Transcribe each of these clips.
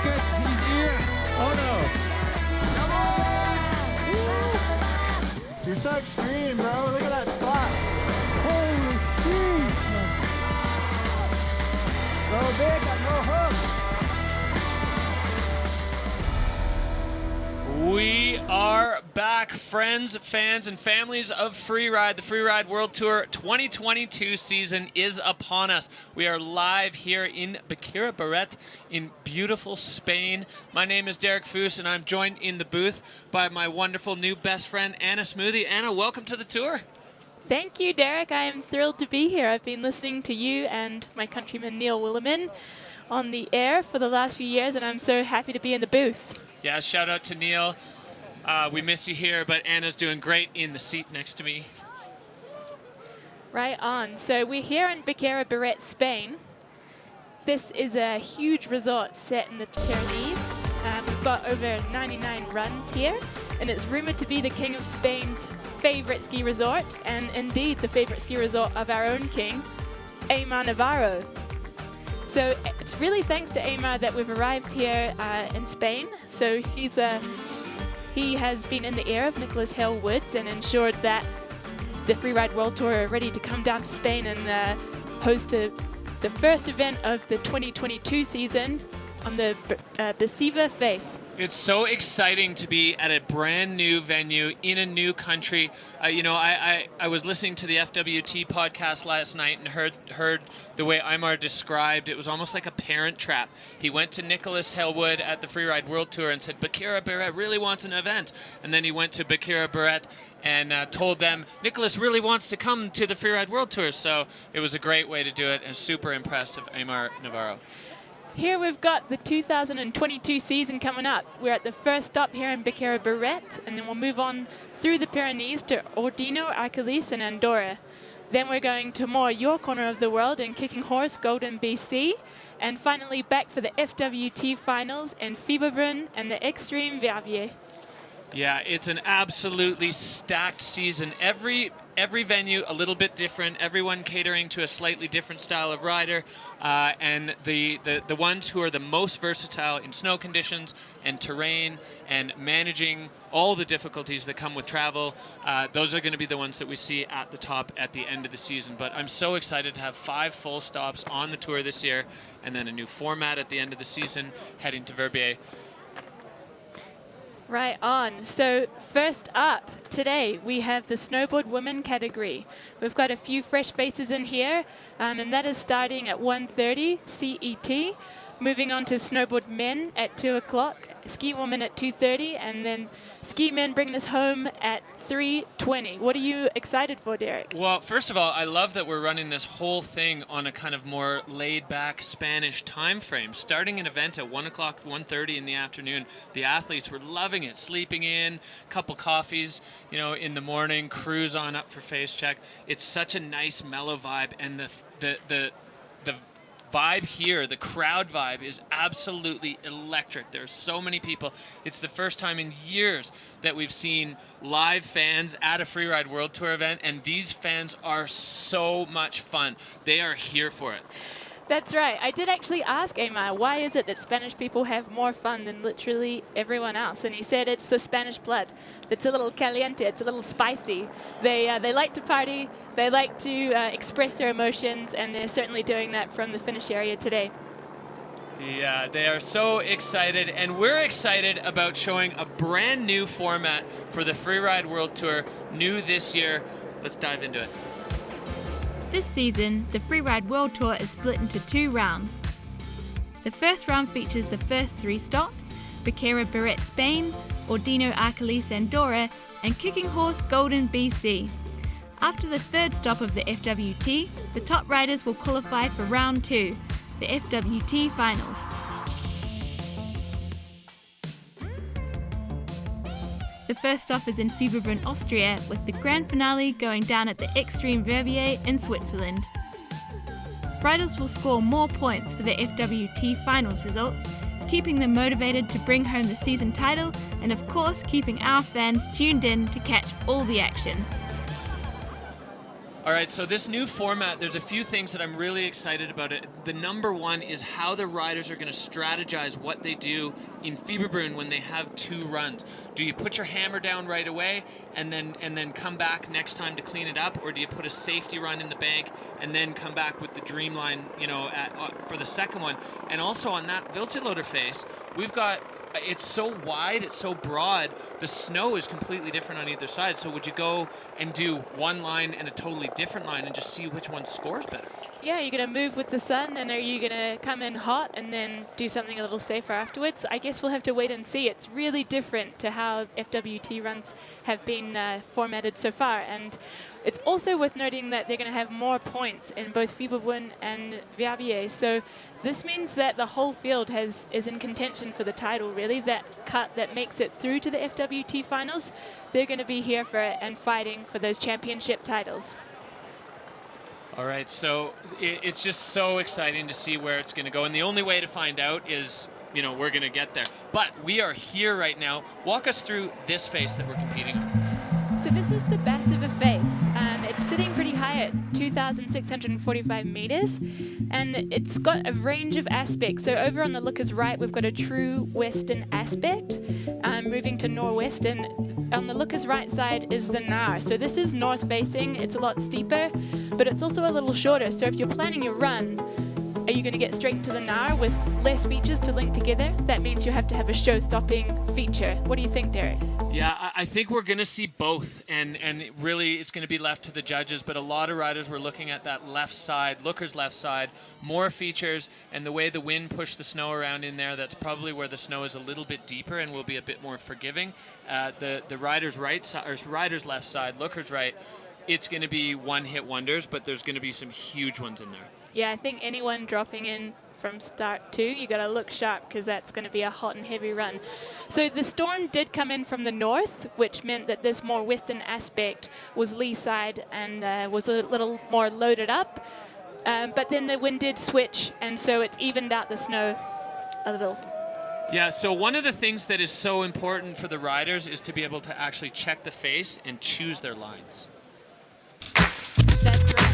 Lucas, he's here. Oh no. You're so extreme, bro. Look at that spot. Holy shit. Go big, got no hook. We are back, friends, fans, and families of Freeride. The Freeride World Tour 2022 season is upon us. We are live here in Baqueira Beret in beautiful Spain. My name is Derek Foos, and I'm joined in the booth by my wonderful new best friend, Anna Smoothie. Anna, welcome to the tour. Thank you, Derek. I am thrilled to be here. I've been listening to you and my countryman Neil Williman on the air for the last few years, and I'm so happy to be in the booth. Yeah, shout out to Neil. We miss you here, but Anna's doing great in the seat next to me. Right on. So we're here in Baqueira Beret, Spain. This is a huge resort set in the Pyrenees. We've got over 99 runs here, and it's rumored to be the King of Spain's favorite ski resort, and indeed the favorite ski resort of our own king, Aimar Navarro. So it's really thanks to Aimar that we've arrived here in Spain. So he has been in the ear of Nicholas Hale Woods and ensured that the Freeride World Tour are ready to come down to Spain and host the first event of the 2022 season on the Baqueira face. It's so exciting to be at a brand new venue in a new country. I was listening to the FWT podcast last night and heard the way Aimar described. It was almost like a parent trap. He went to Nicholas Halewood at the Freeride World Tour and said, Baqueira Beret really wants an event. And then he went to Baqueira Beret and told them, Nicholas really wants to come to the Freeride World Tour. So it was a great way to do it and super impressed of Aimar Navarro. Here we've got the 2022 season coming up. We're at the first stop here in Baqueira Beret, and then we'll move on through the Pyrenees to Ordino, Arcalís, and Andorra. Then we're going to more your corner of the world in Kicking Horse, Golden, BC, and finally back for the FWT finals in Fiberbrunn and the Extreme Verviers. Yeah, it's an absolutely stacked season. Every venue a little bit different, everyone catering to a slightly different style of rider, and the ones who are the most versatile in snow conditions and terrain and managing all the difficulties that come with travel, those are going to be the ones that we see at the top at the end of the season. But I'm so excited to have 5 full stops on the tour this year, and then a new format at the end of the season heading to Verbier. Right on. So first up today, we have the snowboard women category. We've got a few fresh faces in here, and that is starting at 1:30 CET. Moving on to snowboard men at 2 o'clock, ski women at 2:30, and then ski men bring this home at 3:20. What are you excited for, Derek? Well, first of all, I love that we're running this whole thing on a kind of more laid-back Spanish time frame. Starting an event at 1 o'clock, 1:30 in the afternoon, the athletes were loving it, sleeping in, couple coffees, in the morning, cruise on up for face check. It's such a nice, mellow vibe, and the vibe here, the crowd vibe, is absolutely electric. There's so many people. It's the first time in years that we've seen live fans at a Freeride World Tour event, and these fans are so much fun. They are here for it. That's right. I did actually ask Aimar, why is it that Spanish people have more fun than literally everyone else? And he said it's the Spanish blood. It's a little caliente. It's a little spicy. They like to party. They like to express their emotions, and they're certainly doing that from the finish area today. Yeah, they are so excited, and we're excited about showing a brand new format for the Freeride World Tour, new this year. Let's dive into it. This season, the Freeride World Tour is split into 2 rounds. The first round features the first 3 stops, Baqueira Beret, Spain, Ordino, Arcalís, Andorra, and Kicking Horse, Golden, BC. After the 3rd stop of the FWT, the top riders will qualify for round 2, the FWT finals. The first stop is in Fiberbrunn, Austria, with the grand finale going down at the Extreme Verviers in Switzerland. Riders will score more points for the FWT finals results, keeping them motivated to bring home the season title, and of course keeping our fans tuned in to catch all the action. All right, so this new format, there's a few things that I'm really excited about it. The number one is how the riders are going to strategize what they do in Fieberbrunn when they have 2 runs. Do you put your hammer down right away and then come back next time to clean it up, or do you put a safety run in the bank and then come back with the Dreamline, for the second one? And also on that Wildseeloader face, we've got, it's so wide, it's so broad, the snow is completely different on either side. So would you go and do one line and a totally different line and just see which one scores better? Yeah, you're going to move with the sun, and are you going to come in hot and then do something a little safer afterwards? I guess we'll have to wait and see. It's really different to how FWT runs have been formatted so far. And it's also worth noting that they're going to have more points in both Fieberbrunn and Verbier. So this means that the whole field is in contention for the title, really. That cut that makes it through to the FWT finals, they're going to be here for it and fighting for those championship titles. All right, so it's just so exciting to see where it's going to go. And the only way to find out is, we're going to get there. But we are here right now. Walk us through this face that we're competing on. So this is the Baqueira Beret. It's sitting pretty high at 2,645 meters, and it's got a range of aspects. So over on the looker's right, we've got a true western aspect, moving to northwest, and on the looker's right side is the Naar. So this is north facing, it's a lot steeper, but it's also a little shorter. So if you're planning your run, are you going to get straight into the Naar with less features to link together? That means you have to have a show-stopping feature. What do you think, Derek? Yeah, I think we're going to see both, and really it's going to be left to the judges, but a lot of riders were looking at that left side, looker's left side, more features, and the way the wind pushed the snow around in there, that's probably where the snow is a little bit deeper and will be a bit more forgiving. The rider's right side, or rider's left side, looker's right, it's going to be one-hit wonders, but there's going to be some huge ones in there. Yeah, I think anyone dropping in from start 2, you got to look sharp because that's going to be a hot and heavy run. So the storm did come in from the north, which meant that this more western aspect was lee side and was a little more loaded up. But then the wind did switch, and so it's evened out the snow a little. Yeah, so one of the things that is so important for the riders is to be able to actually check the face and choose their lines. That's right.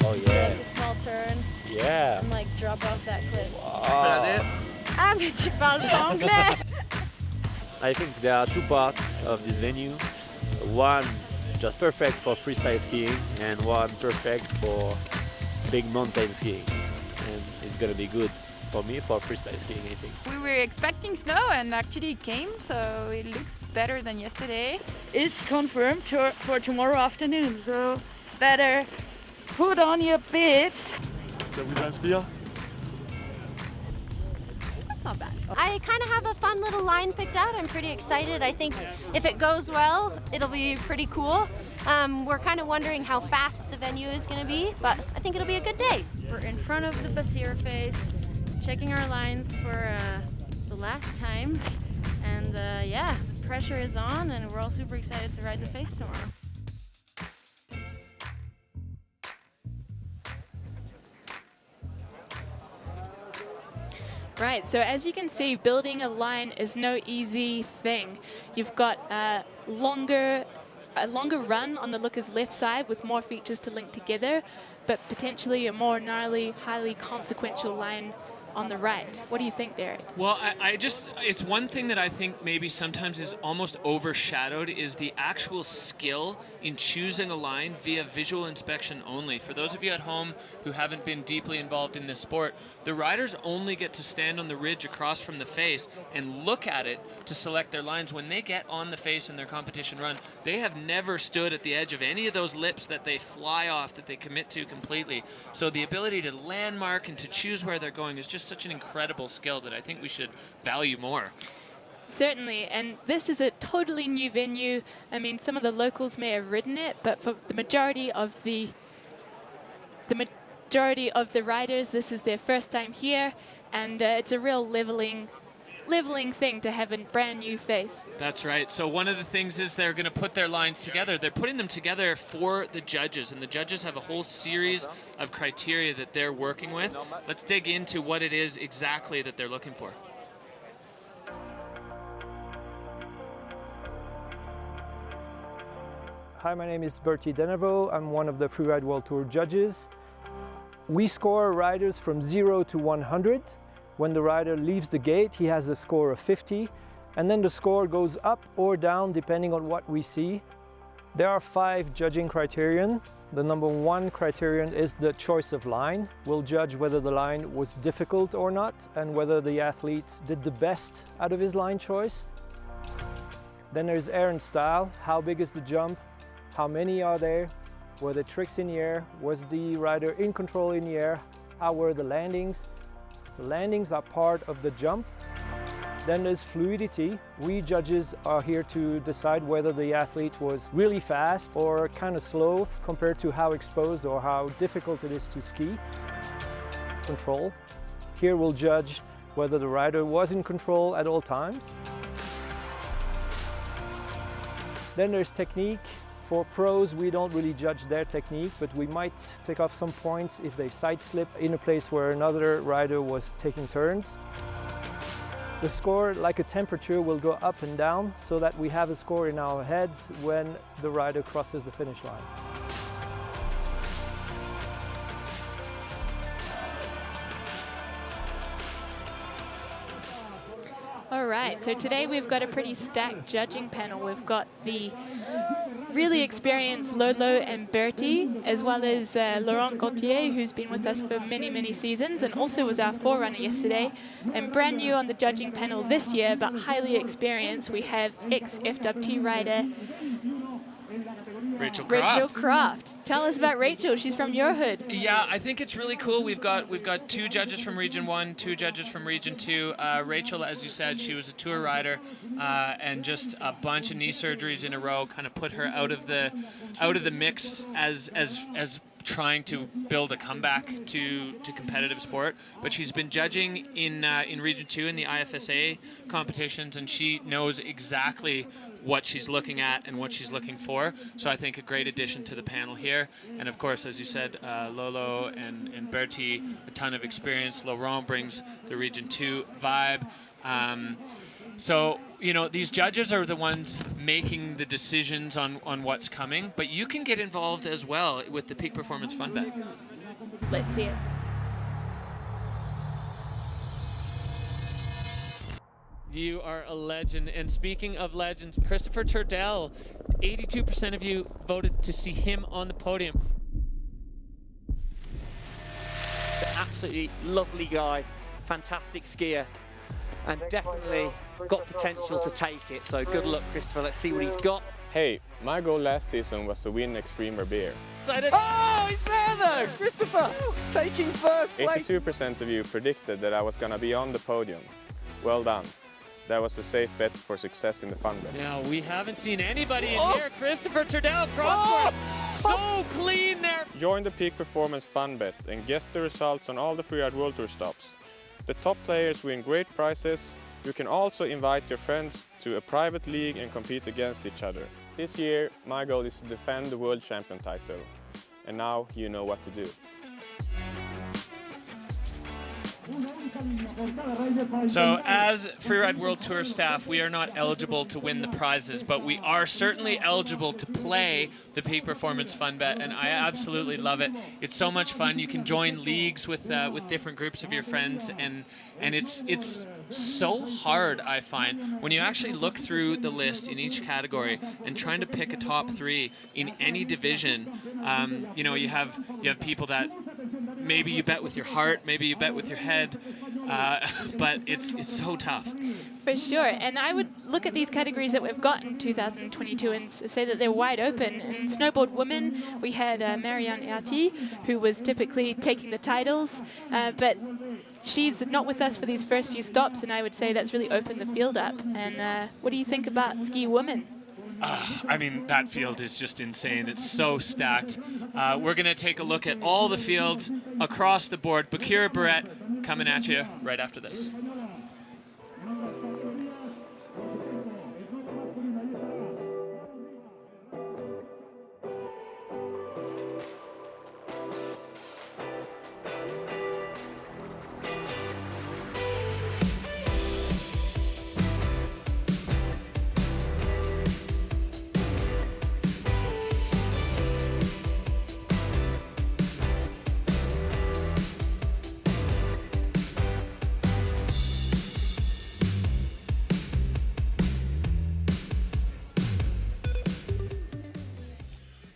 Oh yeah. Like a small turn Yeah. and like drop off that cliff. Wow. Ah, mais tu parles pas anglais! I think there are 2 parts of this venue. One just perfect for freestyle skiing and one perfect for big mountain skiing. And it's gonna be good for me for freestyle skiing, I think. We were expecting snow and actually it came, so it looks better than yesterday. It's confirmed for tomorrow afternoon, so better put on your bits. Ça vous inspire? That's not bad. I kind of have a fun little line picked out. I'm pretty excited. I think if it goes well, it'll be pretty cool. We're kind of wondering how fast the venue is going to be, but I think it'll be a good day. We're in front of the Baqueira face, checking our lines for the last time. And yeah, pressure is on and we're all super excited to ride the face tomorrow. Right, so as you can see, building a line is no easy thing. You've got a longer run on the looker's left side with more features to link together, but potentially a more gnarly, highly consequential line on the right. What do you think, Derek? Well, it's one thing that I think maybe sometimes is almost overshadowed is the actual skill in choosing a line via visual inspection only. For those of you at home who haven't been deeply involved in this sport, the riders only get to stand on the ridge across from the face and look at it to select their lines. When they get on the face in their competition run, they have never stood at the edge of any of those lips that they fly off, that they commit to completely. So the ability to landmark and to choose where they're going is just such an incredible skill that I think we should value more. Certainly, and this is a totally new venue. I mean, some of the locals may have ridden it, but for the majority of the riders, this is their first time here, and it's a real leveling thing to have a brand new face. That's right. So one of the things is they're going to put their lines together. They're putting them together for the judges, and the judges have a whole series of criteria that they're working with. Let's dig into what it is exactly that they're looking for. Hi, my name is Bertie Denevo. I'm one of the Freeride World Tour judges. We score riders from 0 to 100. When the rider leaves the gate, he has a score of 50, and then the score goes up or down depending on what we see. There are 5 judging criterion. The number 1 criterion is the choice of line. We'll judge whether the line was difficult or not and whether the athlete did the best out of his line choice. Then there's air and style. How big is the jump? How many are there? Were there tricks in the air? Was the rider in control in the air? How were the landings? So landings are part of the jump. Then there's fluidity. We judges are here to decide whether the athlete was really fast or kind of slow compared to how exposed or how difficult it is to ski. Control. Here we'll judge whether the rider was in control at all times. Then there's technique. For pros, we don't really judge their technique, but we might take off some points if they side slip in a place where another rider was taking turns. The score, like a temperature, will go up and down so that we have a score in our heads when the rider crosses the finish line. All right, so today we've got a pretty stacked judging panel. We've got the really experienced Lolo and Bertie, as well as Laurent Gauthier, who's been with us for many, many seasons and also was our forerunner yesterday. And brand new on the judging panel this year, but highly experienced, we have ex-FWT rider Rachel Rachel Croft. Croft. Tell us about Rachel. She's from your hood. Yeah, I think it's really cool. We've got 2 judges from Region 1, 2 judges from Region 2. Rachel, as you said, she was a tour rider, and just a bunch of knee surgeries in a row kind of put her out of the mix as trying to build a comeback to competitive sport. But she's been judging in Region 2 in the IFSA competitions, and she knows exactly what she's looking at and what she's looking for. So I think a great addition to the panel here. And of course, as you said, Lolo and Bertie, a ton of experience. Laurent brings the Region 2 vibe. So, you know, these judges are the ones making the decisions on what's coming, but you can get involved as well with the Peak Performance Fun Bet. Let's see it. You are a legend. And speaking of legends, Christopher Turdell, 82% of you voted to see him on the podium. Absolutely lovely guy, fantastic skier, and definitely got potential to take it. So good luck, Christopher. Let's see what he's got. Hey, my goal last season was to win Extreme Verbier. Oh, he's there though! Christopher taking first place. 82% of you predicted that I was gonna be on the podium. Well done. That was a safe bet for success in the fun bet. Now, we haven't seen anybody in here. Christopher Turdell, crossword. So clean there. Join the Peak Performance Fun Bet and guess the results on all the Freeride World Tour stops. The top players win great prizes. You can also invite your friends to a private league and compete against each other. This year, my goal is to defend the World Champion title. And now you know what to do. So as Freeride World Tour staff, we are not eligible to win the prizes, but we are certainly eligible to play the Peak Performance Fun Bet, and I absolutely love it. It's so much fun. You can join leagues with different groups of your friends, and it's so hard, I find, when you actually look through the list in each category and trying to pick a top 3 in any division. You know, you have people that maybe you bet with your heart, maybe you bet with your head, but it's so tough. For sure, and I would look at these categories that we've got in 2022 and say that they're wide open. In snowboard women, we had Marianne Erti, who was typically taking the titles, but she's not with us for these first few stops, and I would say that's really opened the field up. And what do you think about ski women? I mean, that field is just insane. It's so stacked. We're going to take a look at all the fields across the board. Baqueira Beret coming at you right after this.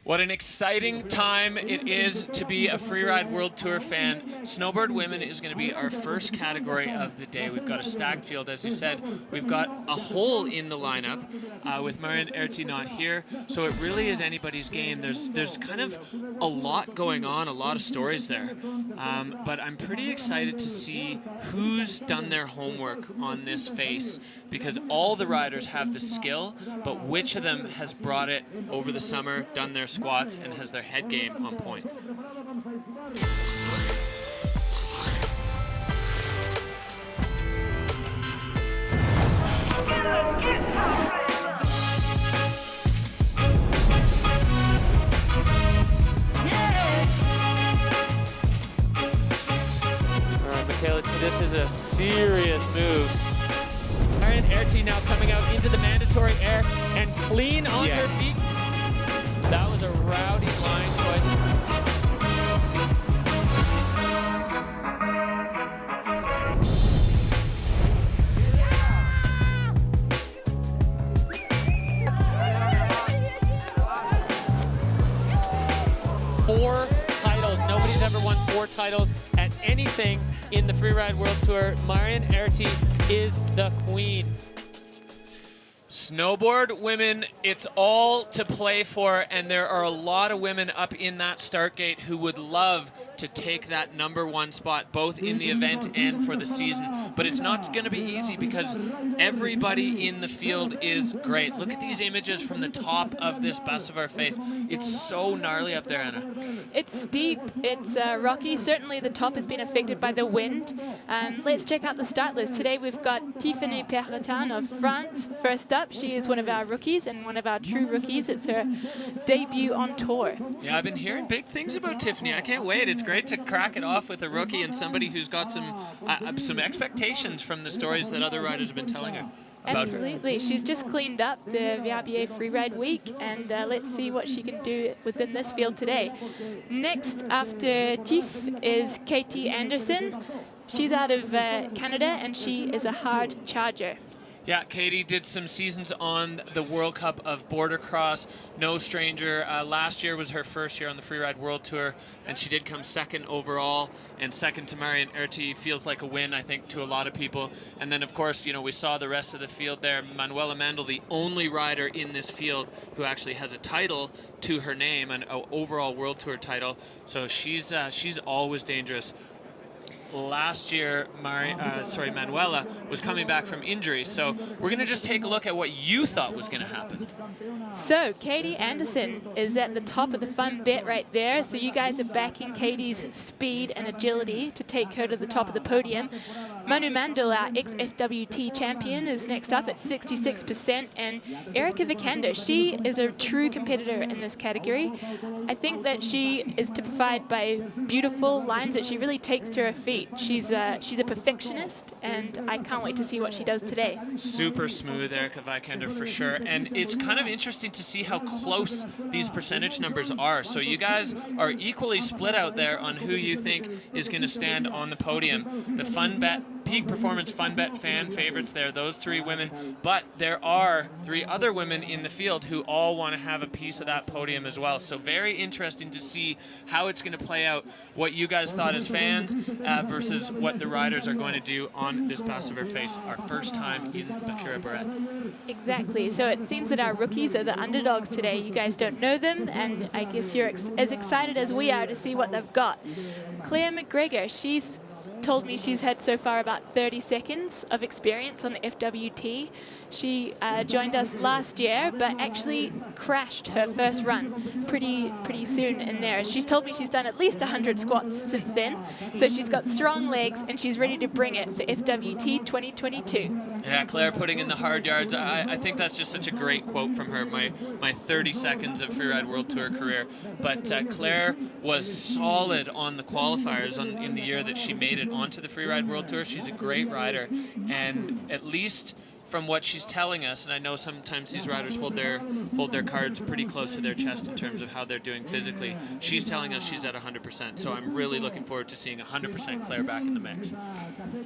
What an exciting time it is to be a Freeride World Tour fan. Snowboard women is going to be our first category of the day. We've got a stacked field, as you said. We've got a hole in the lineup with Marianne Erti not here. So it really is anybody's game. There's kind of a lot going on, a lot of stories there. But I'm pretty excited to see who's done their homework on this face, because all the riders have the skill, but which of them has brought it over the summer, done their squats, and has their head game on point. Michaela, this is a serious move. Marianne Erti now coming out into the mandatory air and clean on her feet. That was a rowdy line choice. Four titles. Nobody's ever won 4 titles at anything in the Freeride World Tour. Marianne Erti is the queen. Snowboard women, it's all to play for, and there are a lot of women up in that start gate who would love to take that #1 spot, both in the event and for the season. But it's not going to be easy because everybody in the field is great. Look at these images from the top of this bus of our face. It's so gnarly up there, Anna. It's steep, it's rocky. Certainly the top has been affected by the wind. Let's check out the start list. Today we've got Tiffany of France first up. She is one of our rookies and one of our true rookies. It's her debut on tour. Yeah, I've been hearing big things about Tiffany. I can't wait. It's great to crack it off with a rookie and somebody who's got some expectations from the stories that other riders have been telling her. Absolutely. She's just cleaned up the VRBA Freeride week, and let's see what she can do within this field today. Next after Tiff is Katie Anderson. She's out of Canada, and she is a hard charger. Yeah, Katie did some seasons on the World Cup of Border Cross. No stranger. Last year was her first year on the Freeride World Tour, and she did come second overall, and second to Marianne Erti. Feels like a win, I think, to a lot of people. And then, of course, you know, we saw the rest of the field there. Manuela Mandal, the only rider in this field who actually has a title to her name, an overall World Tour title. So she's always dangerous. Last year, Manuela was coming back from injury. So we're going to just take a look at what you thought was going to happen. So Katie Anderson is at the top of the fun bet right there. So you guys are backing Katie's speed and agility to take her to the top of the podium. Manu Mandal, our ex-FWT champion, is next up at 66%. And Erika Vikander, she is a true competitor in this category. I think that she is typified by beautiful lines that she really takes to her feet. She's a perfectionist, and I can't wait to see what she does today. Super smooth, Erika Vikander, for sure. And it's kind of interesting to see how close these percentage numbers are. So you guys are equally split out there on who you think is going to stand on the podium. The Fun Bet, Peak Performance Fun Bet fan favorites there, those 3 women. But there are 3 other women in the field who all want to have a piece of that podium as well. So very interesting to see how it's going to play out, what you guys thought as fans versus what the riders are going to do on this pass of her face, our first time in Baqueira Beret. Exactly. So it seems that our rookies are the underdogs today. You guys don't know them, and I guess you're as excited as we are to see what they've got. Claire McGregor, she's told me she's had so far about 30 seconds of experience on the FWT. She joined us last year, but actually crashed her first run pretty soon in there. She's told me she's done at least 100 squats since then, so she's got strong legs and she's ready to bring it for FWT 2022. Yeah, Claire putting in the hard yards. I think that's just such a great quote from her, my 30 seconds of Freeride World Tour career. But Claire was solid on the qualifiers in the year that she made it onto the Freeride World Tour. She's a great rider, and at least from what she's telling us, and I know sometimes these riders hold their cards pretty close to their chest in terms of how they're doing physically, she's telling us she's at 100%. So I'm really looking forward to seeing 100% Claire back in the mix.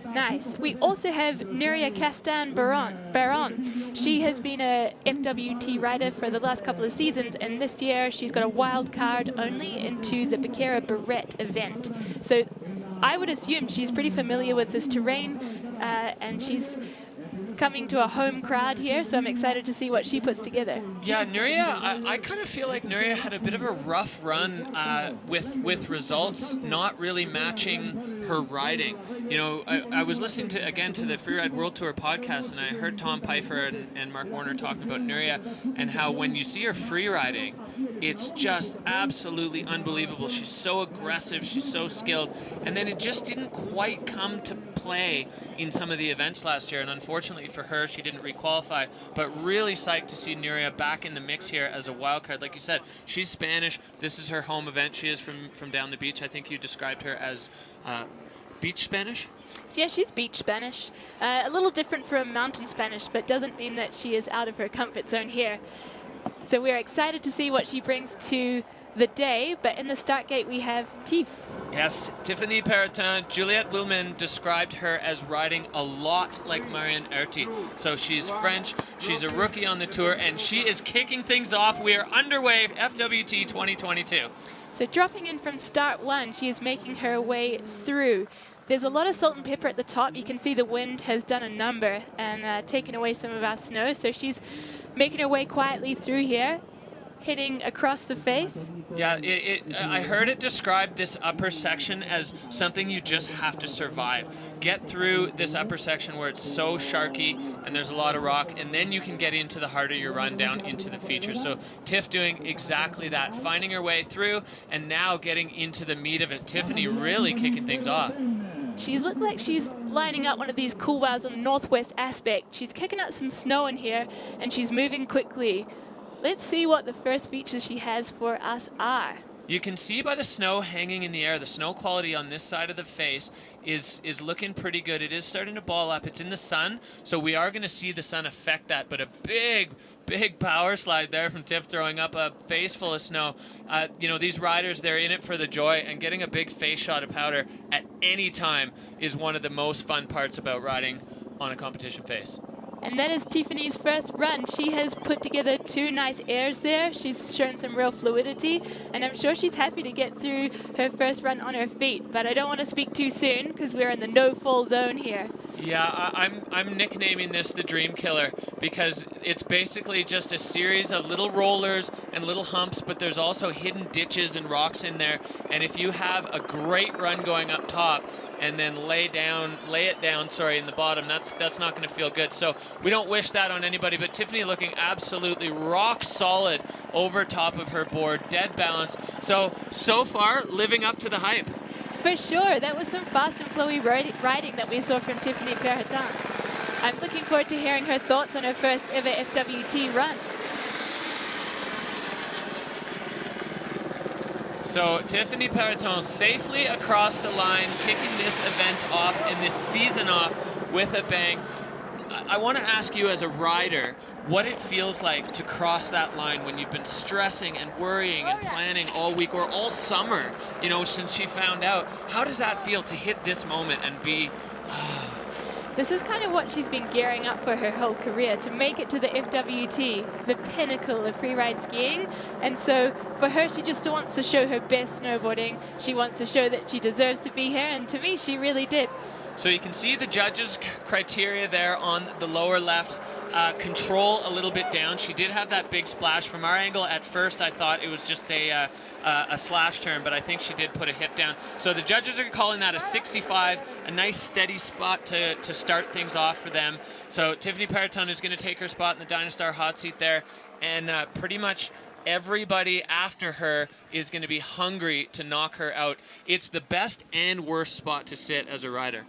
Nice. We also have Nuria Castan-Baron. She has been a FWT rider for the last couple of seasons, and this year she's got a wild card only into the Baqueira Beret event. So I would assume she's pretty familiar with this terrain, and she's coming to a home crowd here, so I'm excited to see what she puts together. Yeah, Nuria, I kind of feel like Nuria had a bit of a rough run with results not really matching her riding. You know, I was listening to the Freeride World Tour podcast, and I heard Tom Pfeiffer and Mark Warner talking about Nuria and how when you see her free riding, it's just absolutely unbelievable. She's so aggressive, she's so skilled, and then it just didn't quite come to play in some of the events last year, and unfortunately for her, she didn't requalify, but really psyched to see Nuria back in the mix here as a wild card. Like you said, she's Spanish. This is her home event. She is from down the beach. I think you described her as beach Spanish? Yeah, she's beach Spanish. A little different from mountain Spanish, but doesn't mean that she is out of her comfort zone here. So we're excited to see what she brings to the day, but in the start gate we have Tiff. Yes, Tiffany Peretin. Juliette Wilman described her as riding a lot like Marion Erti. So she's French, she's a rookie on the tour, and she is kicking things off. We are underway, FWT 2022. So dropping in from start one, she is making her way through. There's a lot of salt and pepper at the top. You can see the wind has done a number and taken away some of our snow. So she's making her way quietly through here, hitting across the face. Yeah, I heard it describe this upper section as something you just have to survive. Get through this upper section where it's so sharky and there's a lot of rock, and then you can get into the heart of your run down into the features. So Tiff doing exactly that, finding her way through and now getting into the meat of it. Tiffany really kicking things off. She's looked like she's lining up one of these cool wows on the northwest aspect. She's kicking up some snow in here and she's moving quickly. Let's see what the first features she has for us are. You can see by the snow hanging in the air, the snow quality on this side of the face is looking pretty good. It is starting to ball up. It's in the sun, so we are going to see the sun affect that, but a big power slide there from Tiff, throwing up a face full of snow. You know, these riders, they're in it for the joy, and getting a big face shot of powder at any time is one of the most fun parts about riding on a competition face. And that is Tiffany's first run. She has put together 2 nice airs there. She's shown some real fluidity, and I'm sure she's happy to get through her first run on her feet. But I don't want to speak too soon because we're in the no-fall zone here. Yeah, I'm nicknaming this the Dream Killer because it's basically just a series of little rollers and little humps, but there's also hidden ditches and rocks in there. And if you have a great run going up top and then lay it down in the bottom, that's not going to feel good. So we don't wish that on anybody, but Tiffany looking absolutely rock solid over top of her board, dead balance. So far, living up to the hype. For sure, that was some fast and flowy riding that we saw from Tiffany Peretin. I'm looking forward to hearing her thoughts on her first ever FWT run. So Tiffany Peretin safely across the line, kicking this event off and this season off with a bang. I want to ask you as a rider what it feels like to cross that line when you've been stressing and worrying and planning all week or all summer, you know, since she found out. How does that feel to hit this moment and be... This is kind of what she's been gearing up for her whole career, to make it to the FWT, the pinnacle of freeride skiing. And so for her, she just wants to show her best snowboarding. She wants to show that she deserves to be here, and to me, she really did. So you can see the judges' criteria there on the lower left. Control a little bit down. She did have that big splash. From our angle, at first, I thought it was just a slash turn, but I think she did put a hip down. So the judges are calling that a 65, a nice steady spot to start things off for them. So Tiffany Peretin is going to take her spot in the Dynastar hot seat there, and pretty much everybody after her is going to be hungry to knock her out. It's the best and worst spot to sit as a rider.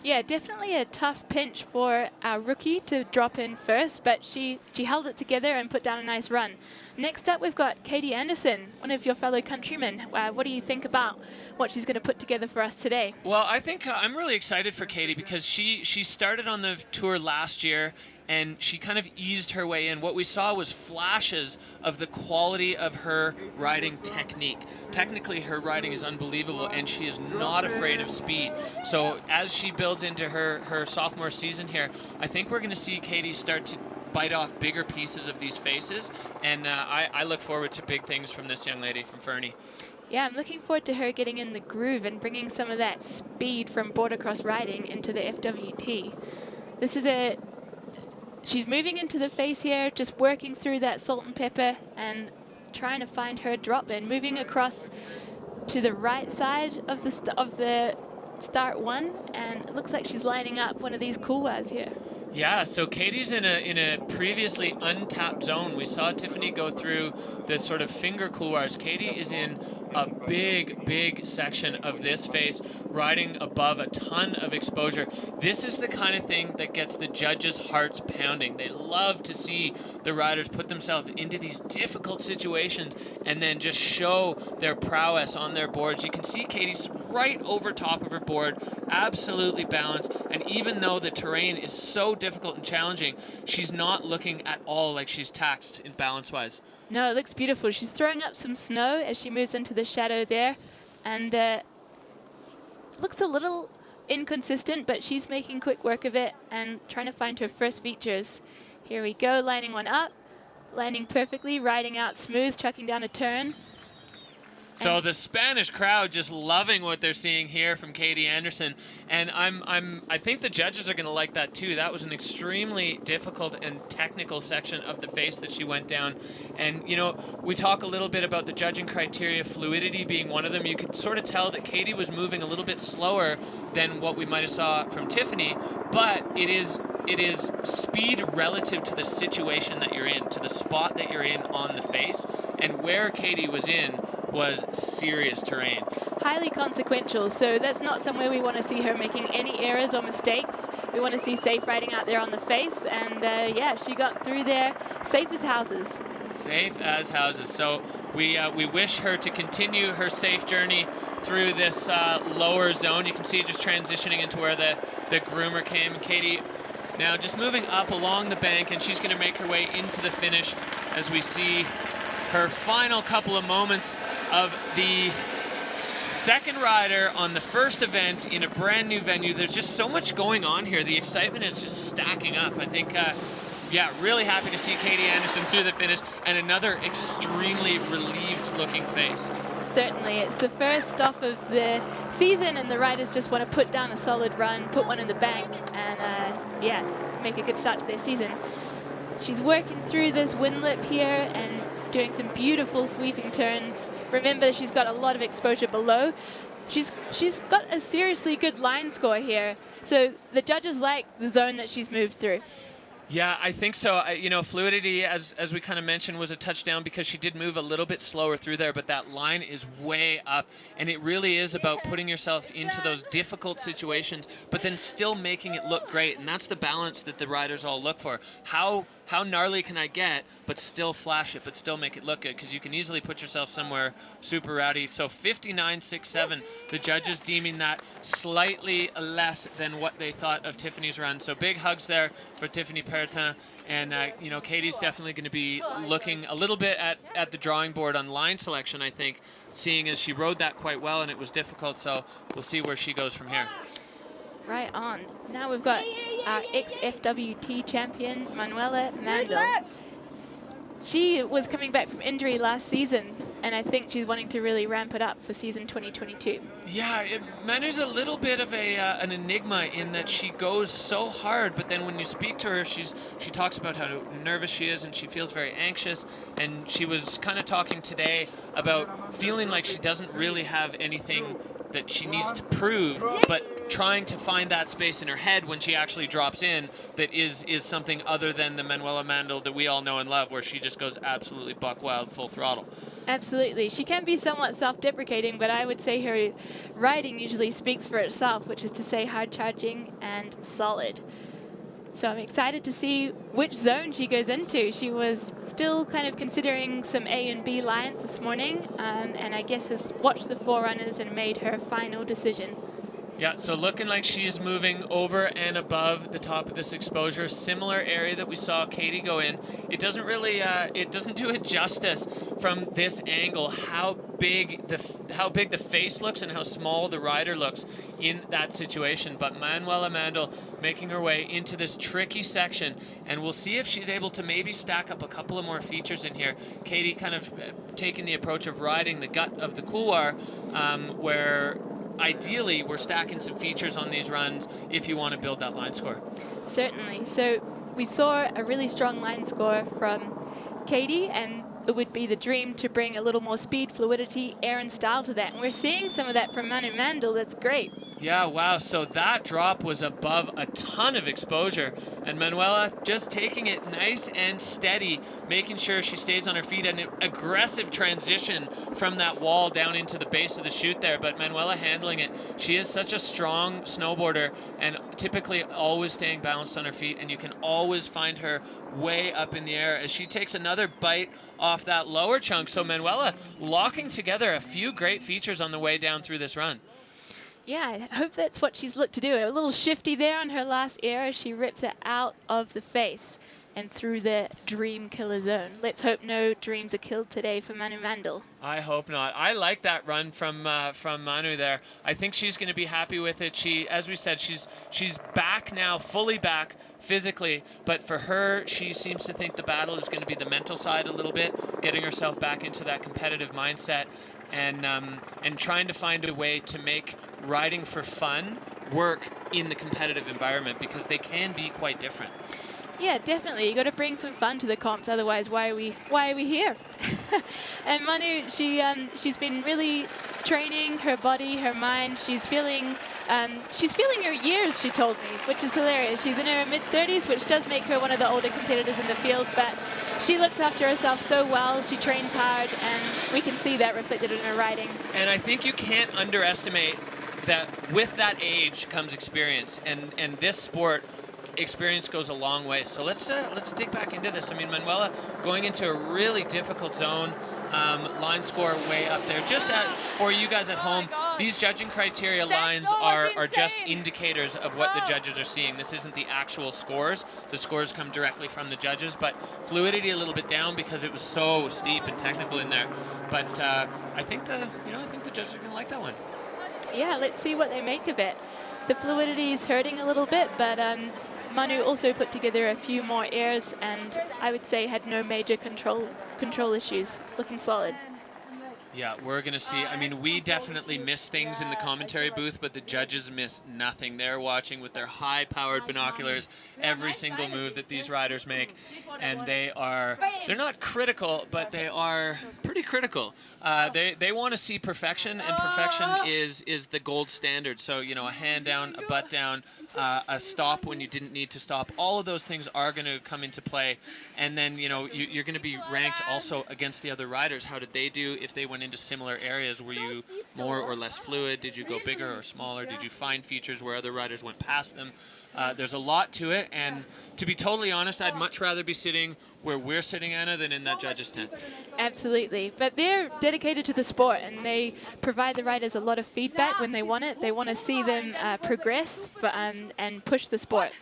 Yeah, definitely a tough pinch for our rookie to drop in first, but she held it together and put down a nice run. Next up, we've got Katie Anderson, one of your fellow countrymen. What do you think about what she's going to put together for us today? Well, I think I'm really excited for Katie because she started on the tour last year and she kind of eased her way in. What we saw was flashes of the quality of her riding technique. Technically, her riding is unbelievable and she is not afraid of speed. So as she builds into her sophomore season here, I think we're going to see Katie start to bite off bigger pieces of these faces, and I look forward to big things from this young lady from Fernie. Yeah, I'm looking forward to her getting in the groove and bringing some of that speed from border cross riding into the FWT. She's moving into the face here, just working through that salt and pepper and trying to find her drop in, moving across to the right side of the start one, and it looks like she's lining up one of these couloirs here. Yeah, so Katie's in a previously untapped zone. We saw Tiffany go through the sort of finger couloirs. Katie is in a big section of this face, riding above a ton of exposure. This is the kind of thing that gets the judges' hearts pounding. They love to see the riders put themselves into these difficult situations and then just show their prowess on their boards. You can see Katie's right over top of her board, absolutely balanced, and even though the terrain is so difficult and challenging, she's not looking at all like she's taxed in balance-wise. No, it looks beautiful. She's throwing up some snow as she moves into the shadow there, and looks a little inconsistent, but she's making quick work of it and trying to find her first features. Here we go, lining one up, landing perfectly, riding out smooth, chucking down a turn. So the Spanish crowd just loving what they're seeing here from Katie Anderson, and I think the judges are going to like that too. That was an extremely difficult and technical section of the face that she went down, and you know, we talk a little bit about the judging criteria, fluidity being one of them. You could sort of tell that Katie was moving a little bit slower than what we might have saw from Tiffany, but it is speed relative to the situation that you're in, to the spot that you're in on the face, and where Katie was in was serious terrain. Highly consequential, so that's not somewhere we want to see her making any errors or mistakes. We want to see safe riding out there on the face, and yeah, she got through there safe as houses. Safe as houses. So we wish her to continue her safe journey through this lower zone. You can see just transitioning into where the groomer came. Katie now just moving up along the bank, and she's going to make her way into the finish as we see her final couple of moments of the second rider on the first event in a brand new venue. There's just so much going on here. The excitement is just stacking up. I think, yeah, really happy to see Katie Anderson through the finish, and another extremely relieved looking face. Certainly, it's the first stop of the season, and the riders just want to put down a solid run, put one in the bank, and yeah, make a good start to their season. She's working through this windlip here and doing some beautiful sweeping turns. Remember, she's got a lot of exposure below. She's got a seriously good line score here, so the judges like the zone that she's moved through. Yeah, I think so. You know, fluidity, as we kind of mentioned, was a touchdown because she did move a little bit slower through there, but that line is way up, and it really is about putting yourself into those difficult situations, but then still making it look great, and that's the balance that the riders all look for. How gnarly can I get, but still flash it, but still make it look good, because you can easily put yourself somewhere super rowdy. So 59.67, the judges deeming that slightly less than what they thought of Tiffany's run. So big hugs there for Tiffany Pertin, and you know, Katie's definitely going to be looking a little bit at the drawing board on line selection, I think, seeing as she rode that quite well and it was difficult, so we'll see where she goes from here. Right on. Now we've got our ex-FWT champion, Manuela Mandal. She was coming back from injury last season, and I think she's wanting to really ramp it up for season 2022. Yeah, Manu's a little bit of an enigma in that she goes so hard, but then when you speak to her, she talks about how nervous she is and she feels very anxious, and she was kind of talking today about feeling like she doesn't really have anything that she needs to prove, but trying to find that space in her head when she actually drops in that is something other than the Manuela Mandal that we all know and love, where she just goes absolutely buck wild, full throttle. Absolutely. She can be somewhat self-deprecating, but I would say her riding usually speaks for itself, which is to say hard charging and solid. So I'm excited to see which zone she goes into. She was still kind of considering some A and B lines this morning, and I guess has watched the forerunners and made her final decision. Yeah, so looking like she's moving over and above the top of this exposure, similar area that we saw Katie go in. It doesn't really, it doesn't do it justice from this angle how big the face looks and how small the rider looks in that situation. But Manuela Mandal making her way into this tricky section, and we'll see if she's able to maybe stack up a couple of more features in here. Katie kind of taking the approach of riding the gut of the couloir, where ideally we're stacking some features on these runs if you want to build that line score. Certainly. So we saw a really strong line score from Katie, and it would be the dream to bring a little more speed, fluidity, air and style to that. And we're seeing some of that from Manu Mandal. That's great. Yeah, wow. So that drop was above a ton of exposure. And Manuela just taking it nice and steady, making sure she stays on her feet. And an aggressive transition from that wall down into the base of the chute there. But Manuela handling it. She is such a strong snowboarder and typically always staying balanced on her feet. And you can always find her way up in the air as she takes another bite off that lower chunk. So Manuela locking together a few great features on the way down through this run. Yeah, I hope that's what she's looked to do. A little shifty there on her last air as she rips it out of the face and through the dream killer zone. Let's hope no dreams are killed today for Manu Mandal. I hope not. I like that run from Manu there. I think she's going to be happy with it. She, as we said, she's back now, fully back physically, but for her, she seems to think the battle is going to be the mental side a little bit, getting herself back into that competitive mindset and trying to find a way to make riding for fun work in the competitive environment, because they can be quite different. Yeah, definitely. You got to bring some fun to the comps. Otherwise, why are we here? And Manu, she's been really training her body, her mind. She's feeling her years. She told me, which is hilarious. She's in her mid-30s, which does make her one of the older competitors in the field. But she looks after herself so well. She trains hard, and we can see that reflected in her riding. And I think you can't underestimate that with that age comes experience, and this sport, experience goes a long way. So let's dig back into this. I mean, Manuela going into a really difficult zone, line score way up there. Just for you guys at home, these judging criteria lines are just indicators of what the judges are seeing. This isn't the actual scores. The scores come directly from the judges, but fluidity a little bit down because it was so steep and technical in there. But I think the judges are going to like that one. Yeah, let's see what they make of it. The fluidity is hurting a little bit, but Manu also put together a few more airs, and I would say had no major control issues. Looking solid. Yeah, we're going to see. I mean, we definitely miss things in the commentary booth, but the judges miss nothing. They're watching with their high-powered binoculars every single move that these riders make, and they're not critical, but they are pretty critical. They want to see perfection, and perfection is the gold standard. So, you know, a hand down, a butt down, a stop when you didn't need to stop. All of those things are going to come into play, and then, you know, you're going to be ranked also against the other riders. How did they do if they went into similar areas? Were you more or less fluid? Did you go bigger or smaller? Did you find features where other riders went past them? There's a lot to it, and to be totally honest, I'd much rather be sitting where we're sitting, Anna, than in that judges' tent. Absolutely, but they're dedicated to the sport, and they provide the riders a lot of feedback when they want it. They want to see them progress and push the sport.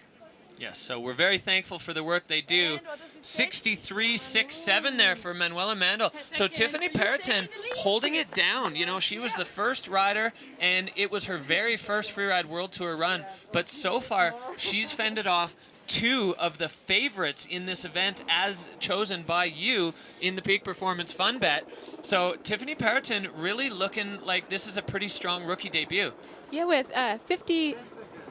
Yes, so we're very thankful for the work they do. 63.67 there for Manuela Mandal. So Tiffany Peretin holding it down. You know, she was the first rider, and it was her very first Freeride World Tour run. But so far, she's fended off two of the favorites in this event as chosen by you in the Peak Performance Fun Bet. So Tiffany Peretin really looking like this is a pretty strong rookie debut. Yeah, with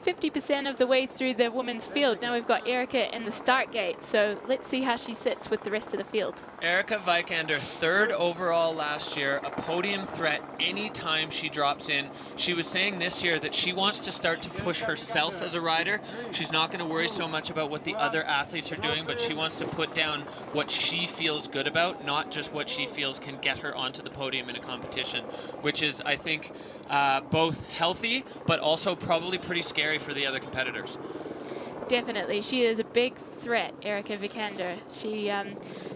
50% of the way through the women's field. Now we've got Erika in the start gate, so let's see how she sits with the rest of the field. Erika Vikander, third overall last year, a podium threat anytime she drops in. She was saying this year that she wants to start to push herself as a rider. She's not going to worry so much about what the other athletes are doing, but she wants to put down what she feels good about, not just what she feels can get her onto the podium in a competition, which is, I think, both healthy, but also probably pretty scary for the other competitors. Definitely. She is a big threat, Erika Vikander.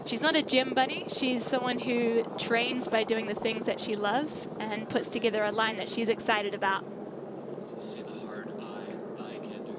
She's not a gym bunny. She's someone who trains by doing the things that she loves and puts together a line that she's excited about. See the hard eye, Vikander.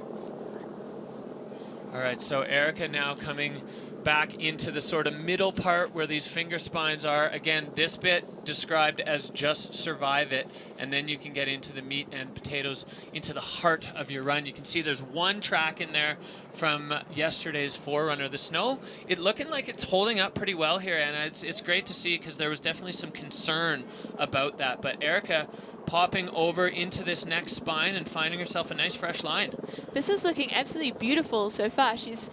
All right, so Erika now coming back into the sort of middle part where these finger spines are. Again, this bit described as just survive it, and then you can get into the meat and potatoes, into the heart of your run. You can see there's one track in there from yesterday's Forerunner. The snow, it looking like it's holding up pretty well here, and it's great to see because there was definitely some concern about that. But Erika popping over into this next spine and finding herself a nice fresh line. This is looking absolutely beautiful so far. She's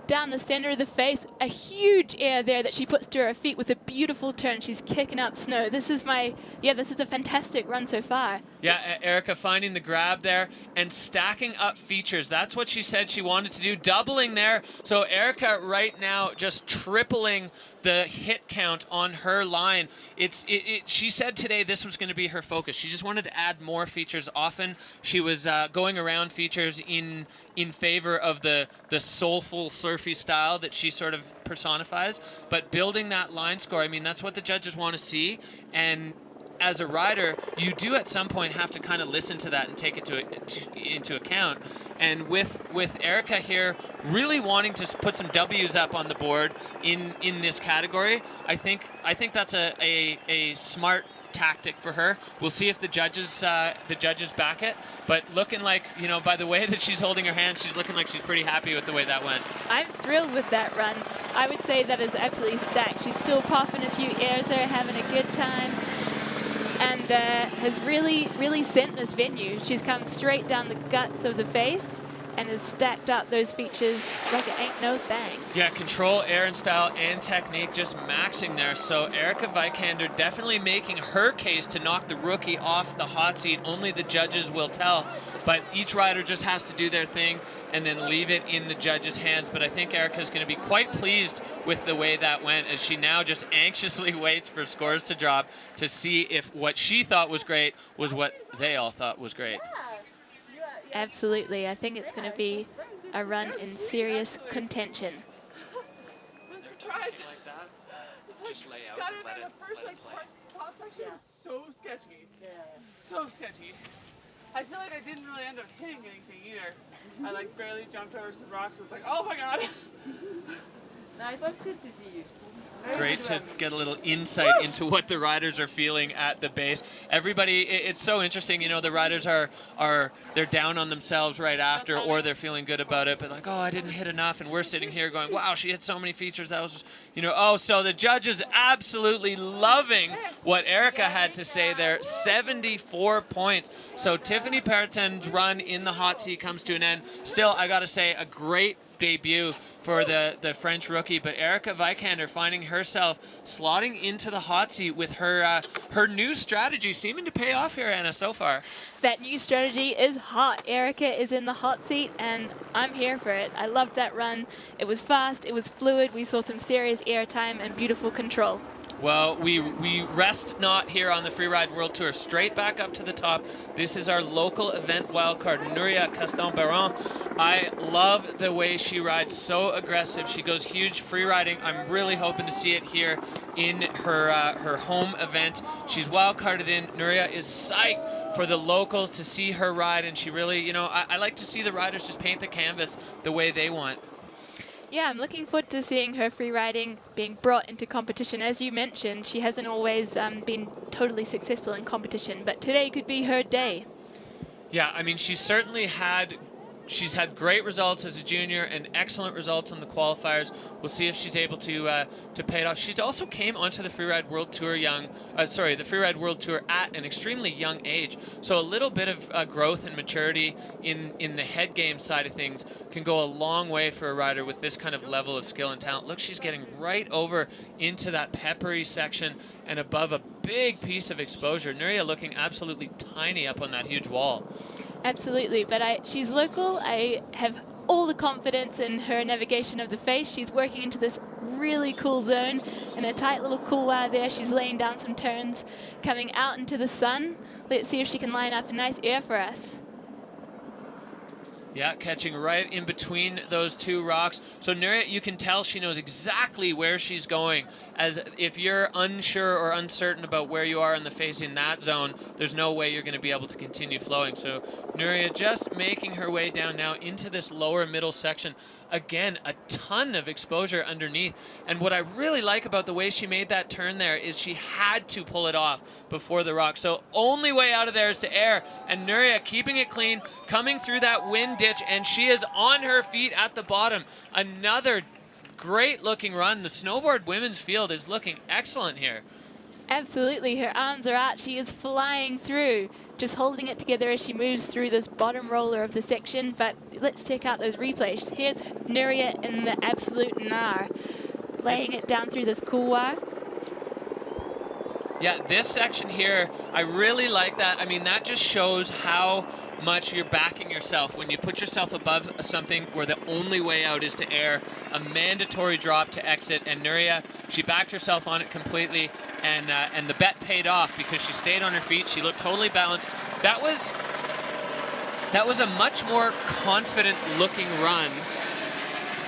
down the center of the face, a huge air there that she puts to her feet with a beautiful turn. She's kicking up snow. This is a fantastic run so far. Yeah, Erika finding the grab there and stacking up features. That's what she said she wanted to do, doubling there. So Erika right now just tripling the hit count on her line. She said today this was going to be her focus. She just wanted to add more features. Often she was going around features in favor of the soulful surfy style that she sort of personifies. But building that line score, I mean, that's what the judges want to see. And as a rider, you do at some point have to kind of listen to that and take it into account. And with Erika here really wanting to put some W's up on the board in this category, I think that's a smart tactic for her. We'll see if the judges back it, but looking like, you know, by the way that she's holding her hand, she's looking like she's pretty happy with the way that went. I'm thrilled with that run. I would say that is absolutely stacked. She's still popping a few airs there, having a good time, and has really sent this venue. She's come straight down the guts of the face and has stacked up those features like it ain't no thing. Yeah, control, air and style, and technique just maxing there. So Erika Vikander definitely making her case to knock the rookie off the hot seat. Only the judges will tell. But each rider just has to do their thing and then leave it in the judges' hands. But I think Erika's going to be quite pleased with the way that went, as she now just anxiously waits for scores to drop to see if what she thought was great was what they all thought was great. Absolutely. I think it's going to be a run in serious contention. Just lay out got and it let in it, the first let it play. top section was so sketchy. Yeah. So sketchy. I feel like I didn't really end up hitting anything either. I like barely jumped over some rocks. I was like, oh my god. No, it was good to see you. Great to get a little insight into what the riders are feeling at the base. Everybody, it's so interesting, you know, the riders they're down on themselves right after, or they're feeling good about it, but like, oh, I didn't hit enough, and we're sitting here going, wow, she hit so many features, that was, you know, oh, so the judges absolutely loving what Erika had to say there. 74 points. So Tiffany Perton's run in the hot seat comes to an end. Still, I gotta say, a great debut for the French rookie, but Erika Vikander finding herself slotting into the hot seat with her new strategy seeming to pay off here, Anna, so far. That new strategy is hot. Erika is in the hot seat, and I'm here for it. I loved that run. It was fast, it was fluid, we saw some serious air time and beautiful control. Well, we rest not here on the Freeride World Tour. Straight back up to the top. This is our local event wildcard, Nuria Castan-Baron. I love the way she rides, so aggressive. She goes huge free riding. I'm really hoping to see it here in her home event. She's wildcarded in. Nuria is psyched for the locals to see her ride, and she really, you know, I like to see the riders just paint the canvas the way they want. Yeah, I'm looking forward to seeing her free riding being brought into competition. As you mentioned, she hasn't always been totally successful in competition, but today could be her day. Yeah, I mean, she's had great results as a junior and excellent results on the qualifiers. We'll see if she's able to pay it off. She also came onto the Freeride World Tour the Freeride World Tour at an extremely young age. So a little bit of growth and maturity in the head game side of things can go a long way for a rider with this kind of level of skill and talent. Look, she's getting right over into that peppery section and above a big piece of exposure. Nuria looking absolutely tiny up on that huge wall. Absolutely, but she's local. I have all the confidence in her navigation of the face. She's working into this really cool zone in a tight little couloir there. She's laying down some turns, coming out into the sun. Let's see if she can line up a nice air for us. Yeah, catching right in between those two rocks. So Nuria, you can tell she knows exactly where she's going. As if you're unsure or uncertain about where you are in the face in that zone, there's no way you're going to be able to continue flowing. So Nuria just making her way down now into this lower middle section. Again, a ton of exposure underneath. And what I really like about the way she made that turn there is she had to pull it off before the rock. So only way out of there is to air. And Nuria keeping it clean, coming through that wind ditch, and she is on her feet at the bottom. Another great looking run. The snowboard women's field is looking excellent here. Absolutely, her arms are out. She is flying through, just holding it together as she moves through this bottom roller of the section. But let's check out those replays. Here's Nuria in the absolute gnar, laying it down through this couloir. Yeah, this section here, I really like that. I mean, that just shows how much you're backing yourself when you put yourself above something where the only way out is to air, a mandatory drop to exit. And Nuria, she backed herself on it completely, and the bet paid off because she stayed on her feet. She looked totally balanced. That was a much more confident looking run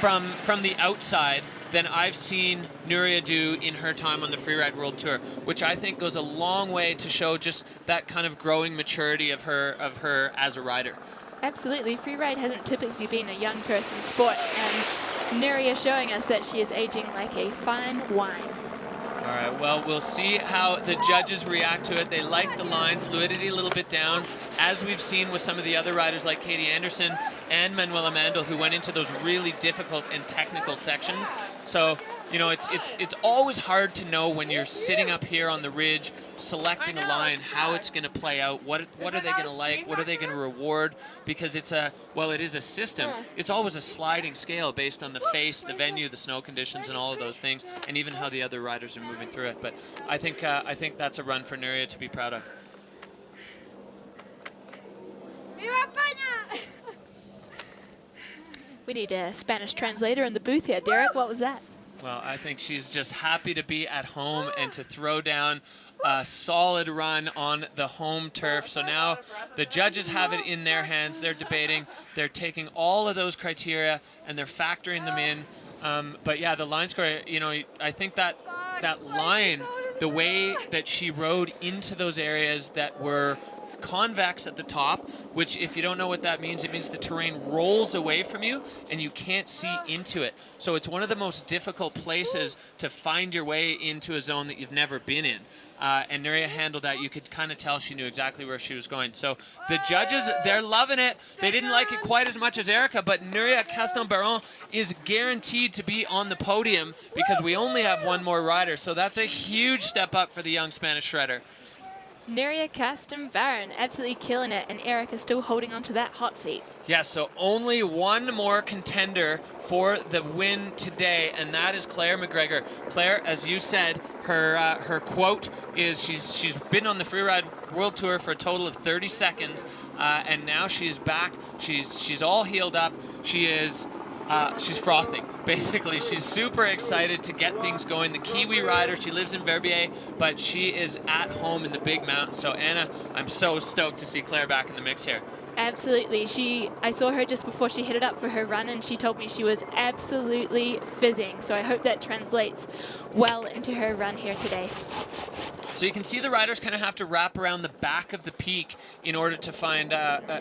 from the outside than I've seen Nuria do in her time on the Freeride World Tour, which I think goes a long way to show just that kind of growing maturity of her as a rider. Absolutely, Freeride hasn't typically been a young person's sport, and Nuria showing us that she is aging like a fine wine. All right, well, we'll see how the judges react to it. They like the line, fluidity a little bit down, as we've seen with some of the other riders like Katie Anderson and Manuela Mandal, who went into those really difficult and technical sections. So, you know, it's always hard to know when you're sitting up here on the ridge, selecting a line, how it's going to play out, what are they going to like, what are they going to reward, because it is a system. It's always a sliding scale based on the face, the venue, the snow conditions, and all of those things, and even how the other riders are moving through it. But I think that's a run for Nuria to be proud of. We need a Spanish translator in the booth here. Derek, what was that? Well, I think she's just happy to be at home and to throw down a solid run on the home turf. So now the judges have it in their hands. They're debating. They're taking all of those criteria and they're factoring them in. But yeah, the line score, you know, I think that line, the way that she rode into those areas that were convex at the top, which if you don't know what that means, it means the terrain rolls away from you and you can't see into it. So it's one of the most difficult places to find your way into a zone that you've never been in. And Nuria handled that. You could kind of tell she knew exactly where she was going. So the judges, they're loving it. They didn't like it quite as much as Erika, but Nuria Caston-Baron is guaranteed to be on the podium because we only have one more rider. So that's a huge step up for the young Spanish shredder. Nuria Caston-Baron absolutely killing it, and Erika still holding on to that hot seat. Yeah, so only one more contender for the win today, and that is Claire McGregor. Claire, as you said, her quote is she's been on the Freeride World Tour for a total of 30 seconds, and now she's back. She's all healed up. She's frothing, basically. She's super excited to get things going. The Kiwi rider, she lives in Verbier, but she is at home in the big mountain. So Anna, I'm so stoked to see Claire back in the mix here. Absolutely. I saw her just before she headed up for her run, and she told me she was absolutely fizzing. So I hope that translates well into her run here today. So you can see the riders kind of have to wrap around the back of the peak in order to find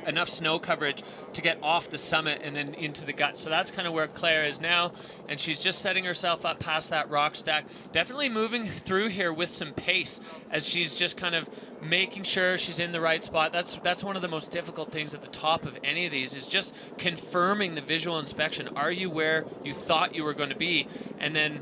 enough snow coverage to get off the summit and then into the gut. So that's kind of where Claire is now, and she's just setting herself up past that rock stack. Definitely moving through here with some pace as she's just kind of making sure she's in the right spot. That's one of the most difficult things at the top of any of these, is just confirming the visual inspection. Are you where you thought you were going to be? And then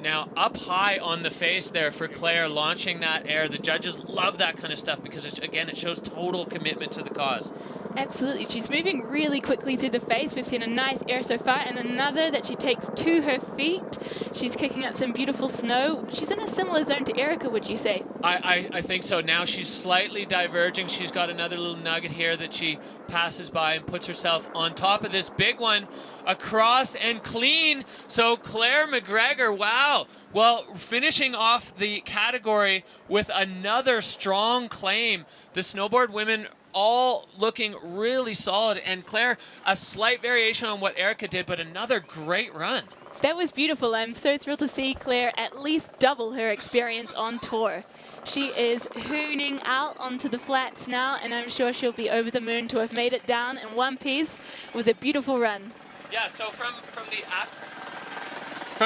now up high on the face there for Claire, launching that air. The judges love that kind of stuff because, it shows total commitment to the cause. Absolutely. She's moving really quickly through the face. We've seen a nice air so far, and another that she takes to her feet. She's kicking up some beautiful snow. She's in a similar zone to Erika, would you say? I think so. Now she's slightly diverging. She's got another little nugget here that she passes by and puts herself on top of this big one, across and clean. So Claire McGregor, wow. Well, finishing off the category with another strong claim. The snowboard women all looking really solid. And Claire, a slight variation on what Erika did, but another great run. That was beautiful. I'm so thrilled to see Claire at least double her experience on tour. She is hooning out onto the flats now, and I'm sure she'll be over the moon to have made it down in one piece with a beautiful run. Yeah, so from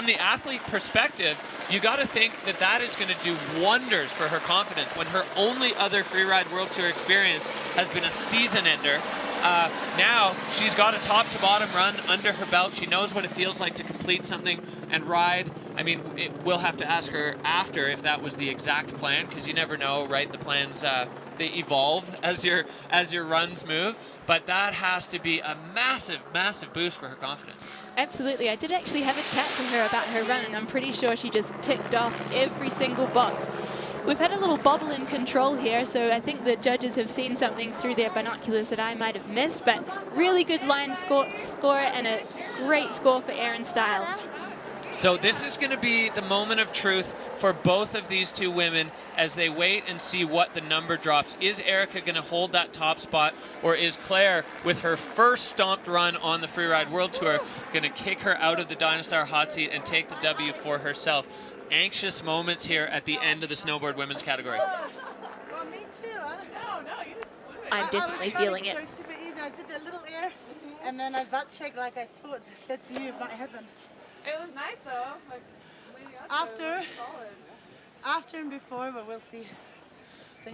the athlete perspective, you got to think that that is going to do wonders for her confidence when her only other Freeride World Tour experience has been a season ender. Now she's got a top to bottom run under her belt. She knows what it feels like to complete something and ride. I mean, we'll have to ask her after if that was the exact plan, because you never know, right? The plans, they evolve as your runs move, but that has to be a massive, massive boost for her confidence. Absolutely. I did actually have a chat to her about her run, and I'm pretty sure she just ticked off every single box. We've had a little bobble in control here, so I think the judges have seen something through their binoculars that I might have missed, but really good line score and a great score for Erin Style. So this is going to be the moment of truth for both of these two women as they wait and see what the number drops. Is Erika going to hold that top spot, or is Claire, with her first stomped run on the Freeride World Tour, going to kick her out of the Dinosaur hot seat and take the W for herself? Anxious moments here at the end of the snowboard women's category. Well, me too. I'm definitely feeling it. I was super easy. I did a little air, and then I butt checked like I thought I said to you it might happen. It was nice though. Like, after and before, but we'll see.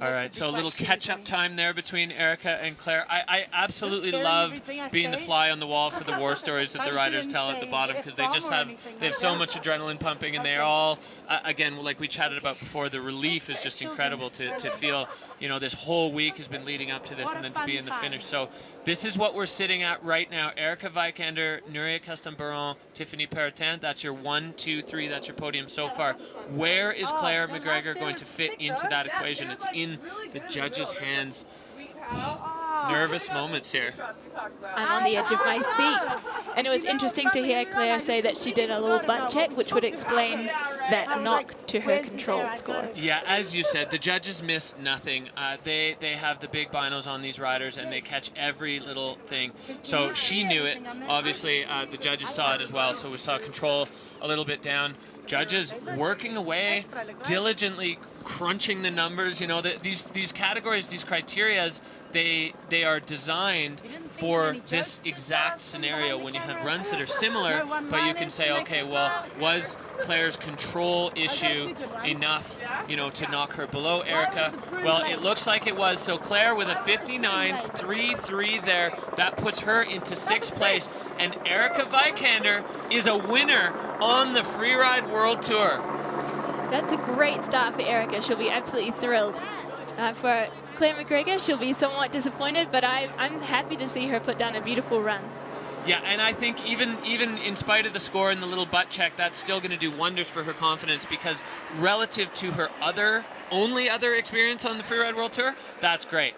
All right, so a little catch-up time there between Erika and Claire. I absolutely love being the fly on the wall for the war stories that the riders tell at the bottom, because they just have so much adrenaline pumping, and they're all, again, like we chatted about before, the relief is just incredible to feel, you know, this whole week has been leading up to this, and then to be in the finish. So this is what we're sitting at right now. Erika Vikander, Nuria Castan-Baron, Tiffany Peretin. That's your 1, 2, 3. That's your podium so far. Where is Claire McGregor going to fit into that equation? It's in the judges' hands. Nervous moments here. I'm on the edge of my seat. And it was interesting to hear Claire say that she did a little butt check, which would explain that knock to her control score. Yeah, as you said, the judges miss nothing. They have the big binos on these riders, and they catch every little thing. So she knew it. Obviously, the judges saw it as well, so we saw control a little bit down. Judges working away, diligently crunching the numbers. You know, these categories, these criterias, they are designed for this exact scenario when you have runs that are similar, but you can say, okay, well, was Claire's control issue enough, you know, to knock her below Erika? Well, it looks like it was. So Claire with a 59.33 there, that puts her into 6th place, and Erika Vikander is a winner on the Freeride World Tour. That's a great start for Erika. She'll be absolutely thrilled. For Claire McGregor, she'll be somewhat disappointed, but I'm happy to see her put down a beautiful run. Yeah, and I think even in spite of the score and the little butt check, that's still going to do wonders for her confidence, because relative to her only other experience on the Freeride World Tour, that's great.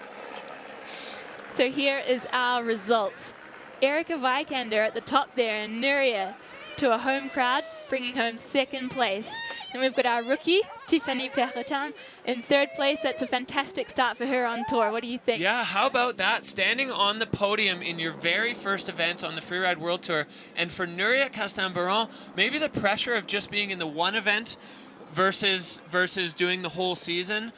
So here is our results. Erika Vikander at the top there, and Nuria to a home crowd, bringing home 2nd place. And we've got our rookie, Tiffany Peretin, in 3rd place. That's a fantastic start for her on tour. What do you think? Yeah, how about that? Standing on the podium in your very first event on the Freeride World Tour. And for Nuria Castan-Baron, maybe the pressure of just being in the one event versus doing the whole season,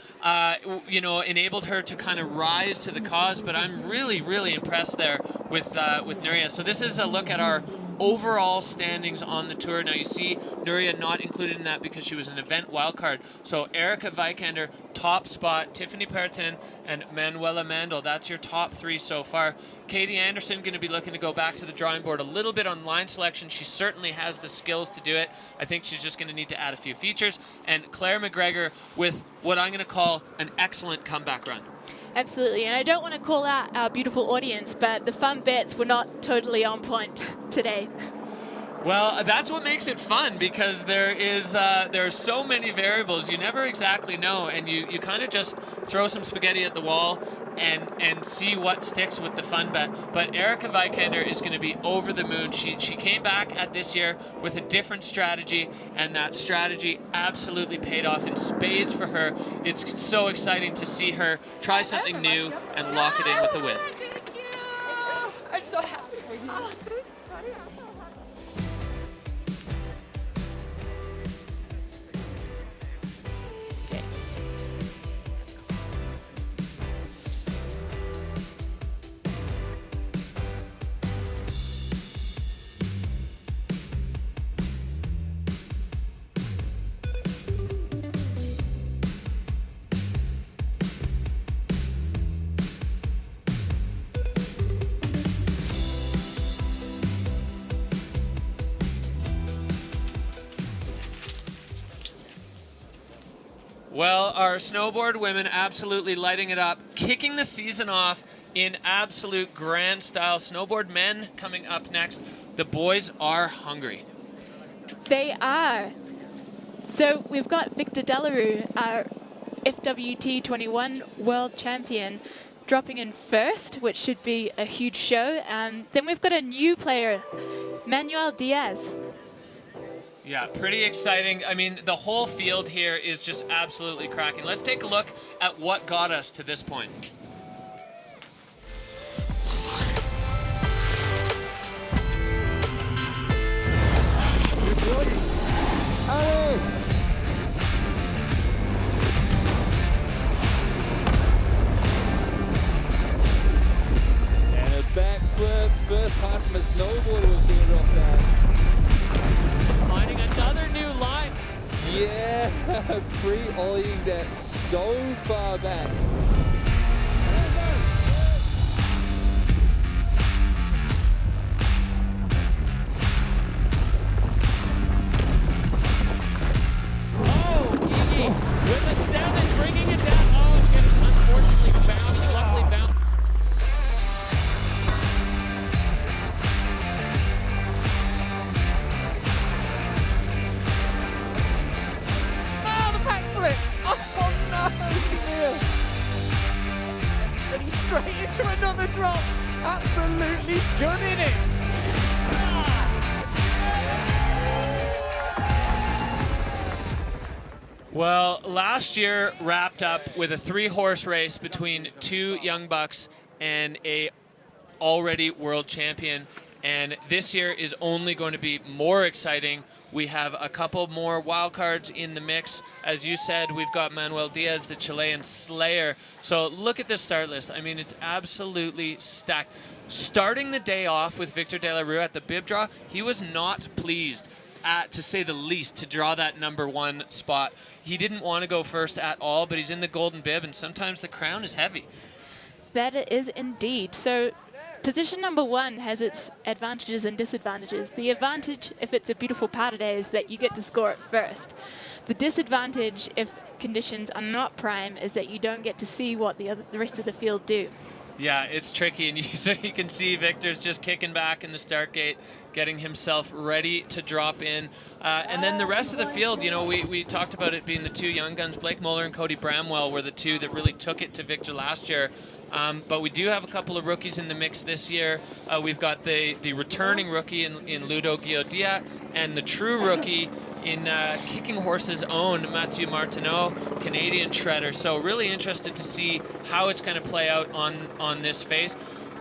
you know, enabled her to kind of rise to the cause. But I'm really, really impressed there with Nuria. So this is a look at our overall standings on the tour. Now you see Nuria not included in that because she was an event wildcard. So Erika Vikander, top spot, Tiffany Peretin, and Manuela Mandal. That's your top 3 so far. Katie Anderson going to be looking to go back to the drawing board a little bit on line selection. She certainly has the skills to do it. I think she's just going to need to add a few features. And Claire McGregor with what I'm going to call an excellent comeback run. Absolutely, and I don't want to call out our beautiful audience, but the fun bets were not totally on point today. Well, that's what makes it fun, because there are so many variables. You never exactly know, and you kind of just throw some spaghetti at the wall and see what sticks with the fun bet. But Erika Vikander is going to be over the moon. She came back at this year with a different strategy, and that strategy absolutely paid off in spades for her. It's so exciting to see her try something new and lock it in with a win. I'm so happy for you. Well, our snowboard women absolutely lighting it up, kicking the season off in absolute grand style. Snowboard men coming up next. The boys are hungry. They are. So we've got Victor Delarue, our FWT21 world champion, dropping in first, which should be a huge show. And then we've got a new player, Manuel Diaz. Yeah, pretty exciting. I mean, the whole field here is just absolutely cracking. Let's take a look at what got us to this point. And a backflip, first time from a snowboarder we've seen it off that. Finding another new line. Yeah, pre-ollieing that so far back. Oh, Iggy with a 7, bringing it down. Oh, it's getting unfortunately bounced, luckily bounced. Oh, the backflip! Oh no! Yeah. And he's straight into another drop. Absolutely gunning it. Well, last year wrapped up with a 3-horse race between 2 young bucks and a already world champion. And this year is only going to be more exciting. We have a couple more wild cards in the mix. As you said, we've got Manuel Diaz, the Chilean slayer. So look at the start list. I mean, it's absolutely stacked. Starting the day off with Victor Delarue at the bib draw, he was not pleased, to say the least, to draw that #1 spot. He didn't want to go first at all, but he's in the golden bib, and sometimes the crown is heavy. That it is indeed. So position #1 has its advantages and disadvantages. The advantage, if it's a beautiful powder day, is that you get to score it first. The disadvantage, if conditions are not prime, is that you don't get to see what the rest of the field do. Yeah, it's tricky, and so you can see Victor's just kicking back in the start gate, getting himself ready to drop in. And then the rest of the field, you know, we talked about it being the 2 young guns. Blake Moeller and Cody Bramwell were the 2 that really took it to Victor last year. But we do have a couple of rookies in the mix this year. We've got the returning rookie in Ludo Guiodia, and the true rookie in Kicking Horse's own Mathieu Martineau, Canadian shredder. So really interested to see how it's going to play out on this face.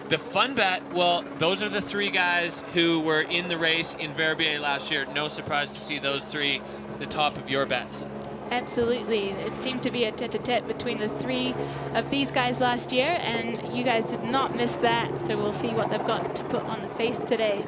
The fun bet, well, those are the 3 guys who were in the race in Verbier last year. No surprise to see those 3 at the top of your bets. Absolutely. It seemed to be a tete-a-tete between the 3 of these guys last year, and you guys did not miss that, so we'll see what they've got to put on the face today.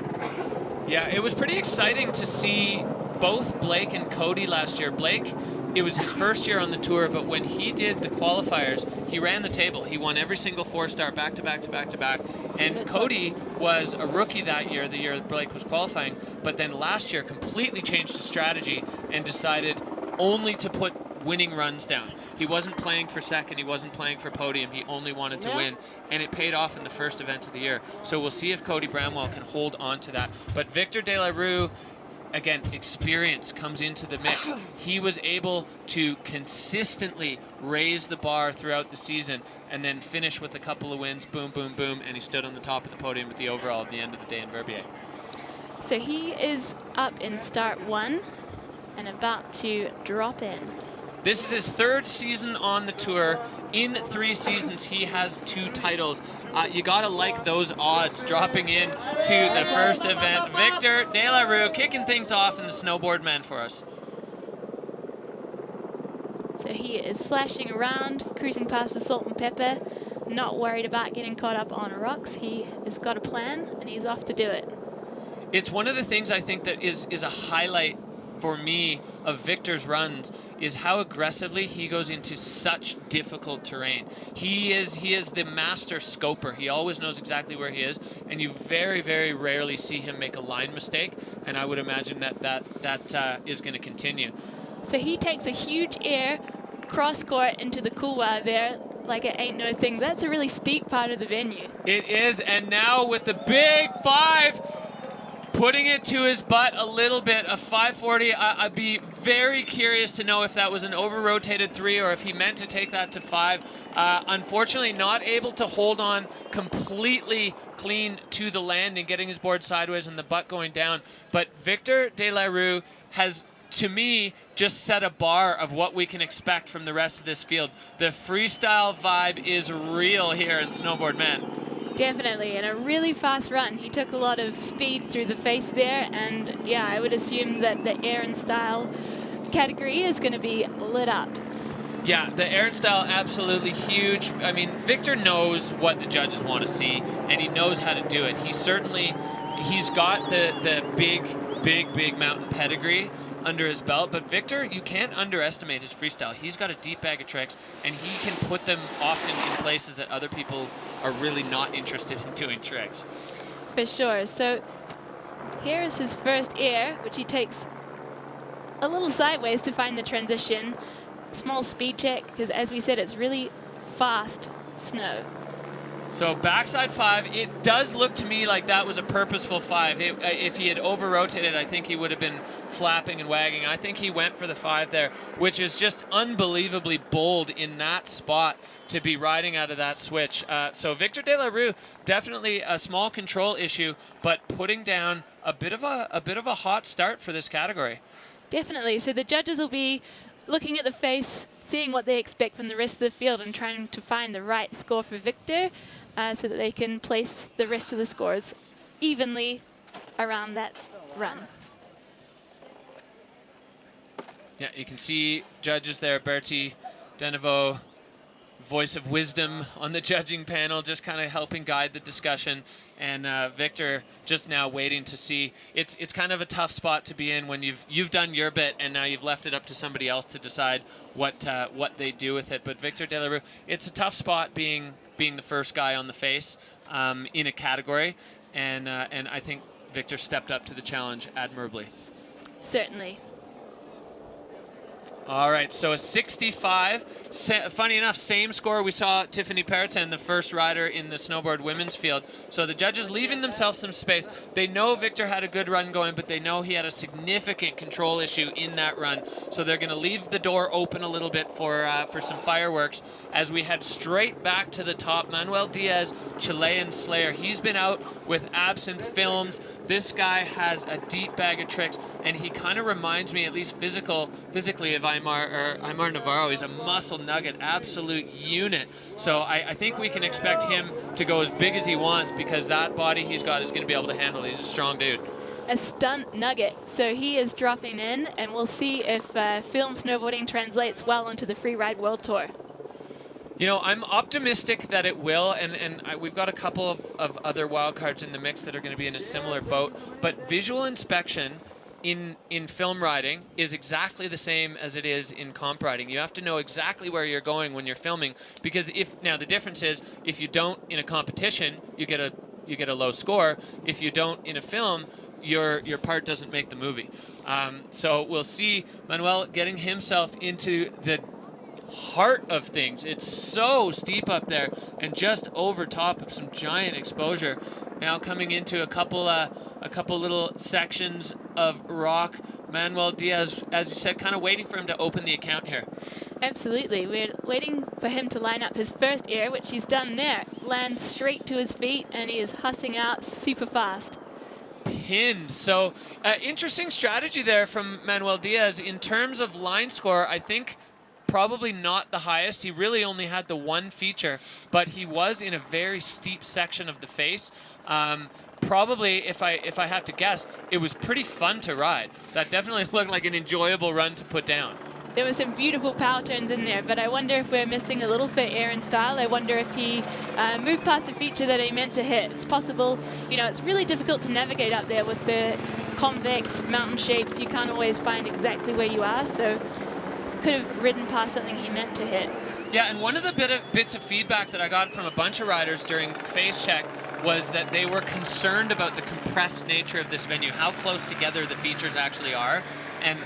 Yeah, it was pretty exciting to see both Blake and Cody last year. Blake, it was his first year on the tour, but when he did the qualifiers, he ran the table. He won every single 4-star back to back to back to back. And Cody was a rookie that year, the year that Blake was qualifying, but then last year completely changed his strategy and decided only to put winning runs down. He wasn't playing for second, he wasn't playing for podium, he only wanted to win, and it paid off in the first event of the year. So we'll see if Cody Bramwell can hold on to that. But Victor De La Rue, again, experience comes into the mix. He was able to consistently raise the bar throughout the season and then finish with a couple of wins, boom, boom, boom, and he stood on the top of the podium at the overall at the end of the day in Verbier. So he is up in start 1 and about to drop in. This is his 3rd season on the tour. In 3 seasons, he has 2 titles. You gotta like those odds dropping in to the first event. Victor De La Rue kicking things off in the snowboard man for us. So he is slashing around, cruising past the salt and pepper, not worried about getting caught up on rocks. He has got a plan and he's off to do it. It's one of the things I think that is a highlight for me of Victor's runs is how aggressively he goes into such difficult terrain. He is the master scoper. He always knows exactly where he is, and you very, very rarely see him make a line mistake, and I would imagine that is going to continue. So he takes a huge air cross court into the couloir there like it ain't no thing. That's a really steep part of the venue. It is, and now with the big 5, putting it to his butt a little bit, a 540. I'd be very curious to know if that was an over-rotated 3 or if he meant to take that to 5. Unfortunately, not able to hold on completely clean to the landing, getting his board sideways and the butt going down. But Victor De La Rue has, to me, just set a bar of what we can expect from the rest of this field. The freestyle vibe is real here in Snowboard Man. Definitely, and a really fast run. He took a lot of speed through the face there, and yeah, I would assume that the air and style category is going to be lit up. Yeah, the air and style, absolutely huge. I mean, Victor knows what the judges want to see, and he knows how to do it. He's got the big mountain pedigree under his belt, but Victor, you can't underestimate his freestyle. He's got a deep bag of tricks, and he can put them often in places that other people are really not interested in doing tricks. For sure. So here is his first air, which he takes a little sideways to find the transition. Small speed check, because as we said, it's really fast snow. So backside 5, it does look to me like that was a purposeful 5. If he had over-rotated, I think he would have been flapping and wagging. I think he went for the 5 there, which is just unbelievably bold in that spot to be riding out of that switch. So Victor De La Rue, definitely a small control issue, but putting down a bit of a hot start for this category. Definitely. So the judges will be looking at the face, seeing what they expect from the rest of the field and trying to find the right score for Victor so that they can place the rest of the scores evenly around that run. Yeah, you can see judges there, Bertie Deneveau, voice of wisdom on the judging panel, just kind of helping guide the discussion. And Victor just now waiting to see. It's kind of a tough spot to be in when you've done your bit and now you've left it up to somebody else to decide what they do with it. But Victor De La Rue, it's a tough spot being the first guy on the face in a category, and I think Victor stepped up to the challenge admirably. Certainly. All right, so a 65. Funny enough, same score we saw Tiffany Peretin, the first rider in the snowboard women's field. So the judges leaving themselves some space. They know Victor had a good run going, but they know he had a significant control issue in that run. So they're going to leave the door open a little bit for some fireworks as we head straight back to the top. Manuel Diaz, Chilean Slayer. He's been out with Absinthe Films. This guy has a deep bag of tricks, and he kind of reminds me, at least physically, of Aymar Navarro. He's a muscle nugget, absolute unit. So I think we can expect him to go as big as he wants because that body he's got is going to be able to handle it. He's a strong dude. A stunt nugget. So he is dropping in, and we'll see if film snowboarding translates well into the Freeride World Tour. You know, I'm optimistic that it will, and we've got a couple of other wildcards in the mix that are going to be in a similar boat. But visual inspection in film riding is exactly the same as it is in comp riding. You have to know exactly where you're going when you're filming, because now the difference is if you don't in a competition, you get a low score. If you don't in a film, your part doesn't make the movie. So we'll see Manuel getting himself into the heart of things. It's so steep up there and just over top of some giant exposure. Now coming into a couple little sections of rock. Manuel Diaz, as you said, kind of waiting for him to open the account here. Absolutely. We're waiting for him to line up his first air, which he's done there. Lands straight to his feet, and he is hussing out super fast. Pinned. So interesting strategy there from Manuel Diaz. In terms of line score, I think probably not the highest. He really only had the one feature, but he was in a very steep section of the face. Probably, if I have to guess, it was pretty fun to ride. That definitely looked like an enjoyable run to put down. There were some beautiful power turns in there, but I wonder if we're missing a little for air and style. I wonder if he moved past a feature that he meant to hit. It's possible. It's really difficult to navigate up there with the convex mountain shapes. You can't always find exactly where you are, so could have ridden past something he meant to hit. Yeah, and one of the bits of feedback that I got from a bunch of riders during face check was that they were concerned about the compressed nature of this venue, how close together the features actually are, and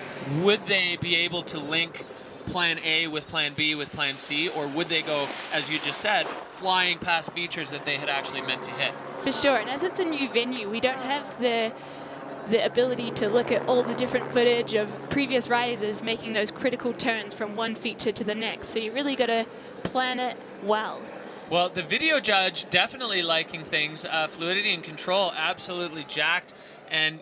would they be able to link plan A with plan B with plan C, or would they go, as you just said, flying past features that they had actually meant to hit? For sure, and as it's a new venue, we don't have the ability to look at all the different footage of previous riders making those critical turns from one feature to the next. So you really got to plan it well. Well, the video judge definitely liking things. Fluidity and control absolutely jacked. And,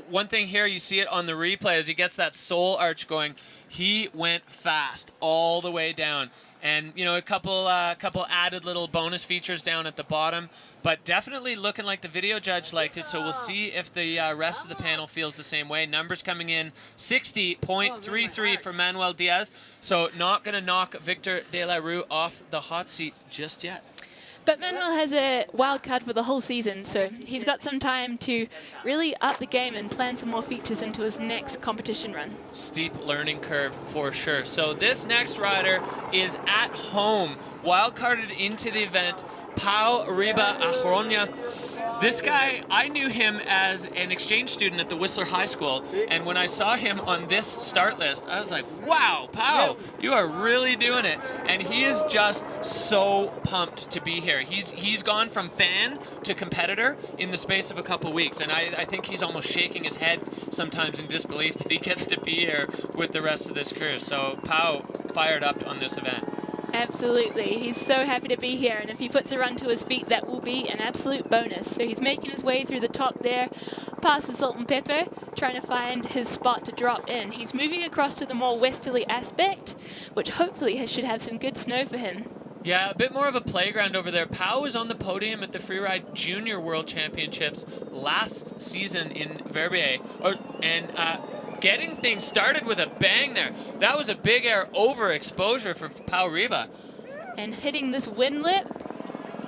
one thing here, you see it on the replay as he gets that sole arch going. He went fast all the way down. And, a couple added little bonus features down at the bottom. But definitely looking like the video judge liked it. So we'll see if the rest of the panel feels the same way. Numbers coming in 60.33 for Manuel Diaz. So not going to knock Victor De La Rue off the hot seat just yet. But Manuel has a wild card for the whole season, so he's got some time to really up the game and plan some more features into his next competition run. Steep learning curve for sure. So this next rider is at home, wildcarded into the event, Pau Riba Ajonia. This guy, I knew him as an exchange student at the Whistler High School, and when I saw him on this start list, I was like, wow, Pau, you are really doing it. And he is just so pumped to be here. He's gone from fan to competitor in the space of a couple weeks, and I think he's almost shaking his head sometimes in disbelief that he gets to be here with the rest of this crew. So Pau fired up on this event. Absolutely. He's so happy to be here, and if he puts a run to his feet, that will be an absolute bonus. So he's making his way through the top there, past the Salt and Pepper, trying to find his spot to drop in. He's moving across to the more westerly aspect, which hopefully should have some good snow for him. Yeah, a bit more of a playground over there. Pau was on the podium at the Freeride Junior World Championships last season in Verbier, and getting things started with a bang there. That was a big air over exposure for Pau Riba. And hitting this wind lip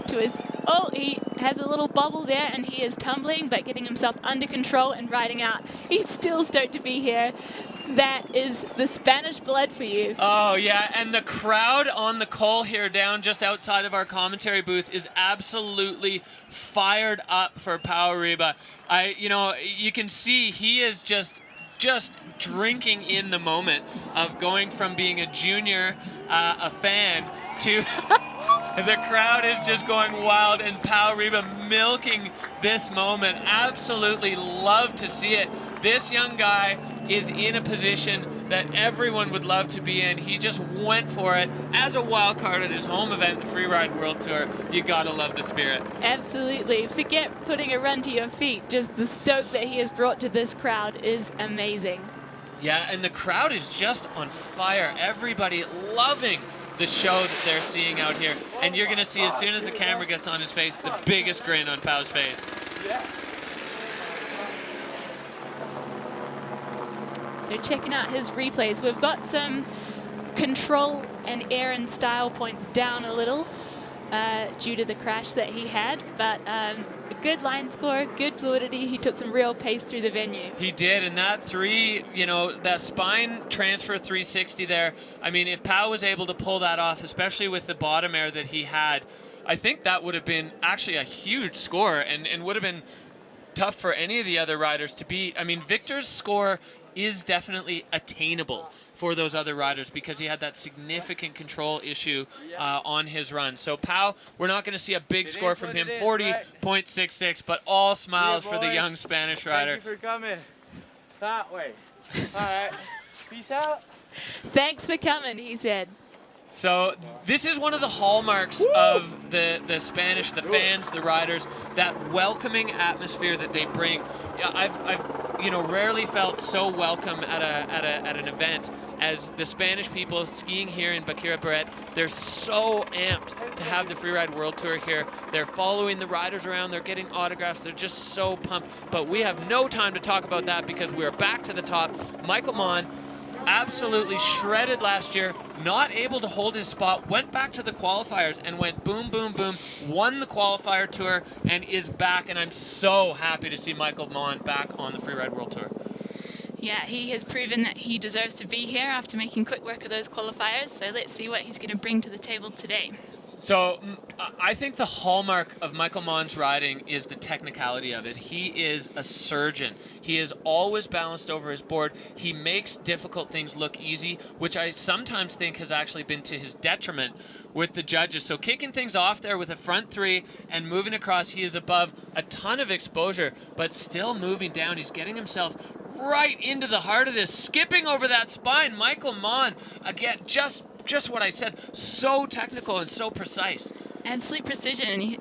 to his... Oh, he has a little bubble there and he is tumbling, but getting himself under control and riding out. He's still stoked to be here. That is the Spanish blood for you. Oh, yeah, and the crowd on the call here down just outside of our commentary booth is absolutely fired up for Pau Riba. You can see he is just drinking in the moment of going from being a junior, a fan, to the crowd is just going wild, and Pau Riba milking this moment. Absolutely love to see it. This young guy is in a position that everyone would love to be in. He just went for it as a wild card at his home event, the Freeride World Tour. You gotta love the spirit. Absolutely. Forget putting a run to your feet. Just the stoke that he has brought to this crowd is amazing. Yeah, and the crowd is just on fire. Everybody loving the show that they're seeing out here. And you're gonna see, as soon as the camera gets on his face, the biggest grin on Pau's face. Yeah. So checking out his replays, we've got some control and air and style points down a little due to the crash that he had, but a good line score, good fluidity. He took some real pace through the venue. He did, and that that spine transfer 360 there, I mean, if Pau was able to pull that off, especially with the bottom air that he had, I think that would have been actually a huge score and would have been tough for any of the other riders to beat. I mean, Victor's score is definitely attainable for those other riders because he had that significant control issue on his run. So Pau, we're not going to see a big score from him, 40.66, but all smiles for the young Spanish rider. Thank you for coming. That way. All right. Peace out. Thanks for coming, he said. So this is one of the hallmarks of the Spanish, the fans, the riders, that welcoming atmosphere that they bring. I've rarely felt so welcome at an event as the Spanish people skiing here in Baqueira Beret. They're so amped to have the Freeride World Tour here. They're following the riders around. They're getting autographs. They're just so pumped. But we have no time to talk about that because we're back to the top. Michael Mann, absolutely shredded last year, not able to hold his spot, went back to the qualifiers and went boom, boom, boom, won the qualifier tour and is back. And I'm so happy to see Michael Mann back on the Freeride World Tour. Yeah, he has proven that he deserves to be here after making quick work of those qualifiers. So let's see what he's going to bring to the table today. So I think the hallmark of Michael Mann's riding is the technicality of it. He is a surgeon. He is always balanced over his board. He makes difficult things look easy, which I sometimes think has actually been to his detriment with the judges. So kicking things off there with a front three and moving across, he is above a ton of exposure, but still moving down. He's getting himself right into the heart of this, skipping over that spine. Michael Mann, again, just what I said, so technical and so precise. Absolute precision, and he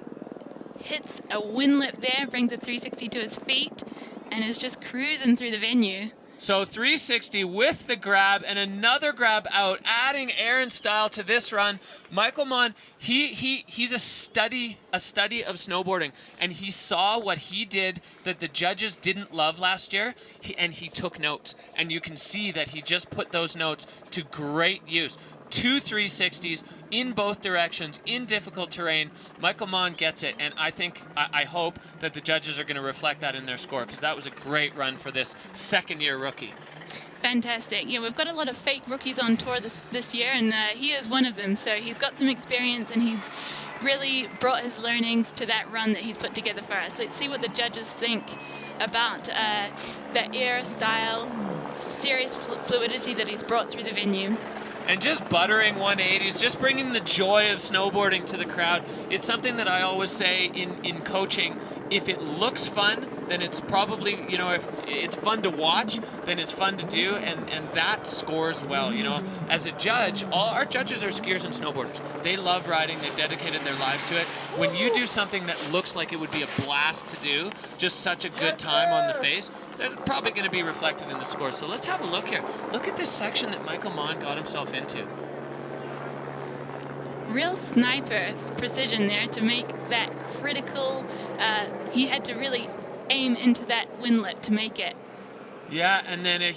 hits a windlip there, brings a 360 to his feet, and is just cruising through the venue. So 360 with the grab and another grab out, adding air and style to this run. Michael Mann, he's a study of snowboarding, and he saw what he did that the judges didn't love last year, and he took notes. And you can see that he just put those notes to great use. 2 360s in both directions in difficult terrain. Michael Mann gets it, and I hope that the judges are going to reflect that in their score because that was a great run for this second-year rookie. Fantastic. Yeah, we've got a lot of fake rookies on tour this year, and he is one of them. So he's got some experience, and he's really brought his learnings to that run that he's put together for us. Let's see what the judges think about the air style, serious fluidity that he's brought through the venue. And just buttering 180s, just bringing the joy of snowboarding to the crowd. It's something that I always say in coaching. If it looks fun, then it's probably, if it's fun to watch, then it's fun to do, and that scores well. As a judge, all our judges are skiers and snowboarders. They love riding. They've dedicated their lives to it. When you do something that looks like it would be a blast to do, just such a good time on the face, they're probably going to be reflected in the score. So let's have a look here. Look at this section that Michael Mann got himself into. Real sniper precision there to make that critical. He had to really aim into that windlet to make it. Yeah, and then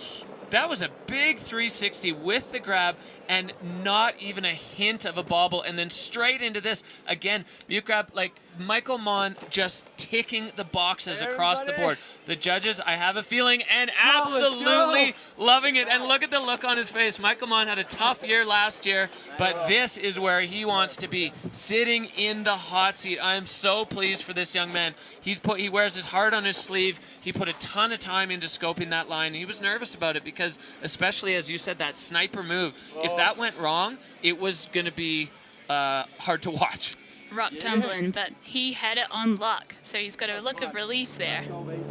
that was a big 360 with the grab and not even a hint of a bobble, and then straight into this. Again, you grab, like, Michael Mann just ticking the boxes across the board. The judges, I have a feeling, and absolutely loving it. And look at the look on his face. Michael Mann had a tough year last year, but this is where he wants to be, sitting in the hot seat. I am so pleased for this young man. He wears his heart on his sleeve. He put a ton of time into scoping that line. He was nervous about it because, especially as you said, that sniper move, if that went wrong, it was going to be hard to watch. Rock tumbling, but he had it on lock, so he's got a look of relief there.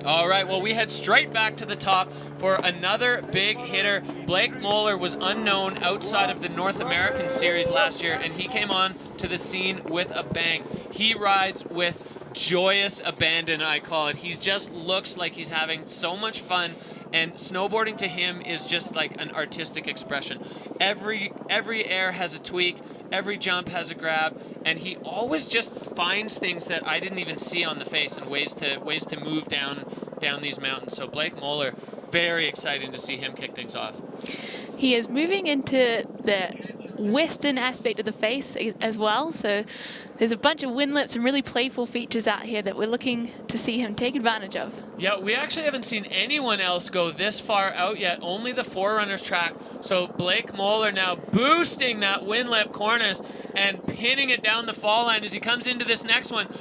All right, well, we head straight back to the top for another big hitter. Blake Moeller was unknown outside of the North American Series last year, and he came on to the scene with a bang. He rides with joyous abandon, I call it. He just looks like he's having so much fun, and snowboarding to him is just like an artistic expression. Every air has a tweak, every jump has a grab, and he always just finds things that I didn't even see on the face and ways to move down these mountains. So Blake Moeller, very exciting to see him kick things off. He is moving into the western aspect of the face as well, so there's a bunch of windlips and really playful features out here that we're looking to see him take advantage of. Yeah, we actually haven't seen anyone else go this far out yet, only the Forerunners track. So Blake Moeller now boosting that windlip cornice and pinning it down the fall line as he comes into this next one.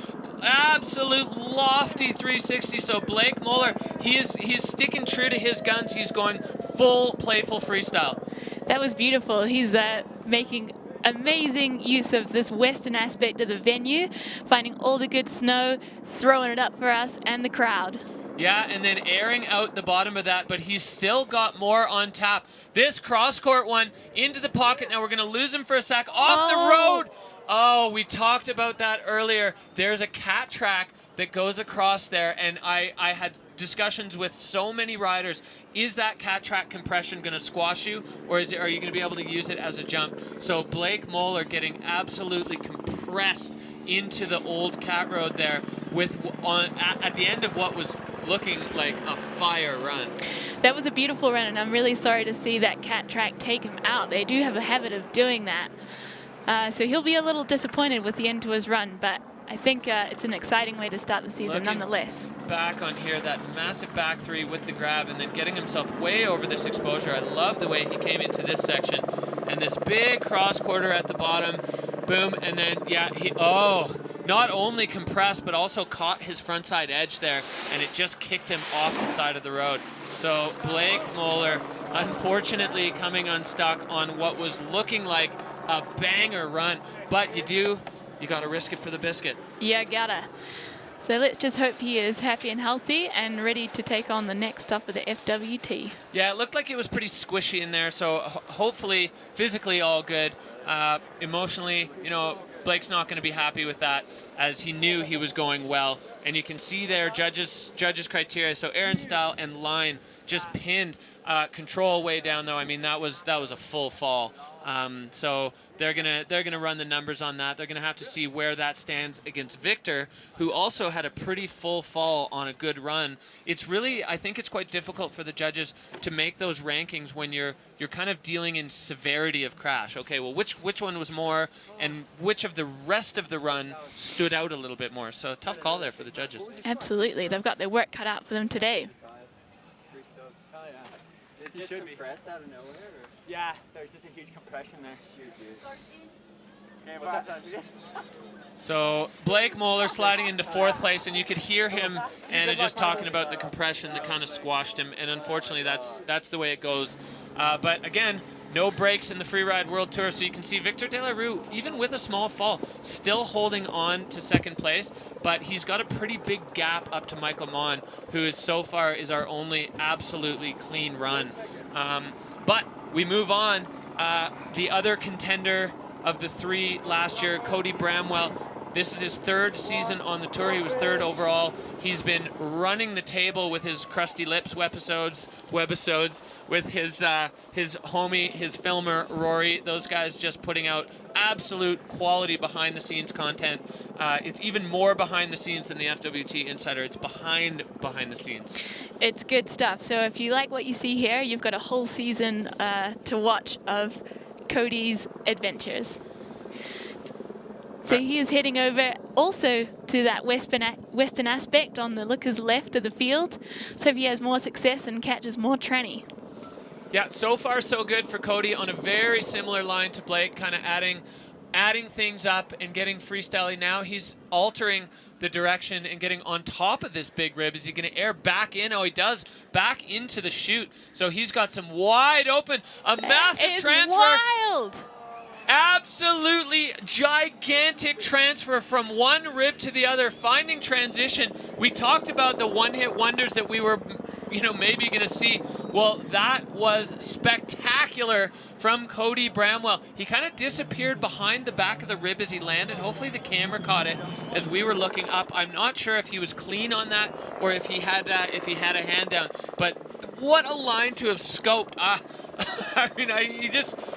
absolute lofty 360. So Blake Moeller, he's sticking true to his guns. He's going full playful freestyle. That was beautiful. He's making amazing use of this western aspect of the venue, finding all the good snow, throwing it up for us and the crowd. Yeah, and then airing out the bottom of that, but he's still got more on tap. This cross-court one into the pocket. Now we're going to lose him for a sec. Off the road. Oh, we talked about that earlier. There's a cat track that goes across there, and I had discussions with so many riders. Is that cat track compression going to squash you, or are you going to be able to use it as a jump? So Blake Moeller getting absolutely compressed into the old cat road there at the end of what was looking like a fire run. That was a beautiful run, and I'm really sorry to see that cat track take him out. They do have a habit of doing that. So he'll be a little disappointed with the end to his run, but I think it's an exciting way to start the season nonetheless. Back on here, that massive back three with the grab and then getting himself way over this exposure. I love the way he came into this section. And this big cross quarter at the bottom, boom, and then, yeah, not only compressed, but also caught his frontside edge there, and it just kicked him off the side of the road. So Blake Moeller, unfortunately, coming unstuck on what was looking like a banger run, but you gotta risk it for the biscuit. Yeah, gotta. So let's just hope he is happy and healthy and ready to take on the next stop of the FWT. Yeah, it looked like it was pretty squishy in there, so hopefully physically all good. Emotionally, Blake's not going to be happy with that, as he knew he was going well. And you can see there judges criteria. So Aaron Style and line just pinned. Control way down though. I mean, that was a full fall. So they're gonna run the numbers on that. They're gonna have to see where that stands against Victor, who also had a pretty full fall on a good run. It's really, I think it's quite difficult for the judges to make those rankings when you're kind of dealing in severity of crash. Okay, well, which one was more, and which of the rest of the run stood out a little bit more? So tough call there for the judges. Absolutely, they've got their work cut out for them today. Did it just compress out of nowhere? Or? Yeah, there's just a huge compression there. Okay, what's that? So Blake Moeller sliding into fourth place, and you could hear him and just talking about the compression that kind of squashed him, and unfortunately that's the way it goes. But again, no breaks in the Freeride World Tour, so you can see Victor De La Rue, even with a small fall, still holding on to second place, but he's got a pretty big gap up to Michael Mon, who is so far is our only absolutely clean run. But we move on. The other contender of the three last year, Cody Bramwell, this is his third season on the tour. He was third overall. He's been running the table with his Crusty Lips webisodes with his homie, his filmer, Rory. Those guys just putting out absolute quality behind-the-scenes content. It's even more behind the scenes than the FWT Insider. It's behind the scenes. It's good stuff. So if you like what you see here, you've got a whole season to watch of Cody's adventures. So he is heading over also to that western aspect on the looker's left of the field. So if he has more success and catches more tranny. Yeah, so far so good for Cody on a very similar line to Blake, kind of adding things up and getting freestyling. Now he's altering the direction and getting on top of this big rib. Is he going to air back in? Oh, he does, back into the chute. So he's got some wide open, a massive transfer. Wild! Absolutely gigantic transfer from one rib to the other, finding transition. We talked about the one-hit wonders that we were, maybe going to see. Well, that was spectacular from Cody Bramwell. He kind of disappeared behind the back of the rib as he landed. Hopefully the camera caught it as we were looking up. I'm not sure if he was clean on that or if he had a hand down. But what a line to have scoped.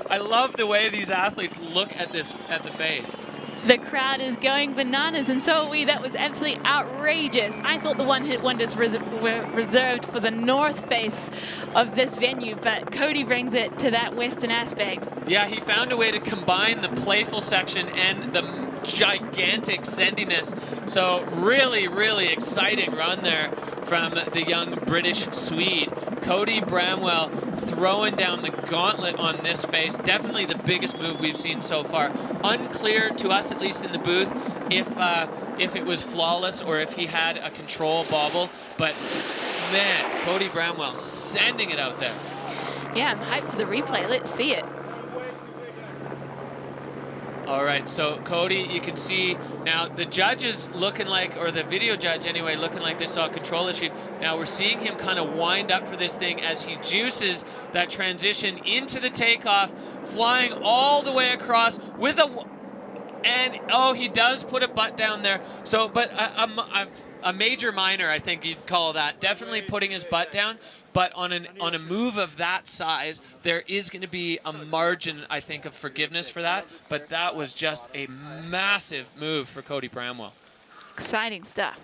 I love the way these athletes look at the face. The crowd is going bananas, and so are we. That was absolutely outrageous. I thought the one-hit wonders were reserved for the north face of this venue, but Cody brings it to that western aspect. Yeah, he found a way to combine the playful section and the gigantic sendiness. So really, really exciting run there from the young British Swede. Cody Bramwell throwing down the gauntlet on this face. Definitely the biggest move we've seen so far. Unclear to us, at least in the booth, if if it was flawless or if he had a control bobble, but man, Cody Bramwell sending it out there. Yeah, I'm hyped for the replay. Let's see it. All right, so Cody, you can see now the judge is looking like, or the video judge anyway, looking like they saw a control issue. Now we're seeing him kind of wind up for this thing as he juices that transition into the takeoff, flying all the way across with and oh, he does put a butt down there. So, but a major minor, I think you'd call that. Definitely putting his butt down. But on a move of that size, there is going to be a margin, I think, of forgiveness for that. But that was just a massive move for Cody Bramwell. Exciting stuff.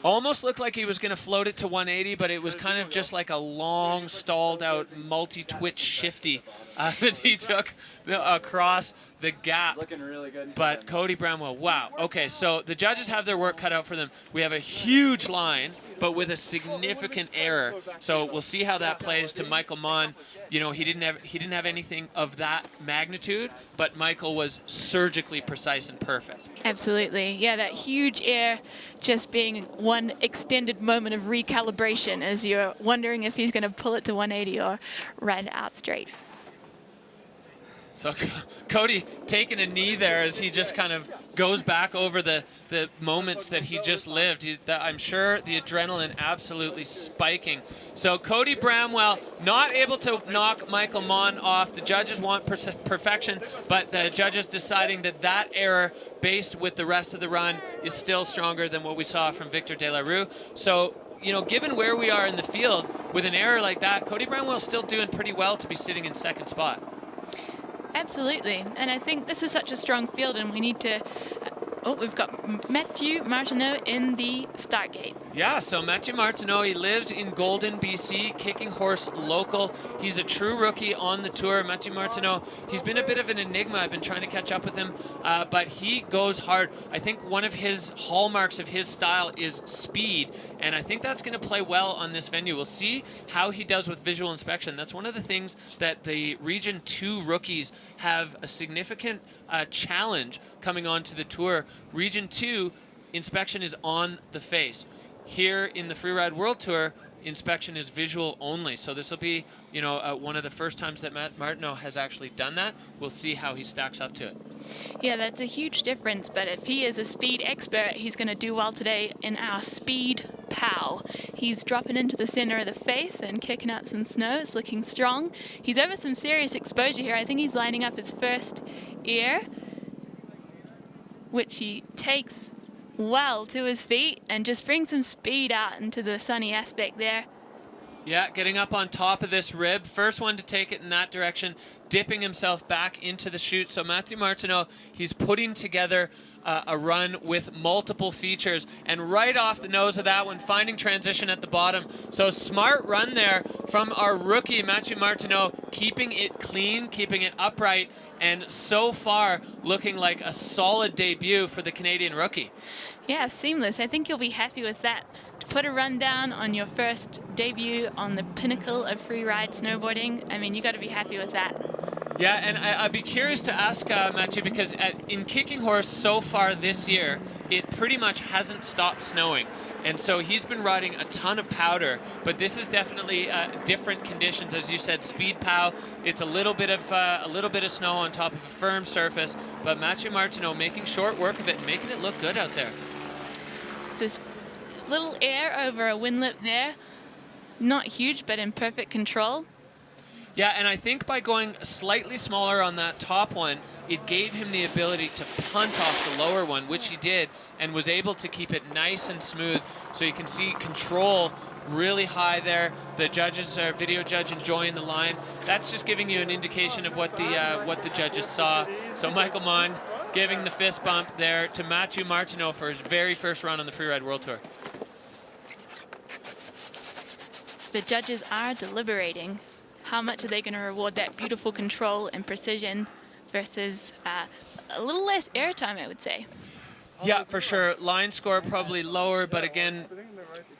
Almost looked like he was going to float it to 180, but it was kind of just like a long, stalled-out, multi-twitch shifty that he took across the gap. Looking really good. But Cody Bramwell, wow. Okay, so the judges have their work cut out for them. We have a huge line, but with a significant error. So we'll see how that plays to Michael Mon. You know, he didn't have anything of that magnitude, but Michael was surgically precise and perfect. Absolutely. Yeah, that huge air just being one extended moment of recalibration as you're wondering if he's going to pull it to 180 or ride it out straight. So Cody taking a knee there as he just kind of goes back over the moments that he just lived. I'm sure the adrenaline absolutely spiking. So Cody Bramwell not able to knock Michael Mon off. The judges want perfection, but the judges deciding that error based with the rest of the run is still stronger than what we saw from Victor De La Rue. So, you know, given where we are in the field, with an error like that, Cody Bramwell's still doing pretty well to be sitting in second spot. Absolutely, and I think this is such a strong field, and we need to. We've got Mathieu Martineau in the start gate. Yeah, so Mathieu Martineau, he lives in Golden, BC, Kicking Horse local. He's a true rookie on the tour. Mathieu Martineau, he's been a bit of an enigma. I've been trying to catch up with him, but he goes hard. I think one of his hallmarks of his style is speed, and I think that's going to play well on this venue. We'll see how he does with visual inspection. That's one of the things that the Region 2 rookies have a significant challenge coming onto the tour. Region 2 inspection is on the face. Here in the Freeride World Tour, inspection is visual only. So this will be, you know, one of the first times that Matt Martineau has actually done that. We'll see how he stacks up to it. Yeah, that's a huge difference, but if he is a speed expert, he's going to do well today in our speed POW. He's dropping into the center of the face and kicking up some snow. It's looking strong. He's over some serious exposure here. I think he's lining up his first air, which he takes well to his feet and just brings some speed out into the sunny aspect there. Yeah, getting up on top of this rib. First one to take it in that direction, dipping himself back into the chute. So Mathieu Martineau, he's putting together a run with multiple features. And right off the nose of that one, finding transition at the bottom. So smart run there from our rookie, Mathieu Martineau, keeping it clean, keeping it upright, and so far looking like a solid debut for the Canadian rookie. Yeah, seamless. I think you'll be happy with that. To put a run down on your first debut on the pinnacle of freeride snowboarding, I mean, you got to be happy with that. Yeah, and I'd be curious to ask Mathieu, because in Kicking Horse so far this year, it pretty much hasn't stopped snowing. And so he's been riding a ton of powder, but this is definitely different conditions. As you said, speed POW, it's a little bit of snow on top of a firm surface, but Mathieu Martineau making short work of it and making it look good out there. It's this little air over a windlip there. Not huge, but in perfect control. Yeah, and I think by going slightly smaller on that top one, it gave him the ability to punt off the lower one, which he did, and was able to keep it nice and smooth. So you can see control really high there. The judges, video judge, enjoying the line. That's just giving you an indication of what the judges saw. So Michael Mon giving the fist bump there to Mathieu Martineau for his very first run on the Freeride World Tour. The judges are deliberating. How much are they going to reward that beautiful control and precision versus a little less airtime, I would say? Yeah, for sure. Line score probably lower, but again,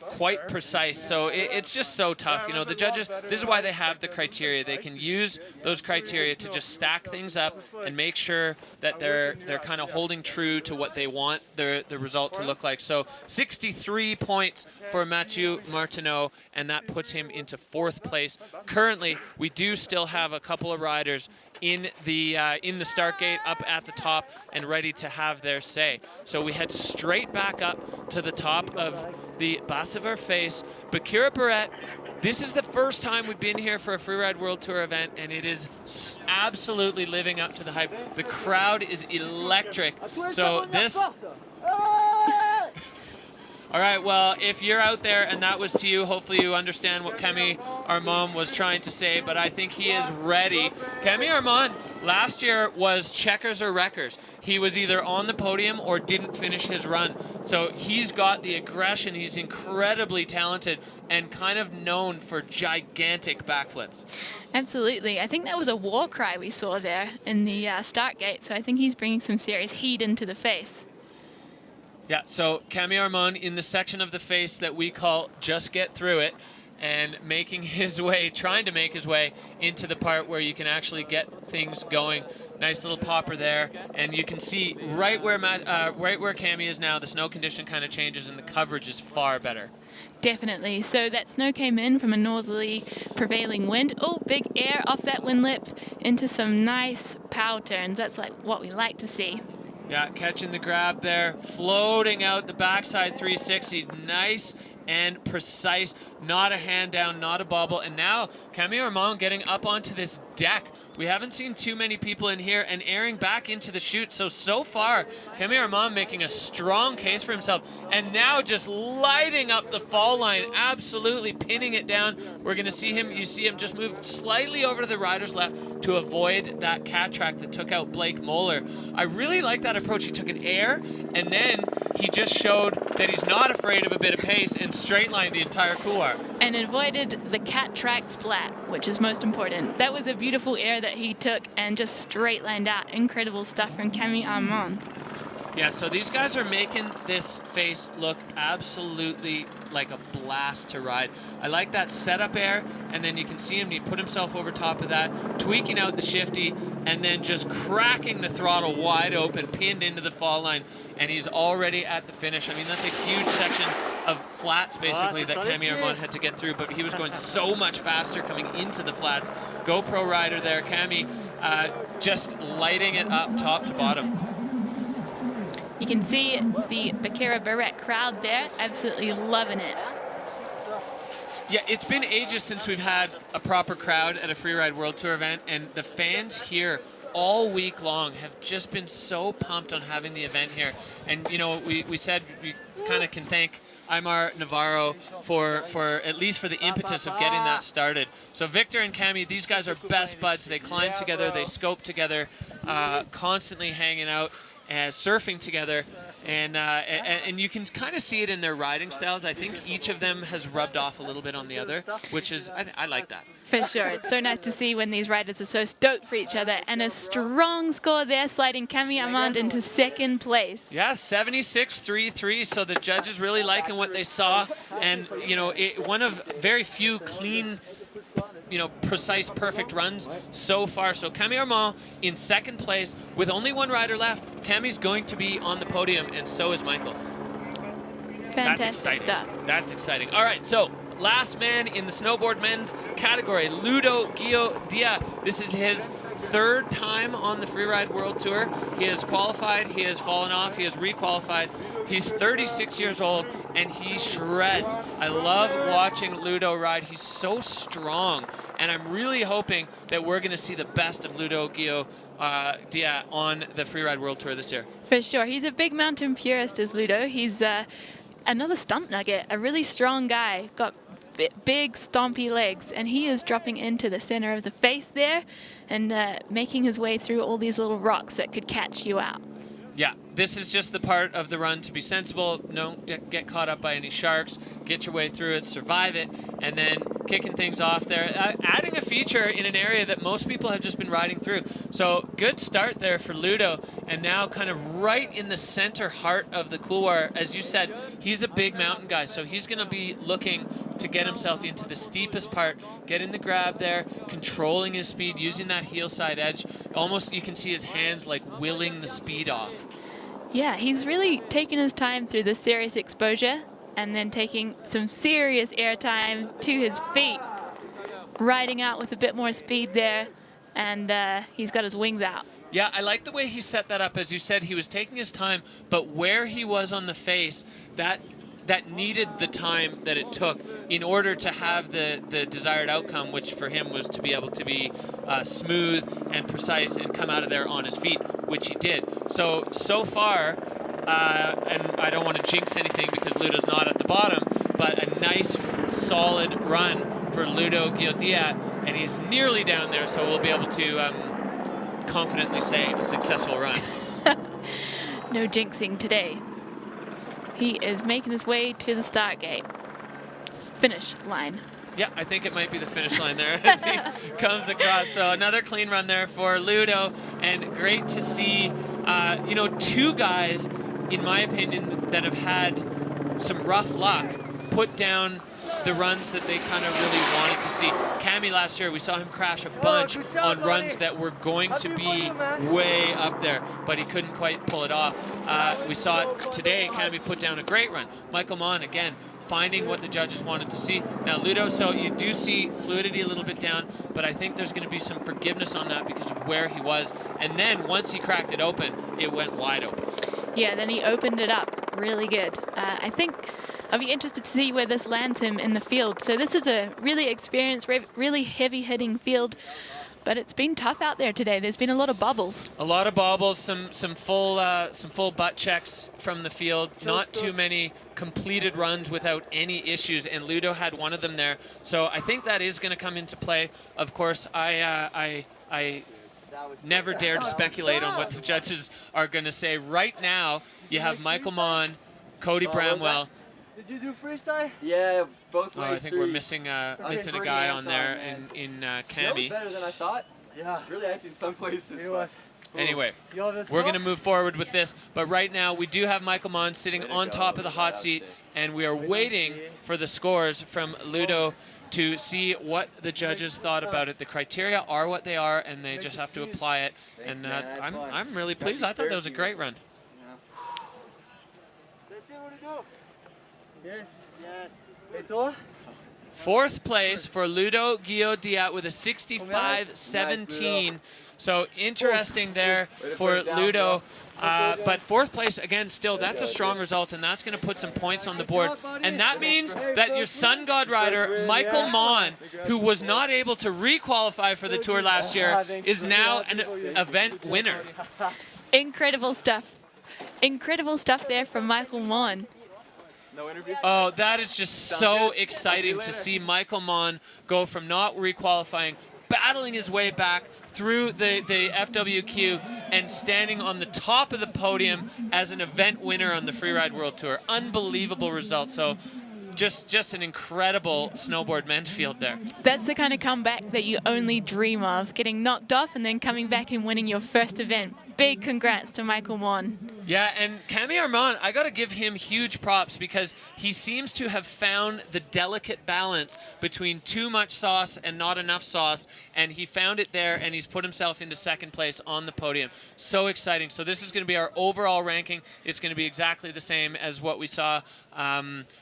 quite precise. So it's just so tough. You know, the judges, this is why they have the criteria. They can use those criteria to just stack things up and make sure that they're kind of holding true to what they want the result to look like. So 63 points for Mathieu Martineau, and that puts him into 4th place. Currently, we do still have a couple of riders in the start gate up at the top and ready to have their say. So we head straight back up to the top of the Baqueira face. Baqueira Beret, this is the first time we've been here for a Freeride World Tour event, and it is absolutely living up to the hype. The crowd is electric. So this... All right, well, if you're out there and that was to you, hopefully you understand what Camille Armand was trying to say, but I think he is ready. Camille Armand last year was checkers or wreckers. He was either on the podium or didn't finish his run. So he's got the aggression. He's incredibly talented and kind of known for gigantic backflips. Absolutely. I think that was a war cry we saw there in the start gate, so I think he's bringing some serious heat into the face. Yeah, so Camille Armand in the section of the face that we call Just Get Through It, and making his way, trying to make his way into the part where you can actually get things going. Nice little popper there, and you can see right where Camille is now, the snow condition kind of changes and the coverage is far better. Definitely. So that snow came in from a northerly prevailing wind. Oh, big air off that wind lip into some nice power turns. That's like what we like to see. Yeah, catching the grab there, floating out the backside 360, nice and precise, not a hand down, not a bobble. And now Camille Armand getting up onto this deck. We haven't seen too many people in here and airing back into the chute. So far, Camille Armand making a strong case for himself. And now just lighting up the fall line, absolutely pinning it down. We're going to see him, you see him just move slightly over to the rider's left to avoid that cat track that took out Blake Moeller. I really like that approach. He took an air and then he just showed that he's not afraid of a bit of pace and straight lined the entire couloir. And avoided the cat track splat, which is most important. That was a beautiful air that he took and just straight lined out. Incredible stuff from Camille Armand. Yeah, so these guys are making this face look absolutely like a blast to ride. I like that setup air, and then you can see him, he put himself over top of that, tweaking out the shifty, and then just cracking the throttle wide open, pinned into the fall line, and he's already at the finish. I mean, that's a huge section of flats, basically, that Camille Armand had to get through, but he was going so much faster coming into the flats. GoPro rider there, Camille, just lighting it up top to bottom. You can see the Baqueira Beret crowd there, absolutely loving it. Yeah, it's been ages since we've had a proper crowd at a Freeride World Tour event, and the fans here all week long have just been so pumped on having the event here. And, you know, we said we kind of can thank Aymar Navarro for at least for the impetus of getting that started. So Victor and Camille, these guys are best buds. They climb together, they scope together, constantly hanging out and surfing together, and you can kind of see it in their riding styles. I think each of them has rubbed off a little bit on the other, which is, I like that. For sure. It's so nice to see when these riders are so stoked for each other. And a strong score there, sliding Camille Armand into 2nd place. Yeah, 76.33. So the judges really liking what they saw. And, you know, one of very few clean, you know, precise, perfect runs so far. So Camille Armand in 2nd place with only one rider left. Camille's going to be on the podium, and so is Michael. Fantastic stuff. That's exciting. All right, so last man in the snowboard men's category, Ludo Guio-Dia. This is his 3rd time on the Freeride World Tour. He has qualified, he has fallen off, he has requalified. He's 36 years old, and he shreds. I love watching Ludo ride. He's so strong, and I'm really hoping that we're going to see the best of Ludo Guio-Dia on the Freeride World Tour this year. For sure. He's a big mountain purist, is Ludo. He's another stump nugget, a really strong guy, got big stompy legs, and he is dropping into the center of the face there and making his way through all these little rocks that could catch you out. Yeah, this is just the part of the run to be sensible. Don't get caught up by any sharks. Get your way through it, survive it, and then kicking things off there. Adding a feature in an area that most people have just been riding through. So good start there for Ludo, and now kind of right in the center heart of the couloir. As you said, he's a big mountain guy, so he's going to be looking to get himself into the steepest part, getting the grab there, controlling his speed, using that heel side edge. Almost you can see his hands like willing the speed off. Yeah, he's really taking his time through the serious exposure and then taking some serious air time to his feet, riding out with a bit more speed there, and he's got his wings out. Yeah, I like the way he set that up. As you said, he was taking his time, but where he was on the face, that needed the time that it took in order to have the desired outcome, which for him was to be able to be smooth and precise and come out of there on his feet, which he did. So far, and I don't want to jinx anything because Ludo's not at the bottom, but a nice, solid run for Ludo Guiot, and he's nearly down there, so we'll be able to confidently say a successful run. No jinxing today. He is making his way to the start gate. Finish line. Yeah, I think it might be the finish line there as he comes across. So another clean run there for Ludo, and great to see, you know, two guys, in my opinion, that have had some rough luck put down the runs that they kind of really wanted to see. Cammy last year, we saw him crash a bunch on runs that were going to be way up there, but he couldn't quite pull it off. We saw it today. Cammy put down a great run. Michael Mon, again, finding what the judges wanted to see. Now Ludo, so you do see fluidity a little bit down, but I think there's going to be some forgiveness on that because of where he was. And then once he cracked it open, it went wide open. Yeah, then he opened it up really good. I think I'll be interested to see where this lands him in the field. So this is a really experienced, really heavy-hitting field, but it's been tough out there today. There's been a lot of bobbles. A lot of bobbles, some full butt checks from the field. Not too many completed runs without any issues, and Ludo had one of them there. So I think that is going to come into play. Of course, I never dare to speculate on what the judges are going to say. Right now, you have Michael Mon, Cody Bramwell. Did you do freestyle? Yeah, both ways. I think we're missing a guy on there in Cammy. Better than I thought. Yeah, really actually in some places. Anyway, we're going to move forward with this, but right now we do have Michael Mon sitting on top of the hot seat, and we are waiting for the scores from Ludo to see what the judges thought about it. The criteria are what they are, and they just have to apply it. And I'm really pleased. I thought that was a great run. Yes, yes. Et toi? Fourth place for Ludo Guiot with a 65-17. So interesting there for Ludo. But fourth place, again, still, that's a strong result, and that's going to put some points on the board. And that means that your Sun God rider, Michael Mon, who was not able to re-qualify for the Tour last year, is now an event winner. Incredible stuff. Incredible stuff there from Michael Mon. No interview? Oh, that is just so exciting to see Michael Mon go from not re-qualifying, battling his way back through the FWQ and standing on the top of the podium as an event winner on the Freeride World Tour. Unbelievable result. So just an incredible snowboard men's field there. That's the kind of comeback that you only dream of, getting knocked off and then coming back and winning your first event. Big congrats to Michael Mon. Yeah, and Cammy Armand, I got to give him huge props because he seems to have found the delicate balance between too much sauce and not enough sauce, and he found it there, and he's put himself into second place on the podium. So exciting. So this is going to be our overall ranking. It's going to be exactly the same as what we saw.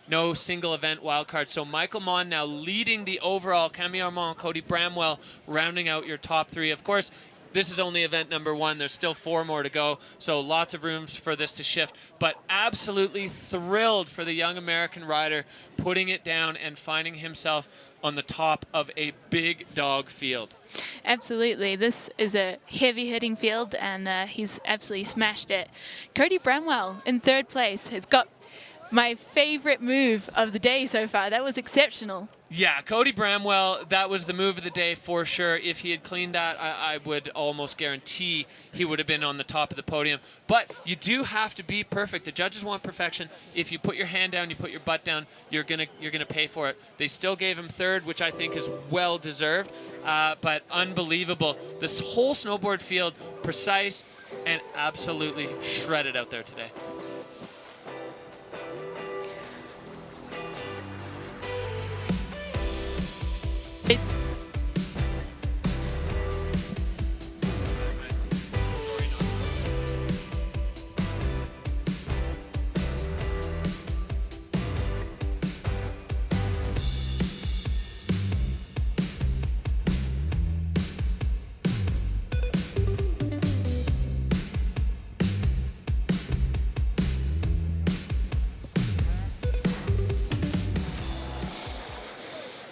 No single event wildcard. So Michael Mon now leading the overall. Cammy Armand, Cody Bramwell rounding out your top three. Of course, this is only event number one. There's still 4 more to go, so lots of room for this to shift. But absolutely thrilled for the young American rider putting it down and finding himself on the top of a big dog field. Absolutely. This is a heavy-hitting field, and he's absolutely smashed it. Cody Bramwell in third place has got my favorite move of the day so far. That was exceptional. Yeah, Cody Bramwell, that was the move of the day for sure. If he had cleaned that, I would almost guarantee he would have been on the top of the podium. But you do have to be perfect. The judges want perfection. If you put your hand down, you put your butt down, you're gonna pay for it. They still gave him third, which I think is well deserved, but unbelievable. This whole snowboard field, precise and absolutely shredded out there today.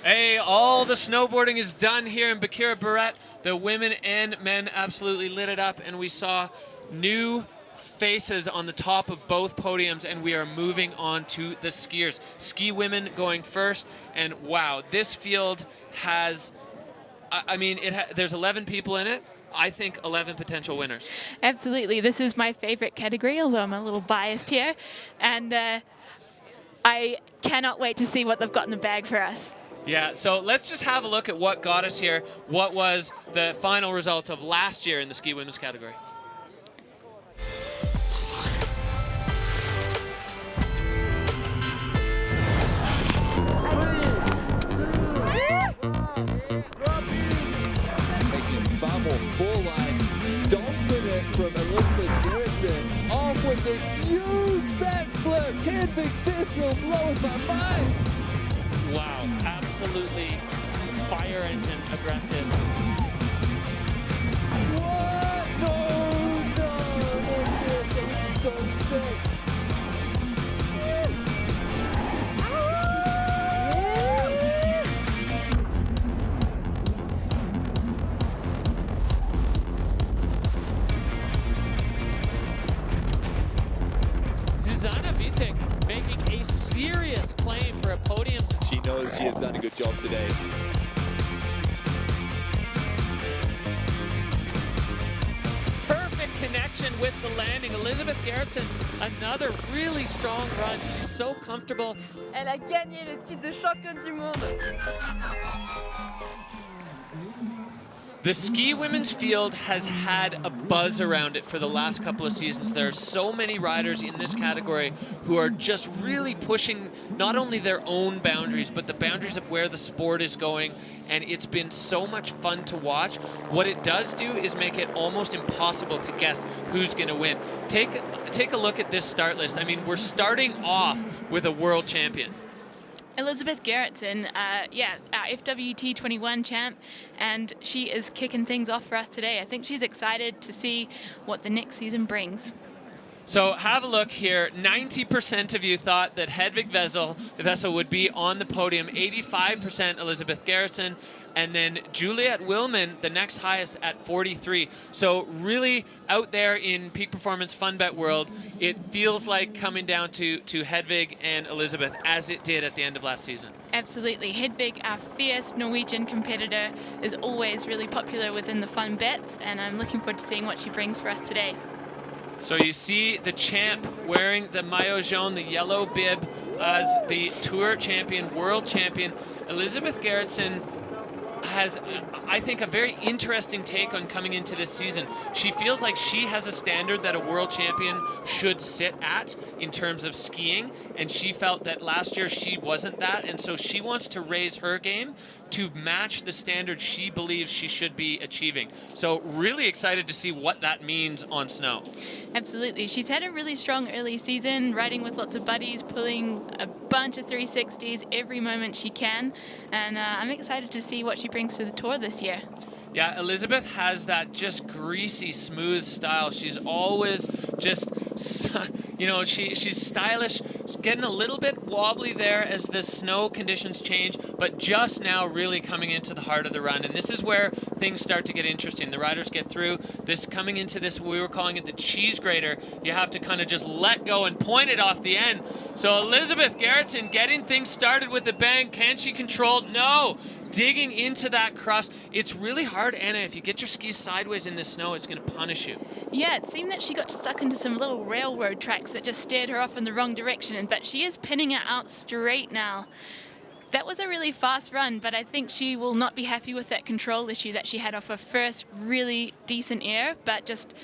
Hey, all the snowboarding is done here in Baqueira Beret. The women and men absolutely lit it up, and we saw new faces on the top of both podiums, and we are moving on to the skiers. Ski women going first, and wow, this field has, I mean, there's 11 people in it. I think 11 potential winners. Absolutely. This is my favorite category, although I'm a little biased here. And I cannot wait to see what they've got in the bag for us. Yeah, so let's just have a look at what got us here. What was the final result of last year in the ski women's category? Taking far more full line, stomping it from Elizabeth Garrison, off with a huge backflip. Hedvig Thistle blows my mind. Wow, absolutely fire engine aggressive. What? No, that was so sick. Zuzana Vitek making a serious claim for a podium. She knows she has done a good job today. Perfect connection with the landing. Elizabeth Garrison, another really strong run. She's so comfortable. Elle a gagné le titre de championne du monde. The ski women's field has had a buzz around it for the last couple of seasons. There are so many riders in this category who are just really pushing not only their own boundaries, but the boundaries of where the sport is going, and it's been so much fun to watch. What it does do is make it almost impossible to guess who's going to win. Take a look at this start list. I mean, we're starting off with a world champion. Elizabeth Garrison, our FWT21 champ, and she is kicking things off for us today. I think she's excited to see what the next season brings. So have a look here. 90% of you thought that Hedvig Vessel would be on the podium. 85% Elizabeth Garrison. And then Juliet Willman, the next highest at 43. So really out there in peak performance fun bet world, it feels like coming down to Hedvig and Elizabeth as it did at the end of last season. Absolutely. Hedvig, our fierce Norwegian competitor, is always really popular within the fun bets, and I'm looking forward to seeing what she brings for us today. So you see the champ wearing the maillot jaune, the yellow bib, as the tour champion, world champion. Elizabeth Garrison has, I think, a very interesting take on coming into this season. She feels like she has a standard that a world champion should sit at in terms of skiing, and she felt that last year she wasn't that, and so she wants to raise her game to match the standard she believes she should be achieving. So really excited to see what that means on snow. Absolutely. She's had a really strong early season, riding with lots of buddies, pulling a bunch of 360s every moment she can, and I'm excited to see what she brings to the tour this year. Yeah, Elizabeth has that just greasy, smooth style. She's always just, you know, she's stylish, getting a little bit wobbly there as the snow conditions change, but just now really coming into the heart of the run. And this is where things start to get interesting. The riders get through this, coming into this, we were calling it the cheese grater. You have to kind of just let go and point it off the end. So Elizabeth Gerritsen getting things started with a bang. Can she control? No. Digging into that crust. It's really hard, Anna. If you get your skis sideways in the snow, it's going to punish you. Yeah, it seemed that she got stuck into some little railroad tracks that just steered her off in the wrong direction, but she is pinning it out straight now. That was a really fast run, but I think she will not be happy with that control issue that she had off her first really decent air, but just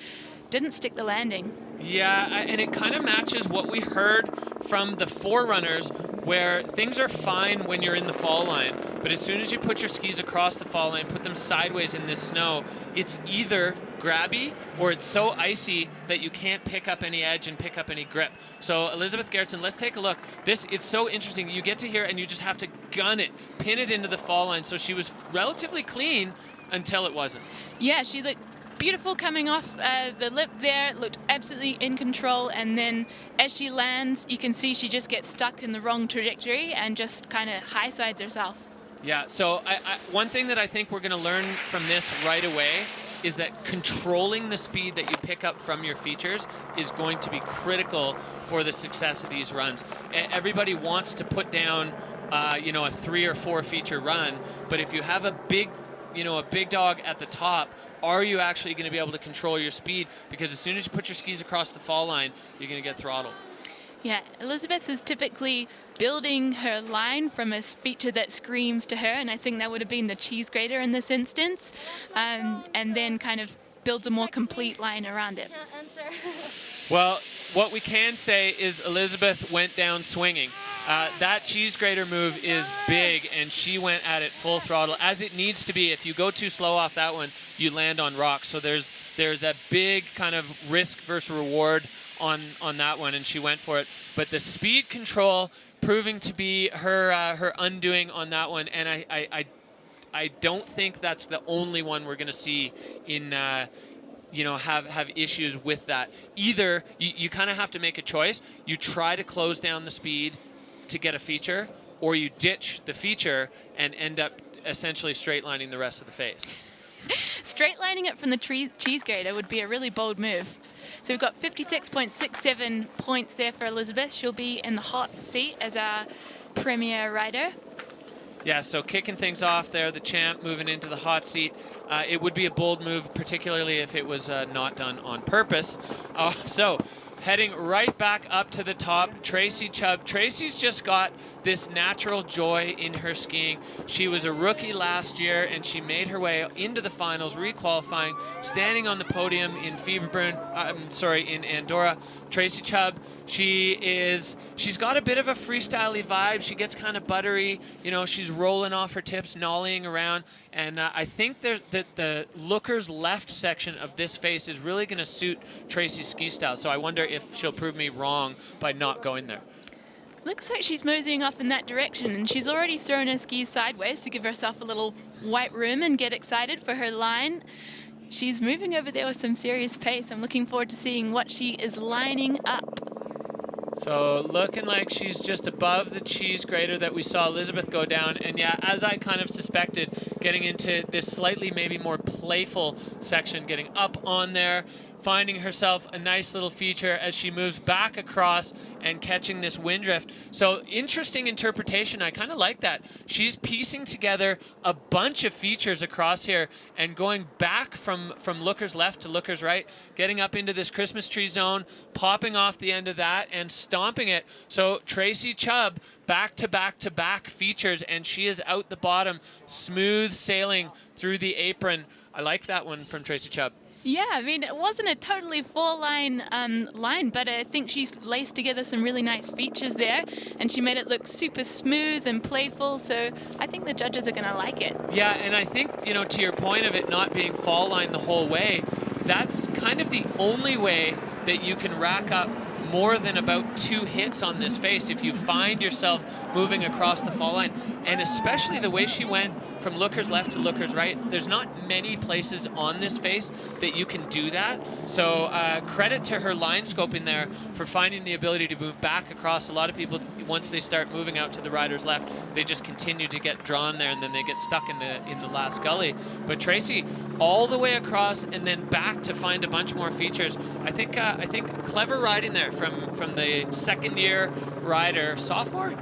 didn't stick the landing. Yeah, and it kind of matches what we heard from the forerunners, where things are fine when you're in the fall line, but as soon as you put your skis across the fall line, put them sideways in this snow, it's either grabby or it's so icy that you can't pick up any edge and pick up any grip. So Elizabeth Gerritsen, let's take a look. It's so interesting. You get to here and you just have to gun it, pin it into the fall line. So she was relatively clean until it wasn't. Yeah, she looked beautiful coming off the lip there, looked absolutely in control, and then as she lands, you can see she just gets stuck in the wrong trajectory and just kind of high sides herself. Yeah, so one thing that I think we're going to learn from this right away is that controlling the speed that you pick up from your features is going to be critical for the success of these runs. Everybody wants to put down you know, a 3 or 4 feature run, but if you have a big dog at the top, are you actually going to be able to control your speed? Because as soon as you put your skis across the fall line, you're going to get throttled. Yeah, Elizabeth is typically building her line from a feature that screams to her, and I think that would have been the cheese grater in this instance, and then kind of builds a more complete line around it. Well, what we can say is Elizabeth went down swinging. That cheese grater move is big, and she went at it full throttle, as it needs to be. If you go too slow off that one, you land on rocks. So there's a big kind of risk versus reward on that one, and she went for it. But the speed control proving to be her undoing on that one, and I don't think that's the only one we're going to see in you know, have issues with that. Either you kind of have to make a choice. You try to close down the speed to get a feature, or you ditch the feature and end up essentially straight lining the rest of the face. Straight lining it from the cheese grater would be a really bold move. So we've got 56.67 points there for Elizabeth. She'll be in the hot seat as our premier rider. Yeah, so kicking things off there, the champ moving into the hot seat. It would be a bold move, particularly if it was not done on purpose. So heading right back up to the top, Tracy Chubb. Tracy's just got this natural joy in her skiing. She was a rookie last year, and she made her way into the finals, requalifying, standing on the podium in in Andorra. Tracy Chubb, she's got a bit of a freestyle-y vibe. She gets kind of buttery, you know, she's rolling off her tips, nollying around, and I think that the looker's left section of this face is really going to suit Tracy's ski style. So I wonder if she'll prove me wrong by not going there. Looks like she's moseying off in that direction, and she's already thrown her skis sideways to give herself a little white room and get excited for her line. She's moving over there with some serious pace. I'm looking forward to seeing what she is lining up. So looking like she's just above the cheese grater that we saw Elizabeth go down. And yeah, as I kind of suspected, getting into this slightly maybe more playful section, getting up on there, finding herself a nice little feature as she moves back across and catching this wind drift. So interesting interpretation. I kind of like that. She's piecing together a bunch of features across here and going back from looker's left to looker's right, getting up into this Christmas tree zone, popping off the end of that and stomping it. So Tracy Chubb back to back to back features, and she is out the bottom, smooth sailing through the apron. I like that one from Tracy Chubb. Yeah, I mean, it wasn't a totally four-line line, but I think she's laced together some really nice features there, and she made it look super smooth and playful, so I think the judges are going to like it. Yeah, and I think, you know, to your point of it not being fall line the whole way, that's kind of the only way that you can rack up more than about 2 hits on this face if you find yourself moving across the fall line. And especially the way she went from looker's left to looker's right, there's not many places on this face that you can do that. So credit to her line scoping there for finding the ability to move back across. A lot of people, once they start moving out to the rider's left, they just continue to get drawn there, and then they get stuck in the last gully. But Tracy, all the way across and then back to find a bunch more features. I think clever riding there from the second-year rider, sophomore.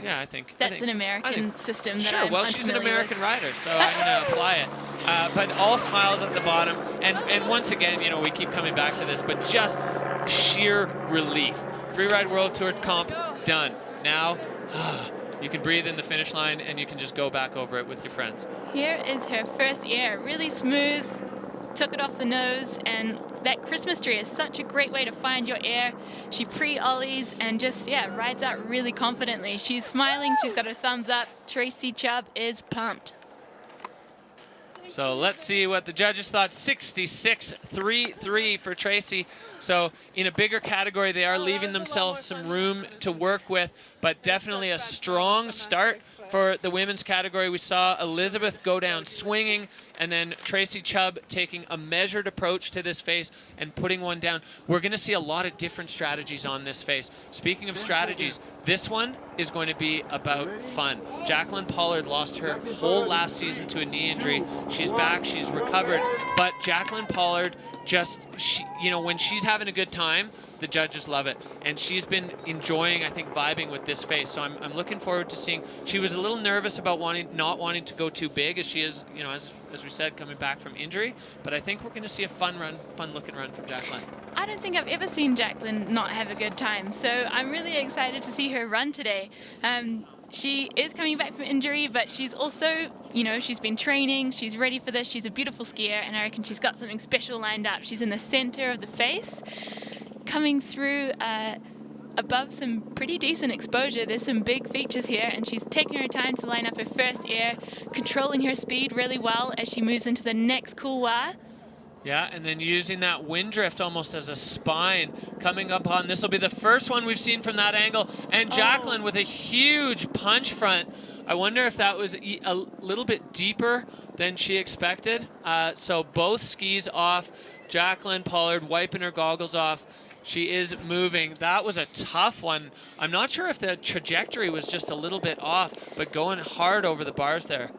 Yeah, I think. That's an American system that sure, I'm well, she's an American with. rider, so I'm going to apply it. But all smiles at the bottom. And once again, you know, we keep coming back to this, but just sheer relief. Freeride World Tour comp done. Now, you can breathe in the finish line and you can just go back over it with your friends. Here is her first air, really smooth, took it off the nose, and that Christmas tree is such a great way to find your air. She pre-ollies and just, rides out really confidently. She's smiling, she's got her thumbs up. Tracy Chubb is pumped. So let's see what the judges thought. 66.33 for Tracy. So in a bigger category, they are leaving themselves some room to work with, but definitely a strong start for the women's category. We saw Elizabeth go down swinging, and then Tracy Chubb taking a measured approach to this face and putting one down. We're going to see a lot of different strategies on this face. Speaking of strategies, this one is going to be about fun. Jacqueline Pollard lost her whole last season to a knee injury. She's back, she's recovered, but Jacqueline Pollard when she's having a good time, the judges love it. And she's been enjoying, I think, vibing with this face. So I'm looking forward to seeing. She was a little nervous about not wanting to go too big, as she is, you know, as we said, coming back from injury. But I think we're going to see a fun-looking run from Jacqueline. I don't think I've ever seen Jacqueline not have a good time. So I'm really excited to see her run today. She is coming back from injury, but she's also, you know, she's been training, she's ready for this, she's a beautiful skier, and I reckon she's got something special lined up. She's in the center of the face, coming through above some pretty decent exposure. There's some big features here, and she's taking her time to line up her first air, controlling her speed really well as she moves into the next couloir. Yeah, and then using that wind drift almost as a spine coming up on. This will be the first one we've seen from that angle. And Jacqueline with a huge punch front. I wonder if that was a little bit deeper than she expected. So both skis off. Jacqueline Pollard wiping her goggles off. She is moving. That was a tough one. I'm not sure if the trajectory was just a little bit off, but going hard over the bars there.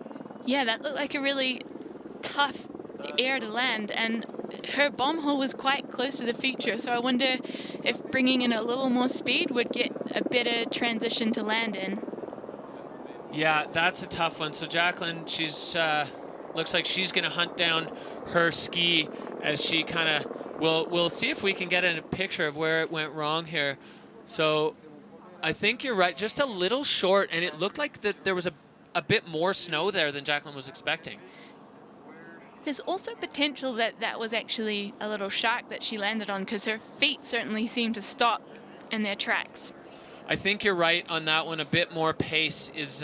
Yeah, that looked like a really tough air to land, and her bomb hole was quite close to the feature, so I wonder if bringing in a little more speed would get a better transition to land in. Yeah, that's a tough one. So Jacqueline, she's looks like she's going to hunt down her ski as she kind of we'll see if we can get a picture of where it went wrong here. So I think you're right, just a little short, and it looked like that there was a bit more snow there than Jacqueline was expecting. There's also potential that that was actually a little shark that she landed on, because her feet certainly seem to stop in their tracks. I think you're right on that one. A bit more pace is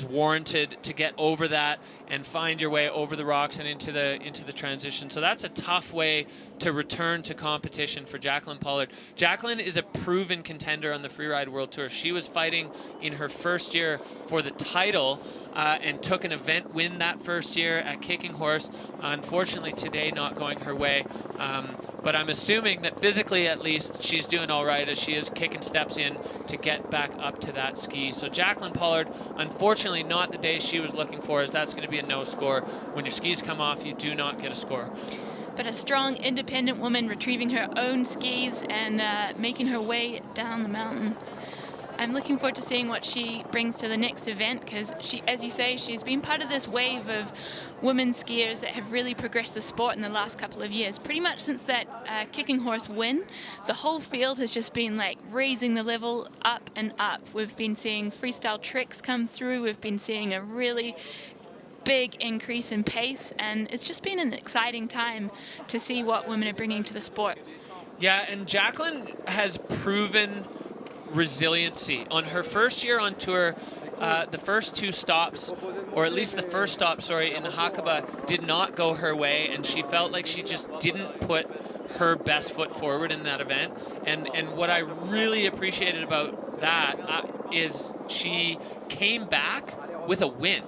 warranted to get over that and find your way over the rocks and into the transition. So that's a tough way to return to competition for Jacqueline Pollard. Jacqueline is a proven contender on the Freeride World Tour. She was fighting in her first year for the title and took an event win that first year at Kicking Horse. Unfortunately, today not going her way. But I'm assuming that physically, at least, she's doing all right as she is kicking steps in to get back up to that ski. So Jacqueline Pollard, unfortunately, not the day she was looking for, as that's going to be a no score. When your skis come off, you do not get a score. But a strong, independent woman retrieving her own skis and making her way down the mountain. I'm looking forward to seeing what she brings to the next event, because she, as you say, she's been part of this wave of women skiers that have really progressed the sport in the last couple of years. Pretty much since that Kicking Horse win, the whole field has just been like raising the level up and up. We've been seeing freestyle tricks come through. We've been seeing a really big increase in pace, and it's just been an exciting time to see what women are bringing to the sport. Yeah, and Jacqueline has proven resiliency. On her first year on tour, the first two stops, or at least the first stop, sorry, in Hakuba did not go her way, and she felt like she just didn't put her best foot forward in that event. And what I really appreciated about that is she came back with a win.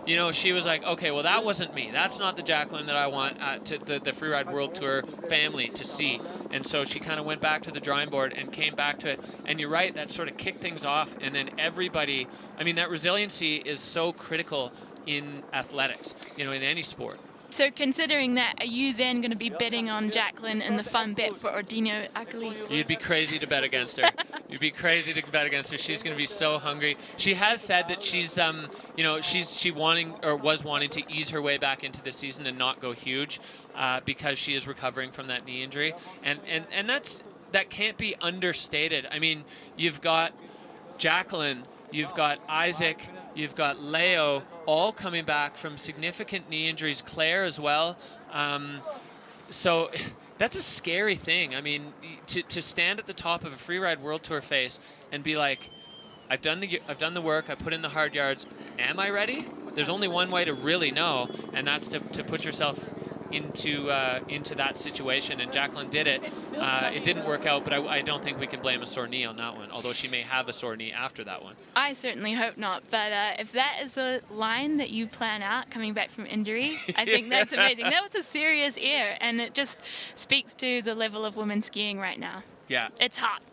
You know, she was like, okay, well, that wasn't me. That's not the Jacqueline that I want to the Freeride World Tour family to see. And so she kind of went back to the drawing board and came back to it. And you're right, that sort of kicked things off. And then everybody, I mean, that resiliency is so critical in athletics, you know, in any sport. So considering that, are you then going to be betting on Jacqueline in the fun bet for Ordino Achilles? You'd be crazy to bet against her. You'd be crazy to bet against her. She's going to be so hungry. She has said that she's, you know, she was wanting to ease her way back into the season and not go huge because she is recovering from that knee injury, and that can't be understated. I mean, you've got Jacqueline, you've got Isaac, you've got Leo, all coming back from significant knee injuries. Claire as well. So that's a scary thing. I mean, to stand at the top of a Freeride World Tour face and be like, I've done the work, I put in the hard yards. Am I ready? There's only one way to really know, and that's to put yourself into that situation, and Jacqueline did it. It didn't work out, but I don't think we can blame a sore knee on that one, although she may have a sore knee after that one. I certainly hope not, but if that is the line that you plan out coming back from injury, I think that's amazing. That was a serious air, and it just speaks to the level of women's skiing right now. Yeah. It's hot.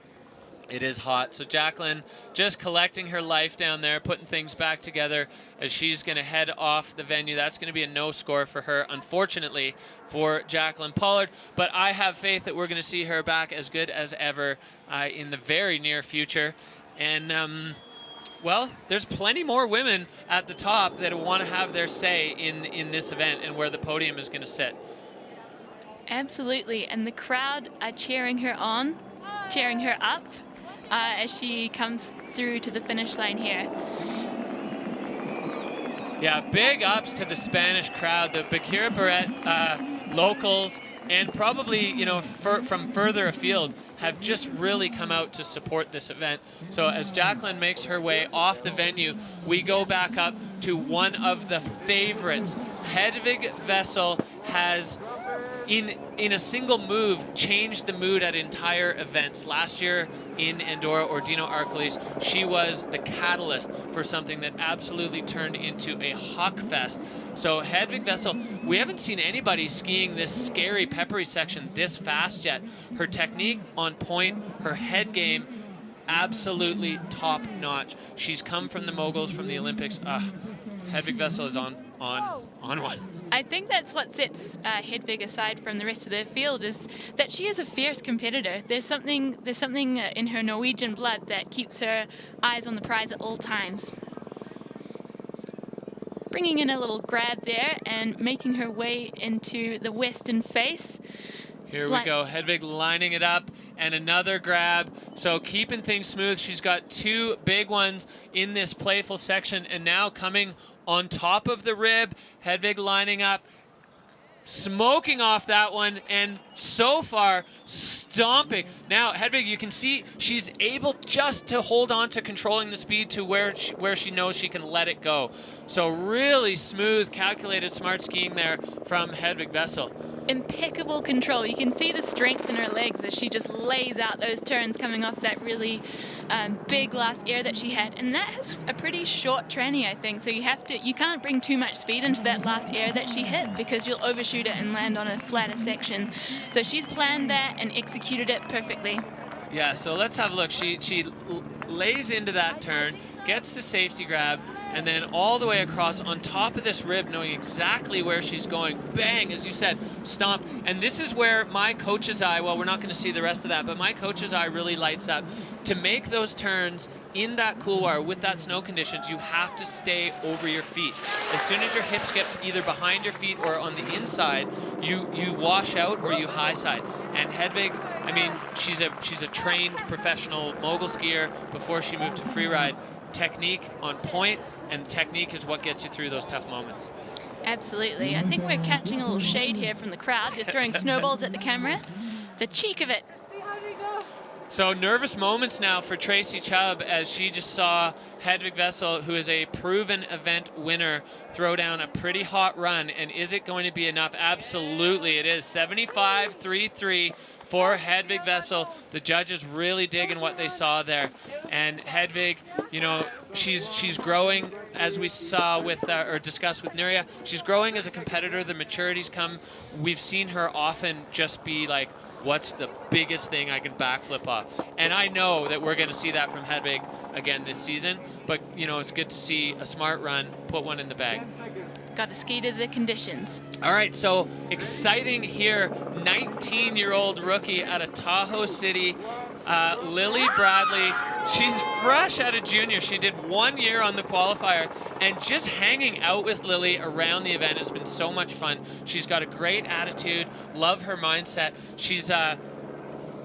It is hot. So Jacqueline just collecting her life down there, putting things back together as she's going to head off the venue. That's going to be a no score for her, unfortunately, for Jacqueline Pollard. But I have faith that we're going to see her back as good as ever in the very near future. And, well, there's plenty more women at the top that want to have their say in this event and where the podium is going to sit. Absolutely. And the crowd are cheering her on, cheering her up, as she comes through to the finish line here. Yeah, big ups to the Spanish crowd, the Baqueira Beret locals, and probably, you know, from further afield have just really come out to support this event. So as Jacqueline makes her way off the venue, we go back up to one of the favorites. Hedvig Vessel has, in a single move, changed the mood at entire events. Last year in Andorra, Ordino Achilles, she was the catalyst for something that absolutely turned into a huck fest. So Hedvig Vessel, we haven't seen anybody skiing this scary peppery section this fast yet. Her technique on point, her head game, absolutely top notch. She's come from the moguls, from the Olympics. Hedvig Vessel is on one. I think that's what sets Hedvig aside from the rest of the field, is that she is a fierce competitor. There's something in her Norwegian blood that keeps her eyes on the prize at all times. Bringing in a little grab there and making her way into the western face. Here we go, Hedvig lining it up, and another grab. So keeping things smooth. She's got two big ones in this playful section, and now coming on top of the rib, Hedvig lining up, smoking off that one, and so far stomping. Now Hedvig, you can see she's able just to hold on to controlling the speed to where she knows she can let it go. So really smooth, calculated, smart skiing there from Hedvig Vessel. Impeccable control. You can see the strength in her legs as she just lays out those turns coming off that really big last air that she had. And that has a pretty short tranny, I think. So you can't bring too much speed into that last air that she hit, because you'll overshoot it and land on a flatter section. So she's planned that and executed it perfectly. Yeah, so let's have a look. She lays into that turn, gets the safety grab, and then all the way across on top of this rib, knowing exactly where she's going. Bang, as you said, stomp. And this is where my coach's eye, well, we're not going to see the rest of that, but my coach's eye really lights up. To make those turns in that couloir with that snow conditions, you have to stay over your feet. As soon as your hips get either behind your feet or on the inside, you wash out or you high side. And Hedvig, I mean, she's a trained professional mogul skier before she moved to freeride. Technique on point, and technique is what gets you through those tough moments. Absolutely. I think we're catching a little shade here from the crowd. They're throwing snowballs at the camera. The cheek of it. See how we go. So nervous moments now for Tracy Chubb as she just saw Hedvig Vessel, who is a proven event winner, throw down a pretty hot run. And is it going to be enough? Absolutely it is. 75.33 for Hedvig Vessel. The judges really digging what they saw there. And Hedvig, you know, she's growing, as we saw with, or discussed with Nuria. She's growing as a competitor. The maturity's come. We've seen her often just be like, what's the biggest thing I can backflip off? And I know that we're going to see that from Hedvig again this season, but you know, it's good to see a smart run, put one in the bag. Got to ski to the conditions. All right, so exciting here, 19-year-old rookie out of Tahoe City, Lily Bradley. She's fresh out of junior. She did 1 year on the qualifier, and just hanging out with Lily around the event has been so much fun. She's got a great attitude, love her mindset. She's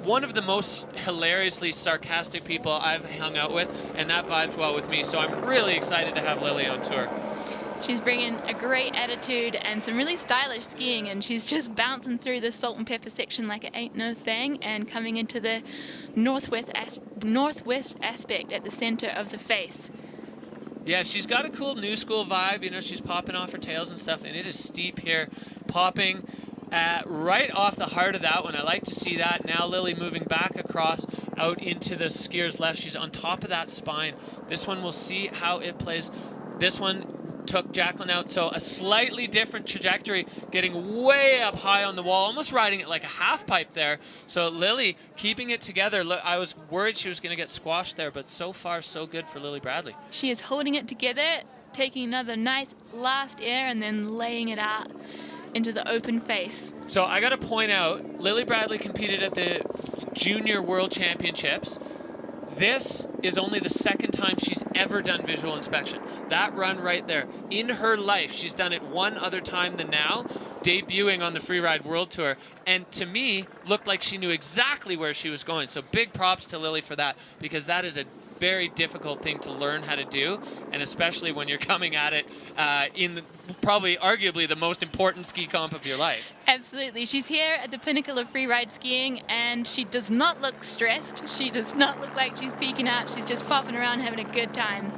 one of the most hilariously sarcastic people I've hung out with, and that vibes well with me. So I'm really excited to have Lily on tour. She's bringing a great attitude and some really stylish skiing, and she's just bouncing through the salt and pepper section like it ain't no thing, and coming into the northwest aspect at the center of the face. Yeah, she's got a cool new school vibe. You know, she's popping off her tails and stuff, and it is steep here, popping right off the heart of that one. I like to see that. Now Lily moving back across out into the skier's left. She's on top of that spine. This one, we'll see how it plays. This one took Jacqueline out, so a slightly different trajectory, getting way up high on the wall, almost riding it like a half pipe there. So Lily keeping it together. Look, I was worried she was going to get squashed there, but so far so good for Lily Bradley. She is holding it together, taking another nice last air and then laying it out into the open face. So I got to point out, Lily Bradley competed at the Junior World Championships. This is only the second time she's ever done visual inspection. That run right there, in her life, she's done it one other time than now, debuting on the Freeride World Tour, and to me, looked like she knew exactly where she was going. So big props to Lily for that, because that is a very difficult thing to learn how to do, and especially when you're coming at it in probably arguably the most important ski comp of your life. Absolutely. She's here at the pinnacle of freeride skiing, and she does not look stressed. She does not look like she's peeking out. She's just popping around having a good time.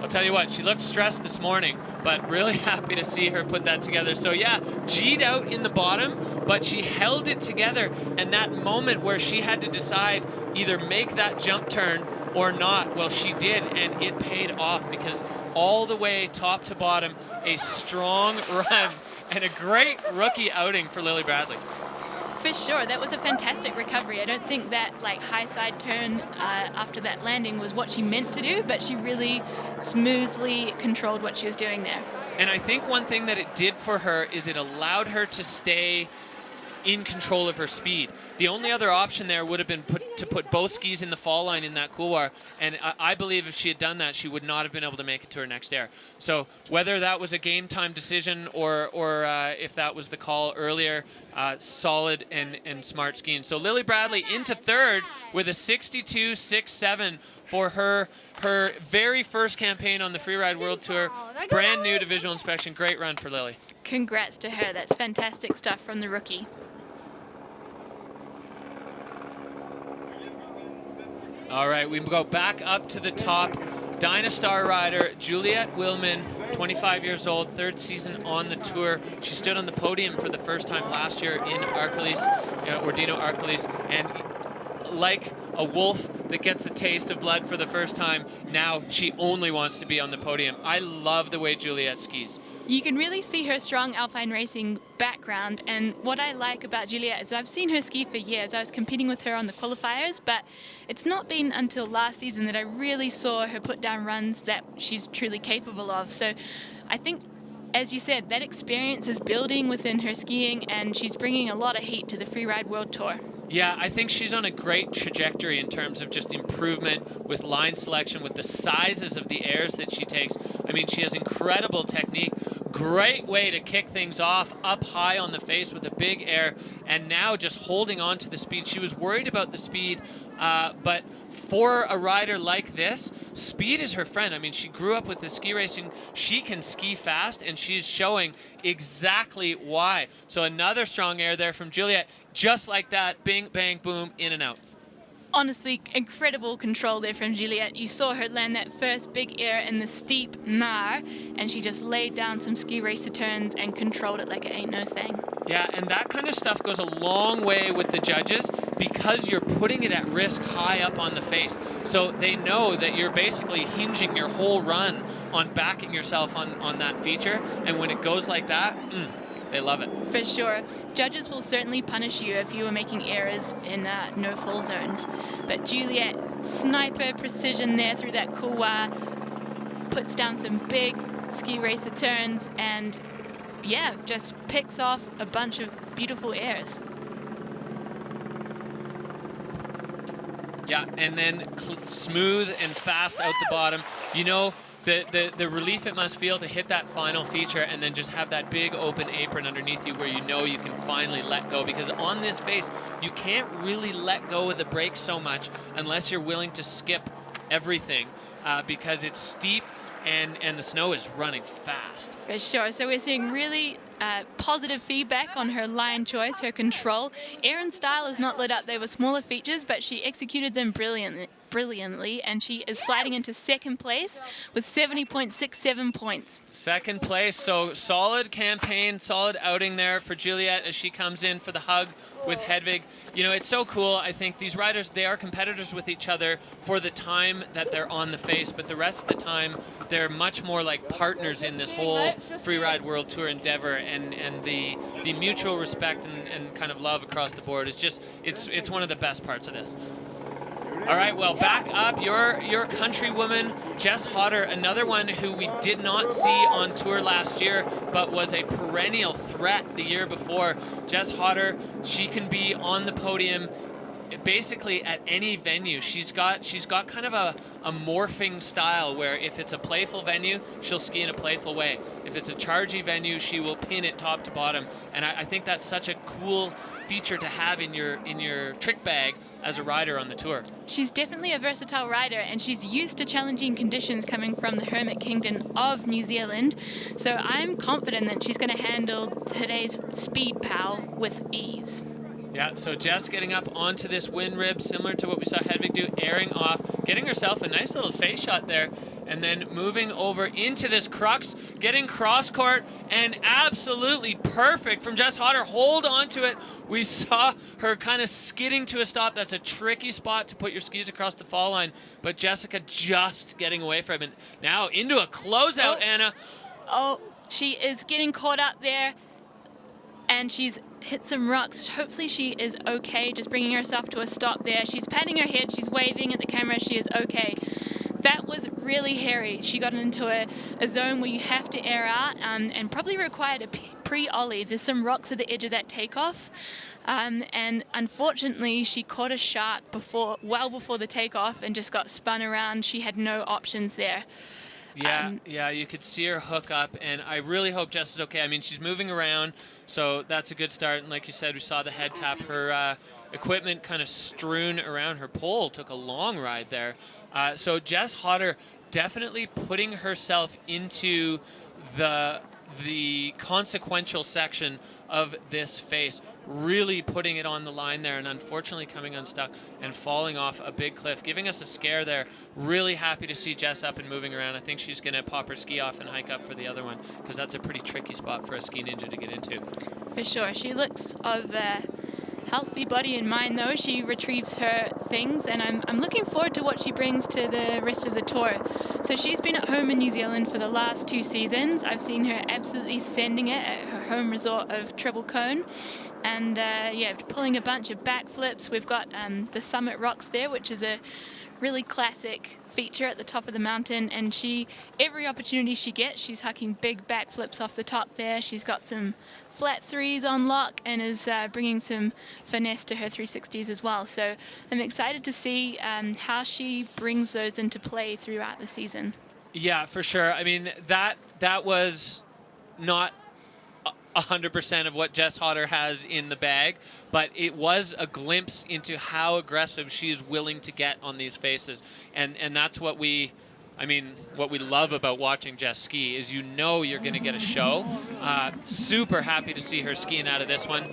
I'll tell you what, she looked stressed this morning, but really happy to see her put that together. So yeah, G'd out in the bottom, but she held it together, and that moment where she had to decide either make that jump turn or not, well, she did, and it paid off, because all the way top to bottom, a strong run and a great rookie outing for Lily Bradley. For sure, that was a fantastic recovery. I don't think that high side turn after that landing was what she meant to do, but she really smoothly controlled what she was doing there. And I think one thing that it did for her is it allowed her to stay in control of her speed. The only other option there would have been to put both skis in the fall line in that couloir, and I believe if she had done that, she would not have been able to make it to her next air. So whether that was a game time decision or if that was the call earlier, solid and smart skiing. So Lily Bradley into third with a 62.67 for her very first campaign on the Freeride World Tour. Brand new to visual inspection. Great run for Lily. Congrats to her. That's fantastic stuff from the rookie. All right, we go back up to the top. Dynastar rider Juliette Willman, 25 years old, third season on the tour. She stood on the podium for the first time last year in Arcolis, Ordino Arcolis, and like a wolf that gets a taste of blood for the first time, now she only wants to be on the podium. I love the way Juliette skis. You can really see her strong alpine racing background, and what I like about Juliette is I've seen her ski for years. I was competing with her on the qualifiers, but it's not been until last season that I really saw her put down runs that she's truly capable of. So I think, as you said, that experience is building within her skiing, and she's bringing a lot of heat to the Freeride World Tour. Yeah, I think she's on a great trajectory in terms of just improvement with line selection, with the sizes of the airs that she takes. I mean, she has incredible technique. Great way to kick things off up high on the face with a big air, and now just holding on to the speed. She was worried about the speed, but for a rider like this, speed is her friend. I mean, she grew up with the ski racing. She can ski fast, and she's showing exactly why. So another strong air there from Juliette. Just like that, bing, bang, boom, in and out. Honestly, incredible control there from Juliette. You saw her land that first big air in the steep Nar, and she just laid down some ski racer turns and controlled it like it ain't no thing. Yeah, and that kind of stuff goes a long way with the judges because you're putting it at risk high up on the face. So they know that you're basically hinging your whole run on backing yourself on that feature, and when it goes like that, they love it. For sure. Judges will certainly punish you if you are making errors in no fall zones. But Juliette, sniper precision there through that couloir, puts down some big ski racer turns and, yeah, just picks off a bunch of beautiful airs. Yeah, and then smooth and fast out the bottom. You know, the relief it must feel to hit that final feature and then just have that big open apron underneath you where you know you can finally let go, because on this face you can't really let go of the brakes so much unless you're willing to skip everything because it's steep and the snow is running fast. For sure. So we're seeing really positive feedback on her line choice, her control. Air and style is not lit up. They were smaller features, but she executed them brilliantly, and she is sliding into second place with 70.67 points. Second place, so solid campaign, solid outing there for Juliette as she comes in for the hug with Hedvig. You know, it's so cool. I think these riders, they are competitors with each other for the time that they're on the face, but the rest of the time they're much more like partners in this whole Freeride World Tour endeavor, and the mutual respect and kind of love across the board is just, it's one of the best parts of this. All right, well, back up, your countrywoman, Jess Hodder, another one who we did not see on tour last year, but was a perennial threat the year before. Jess Hodder, she can be on the podium basically at any venue. She's got kind of a morphing style where if it's a playful venue, she'll ski in a playful way. If it's a chargy venue, she will pin it top to bottom. And I think that's such a cool feature to have in your trick bag as a rider on the tour. She's definitely a versatile rider, and she's used to challenging conditions coming from the Hermit Kingdom of New Zealand. So I'm confident that she's going to handle today's speed pal with ease. Yeah, so Jess getting up onto this wind rib, similar to what we saw Hedvig do, airing off, getting herself a nice little face shot there, and then moving over into this crux, getting cross court, and absolutely perfect from Jess Hodder. Hold on to it. We saw her kind of skidding to a stop. That's a tricky spot to put your skis across the fall line, but Jessica just getting away from it. Now into a closeout, Anna. Oh, she is getting caught up there, and she's hit some rocks. Hopefully she is okay, just bringing herself to a stop there. She's patting her head, she's waving at the camera, she is okay. That was really hairy. She got into a zone where you have to air out and probably required a pre-ollie. There's some rocks at the edge of that takeoff. And unfortunately, she caught a shark well before the takeoff and just got spun around. She had no options there. Yeah, you could see her hook up, and I really hope Jess is okay. I mean, she's moving around, so that's a good start. And like you said, we saw the head tap. Her equipment kind of strewn around her pole. Took a long ride there. So Jess Hodder definitely putting herself into the consequential section of this face, really putting it on the line there, and unfortunately coming unstuck and falling off a big cliff, giving us a scare there. Really happy to see Jess up and moving around. I think she's going to pop her ski off and hike up for the other one, because that's a pretty tricky spot for a ski ninja to get into. For sure. She looks of healthy body and mind, though. She retrieves her things, and I'm looking forward to what she brings to the rest of the tour. So she's been at home in New Zealand for the last 2 seasons. I've seen her absolutely sending it at her home resort of Treble Cone, and pulling a bunch of backflips. We've got the Summit Rocks there, which is a really classic feature at the top of the mountain, and every opportunity she gets, she's hucking big backflips off the top there. She's got some flat threes on lock and is bringing some finesse to her 360s as well. So I'm excited to see how she brings those into play throughout the season. Yeah, for sure. I mean, that was not 100% of what Jess Hodder has in the bag, but it was a glimpse into how aggressive she's willing to get on these faces, and that's what we love about watching Jess ski, is you're going to get a show. Super happy to see her skiing out of this one.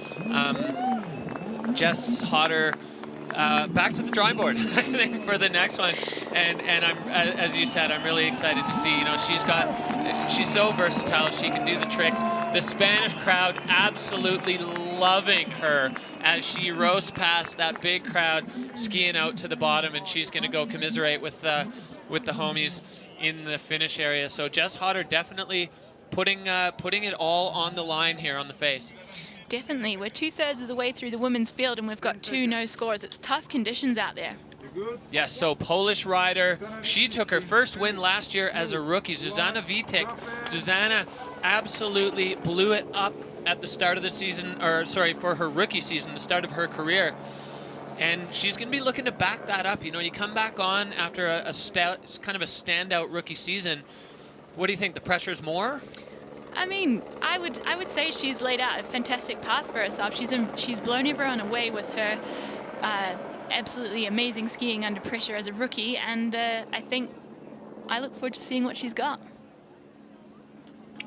Jess Hodder, back to the drawing board, I think, for the next one. And I'm, as you said, I'm really excited to see. You know, she's so versatile. She can do the tricks. The Spanish crowd absolutely loving her as she roasts past that big crowd, skiing out to the bottom, and she's going to go commiserate with the homies in the finish area. So Jess Hodder definitely putting it all on the line here on the face. Definitely. We're 2/3 of the way through the women's field and we've got 2 no scores. It's tough conditions out there. Yes, so Polish rider, she took her first win last year as a rookie, Zuzana Witek. Zuzana absolutely blew it up at the start of the season, or sorry, for her rookie season, the start of her career. And she's going to be looking to back that up. You know, you come back on after kind of a standout rookie season. What do you think? The pressure's more? I mean, I would say she's laid out a fantastic path for herself. She's blown everyone away with her absolutely amazing skiing under pressure as a rookie, and I look forward to seeing what she's got.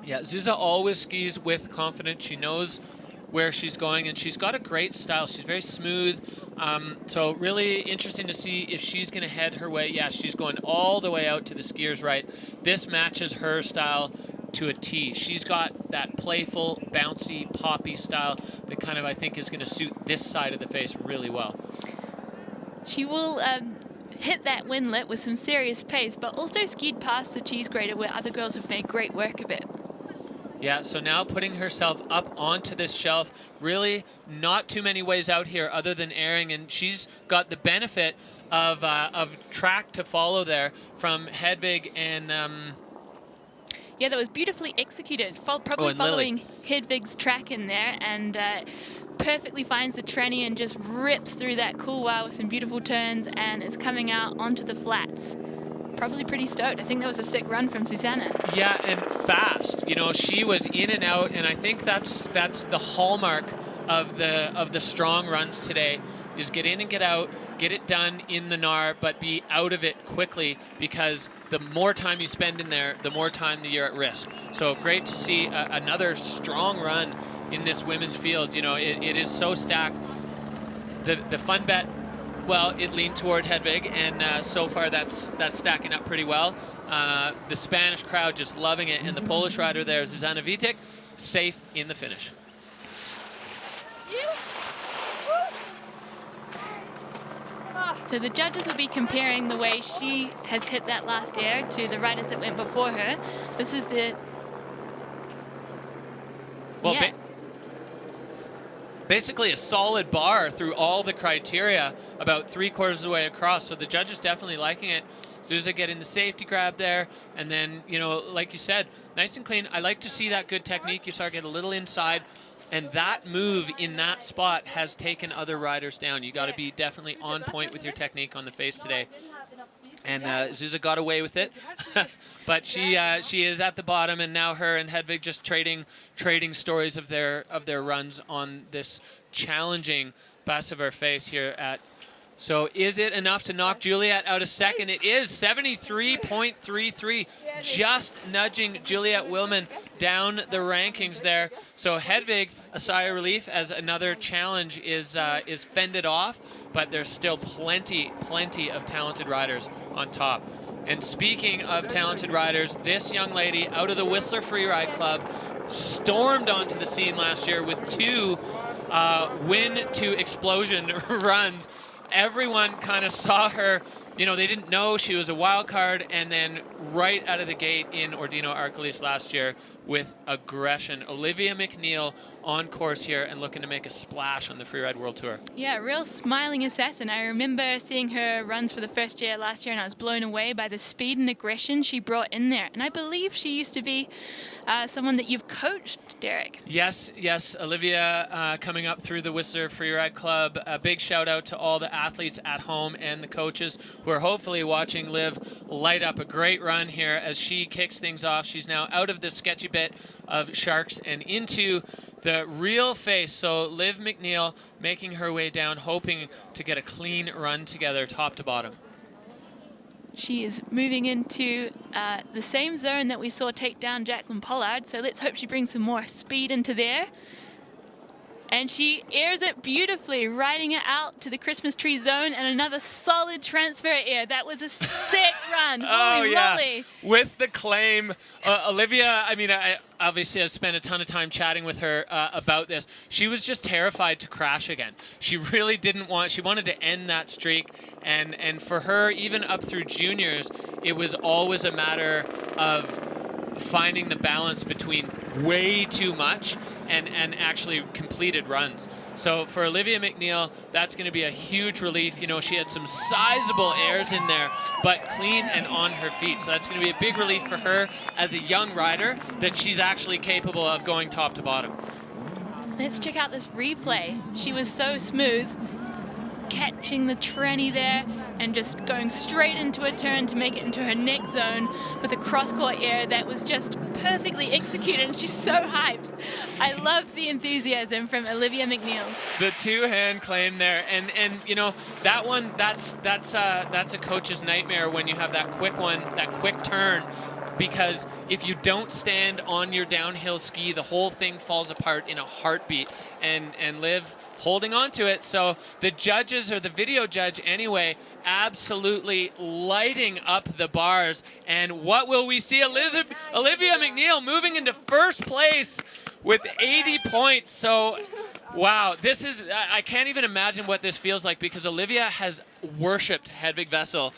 Yeah, Zuza always skis with confidence. She knows where she's going, and she's got a great style. She's very smooth. So really interesting to see if she's going to head her way. Yeah, she's going all the way out to the skier's right. This matches her style to a T. She's got that playful, bouncy, poppy style that kind of, I think, is going to suit this side of the face really well. She will hit that windlet with some serious pace, but also skied past the cheese grater where other girls have made great work of it. Yeah, so now putting herself up onto this shelf, really not too many ways out here other than airing, and she's got the benefit of track to follow there from Hedvig and... Yeah, that was beautifully executed, probably following Hedvig's track in there, and perfectly finds the tranny and just rips through that couloir with some beautiful turns and is coming out onto the flats. Probably pretty stoked. I think that was a sick run from Susanna. Yeah, and fast. You know, she was in and out, and I think that's the hallmark of the strong runs today, is get in and get out, get it done in the NAR, but be out of it quickly, because the more time you spend in there, the more time that you're at risk. So great to see another strong run in this women's field. You know, it is so stacked. The fun bet, well, it leaned toward Hedvig, and so far that's stacking up pretty well. The Spanish crowd just loving it, and the Polish rider there, Zuzana Witek, safe in the finish. So the judges will be comparing the way she has hit that last air to the riders that went before her. This is the... Well, basically a solid bar through all the criteria, about 3/4 of the way across. So the judges definitely liking it. Zuza getting the safety grab there, and then, you know, like you said, nice and clean. I like to see that good technique. You saw her get a little inside, and that move in that spot has taken other riders down. You got to be definitely on point with your technique on the face today. And Zuza got away with it, but she is at the bottom, and now her and Hedvig just trading stories of their runs on this challenging Baqueira face here at. So is it enough to knock Juliet out a second? It is 73.33, just nudging Juliet Willman down the rankings there. So Hedvig, a sigh of relief as another challenge is fended off, but there's still plenty of talented riders on top. And speaking of talented riders, this young lady out of the Whistler Freeride Club stormed onto the scene last year with 2 win to explosion runs. Everyone kind of saw her, you know, they didn't know she was a wild card, and then right out of the gate in Ordino Arcolis last year with aggression. Olivia McNeil on course here and looking to make a splash on the Freeride World Tour. Yeah, real smiling assassin. I remember seeing her runs for the first year last year, and I was blown away by the speed and aggression she brought in there. And I believe she used to be someone that you've coached, Derek. Yes, Olivia coming up through the Whistler Freeride Club. A big shout out to all the athletes at home and the coaches who are hopefully watching Liv light up a great run here as she kicks things off. She's now out of the sketchy bit of sharks and into the real face. So Liv McNeil making her way down, hoping to get a clean run together top to bottom. She is moving into the same zone that we saw take down Jacqueline Pollard, so let's hope she brings some more speed into there. And she airs it beautifully, riding it out to the Christmas tree zone, and another solid transfer air. That was a sick run. Holy moly. With the claim, Olivia, I mean, I obviously have spent a ton of time chatting with her about this. She was just terrified to crash again. She really didn't want, she wanted to end that streak. And for her, even up through juniors, it was always a matter of finding the balance between way too much and actually completed runs. So for Olivia McNeil, that's going to be a huge relief. You know, she had some sizable airs in there, but clean and on her feet. So that's going to be a big relief for her as a young rider, that she's actually capable of going top to bottom. Let's check out this replay. She was so smooth, catching the tranny there and just going straight into a turn to make it into her next zone with a cross-court air that was just perfectly executed, and she's so hyped. I love the enthusiasm from Olivia McNeil. The two-hand claim there, and you know, that one, that's a coach's nightmare when you have that quick one, that quick turn, because if you don't stand on your downhill ski, the whole thing falls apart in a heartbeat. And Liv holding on to it. So the judges, or the video judge anyway, absolutely lighting up the bars. And what will we see? Olivia McNeil moving into first place with 80 points. So wow, this is, I can't even imagine what this feels like, because Olivia has worshipped Hedvig Vessel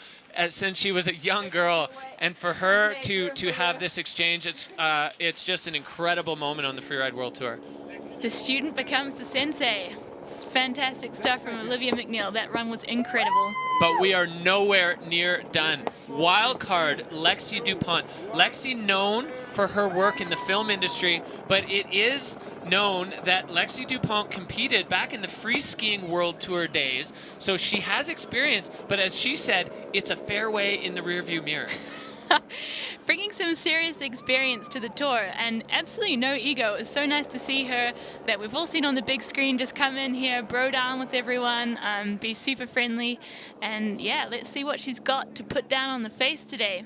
since she was a young girl, and for her to have this exchange, it's just an incredible moment on the Freeride World Tour. The student becomes the sensei. Fantastic stuff from Olivia McNeil. That run was incredible. But we are nowhere near done. Wild card, Lexi DuPont. Lexi, known for her work in the film industry, but it is known that Lexi DuPont competed back in the free skiing world tour days, so she has experience, but as she said, it's a fairway in the rearview mirror. Bringing some serious experience to the tour, and absolutely no ego. It was so nice to see her, that we've all seen on the big screen, just come in here, bro down with everyone, be super friendly, and yeah, let's see what she's got to put down on the face today.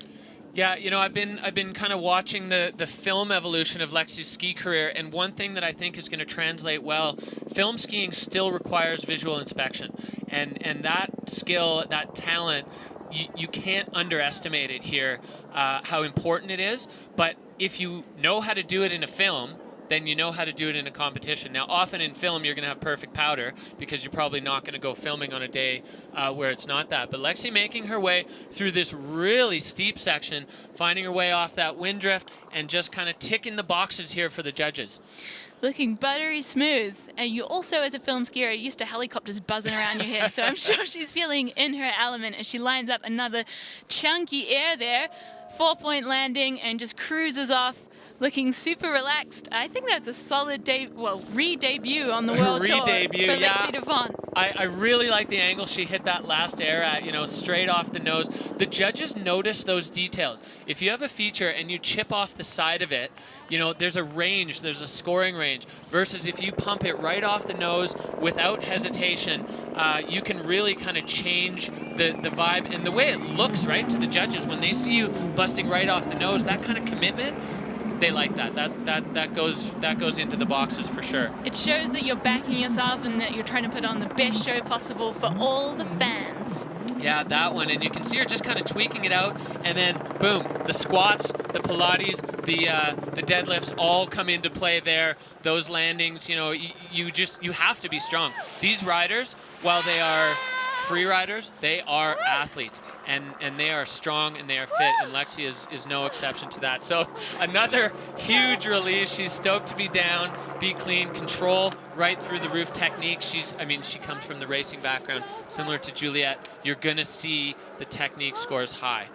Yeah, you know, I've been kind of watching the film evolution of Lexi's ski career, and one thing that I think is going to translate well, film skiing still requires visual inspection, and that skill, that talent, you can't underestimate it here, how important it is. But if you know how to do it in a film, then you know how to do it in a competition. Now, often in film, you're going to have perfect powder, because you're probably not going to go filming on a day where it's not that. But Lexi making her way through this really steep section, finding her way off that wind drift, and just kind of ticking the boxes here for the judges. Looking buttery smooth. And you also, as a film skier, are used to helicopters buzzing around your head, so I'm sure she's feeling in her element as she lines up another chunky air there. 4-point landing and just cruises off, looking super relaxed. I think that's a solid re-debut on the World Tour for Lexi DuPont. I really like the angle she hit that last air at, you know, straight off the nose. The judges notice those details. If you have a feature and you chip off the side of it, you know, there's a range, there's a scoring range, versus if you pump it right off the nose without hesitation, you can really kind of change the vibe and the way it looks, right, to the judges. When they see you busting right off the nose, that kind of commitment, they like that. That goes into the boxes for sure. It shows that you're backing yourself and that you're trying to put on the best show possible for all the fans. Yeah, that one, and you can see her just kind of tweaking it out, and then boom, the squats, the Pilates, the deadlifts all come into play there. Those landings, you know, you have to be strong. These riders, while they are free riders, they are athletes, and they are strong and they are fit, and Lexi is no exception to that. So another huge release. She's stoked to be down, be clean, control right through the roof technique. She comes from the racing background, similar to Juliet. You're gonna see the technique scores high.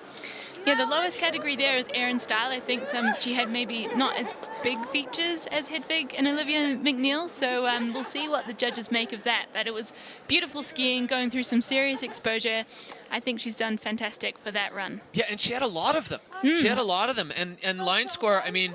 Yeah, the lowest category there is air and style. I think she had maybe not as big features as Hedvig and Olivia McNeil, so we'll see what the judges make of that. But it was beautiful skiing, going through some serious exposure. I think she's done fantastic for that run. Yeah, and she had a lot of them. She had a lot of them, and line score, I mean,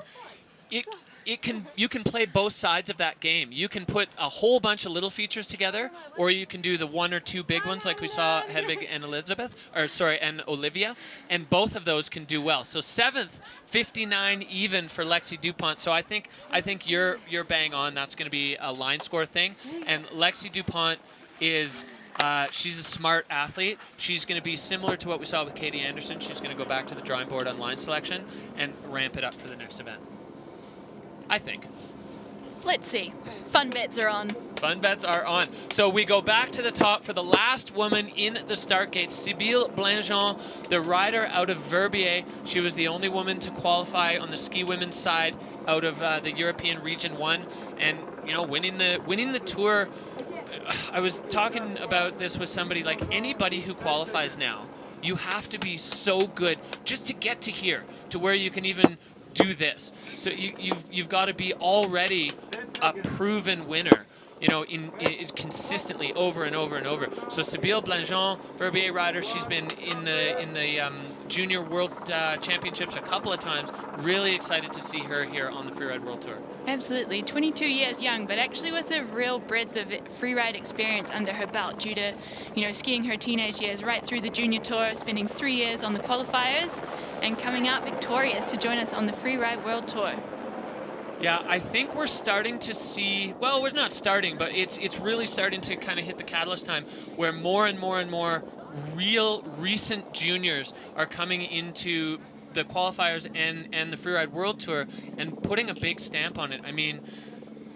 you can play both sides of that game. You can put a whole bunch of little features together, or you can do the one or two big ones like we saw Hedvig and and Olivia, and both of those can do well. So 7th, 59 even for Lexi Dupont. So I think you're bang on. That's going to be a line score thing. And Lexi Dupont is she's a smart athlete. She's going to be similar to what we saw with Katie Anderson. She's going to go back to the drawing board on line selection and ramp it up for the next event, I think. Let's see. Fun bets are on. Fun bets are on. So we go back to the top for the last woman in the start gate, Sybille Blanjean, the rider out of Verbier. She was the only woman to qualify on the ski women's side out of the European Region 1, and winning the Tour. I was talking about this with somebody, like anybody who qualifies now, you have to be so good just to get to here, to where you can even do this. So you've got to be already a proven winner, in consistently over and over and over. So Sybille Blanjean, Verbier rider, she's been in the Junior World Championships a couple of times. Really excited to see her here on the Freeride World Tour. Absolutely. 22 years young, but actually with a real breadth of freeride experience under her belt due to, skiing her teenage years right through the Junior Tour, spending 3 years on the qualifiers, and coming out victorious to join us on the Freeride World Tour. Yeah, I think we're starting to see, well, we're not starting, but it's really starting to kind of hit the catalyst time where more and more and more real recent juniors are coming into the qualifiers and the Freeride World Tour and putting a big stamp on it. I mean,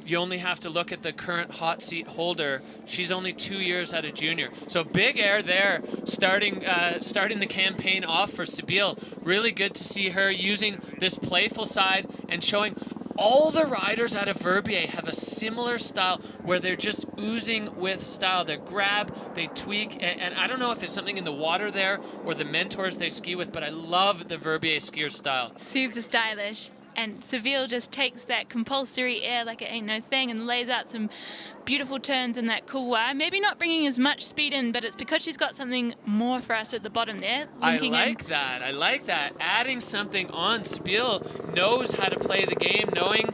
you only have to look at the current hot seat holder. She's only 2 years out of junior. So big air there, starting the campaign off for Sybille. Really good to see her using this playful side and showing all the riders out of Verbier have a similar style where they're just oozing with style. They grab, they tweak, and I don't know if it's something in the water there or the mentors they ski with, but I love the Verbier skier style. Super stylish. And Sybille just takes that compulsory air like it ain't no thing and lays out some beautiful turns in that couloir. Maybe not bringing as much speed in, but it's because she's got something more for us at the bottom there. I like that. Adding something on. Sybille knows how to play the game, knowing,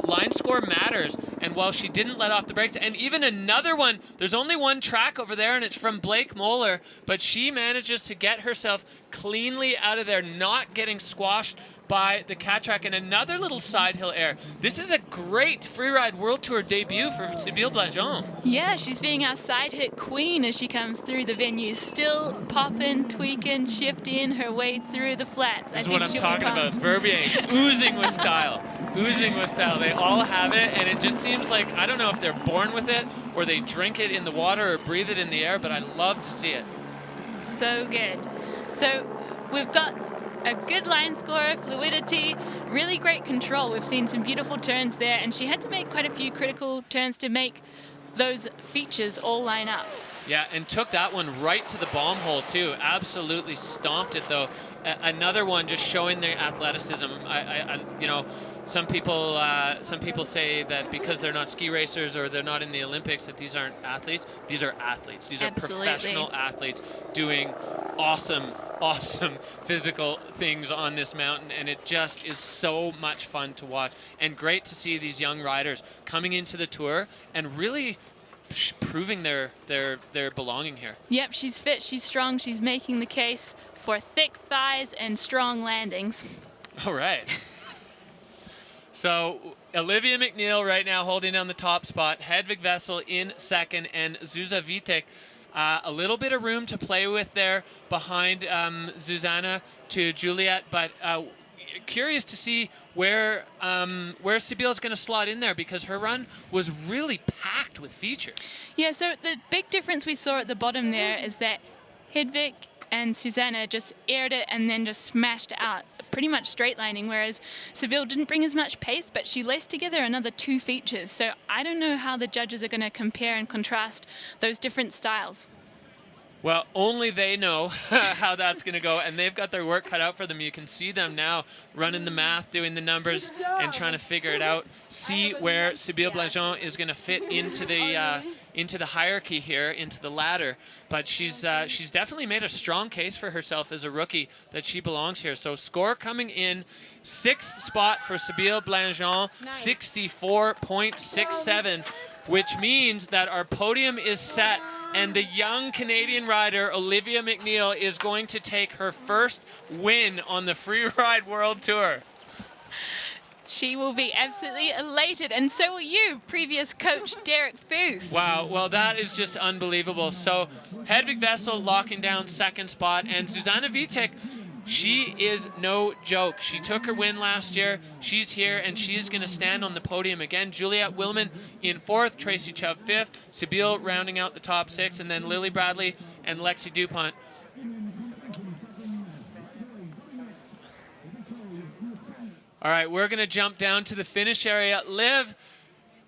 line score matters. And while she didn't let off the brakes, and even another one, there's only one track over there, and it's from Blake Moeller, but she manages to get herself cleanly out of there, not getting squashed by the cat track, and another little side hill air. This is a great Freeride World Tour debut for Sybille Blanjean. Yeah, she's being our side hit queen as she comes through the venue, still popping, tweaking, shifting her way through the flats. This is what I'm talking about. Verbier oozing with style. Oozing with style. They all have it, and it just seems like, I don't know if they're born with it or they drink it in the water or breathe it in the air, but I love to see it. So good. So we've got a good line score, fluidity, really great control. We've seen some beautiful turns there, and she had to make quite a few critical turns to make those features all line up. Yeah, and took that one right to the bomb hole too. Absolutely stomped it though. Another one just showing their athleticism. Some people say that because they're not ski racers or they're not in the Olympics that these aren't athletes. These are athletes. These are professional athletes doing awesome physical things on this mountain, and it just is so much fun to watch and great to see these young riders coming into the Tour and really proving their belonging here. Yep, she's fit, she's strong, she's making the case for thick thighs and strong landings. All right. So Olivia McNeil right now holding down the top spot, Hedvig Vessel in second, and Zuza Vitek. A little bit of room to play with there behind Zuzana to Juliet, but curious to see where Sybille is going to slot in there because her run was really packed with features. Yeah, so the big difference we saw at the bottom there is that Hedvig and Susanna just aired it and then just smashed it out, pretty much straight lining, whereas Sybille didn't bring as much pace, but she laced together another 2 features. So I don't know how the judges are going to compare and contrast those different styles. Well, only they know how that's going to go, and they've got their work cut out for them. You can see them now running the math, doing the numbers, and trying to figure it out. See where Sybille Blancon is going to fit into the hierarchy here, into the ladder. But she's definitely made a strong case for herself as a rookie that she belongs here. So score coming in, 6th spot for Sybille Blancon, 64.67, which means that our podium is set. And the young Canadian rider, Olivia McNeil, is going to take her first win on the Freeride World Tour. She will be absolutely elated, and so will you, previous coach Derek Foos. Wow, well, that is just unbelievable. So Hedvig Vessel locking down 2nd spot, and Zuzana Vitek, she is no joke. She took her win last year. She's here, and she's going to stand on the podium again. Juliette Willman in 4th, Tracy Chubb 5th, Sybille rounding out the top 6, and then Lily Bradley and Lexi DuPont. All right, we're going to jump down to the finish area. Liv,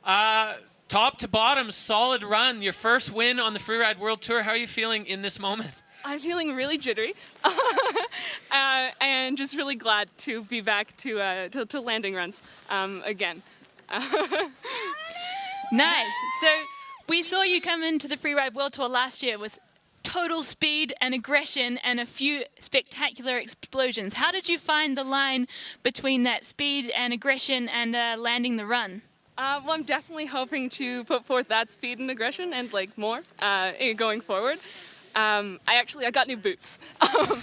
top to bottom, solid run. Your first win on the Freeride World Tour. How are you feeling in this moment? I'm feeling really jittery and just really glad to be back to landing runs again. Nice. So we saw you come into the Freeride World Tour last year with total speed and aggression and a few spectacular explosions. How did you find the line between that speed and aggression and landing the run? Well, I'm definitely hoping to put forth that speed and aggression and more going forward. I got new boots.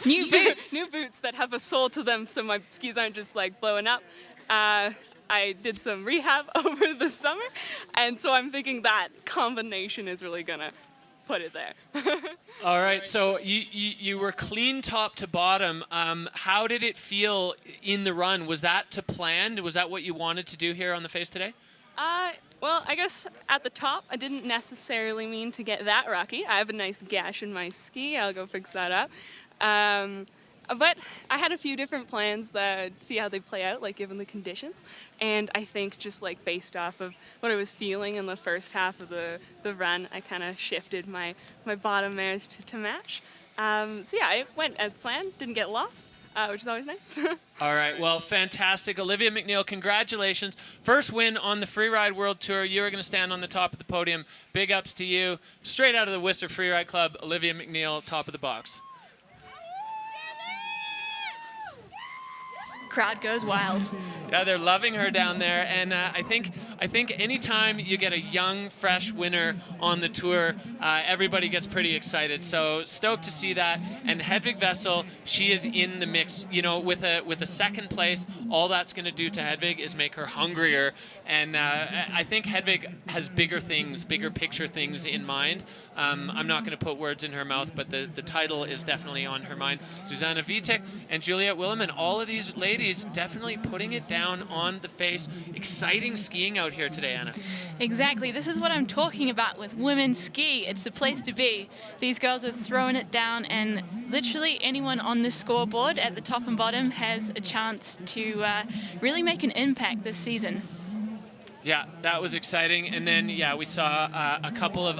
New boots? New boots that have a sole to them so my skis aren't just blowing up. I did some rehab over the summer, and so I'm thinking that combination is really gonna put it there. All right, so you were clean top to bottom. How did it feel in the run? Was that to plan? Was that what you wanted to do here on the face today? Well, I guess at the top, I didn't necessarily mean to get that rocky. I have a nice gash in my ski. I'll go fix that up. But I had a few different plans that see how they play out, given the conditions. And I think just based off of what I was feeling in the first half of the run, I kind of shifted my bottom mares to match. So yeah, it went as planned, didn't get lost. Which is always nice. All right, well, fantastic. Olivia McNeil, congratulations. First win on the Freeride World Tour. You are going to stand on the top of the podium. Big ups to you. Straight out of the Worcester Freeride Club, Olivia McNeil, top of the box. Crowd goes wild. Yeah, they're loving her down there, and I think anytime you get a young, fresh winner on the tour, everybody gets pretty excited. So stoked to see that. And Hedvig Vessel, she is in the mix. With a second place, all that's going to do to Hedvig is make her hungrier. And I think Hedvig has bigger picture things in mind. I'm not going to put words in her mouth, but the title is definitely on her mind. Zuzana Vitek and Juliette Willman, all of these ladies definitely putting it down on the face. Exciting skiing out here today, Anna. Exactly. This is what I'm talking about with women's ski. It's the place to be. These girls are throwing it down, and literally anyone on this scoreboard at the top and bottom has a chance to really make an impact this season. Yeah, that was exciting. And then, we saw a couple of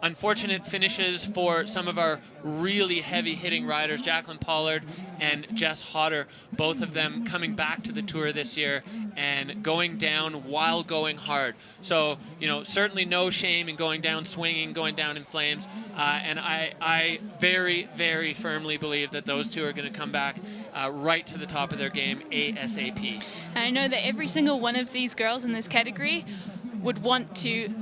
unfortunate finishes for some of our really heavy-hitting riders, Jacqueline Pollard and Jess Hodder, both of them coming back to the tour this year and going down while going hard. So, certainly no shame in going down swinging, going down in flames. And I very, very firmly believe that those two are going to come back right to the top of their game ASAP. And I know that every single one of these girls in this category would want to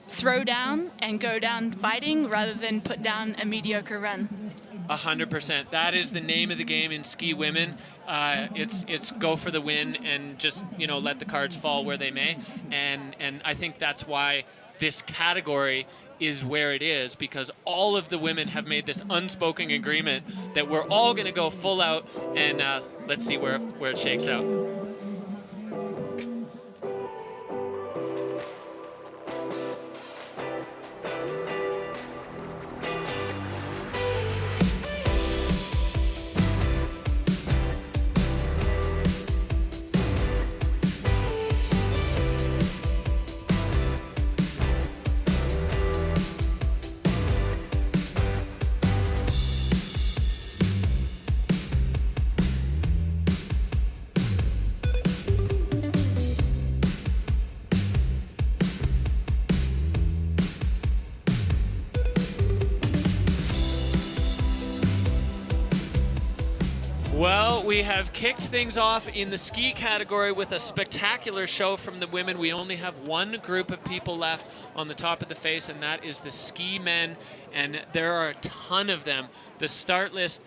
throw down and go down fighting rather than put down a mediocre run. 100%. That is the name of the game in ski women. It's go for the win and just let the cards fall where they may. And I think that's why this category is where it is, because all of the women have made this unspoken agreement that we're all going to go full out, and let's see where it shakes out. We have kicked things off in the ski category with a spectacular show from the women. We only have one group of people left on the top of the face, and that is the ski men, and there are a ton of them. The start list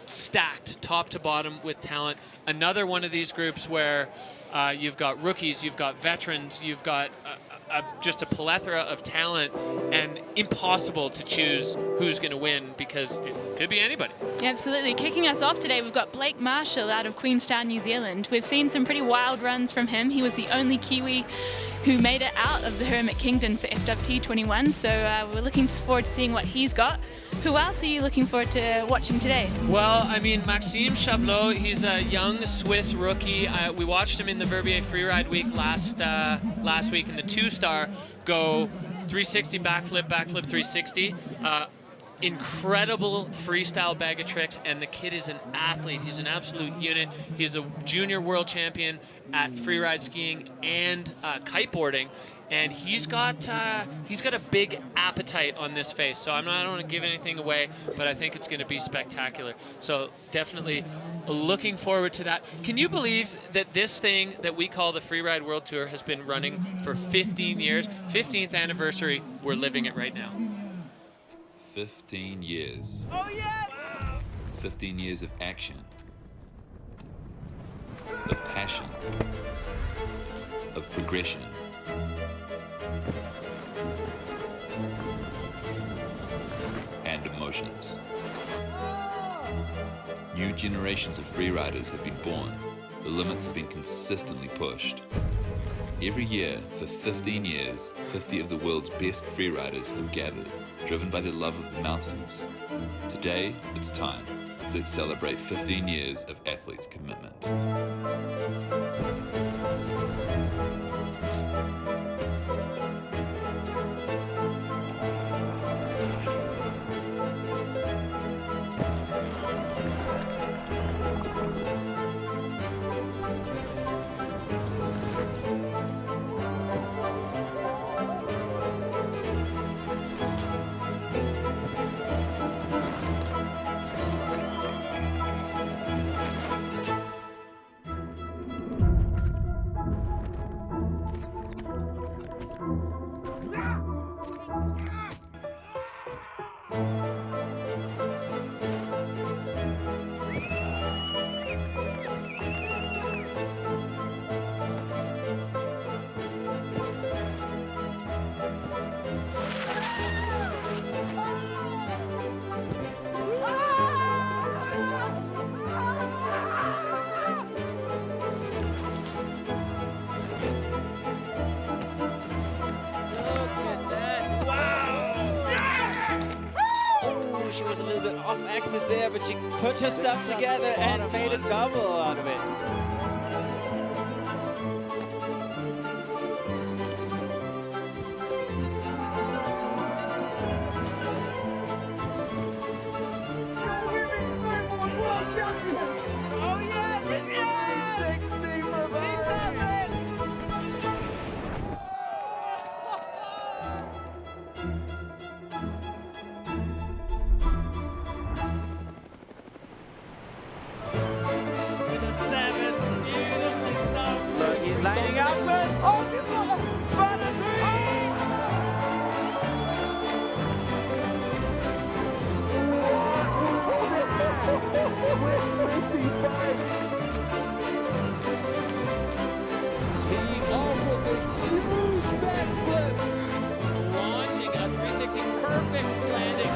stacked top to bottom with talent. Another one of these groups where you've got rookies, you've got veterans, you've got just a plethora of talent, and impossible to choose who's going to win because it could be anybody. Absolutely. Kicking us off today, we've got Blake Marshall out of Queenstown, New Zealand. We've seen some pretty wild runs from him. He was the only Kiwi who made it out of the Hermit Kingdom for FWT21, so we're looking forward to seeing what he's got. Who else are you looking forward to watching today? Well, I mean, Maxime Chablot, he's a young Swiss rookie. We watched him in the Verbier Freeride week last week in the 2-star go 360 backflip, 360. Incredible freestyle bag of tricks, and the kid is an athlete. He's an absolute unit. He's a junior world champion at freeride skiing and kiteboarding, and he's got a big appetite on this face. So I don't want to give anything away, but I think it's going to be spectacular. So definitely looking forward to that. Can you believe that this thing that we call the Freeride World Tour has been running for 15 years? 15th anniversary. We're living it right now. 15 years. Oh, yeah! 15 years of action, of passion, of progression. And emotions. New generations of freeriders have been born. The limits have been consistently pushed. Every year, for 15 years, 50 of the world's best freeriders have gathered, driven by their love of the mountains. Today, it's time. Let's celebrate 15 years of athletes' commitment. There, but she put her stuff together and made a double out of it. Oh, yeah! 60 for Lining up with Switch Misty fight. Teeing off with a huge backflip. Launching a 360, perfect landing.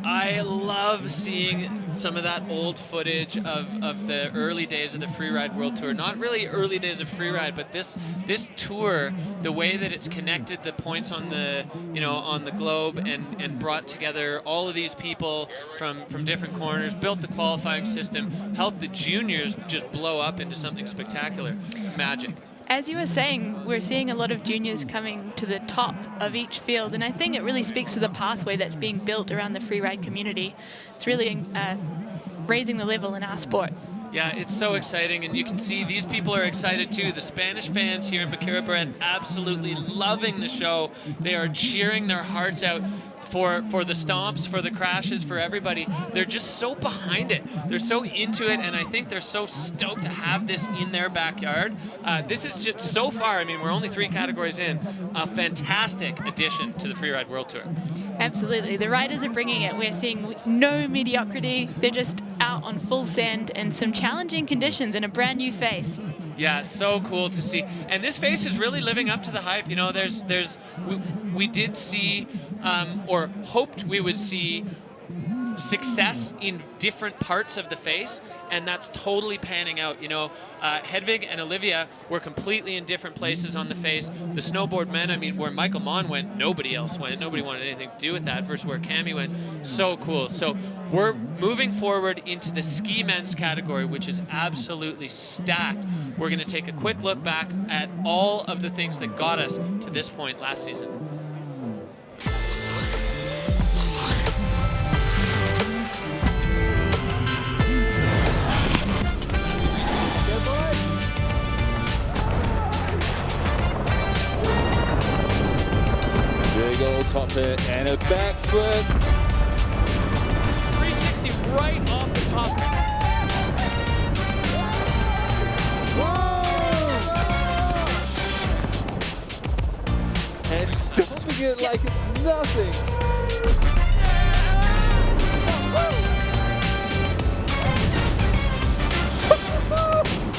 I love seeing some of that old footage of the early days of the Freeride World Tour. Not really early days of Freeride, but this tour, the way that it's connected the points on the on the globe and brought together all of these people from different corners, built the qualifying system, helped the juniors just blow up into something spectacular. Magic. As you were saying, we're seeing a lot of juniors coming to the top of each field, and I think it really speaks to the pathway that's being built around the freeride community. It's really raising the level in our sport. Yeah, it's so exciting, and you can see these people are excited too. The Spanish fans here in Baqueira Beret absolutely loving the show. They are cheering their hearts out for the stomps, for the crashes, for everybody. They're just so behind it. They're so into it, and I think they're so stoked to have this in their backyard. This is just so far, I mean, we're only 3 categories in, a fantastic addition to the Freeride World Tour. Absolutely. The riders are bringing it. We're seeing no mediocrity. They're just out on full send and some challenging conditions in a brand new face. Yeah, so cool to see. And this face is really living up to the hype. You know, we did see, or hoped we would see, success in different parts of the face, and that's totally panning out. You know, Hedvig and Olivia were completely in different places on the face. The snowboard men, I mean, where Michael Mann went, nobody else went. Nobody wanted anything to do with that, versus where Cami went. So cool. So we're moving forward into the ski men's category, which is absolutely stacked. We're going to take a quick look back at all of the things that got us to this point last season. Big old top hit and a backflip. 360 right off the top. Whoa! And stopping it like it's nothing.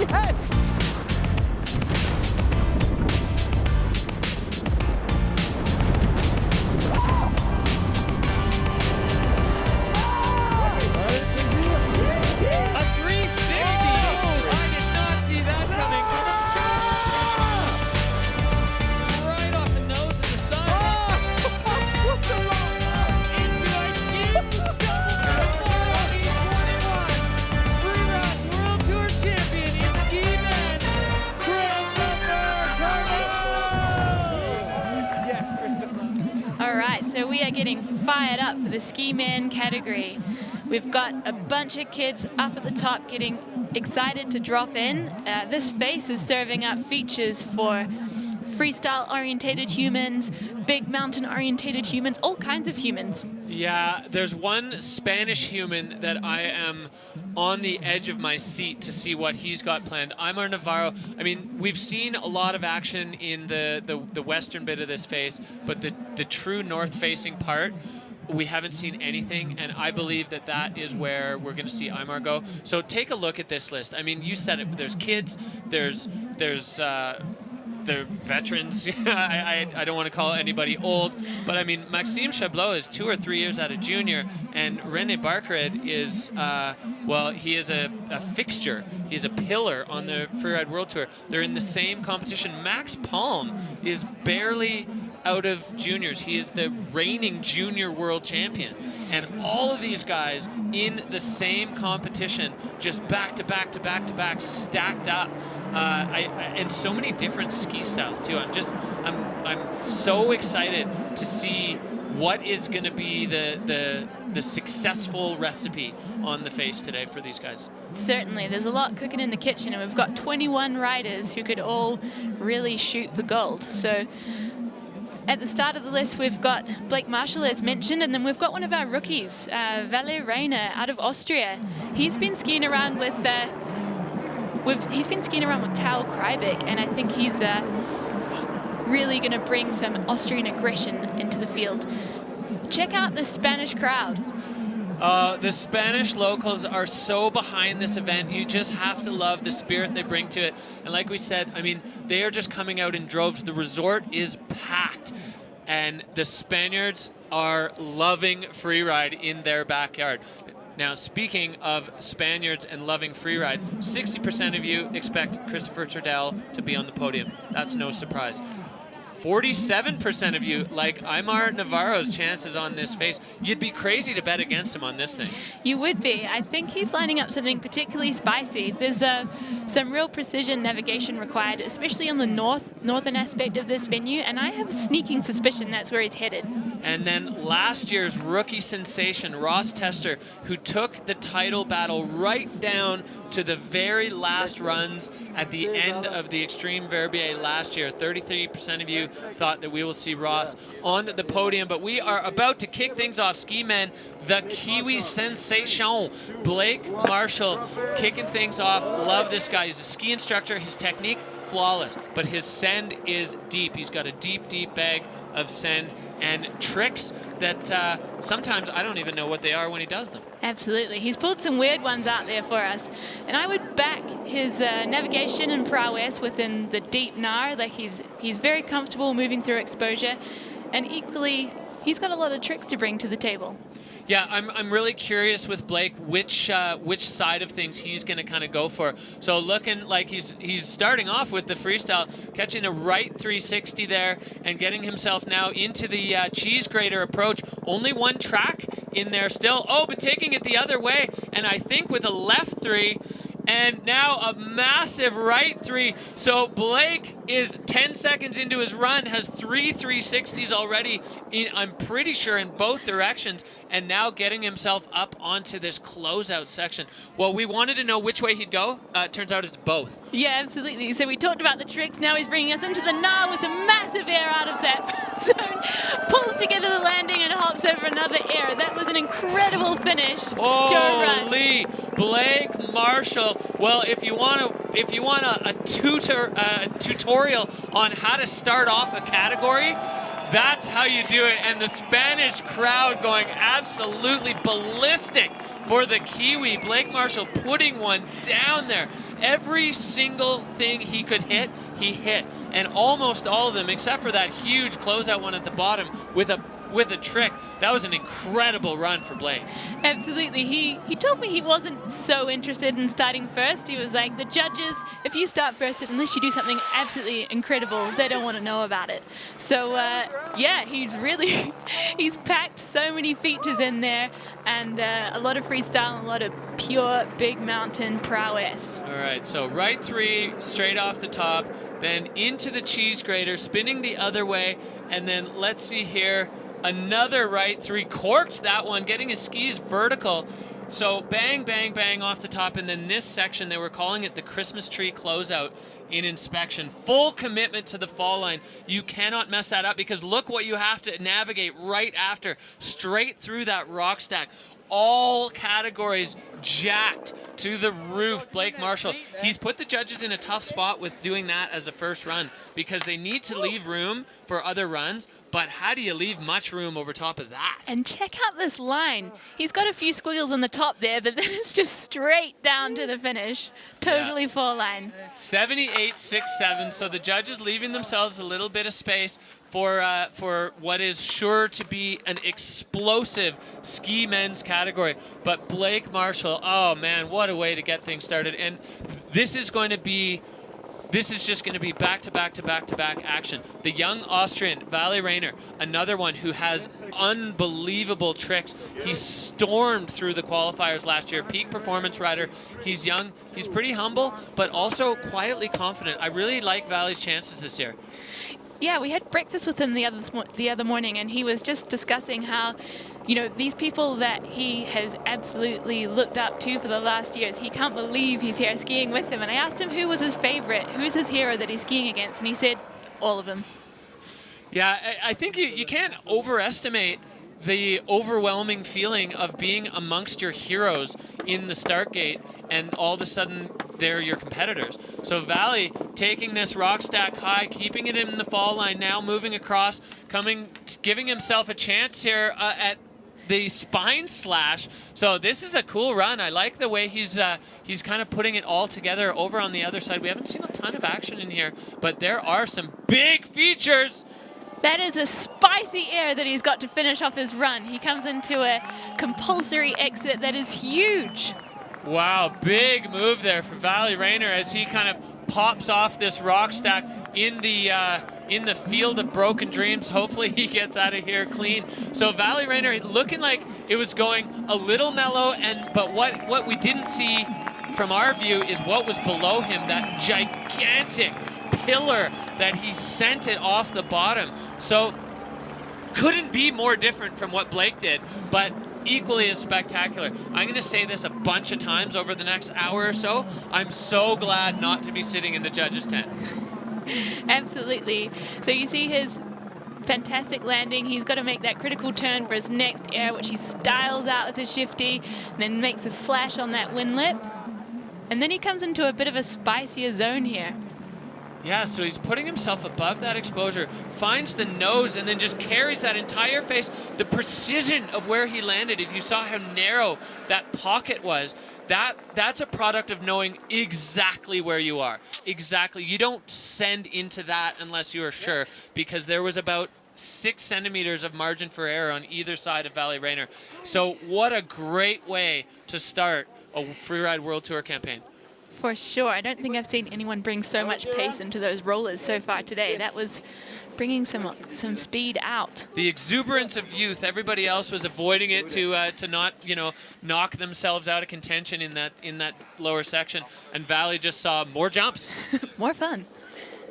Yes! So we are getting fired up for the ski man category. We've got a bunch of kids up at the top getting excited to drop in. This face is serving up features for freestyle orientated humans, big mountain orientated humans, all kinds of humans. Yeah, there's one Spanish human that I am on the edge of my seat to see what he's got planned. Aymar Navarro, I mean, we've seen a lot of action in the western bit of this face, but the true north-facing part, we haven't seen anything, and I believe that that is where we're going to see Aymar go. So take a look at this list. I mean, you said it, there's kids, there's the veterans. I don't want to call anybody old, but I mean, Maxime Chablot is 2 or 3 years out of junior, and René Barkered is, well, he is a fixture. He's a pillar on the Freeride World Tour. They're in the same competition. Max Palm is barely out of juniors. He is the reigning junior world champion. And all of these guys in the same competition, just back to back to back to back, stacked up. And so many different ski styles too. I'm so excited to see what is going to be the successful recipe on the face today for these guys. Certainly, there's a lot cooking in the kitchen, and we've got 21 riders who could all really shoot for gold. So at the start of the list, we've got Blake Marshall, as mentioned, and then we've got one of our rookies, Valer Reiner, out of Austria. He's been skiing around with Tal Kreibich, and I think he's really going to bring some Austrian aggression into the field. Check out the Spanish crowd. The Spanish locals are so behind this event. You just have to love the spirit they bring to it. And like we said, I mean, they are just coming out in droves. The resort is packed, and the Spaniards are loving Freeride in their backyard. Now, speaking of Spaniards and loving Freeride, 60% of you expect Christopher Turdell to be on the podium. That's no surprise. 47% of you like Aymar Navarro's chances on this face. You'd be crazy to bet against him on this thing. You would be. I think he's lining up something particularly spicy. There's some real precision navigation required, especially on the northern aspect of this venue, and I have a sneaking suspicion that's where he's headed. And then last year's rookie sensation, Ross Tester, who took the title battle right down to the very last runs at the end of the Extreme Verbier last year. 33% of you thought that we will see Ross on the podium, but we are about to kick things off. Ski men, the Kiwi sensation, Blake Marshall, kicking things off. Love this guy. He's a ski instructor. His technique, flawless, but his send is deep. He's got a deep, deep bag of send and tricks that sometimes I don't even know what they are when he does them. Absolutely. He's pulled some weird ones out there for us. And I would back his navigation and prowess within the deep Nar. Like he's very comfortable moving through exposure. And equally, he's got a lot of tricks to bring to the table. Yeah, I'm really curious with Blake which side of things he's going to kind of go for. So looking like he's starting off with the freestyle, catching a right 360 there and getting himself now into the cheese grater approach. Only one track in there still. Oh, but taking it the other way, and I think with a left 3. And now a massive right 3. So Blake is 10 seconds into his run, has 3 360s already, I'm pretty sure in both directions, and now getting himself up onto this closeout section. Well, we wanted to know which way he'd go. Turns out it's both. Yeah, absolutely. So we talked about the tricks. Now he's bringing us into the Nar with a massive air out of that zone. Pulls together the landing and hops over another air. That was an incredible finish to a run. Holy, Blake Marshall. Well, if you want a tutorial on how to start off a category, that's how you do it. And the Spanish crowd going absolutely ballistic for the Kiwi. Blake Marshall putting one down there. Every single thing he could hit, he hit. And almost all of them, except for that huge closeout one at the bottom with a trick. That was an incredible run for Blake. Absolutely. He told me he wasn't so interested in starting first. He was like, the judges, if you start first, unless you do something absolutely incredible, they don't want to know about it. So yeah, he's packed so many features in there, and a lot of freestyle and a lot of pure big mountain prowess. All right, so right 3 straight off the top, then into the cheese grater, spinning the other way, and then let's see here, another right 3, corked that one, getting his skis vertical. So bang, bang, bang off the top, and then this section, they were calling it the Christmas tree closeout in inspection. Full commitment to the fall line. You cannot mess that up, because look what you have to navigate right after, straight through that rock stack. All categories jacked to the roof. Blake Marshall, he's put the judges in a tough spot with doing that as a first run, because they need to leave room for other runs, but how do you leave much room over top of that? And check out this line. He's got a few squiggles on the top there, but then it's just straight down to the finish. Totally full line. 78.67, so the judges leaving themselves a little bit of space for what is sure to be an explosive ski men's category. But Blake Marshall, oh man, what a way to get things started. And this is just going to be back-to-back action. The young Austrian, Vali Rainer, another one who has unbelievable tricks. He stormed through the qualifiers last year. Peak performance rider. He's young. He's pretty humble, but also quietly confident. I really like Vali's chances this year. Yeah, we had breakfast with him the other morning, and he was just discussing how, you know, these people that he has absolutely looked up to for the last years, he can't believe he's here skiing with them. And I asked him who was his favorite, who's his hero that he's skiing against, and he said all of them. Yeah, I think you can't overestimate the overwhelming feeling of being amongst your heroes in the start gate, and all of a sudden they're your competitors. So Vali taking this rock stack high, keeping it in the fall line, now moving across, giving himself a chance here at the spine slash. So this is a cool run. I like the way he's kind of putting it all together over on the other side. We haven't seen a ton of action in here, but there are some big features. That is a spicy air that he's got to finish off his run. He comes into a compulsory exit that is huge. Wow, big move there for Vali Rainer as he kind of pops off this rock stack in the in the field of broken dreams. Hopefully he gets out of here clean. So Valley Rainer looking like it was going a little mellow, but what we didn't see from our view is what was below him, that gigantic pillar that he sent it off the bottom. So couldn't be more different from what Blake did, but equally as spectacular. I'm going to say this a bunch of times over the next hour or so. I'm so glad not to be sitting in the judges' tent. Absolutely. So you see his fantastic landing. He's got to make that critical turn for his next air, which he styles out with his shifty, and then makes a slash on that wind lip. And then he comes into a bit of a spicier zone here. Yeah, so he's putting himself above that exposure, finds the nose, and then just carries that entire face. The precision of where he landed, if you saw how narrow that pocket was, that's a product of knowing exactly where you are. Exactly. You don't send into that unless you are sure, because there was about 6 centimeters of margin for error on either side of Valley Rainer. So what a great way to start a Freeride World Tour campaign. For sure. I don't think I've seen anyone bring so much pace into those rollers so far today. That was bringing some speed out. The exuberance of youth. Everybody else was avoiding it to not, knock themselves out of contention in that lower section. And Valley just saw more jumps. More fun.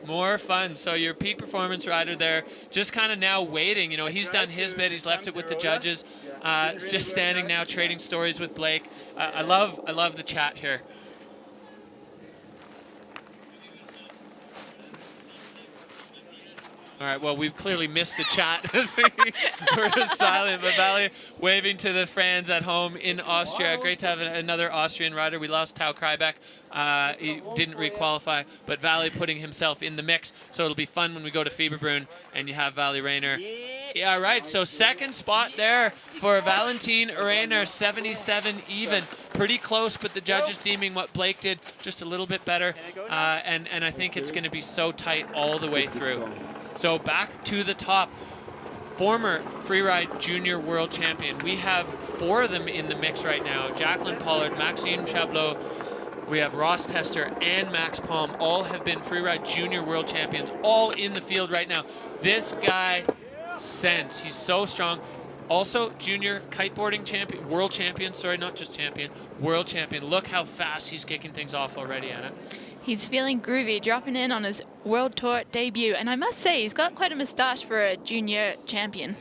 More fun. So your peak performance rider there, just kind of now waiting. He's done his bit. He's left it with the judges. Just standing now, trading stories with Blake. I love the chat here. All right, well, we've clearly missed the chat as we're silent, but Valley waving to the fans at home in Austria. Great to have another Austrian rider. We lost Tao Kreibach. He didn't re-qualify, but Valley putting himself in the mix, so it'll be fun when we go to Fieberbrunn and you have Valley Rainer. Yeah, right, so second spot there for Valentin Rainer, 77 even. Pretty close, but the judges deeming what Blake did just a little bit better, and I think it's going to be so tight all the way through. So back to the top, former Freeride Junior World Champion. We have 4 of them in the mix right now. Jacqueline Pollard, Maxime Chablot, we have Ross Tester and Max Palm. All have been Freeride Junior World Champions, all in the field right now. This guy sends. He's so strong. Also, junior kiteboarding champion, world champion, sorry, not just champion, world champion. Look how fast he's kicking things off already, Anna. He's feeling groovy, dropping in on his World Tour debut. And I must say, he's got quite a moustache for a junior champion.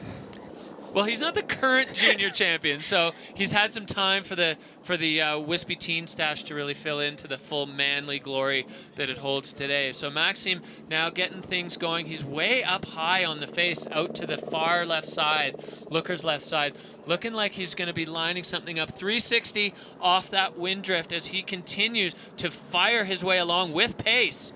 Well, he's not the current junior champion, so he's had some time for the wispy teen stash to really fill into the full manly glory that it holds today. So Maxime now getting things going. He's way up high on the face, out to the far left side, Looker's left side, looking like he's going to be lining something up. 360 off that wind drift as he continues to fire his way along with pace.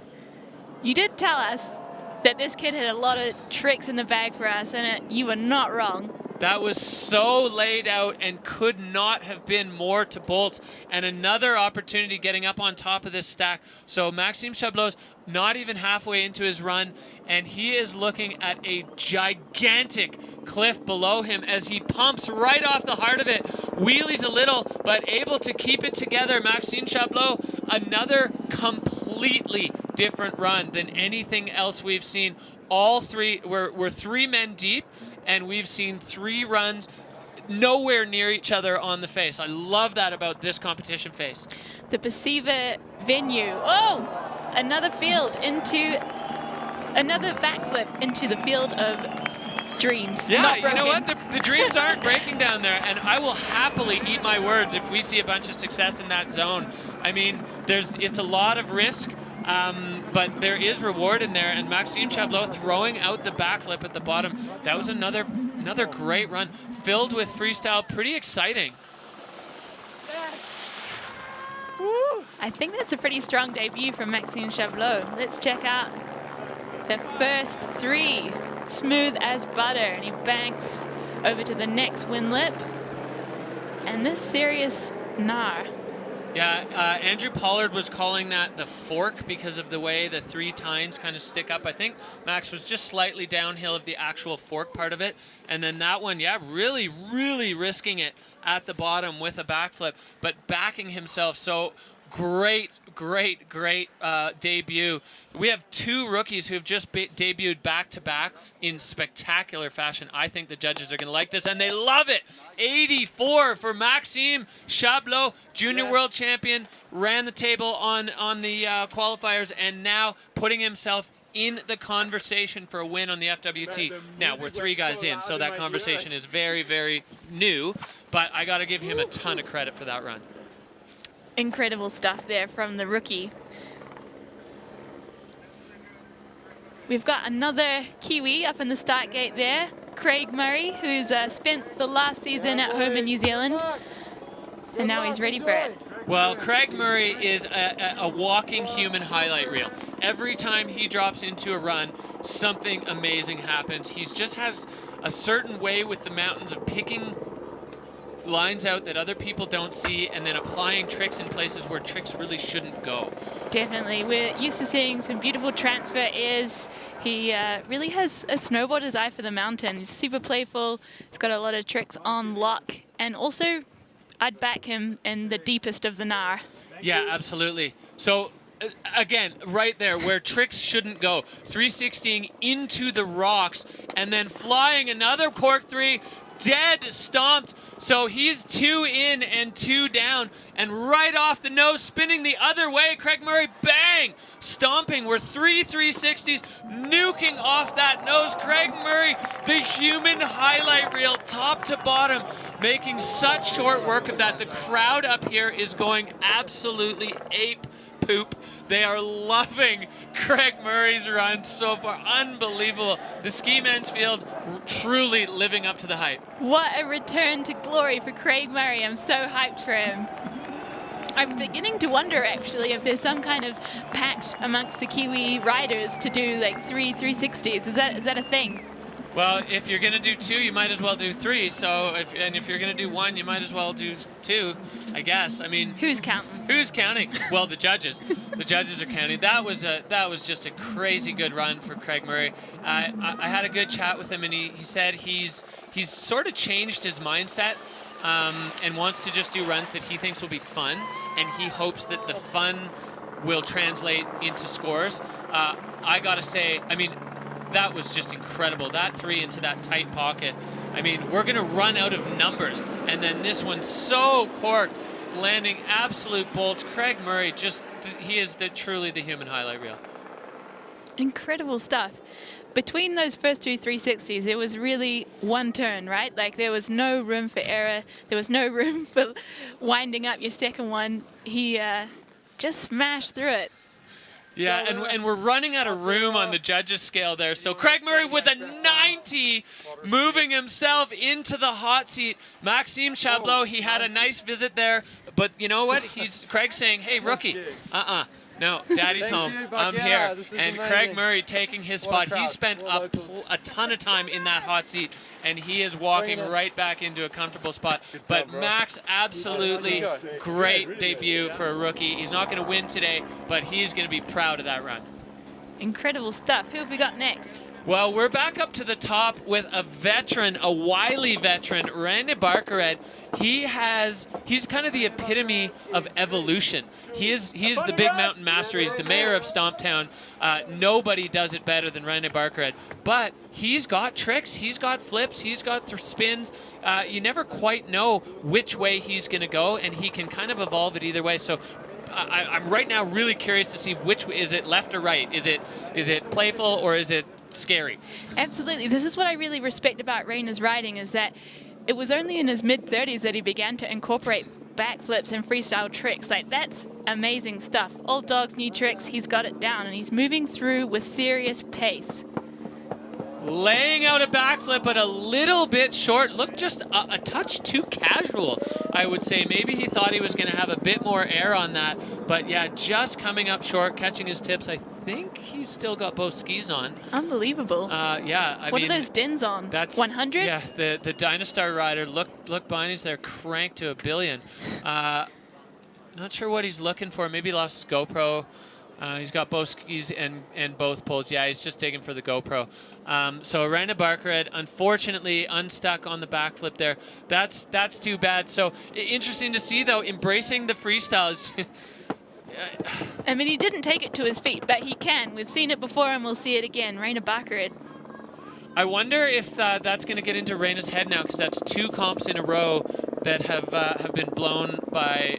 You did tell us that this kid had a lot of tricks in the bag for us, and you were not wrong. That was so laid out and could not have been more to bolts. And another opportunity getting up on top of this stack. So Maxime Chablot's not even halfway into his run, and he is looking at a gigantic cliff below him as he pumps right off the heart of it. Wheelies a little, but able to keep it together. Maxime Chablot, another completely different run than anything else we've seen. All 3, we're 3 men deep, and we've seen 3 runs nowhere near each other on the face. I love that about this competition face. The Perceiver venue. Oh, another field into another backflip into the field of dreams. Yeah, you know what? The dreams aren't breaking down there, and I will happily eat my words if we see a bunch of success in that zone. I mean, it's a lot of risk. But there is reward in there, and Maxime Chablot throwing out the backflip at the bottom. That was another great run, filled with freestyle. Pretty exciting. I think that's a pretty strong debut from Maxime Chablot. Let's check out the first 3. Smooth as butter, and he banks over to the next wind lip. And this serious gnar. Yeah, Andrew Pollard was calling that the fork because of the way the 3 tines kind of stick up. I think Max was just slightly downhill of the actual fork part of it. And then that one, yeah, really, really risking it at the bottom with a backflip, but backing himself. So great debut. We have 2 rookies who have just debuted back-to-back in spectacular fashion. I think the judges are going to like this, and they love it. 84 for Maxime Chablot, junior world champion, ran the table on the qualifiers, and now putting himself in the conversation for a win on the FWT. Now, we're 3 guys in, so that conversation is very, very new, but I got to give him a ton of credit for that run. Incredible stuff there from the rookie. We've got another Kiwi up in the start gate there, Craig Murray, who's spent the last season at home in New Zealand, and now he's ready for it. Well, Craig Murray is a walking human highlight reel. Every time he drops into a run, something amazing happens. He just has a certain way with the mountains of picking lines out that other people don't see, and then applying tricks in places where tricks really shouldn't go. Definitely. We're used to seeing some beautiful transfer airs. He really has a snowboarder's eye for the mountain. He's super playful. He's got a lot of tricks on lock, and also I'd back him in the deepest of the Nar. Yeah, absolutely. So again, right there where tricks shouldn't go, 360ing into the rocks and then flying another cork 3, dead stomped. So he's 2 in and 2 down, and right off the nose, spinning the other way, Craig Murray, bang, stomping. We're 3 360s, nuking off that nose. Craig Murray, the human highlight reel, top to bottom, making such short work of that. The crowd up here is going absolutely ape poop. They are loving Craig Murray's run so far. Unbelievable. The Ski Men's Field truly living up to the hype. What a return to glory for Craig Murray. I'm so hyped for him. I'm beginning to wonder, actually, if there's some kind of pact amongst the Kiwi riders to do like 3 360s. Is that a thing? Well, if you're going to do 2, you might as well do 3. So, if you're going to do 1, you might as well do 2, I guess. I mean, who's counting? Who's counting? Well, the judges. The judges are counting. That was just a crazy good run for Craig Murray. I had a good chat with him, and he said he's sort of changed his mindset and wants to just do runs that he thinks will be fun, and he hopes that the fun will translate into scores. I gotta say, I mean, that was just incredible. That 3 into that tight pocket. I mean, we're going to run out of numbers. And then this one so corked, landing absolute bolts. Craig Murray, he is truly the human highlight reel. Incredible stuff. Between those first 2 360s, it was really one turn, right? Like, there was no room for error. There was no room for winding up your second one. He just smashed through it. Yeah, and we're running out of room on the judges' scale there. So Craig Murray with a 90, moving himself into the hot seat. Maxime Chablot, he had a nice visit there, but you know what? Craig's saying, hey, rookie, no, Daddy's home. I'm here. And Craig Murray taking his spot. He spent a ton of time in that hot seat, and he is walking right back into a comfortable spot. But Max, absolutely great debut for a rookie. He's not going to win today, but he's going to be proud of that run. Incredible stuff. Who have we got next? Well, we're back up to the top with a veteran, a wily veteran, Baqueira Beret. He's kind of the epitome of evolution. He is the big mountain master. He's the mayor of Stomptown. Nobody does it better than Baqueira Beret. But he's got tricks, he's got flips, he's got spins. You never quite know which way he's going to go, and he can kind of evolve it either way. So I'm right now really curious to see which is it, left or right? Is it playful or is it scary? Absolutely. This is what I really respect about Raina's riding, is that it was only in his mid-30s that he began to incorporate backflips and freestyle tricks. Like, that's amazing stuff. Old dog's new tricks, he's got it down, and he's moving through with serious pace. Laying out a backflip, but a little bit short. Looked just a touch too casual, I would say. Maybe he thought he was going to have a bit more air on that. But yeah, just coming up short, catching his tips. I think he's still got both skis on. Unbelievable. Yeah, I what mean, are those dins on? That's 100? Yeah, the Dynastar rider. Look behind us there, cranked to 1 billion. Not sure what he's looking for. Maybe he lost his GoPro. He's got both skis and both poles. Yeah, he's just digging for the GoPro. So Baqueira Beret, unfortunately, unstuck on the backflip there. That's too bad. So interesting to see, though, embracing the freestyles. I mean, he didn't take it to his feet, but he can. We've seen it before, and we'll see it again. Reina Baqueira. I wonder if that's going to get into Reina's head now, because that's 2 comps in a row that have been blown by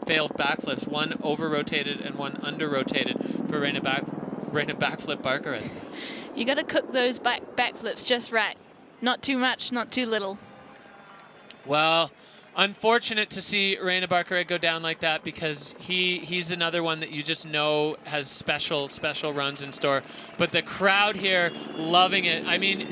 failed backflips. One over-rotated and one under-rotated for Reina Backflip Baqueira. You got to cook those backflips just right. Not too much, not too little. Well, unfortunate to see Reina Baqueira go down like that, because he's another one that you just know has special runs in store. But the crowd here loving it. I mean,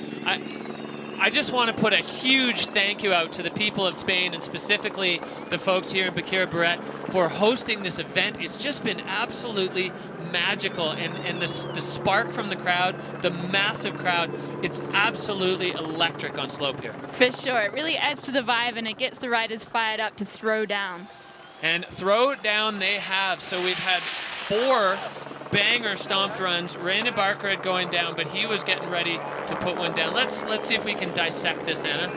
I just want to put a huge thank you out to the people of Spain, and specifically the folks here in Baqueira Beret, for hosting this event. It's just been absolutely magical, and the spark from the crowd, the massive crowd, it's absolutely electric on slope here. For sure. It really adds to the vibe, and it gets the riders fired up to throw down. And throw down they have. So we've had 4 banger stomped runs. Reina Baqueira going down, but he was getting ready to put one down. Let's see if we can dissect this, Anna.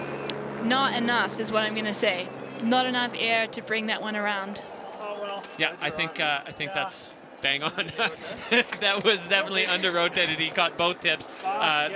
Not enough is what I'm going to say. Not enough air to bring that one around. Oh, well. Yeah, I think that's bang on. That was definitely under-rotated. He caught both tips.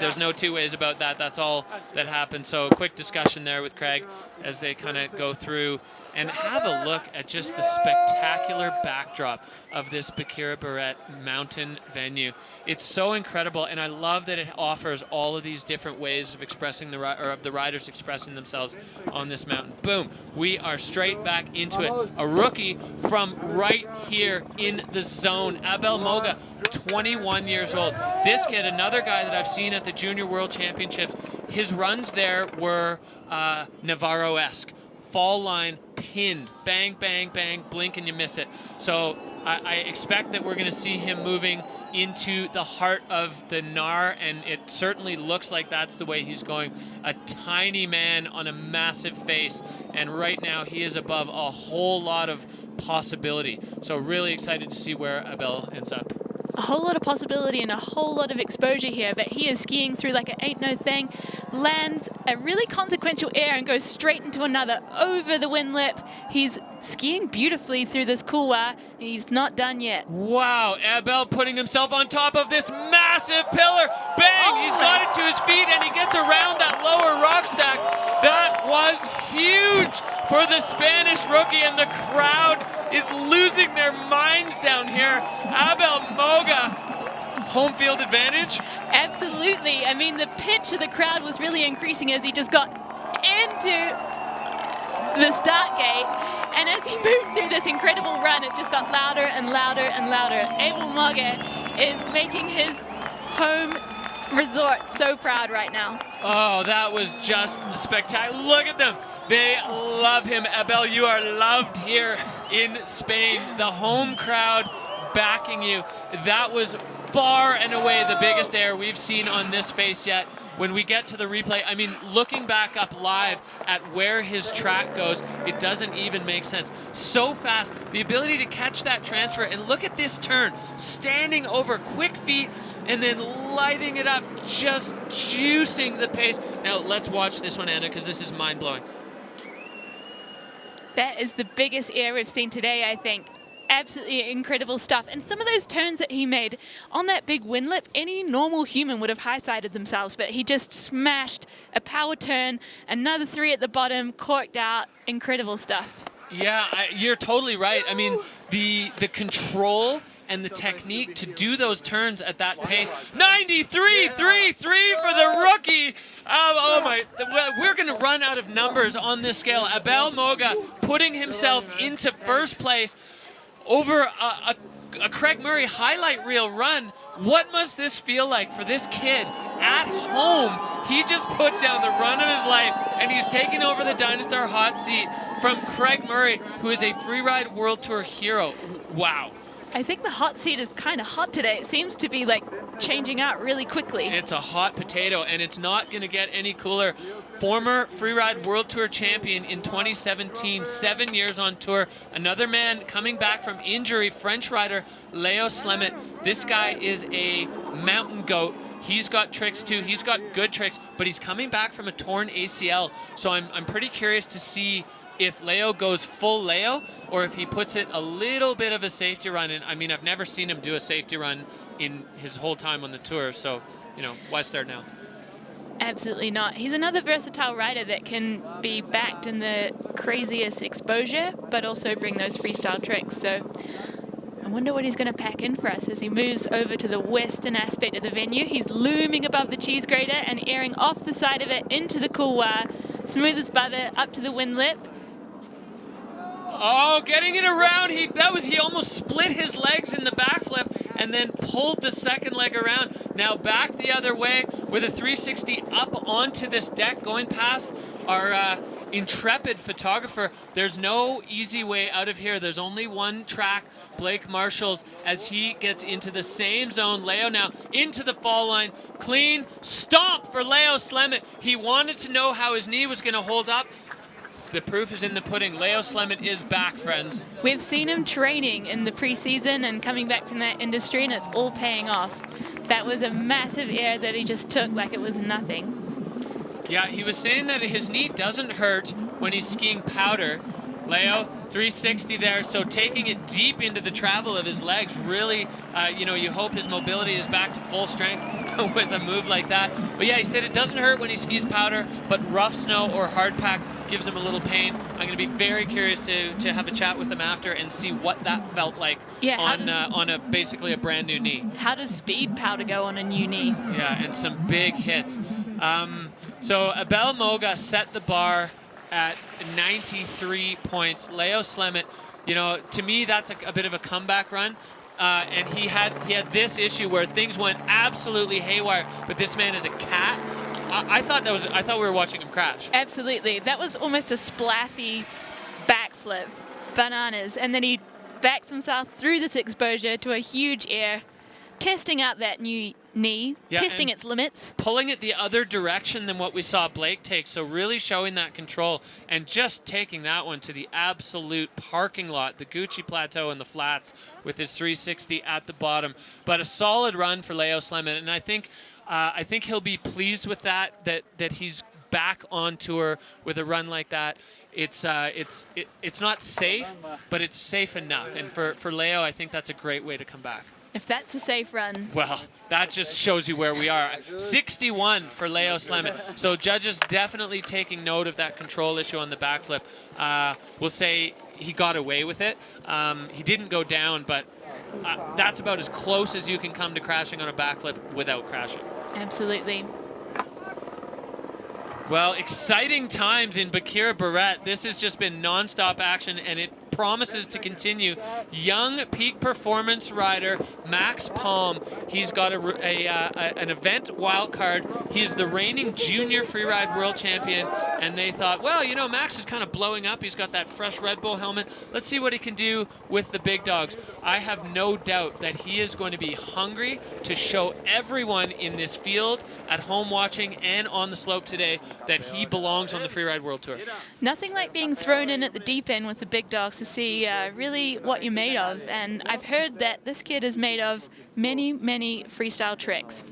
There's no 2 ways about that. That's all that happened. So quick discussion there with Craig as they kind of go through and have a look at just the spectacular backdrop of this Baqueira Beret mountain venue. It's so incredible, and I love that it offers all of these different ways of expressing the riders expressing themselves on this mountain. Boom, we are straight back into it. A rookie from right here in the zone, Abel Moga, 21 years old. This kid, another guy that I've seen at the Junior World Championships, his runs there were Navarro-esque. Fall line, pinned, bang, bang, bang, blink and you miss it. So I expect that we're going to see him moving into the heart of the NAR, and it certainly looks like that's the way he's going. A tiny man on a massive face, and right now he is above a whole lot of possibility. So really excited to see where Abel ends up. A whole lot of possibility and a whole lot of exposure here, but he is skiing through like it ain't no thing, lands a really consequential air and goes straight into another over the wind lip. He's skiing beautifully through this couloir, and he's not done yet. Wow, Abel putting himself on top of this massive pillar. Bang, he's got it to his feet, and he gets around that lower rock stack. That was huge for the Spanish rookie, and the crowd is losing their minds down here. Abel Moga, home field advantage? Absolutely. I mean, the pitch of the crowd was really increasing as he just got into the start gate. And as he moved through this incredible run, it just got louder and louder and louder. Abel Moga is making his home resort so proud right now. Oh, that was just spectacular. Look at them. They love him. Abel, you are loved here in Spain. The home crowd backing you. That was far and away the biggest air we've seen on this face yet. When we get to the replay, I mean, looking back up live at where his track goes, it doesn't even make sense. So fast, the ability to catch that transfer, and look at this turn, standing over quick feet and then lighting it up, just juicing the pace. Now, let's watch this one, Anna, because this is mind-blowing. That is the biggest air we've seen today, I think. Absolutely incredible stuff. And some of those turns that he made on that big wind lip, any normal human would have high-sided themselves, but he just smashed a power turn, another 3 at the bottom, corked out. Incredible stuff. Yeah, you're totally right. I mean, the control and the technique to do those turns at that pace. 93.33 for the rookie. Oh my, we're going to run out of numbers on this scale. Abel Moga putting himself into first place over a Craig Murray highlight reel run. What must this feel like for this kid at home? He just put down the run of his life, and he's taking over the Dynastar hot seat from Craig Murray, who is a Freeride World Tour hero. Wow. I think the hot seat is kind of hot today. It seems to be like changing out really quickly. It's a hot potato, and it's not going to get any cooler. Former Freeride World Tour champion in 2017, 7 years on tour. Another man coming back from injury, French rider Leo Slemet. This guy is a mountain goat. He's got tricks too. He's got good tricks, but he's coming back from a torn ACL. So I'm pretty curious to see if Leo goes full Leo or if he puts it a little bit of a safety run in. I mean, I've never seen him do a safety run in his whole time on the tour, so, you know, why start now? Absolutely not. He's another versatile rider that can be backed in the craziest exposure, but also bring those freestyle tricks. So I wonder what he's going to pack in for us as he moves over to the western aspect of the venue. He's looming above the cheese grater and airing off the side of it into the couloir. Smooth as butter up to the wind lip. Oh, getting it around. He almost split his legs in the backflip and then pulled the second leg around. Now back the other way with a 360 up onto this deck, going past our intrepid photographer. There's no easy way out of here. There's only one track, Blake Marshall's, as he gets into the same zone. Leo now into the fall line. Clean stomp for Leo Slemmet. He wanted to know how his knee was going to hold up. The proof is in the pudding. Leo Slemmet is back, friends. We've seen him training in the preseason and coming back from that industry, and it's all paying off. That was a massive air that he just took like it was nothing. Yeah, he was saying that his knee doesn't hurt when he's skiing powder. Leo, 360 there, so taking it deep into the travel of his legs. Really, you know, you hope his mobility is back to full strength with a move like that. But yeah, he said it doesn't hurt when he skis powder, but rough snow or hard pack gives him a little pain. I'm going to be very curious to have a chat with him after and see what that felt like on a basically a brand new knee. How does speed powder go on a new knee? Yeah, and some big hits. So Abel Moga set the bar at 93 points. Leo Slemmet, you know, to me that's a bit of a comeback run. And he had this issue where things went absolutely haywire, but this man is a cat. I thought we were watching him crash. Absolutely. That was almost a splaffy backflip. Bananas. And then he backs himself through this exposure to a huge air, testing out that new knee, testing its limits. Pulling it the other direction than what we saw Blake take, so really showing that control and just taking that one to the absolute parking lot, the Gucci Plateau and the flats with his 360 at the bottom. But a solid run for Leo Slemmet, and I think he'll be pleased with that he's back on tour with a run like that. It's not safe, but it's safe enough. And for Leo, I think that's a great way to come back. If that's a safe run. Well, that just shows you where we are. 61 for Leo Slemmet. So judges definitely taking note of that control issue on the backflip. We'll say he got away with it. He didn't go down, but that's about as close as you can come to crashing on a backflip without crashing. Absolutely. Well, exciting times in Baqueira Beret. This has just been nonstop action, and it promises to continue. Young peak performance rider Max Palm. He's got an event wild card. He is the reigning junior freeride world champion, and they thought, well, you know, Max is kind of blowing up. He's got that fresh Red Bull helmet. Let's see what he can do with the big dogs. I have no doubt that he is going to be hungry to show everyone in this field at home watching and on the slope today that he belongs on the Freeride World Tour. Nothing like being thrown in at the deep end with the big dogs to see really what you're made of. And I've heard that this kid is made of many, many freestyle tricks.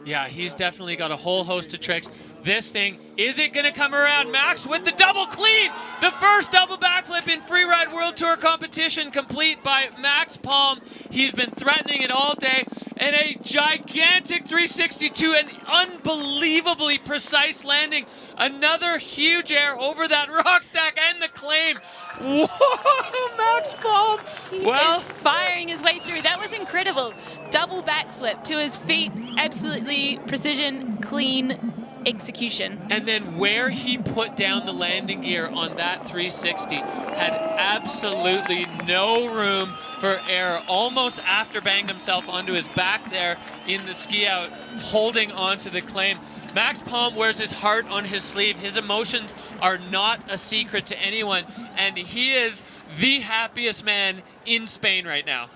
Yeah, he's definitely got a whole host of tricks. This thing, is it going to come around? Max with the double clean. The first double backflip in Freeride World Tour competition complete by Max Palm. He's been threatening it all day. And a gigantic 362, an unbelievably precise landing. Another huge air over that rock stack and the claim. Whoa, Max Palm. He is firing his way through. That was incredible. Double backflip to his feet. Absolutely precision, clean execution. And then where he put down the landing gear on that 360 had absolutely no room for error. Almost after-banged himself onto his back there in the ski out, holding onto the claim. Max Palm wears his heart on his sleeve. His emotions are not a secret to anyone, and he is the happiest man in Spain right now.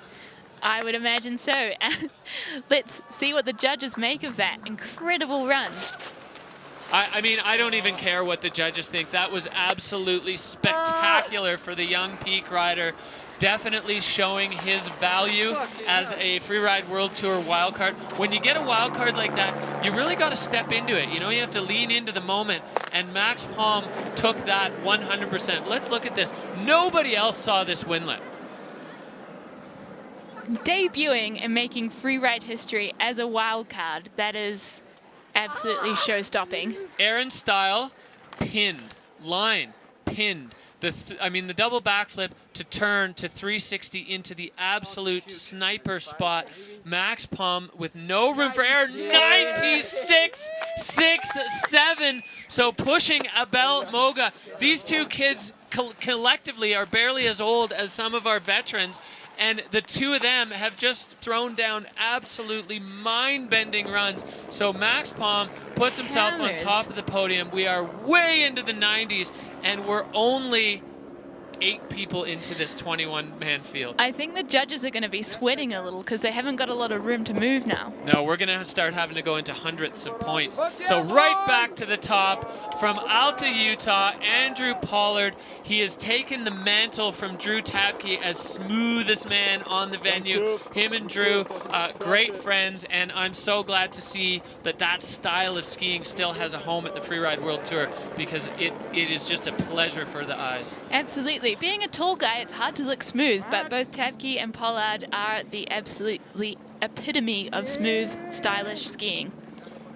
I would imagine so. Let's see what the judges make of that incredible run. I mean, I don't even care what the judges think. That was absolutely spectacular for the young peak rider. Definitely showing his value as a Freeride World Tour wildcard. When you get a wildcard like that, you really got to step into it. You know, you have to lean into the moment, and Max Palm took that 100%. Let's look at this. Nobody else saw this windlet. Debuting and making Freeride history as a wildcard, that is absolutely show-stopping. Aaron Style, pinned. Line, pinned. The double backflip to turn to 360 into the absolute sniper spot. Max Palm with no room for error. 96.67. So pushing Abel Moga. These two kids collectively are barely as old as some of our veterans. And the two of them have just thrown down absolutely mind-bending runs. So Max Palm puts himself on top of the podium. We are way into the 90s, and we're only 8 people into this 21-man field. I think the judges are going to be sweating a little because they haven't got a lot of room to move now. No, we're going to start having to go into hundredths of points. So right back to the top from Alta, Utah, Andrew Pollard. He has taken the mantle from Drew Tapke as smoothest man on the venue. Him and Drew, great friends, and I'm so glad to see that style of skiing still has a home at the Freeride World Tour, because it is just a pleasure for the eyes. Absolutely. Being a tall guy, it's hard to look smooth, but both Tapke and Pollard are the absolutely epitome of smooth, stylish skiing.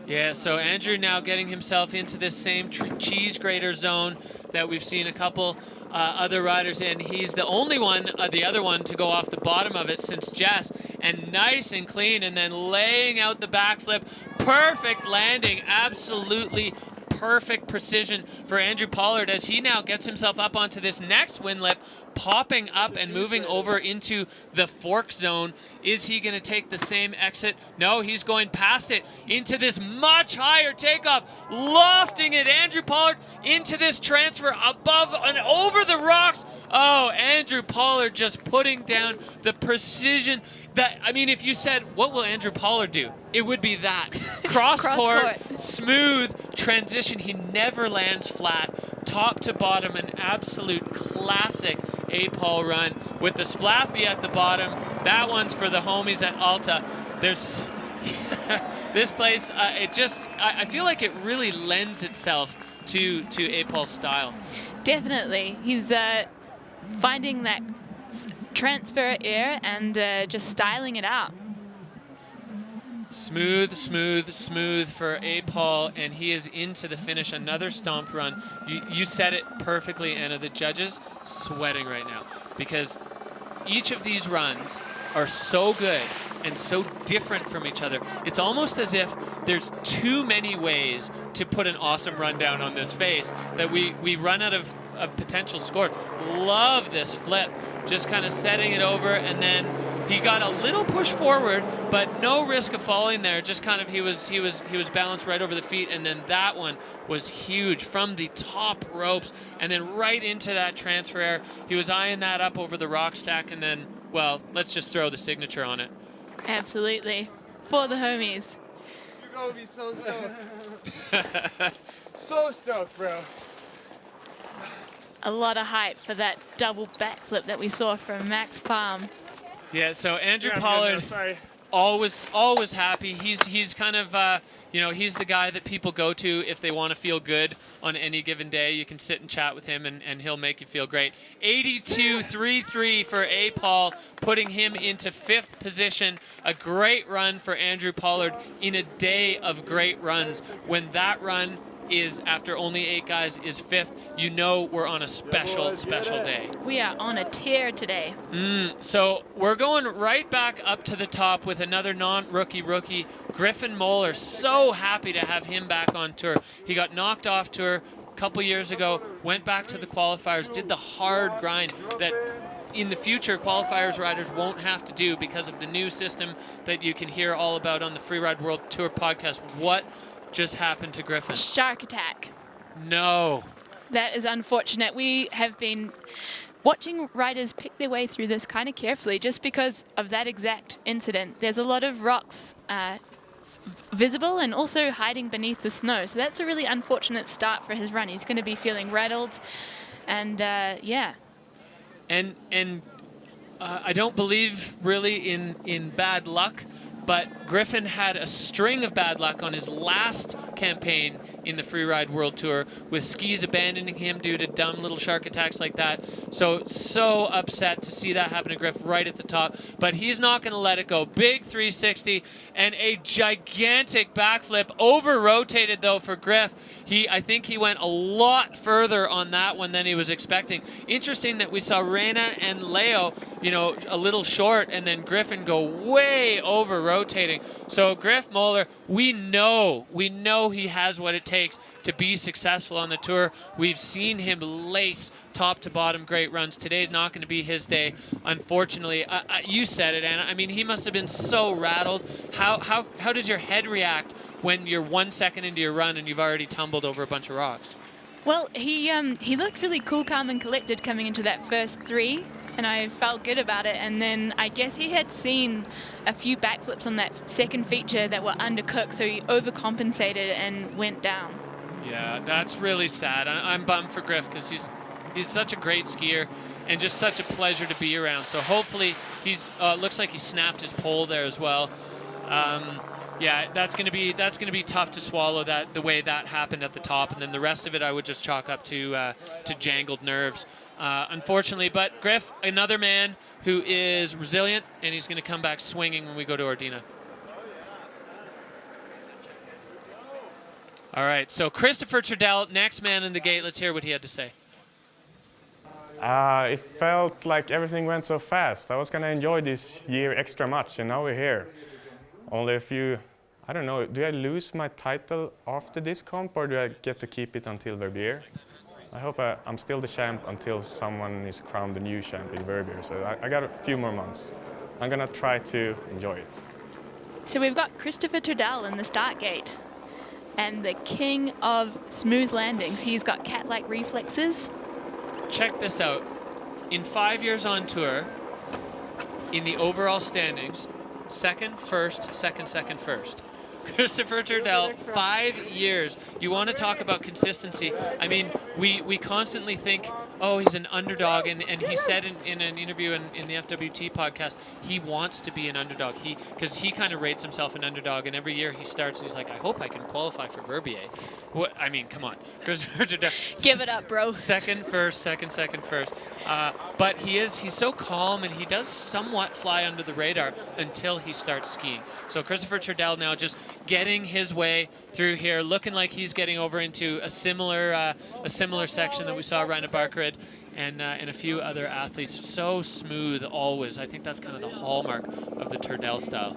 Yeah, so Andrew now getting himself into this same cheese grater zone that we've seen a couple other riders in. He's the only one, the other one, to go off the bottom of it since Jess, and nice and clean, and then laying out the backflip. Perfect landing, absolutely perfect precision for Andrew Pollard as he now gets himself up onto this next windlip, popping up and moving over into the fork zone. Is he going to take the same exit? No, he's going past it into this much higher takeoff, lofting it, Andrew Pollard, into this transfer above and over the rocks. Oh, Andrew Pollard just putting down the precision that, I mean, if you said, what will Andrew Pollard do? It would be that. Cross-court, smooth transition. He never lands flat. Top to bottom, an absolute classic A-Paul run with the splaffy at the bottom. That one's for the homies at Alta. There's this place, I feel like it really lends itself to A-Paul's style. Definitely. He's finding that transfer air and just styling it out. Smooth, smooth, smooth for A-Paul, and he is into the finish. Another stomped run. You said it perfectly, Anna. The judges sweating right now because each of these runs are so good and so different from each other. It's almost as if there's too many ways to put an awesome run down on this face that we run out of potential score. Love this flip. Just kind of setting it over, and then he got a little push forward, but no risk of falling there. Just kind of he was balanced right over the feet, and then that one was huge from the top ropes, and then right into that transfer air. He was eyeing that up over the rock stack, and then, well, let's just throw the signature on it. Absolutely, for the homies. You're gonna be so stoked. So stoked, bro. A lot of hype for that double backflip that we saw from Max Palm. Yeah, so Andrew Pollard, always happy. He's kind of, he's the guy that people go to if they want to feel good on any given day. You can sit and chat with him, and he'll make you feel great. 82.33 for A-Paul, putting him into 5th position. A great run for Andrew Pollard in a day of great runs. When that run is, after only 8 guys, is 5th, you know we're on a special day. We are on a tear today. So we're going right back up to the top with another rookie, Griffin Moeller. So happy to have him back on tour. He got knocked off tour a couple years ago, went back to the qualifiers, did the hard grind that in the future qualifiers riders won't have to do because of the new system that you can hear all about on the Freeride World Tour podcast. What just happened to Griffin? Shark attack. No. That is unfortunate. We have been watching riders pick their way through this kind of carefully just because of that exact incident. There's a lot of rocks visible and also hiding beneath the snow. So that's a really unfortunate start for his run. He's going to be feeling rattled, and yeah. And I don't believe really in bad luck, but Griffin had a string of bad luck on his last campaign in the Freeride World Tour, with skis abandoning him due to dumb little shark attacks like that. So upset to see that happen to Griff right at the top, but he's not going to let it go. Big 360 and a gigantic backflip, over-rotated though for Griff. I think he went a lot further on that one than he was expecting. Interesting that we saw Reina and Leo, a little short, and then Griffin go way over-rotating. So Griff Moeller, we know he has what it takes to be successful on the tour. We've seen him lace top to bottom great runs. Today's not going to be his day, unfortunately. You said it, Anna. I mean, he must have been so rattled. How does your head react when you're 1 second into your run and you've already tumbled over a bunch of rocks? Well, he looked really cool, calm, and collected coming into that first three, and I felt good about it. And then I guess he had seen a few backflips on that second feature that were undercooked, so he overcompensated and went down. Yeah, that's really sad. I'm bummed for Griff because he's such a great skier and just such a pleasure to be around. So hopefully looks like he snapped his pole there as well. Yeah, that's gonna be tough to swallow, that the way that happened at the top, and then the rest of it I would just chalk up to jangled nerves, unfortunately. But Griff, another man who is resilient, and he's gonna come back swinging when we go to Ordina. All right, so Christopher Trudell, next man in the gate. Let's hear what he had to say. It felt like everything went so fast. I was going to enjoy this year extra much, and now we're here. Only a few, I don't know, do I lose my title after this comp, or do I get to keep it until Verbier? I hope I'm still the champ until someone is crowned the new champ in Verbier, so I got a few more months. I'm going to try to enjoy it. So we've got Christopher Trudell in the start gate, and the king of smooth landings. He's got cat-like reflexes. Check this out. In 5 years on tour, in the overall standings, second, first, second, second, first. Christopher Trudell, 5 years. You want to talk about consistency. I mean, we constantly think, oh, he's an underdog, and he said in an interview in the FWT podcast, he wants to be an underdog. Because he kind of rates himself an underdog, and every year he starts and he's like, I hope I can qualify for Verbier. What? I mean, come on. Christopher Trudell. Give it up, bro. Second, first, second, second, first. But he's so calm, and he does somewhat fly under the radar until he starts skiing. So Christopher Trudell now just getting his way through here, looking like he's getting over into a similar section that we saw Reina Barkerid and a few other athletes. So smooth always. I think that's kind of the hallmark of the Trudell style.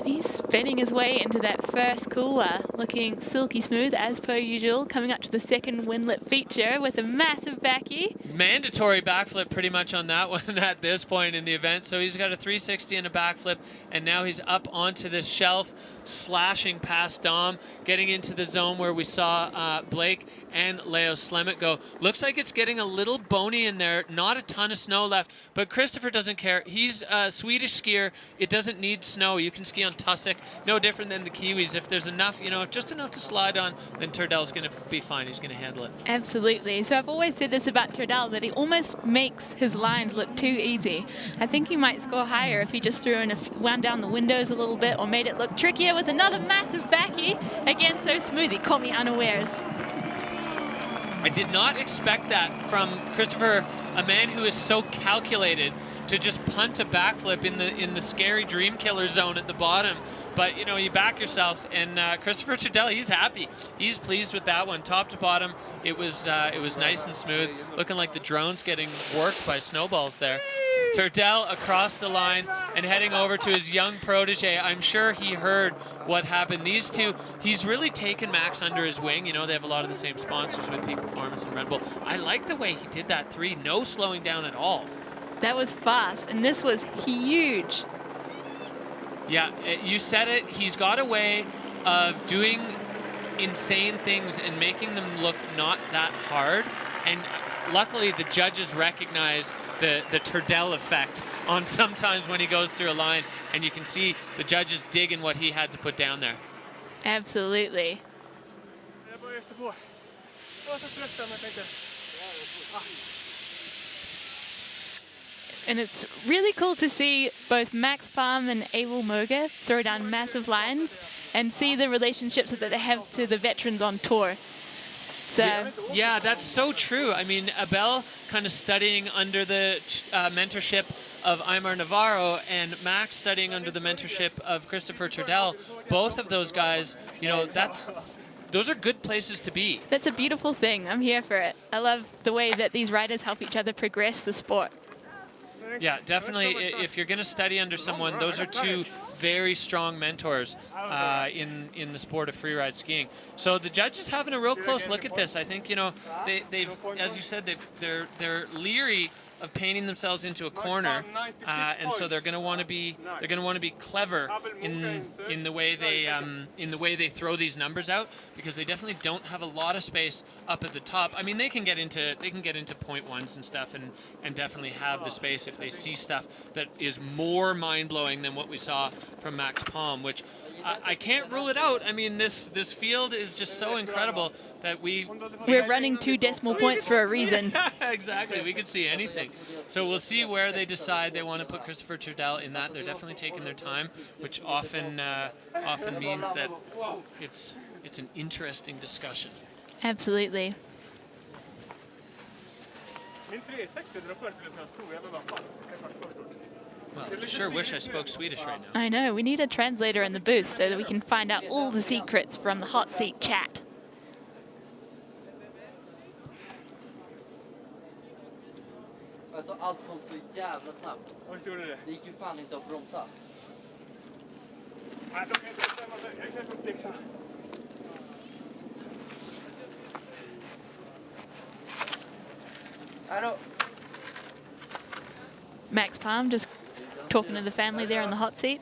He's spinning his way into that first couloir, looking silky smooth as per usual, coming up to the second windlet feature with a massive backy. Mandatory backflip pretty much on that one at this point in the event. So he's got a 360 and a backflip, and now he's up onto this shelf, slashing past Dom, getting into the zone where we saw Blake and Leo Slemmet go. Looks like it's getting a little bony in there, not a ton of snow left, but Christopher doesn't care. He's a Swedish skier. It doesn't need snow. You can ski on tussock, no different than the Kiwis. If there's enough, just enough to slide on, then Trudell's going to be fine. He's going to handle it. Absolutely. So I've always said this about Trudell, that he almost makes his lines look too easy. I think he might score higher if he just threw in wound down the windows a little bit or made it look trickier with another massive backy. Again, so smooth. He caught me unawares. I did not expect that from Christopher, a man who is so calculated to just punt a backflip in the scary dream killer zone at the bottom. But you back yourself, and Christopher Trudell, he's happy. He's pleased with that one, top to bottom. It was nice and smooth, looking like the drone's getting worked by snowballs there. Trudell across the line and heading over to his young protege. I'm sure he heard what happened. These two, he's really taken Max under his wing. They have a lot of the same sponsors with Peak Performance and Red Bull. I like the way he did that three, no slowing down at all. That was fast, and this was huge. Yeah, you said it. He's got a way of doing insane things and making them look not that hard. And luckily, the judges recognize the Trudell effect on sometimes when he goes through a line, and you can see the judges digging what he had to put down there. Absolutely. And it's really cool to see both Max Palm and Abel Moga throw down massive lines and see the relationships that they have to the veterans on tour. So yeah, that's so true. I mean, Abel kind of studying under the mentorship of Aymar Navarro, and Max studying under the mentorship of Christopher Turdell. Both of those guys, you know, those are good places to be. That's a beautiful thing. I'm here for it. I love the way that these riders help each other progress the sport. Yeah, definitely. If you're going to study under someone, those are two very strong mentors in the sport of freeride skiing. So the judges having a real close look at this. I think, you know, they've, as you said, they're leery of painting themselves into a corner, and so they're going to want to be clever in the way they throw these numbers out, because they definitely don't have a lot of space up at the top. I mean, they can get into point ones and stuff, and definitely have the space if they see stuff that is more mind-blowing than what we saw from Max Palm, which I can't rule it out. I mean, this field is just so incredible that we're running 2 decimal points for a reason. Exactly. We could see anything. So we'll see where they decide they want to put Christopher Turdell in that. They're definitely taking their time, which often means that it's an interesting discussion. Absolutely. Well, I sure wish I spoke Swedish right now. I know. We need a translator in the booth so that we can find out all the secrets from the hot seat chat. Alltså allt kom så jävla snabbt. Det gick ju fan inte att bromsa. Nej, då kan jag inte bestämma sig. Jag kan inte fixa. Max Palm just talking to the family there in the hot seat.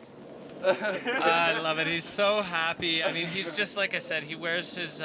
I love it. He's so happy. I mean, he's just like I said. He wears his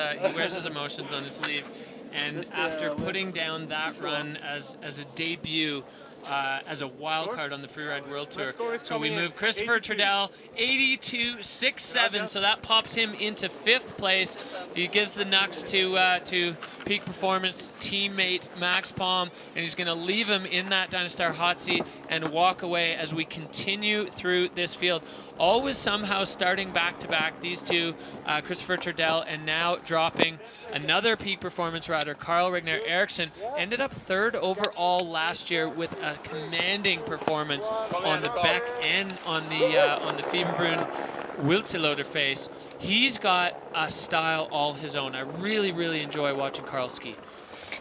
emotions on his sleeve. And after putting down that run as a debut, as a wild card on the Freeride World Tour, so we move Christopher Turdell 82.67, so that pops him into 5th place. He gives the Nux to Peak Performance teammate Max Palm, and he's going to leave him in that Dynastar hot seat and walk away as we continue through this field. Always somehow starting back-to-back, these two, Christopher Turdell, and now dropping another Peak Performance rider, Carl Regner Eriksson, ended up 3rd overall last year with a commanding performance on the Beck and on the Fieberbrunn Wiltseloder face. He's got a style all his own. I really, really enjoy watching Carl ski.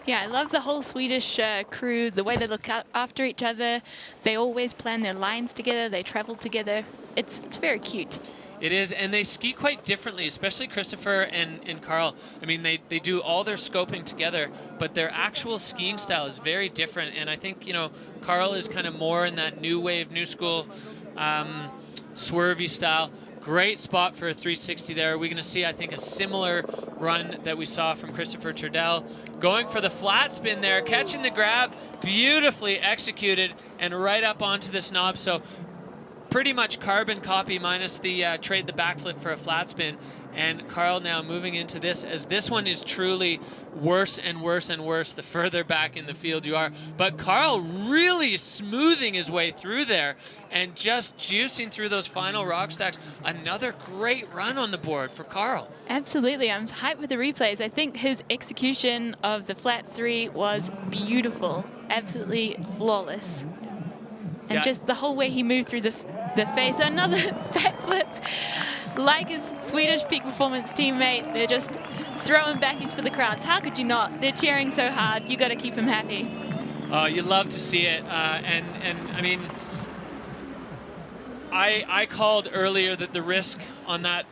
Yeah, I love the whole Swedish crew, the way they look after each other. They always plan their lines together. They travel together. It's very cute. It is, and they ski quite differently, especially Christopher and Carl. I mean, they do all their scoping together, but their actual skiing style is very different. And I think, you know, Carl is kind of more in that new wave, new school, swervy style. Great spot for a 360 there. We're going to see, I think, a similar run that we saw from Christopher Turdell. Going for the flat spin there, catching the grab, beautifully executed, and right up onto this knob. So pretty much carbon copy minus the trade the backflip for a flat spin. And Carl now moving into this, as this one is truly worse and worse and worse the further back in the field you are. But Carl really smoothing his way through there and just juicing through those final rock stacks. Another great run on the board for Carl. Absolutely. I'm hyped with the replays. I think his execution of the flat 3 was beautiful. Absolutely flawless. And just the whole way he moved through the face. Another backflip. Like his Swedish Peak Performance teammate, they're just throwing backies for the crowds. How could you not? They're cheering so hard. You got to keep him happy. You love to see it, and I mean, I called earlier that the risk on that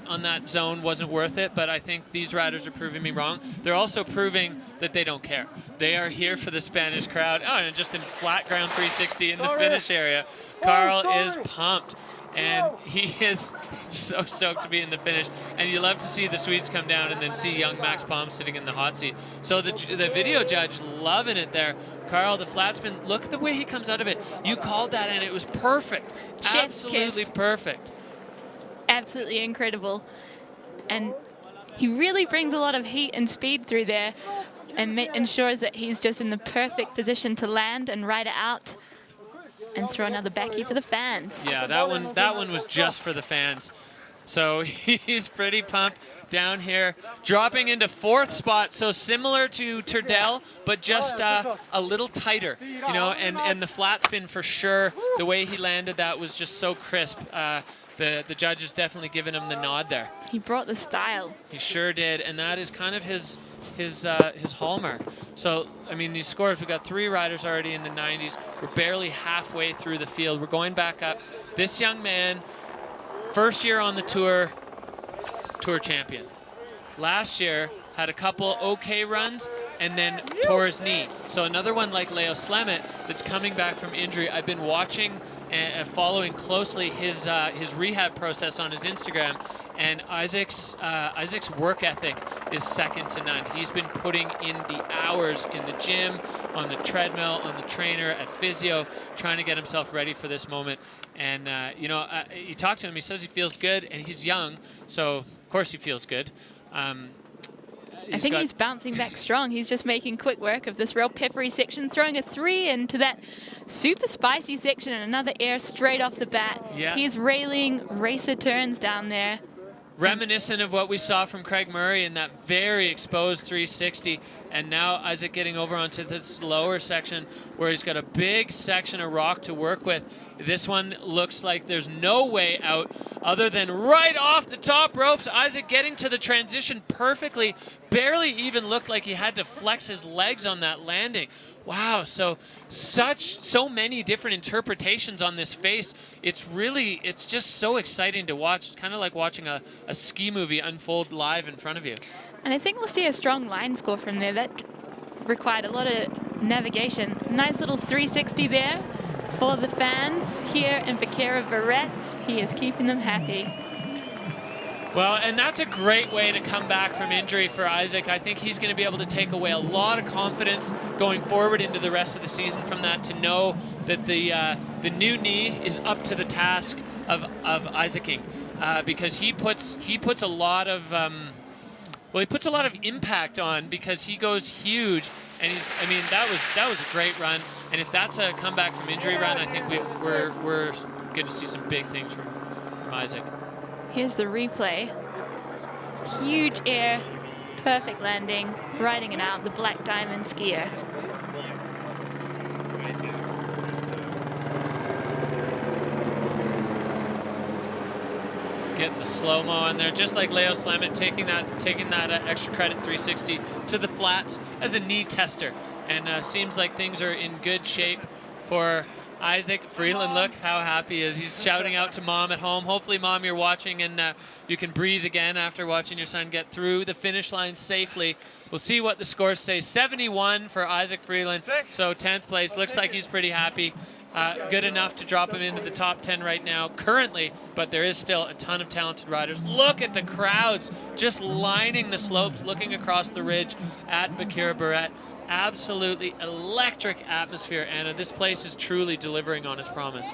zone wasn't worth it, but I think these riders are proving me wrong. They're also proving that they don't care. They are here for the Spanish crowd. Oh, and just in flat ground 360 in the finish area. Carl is pumped. And he is so stoked to be in the finish. And you love to see the Swedes come down and then see young Max Palm sitting in the hot seat. So the video judge loving it there. Carl, the flat spin, look at the way he comes out of it. You called that and it was perfect. Chef's Absolutely kiss. perfect. Absolutely incredible. And he really brings a lot of heat and speed through there and ensures that he's just in the perfect position to land and ride it out and throw another backy for the fans. Yeah, that one was just for the fans. So he's pretty pumped down here, dropping into 4th spot, so similar to Turdell, but just a little tighter, you know, and the flat spin for sure, the way he landed that was just so crisp. The judges definitely giving him the nod there. He brought the style. He sure did, and that is kind of his hallmark. So, I mean, these scores, we've got 3 riders already in the 90s. We're barely halfway through the field. We're going back up. This young man, first year on the tour champion. Last year, had a couple okay runs and then tore his knee. So another one like Leo Slemet that's coming back from injury. I've been watching and following closely his rehab process on his Instagram, and Isaac's work ethic is second to none. He's been putting in the hours in the gym, on the treadmill, on the trainer, at physio, trying to get himself ready for this moment. And you know, you talk to him, he says he feels good, and he's young, so of course he feels good. I think he's bouncing back strong. He's just making quick work of this real peppery section, throwing a 3 into that super spicy section and another air straight off the bat. Yeah. He's railing racer turns down there. Reminiscent of what we saw from Craig Murray in that very exposed 360, and now Isaac getting over onto this lower section where he's got a big section of rock to work with. This one looks like there's no way out other than right off the top ropes. Isaac getting to the transition perfectly, barely even looked like he had to flex his legs on that landing. Wow, so many different interpretations on this face. It's just so exciting to watch. It's kind of like watching a ski movie unfold live in front of you. And I think we'll see a strong line score from there. That required a lot of navigation. Nice little 360 there for the fans here in Baqueira Beret. He is keeping them happy. Well, and that's a great way to come back from injury for Isaac. I think he's going to be able to take away a lot of confidence going forward into the rest of the season from that, to know that the new knee is up to the task of Isaacing, because he puts a lot of impact on, because he goes huge, and that was a great run. And if that's a comeback from injury run, I think we're going to see some big things from Isaac. Here's the replay. Huge air, perfect landing, riding it out, the Black Diamond skier. Getting the slow-mo on there, just like Leo Slemet, taking that extra credit 360 to the flats as a knee tester. And seems like things are in good shape for Isaac. Freeland, look how happy he is. He's shouting out to Mom at home. Hopefully, Mom, you're watching and you can breathe again after watching your son get through the finish line safely. We'll see what the scores say. 71 for Isaac Freeland, so 10th place. Looks like he's pretty happy. Good enough to drop him into the top 10 right now currently, but there is still a ton of talented riders. Look at the crowds just lining the slopes, looking across the ridge at Baqueira Beret. Absolutely electric atmosphere, Anna. This place is truly delivering on its promise.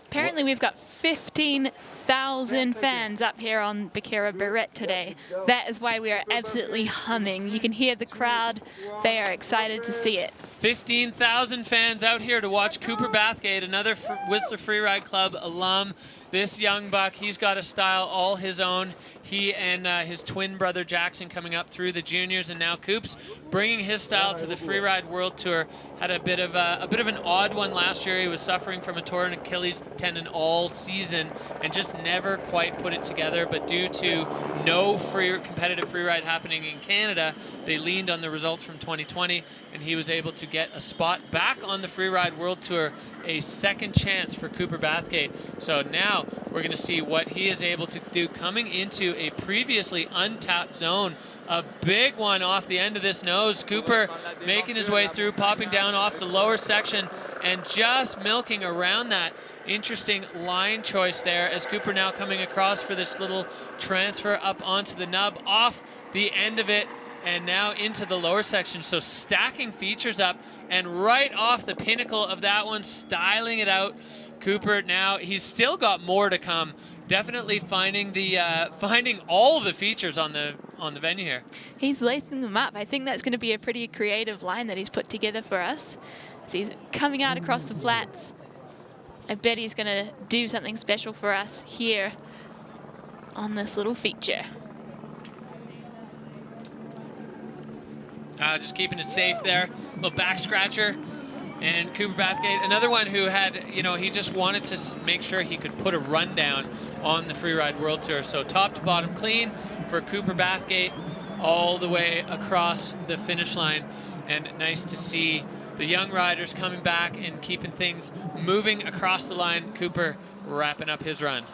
Apparently we've got 15,000 fans up here on Baqueira Beret today. That is why we are absolutely humming. You can hear the crowd. They are excited to see it. 15,000 fans out here to watch Cooper Bathgate, another Whistler Freeride Club alum. This young buck, he's got a style all his own. He and his twin brother Jackson coming up through the juniors, and now Coops bringing his style to the Freeride World Tour. Had a bit of an odd one last year. He was suffering from a torn Achilles tendon all season and just never quite put it together. But due to no competitive freeride happening in Canada, they leaned on the results from 2020, and he was able to get a spot back on the Freeride World Tour, a second chance for Cooper Bathgate. So now we're going to see what he is able to do coming into a previously untapped zone. A big one off the end of this nose. Cooper making his way through, popping down off the lower section and just milking around that. Interesting line choice there as Cooper now coming across for this little transfer up onto the nub, off the end of it, and now into the lower section. So stacking features up and right off the pinnacle of that one, styling it out. Cooper now, he's still got more to come. Definitely finding all the features on the venue here. He's lacing them up. I think that's going to be a pretty creative line that he's put together for us. So he's coming out across the flats. I bet he's going to do something special for us here on this little feature. Just keeping it safe there. Little back scratcher. And Cooper Bathgate, another one who had, he just wanted to make sure he could put a run down on the Freeride World Tour. So top to bottom clean for Cooper Bathgate all the way across the finish line. And nice to see the young riders coming back and keeping things moving across the line. Cooper wrapping up his run.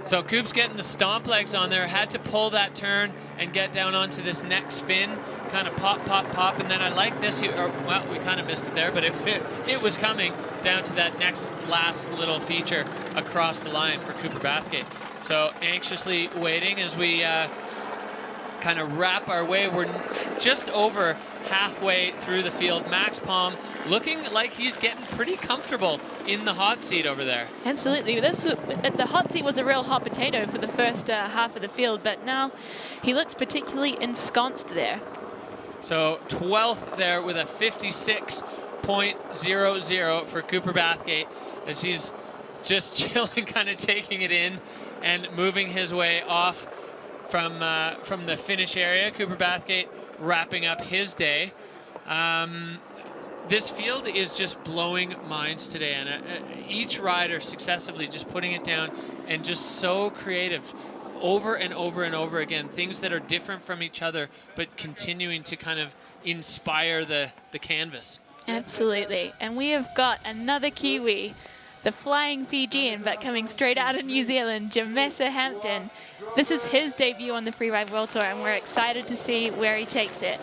So Coop's getting the stomp legs on there, had to pull that turn and get down onto this next spin, kind of pop, pop, pop, and then I like this, well, we kind of missed it there, but it was coming down to that next last little feature across the line for Cooper Bathgate. So anxiously waiting as we kind of wrap our way. We're just over halfway through the field. Max Palm looking like he's getting pretty comfortable in the hot seat over there. Absolutely. The hot seat was a real hot potato for the first half of the field, but now he looks particularly ensconced there. So 12th there with a 56.00 for Cooper Bathgate as he's just chilling, kind of taking it in and moving his way off from the finish area. Cooper Bathgate wrapping up his day. This field is just blowing minds today, and each rider successively just putting it down and just so creative over and over and over again. Things that are different from each other, but continuing to kind of inspire the canvas. Absolutely. And we have got another Kiwi, the flying Fijian, but coming straight out of New Zealand, Jamesa Hampton. This is his debut on the Freeride World Tour, and we're excited to see where he takes it.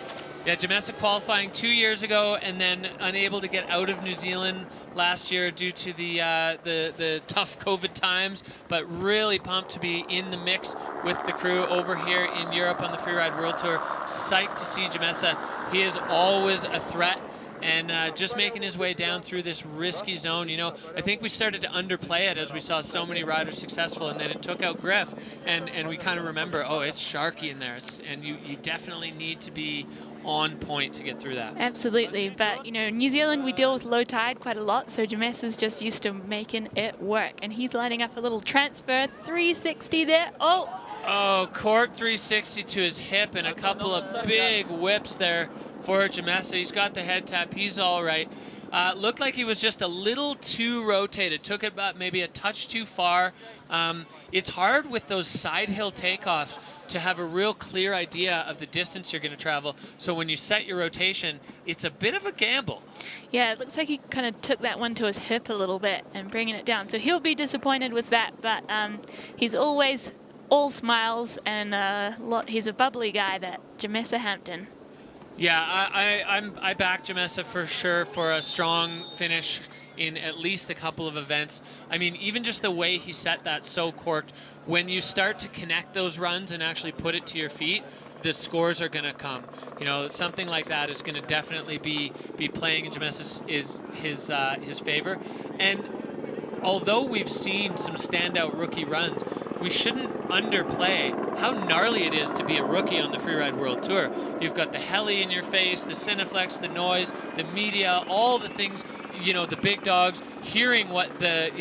Yeah, Jamesa qualifying 2 years ago and then unable to get out of New Zealand last year due to the tough COVID times, but really pumped to be in the mix with the crew over here in Europe on the Freeride World Tour. Psyched to see Jamesa. He is always a threat. And just making his way down through this risky zone. I think we started to underplay it as we saw so many riders successful, and then it took out Griff, and we kind of remember, oh, it's sharky in there, and you definitely need to be on point to get through that. Absolutely, but New Zealand, we deal with low tide quite a lot, so Jamesa's just used to making it work, and he's lining up a little transfer 360 there. Oh, court 360 to his hip and a couple of big whips there for Jamesa. He's got the head tap. He's all right. Looked like he was just a little too rotated. Took it about maybe a touch too far. It's hard with those side hill takeoffs to have a real clear idea of the distance you're going to travel. So when you set your rotation, it's a bit of a gamble. Yeah, it looks like he kind of took that one to his hip a little bit and bringing it down. So he'll be disappointed with that, but he's always all smiles, and he's a bubbly guy, that Jamesa Hampton. Yeah, I back Jamesa for sure for a strong finish in at least a couple of events. I mean, even just the way he set that so corked, when you start to connect those runs and actually put it to your feet, the scores are going to come. Something like that is going to definitely be playing in Jamesa's his favor. And although we've seen some standout rookie runs, we shouldn't underplay how gnarly it is to be a rookie on the Freeride World Tour. You've got the heli in your face, the Cineflex, the noise, the media, all the things, the big dogs, hearing what the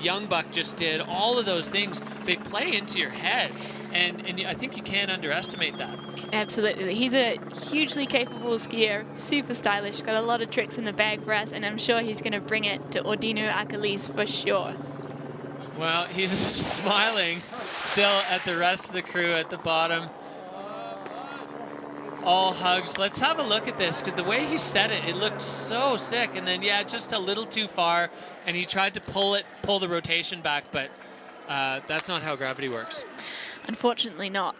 young buck just did, all of those things, they play into your head. And I think you can't underestimate that. Absolutely. He's a hugely capable skier, super stylish, got a lot of tricks in the bag for us, and I'm sure he's going to bring it to Ordino Akalis for sure. Well, he's smiling still at the rest of the crew at the bottom. all hugs. Let's have a look at this, because the way he set it, it looked so sick. And then, yeah, just a little too far, and he tried to pull the rotation back, but that's not how gravity works. Unfortunately not.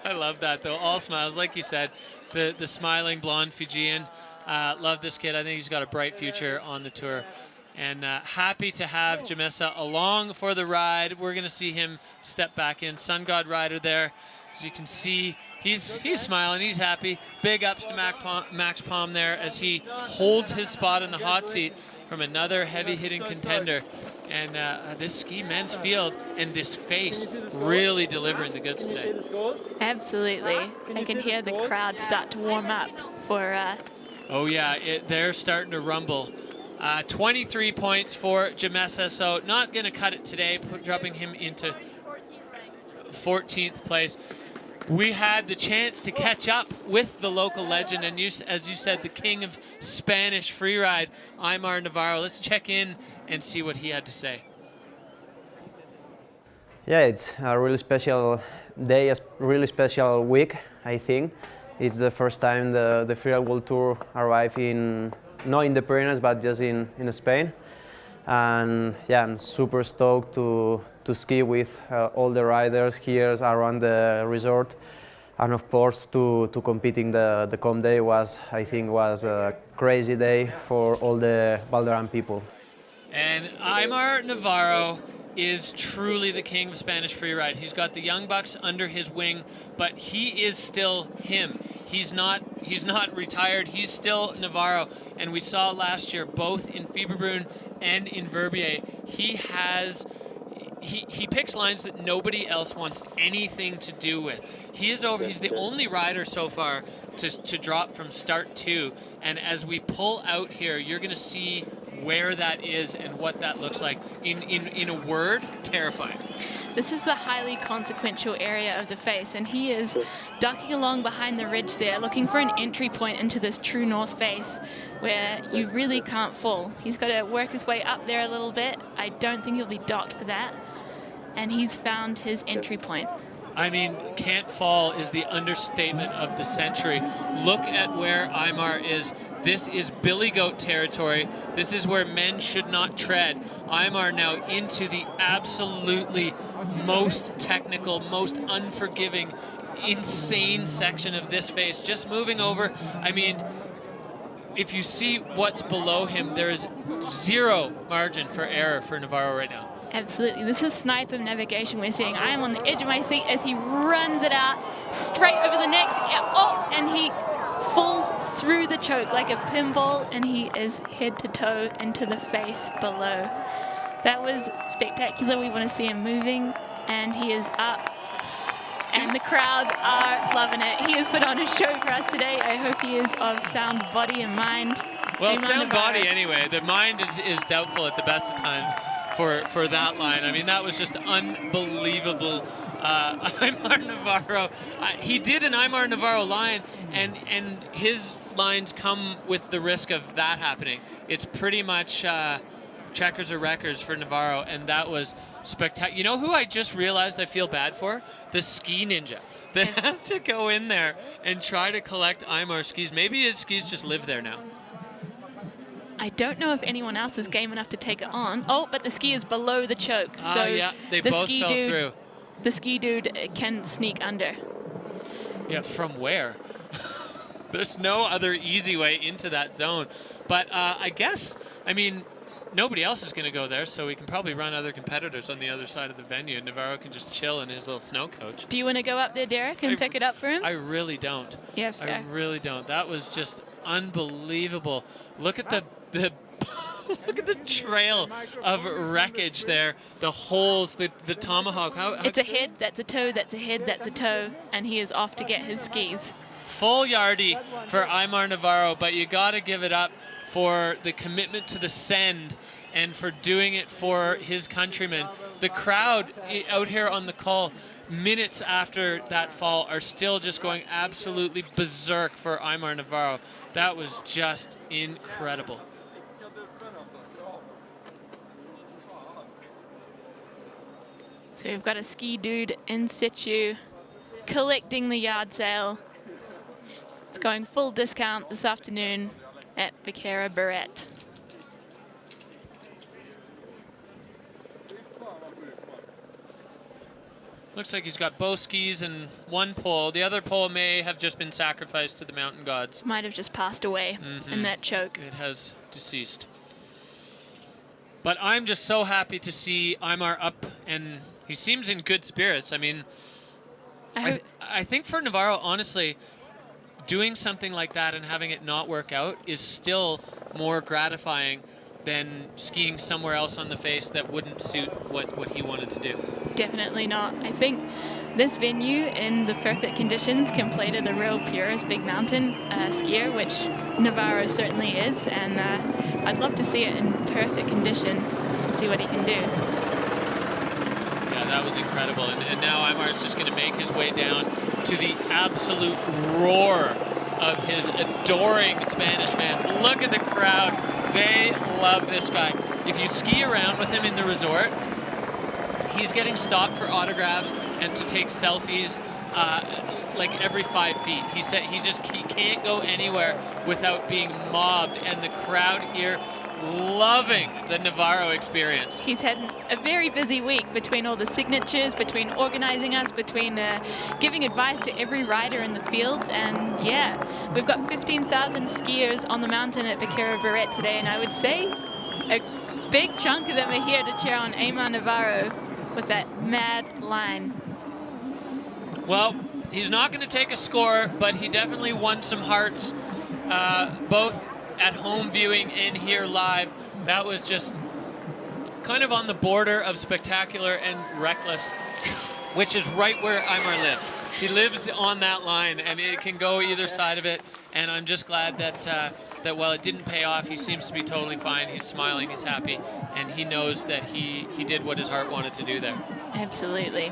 I love that, though. All smiles, like you said, the smiling blonde Fijian. Love this kid. I think he's got a bright future on the tour. And happy to have Jamesa along for the ride. We're going to see him step back in. Sun God rider there. As you can see, he's smiling. He's happy. Big ups to Max Palm there as he holds his spot in the hot seat from another heavy-hitting contender. And this ski men's field and this face really delivering the goods today. Absolutely. I can hear the crowd start to warm up for... Oh, yeah, they're starting to rumble. 23 points for Jamesa, so not going to cut it today, dropping him into 14th place. We had the chance to catch up with the local legend, and as you said, the king of Spanish freeride, Aymar Navarro. Let's check in and see what he had to say. Yeah, it's a really special day, a really special week, I think. It's the first time the Freeride World Tour arrived not in the Pyrenees, but just in Spain. And yeah, I'm super stoked to ski with all the riders here around the resort. And of course, to compete in the comp day I think was a crazy day for all the Valderan people. And Aymar Navarro is truly the king of Spanish freeride. He's got the young bucks under his wing, but he is still him. He's not retired. He's still Navarro. And we saw last year, both in Fieberbrunn and in Verbier, he picks lines that nobody else wants anything to do with. He's the only rider so far to drop from start 2. And as we pull out here, you're going to see where that is and what that looks like. In a word, terrifying. This is the highly consequential area of the face, and he is ducking along behind the ridge there, looking for an entry point into this true north face where you really can't fall. He's got to work his way up there a little bit. I don't think he'll be docked for that. And he's found his entry point. I mean, can't fall is the understatement of the century. Look at where Aymar is. This is Billy Goat territory. This is where men should not tread. Aymar now into the absolutely most technical, most unforgiving, insane section of this face. Just moving over. I mean, if you see what's below him, there is zero margin for error for Navarro right now. Absolutely. This is sniper navigation we're seeing. I am on the edge of my seat as he runs it out straight over the next. Oh, and he falls through the choke like a pinball, and he is head to toe into the face below. That was spectacular. We want to see him moving, and he is up. And the crowd are loving it. He has put on a show for us today. I hope he is of sound body and mind. Well, sound body anyway. The mind is doubtful at the best of times for that line. I mean, that was just unbelievable. Aymar Navarro, he did an Aymar Navarro line, and his lines come with the risk of that happening. It's pretty much checkers or wreckers for Navarro, and that was spectacular. You know who I just realized I feel bad for? The ski ninja that has to go in there and try to collect Aymar's skis. Maybe his skis just live there now. I don't know if anyone else is game enough to take it on. Oh, but the ski is below the choke. So yeah, they both fell through. The ski dude can sneak under. Yeah, from where? There's no other easy way into that zone. But I guess, I mean, nobody else is going to go there, so we can probably run other competitors on the other side of the venue. Navarro can just chill in his little snow coach. Do you want to go up there, Derek, and pick it up for him? I really don't. Yeah, fair. I really don't. That was just unbelievable. Look at the look at the trail of wreckage there. The holes, the tomahawk. It's a head, that's a toe, that's a head, that's a toe, and he is off to get his skis. Full yardie for Aymar Navarro, but you got to give it up for the commitment to the send and for doing it for his countrymen. The crowd out here on the call minutes after that fall are still just going absolutely berserk for Aymar Navarro. That was just incredible. So we've got a ski dude in situ collecting the yard sale. It's going full discount this afternoon at Baqueira Beret. Looks like he's got both skis and one pole. The other pole may have just been sacrificed to the mountain gods. Might have just passed away in that choke. It has deceased. But I'm just so happy to see Aymar up, and he seems in good spirits. I mean, I think for Navarro, honestly, doing something like that and having it not work out is still more gratifying than skiing somewhere else on the face that wouldn't suit what he wanted to do. Definitely not. I think this venue in the perfect conditions can play to the real purist big mountain skier, which Navarro certainly is, and I'd love to see it in perfect condition and see what he can do. Yeah, that was incredible. And now Aymar's just going to make his way down to the absolute roar of his adoring Spanish fans. Look at the crowd. They love this guy. If you ski around with him in the resort, he's getting stopped for autographs and to take selfies like every 5 feet. He said he can't go anywhere without being mobbed, and the crowd here loving the Navarro experience. He's had a very busy week between all the signatures, between organizing us, between giving advice to every rider in the field, and yeah, we've got 15,000 skiers on the mountain at Baqueira Beret today, and I would say a big chunk of them are here to cheer on Aymar Navarro with that mad line. Well, he's not going to take a score, but he definitely won some hearts, both at home viewing and here live. That was just kind of on the border of spectacular and reckless, which is right where Aymar lives. He lives on that line, and it can go either side of it, and I'm just glad that that while it didn't pay off, he seems to be totally fine. He's smiling, he's happy, and he knows that he did what his heart wanted to do there. Absolutely.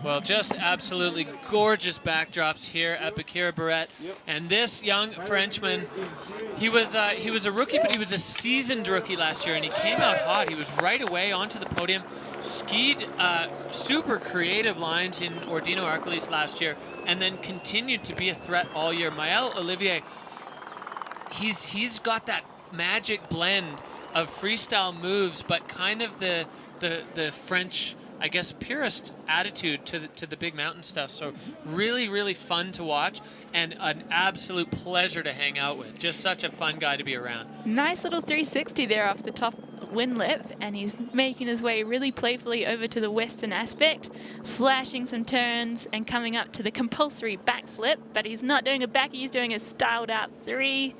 Well, just absolutely gorgeous backdrops here at Baqueira Beret. And this young Frenchman, he was a rookie, but he was a seasoned rookie last year, and he came out hot. He was right away onto the podium, skied super creative lines in Ordino Arcolis last year, and then continued to be a threat all year. Maël Olivier, he's got that magic blend of freestyle moves, but kind of the French, I guess, purist attitude to the big mountain stuff. So really, really fun to watch and an absolute pleasure to hang out with. Just such a fun guy to be around. Nice little 360 there off the top wind lip, and he's making his way really playfully over to the western aspect, slashing some turns and coming up to the compulsory backflip, but he's not doing a backy, he's doing a styled out 3.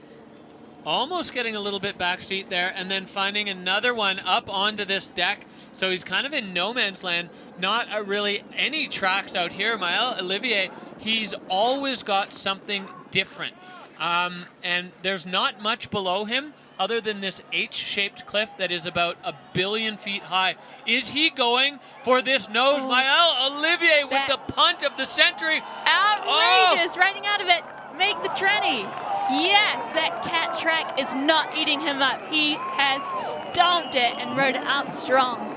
Almost getting a little bit backstreet there, and then finding another one up onto this deck. So he's kind of in no man's land. Not really any tracks out here. Maël Olivier, he's always got something different. And there's not much below him other than this H-shaped cliff that is about 1 billion feet high. Is he going for this nose? Maël Olivier with the punt of the century. Outrageous, riding out of it. Make the tranny. Yes, that cat track is not eating him up. He has stomped it and rode out strong.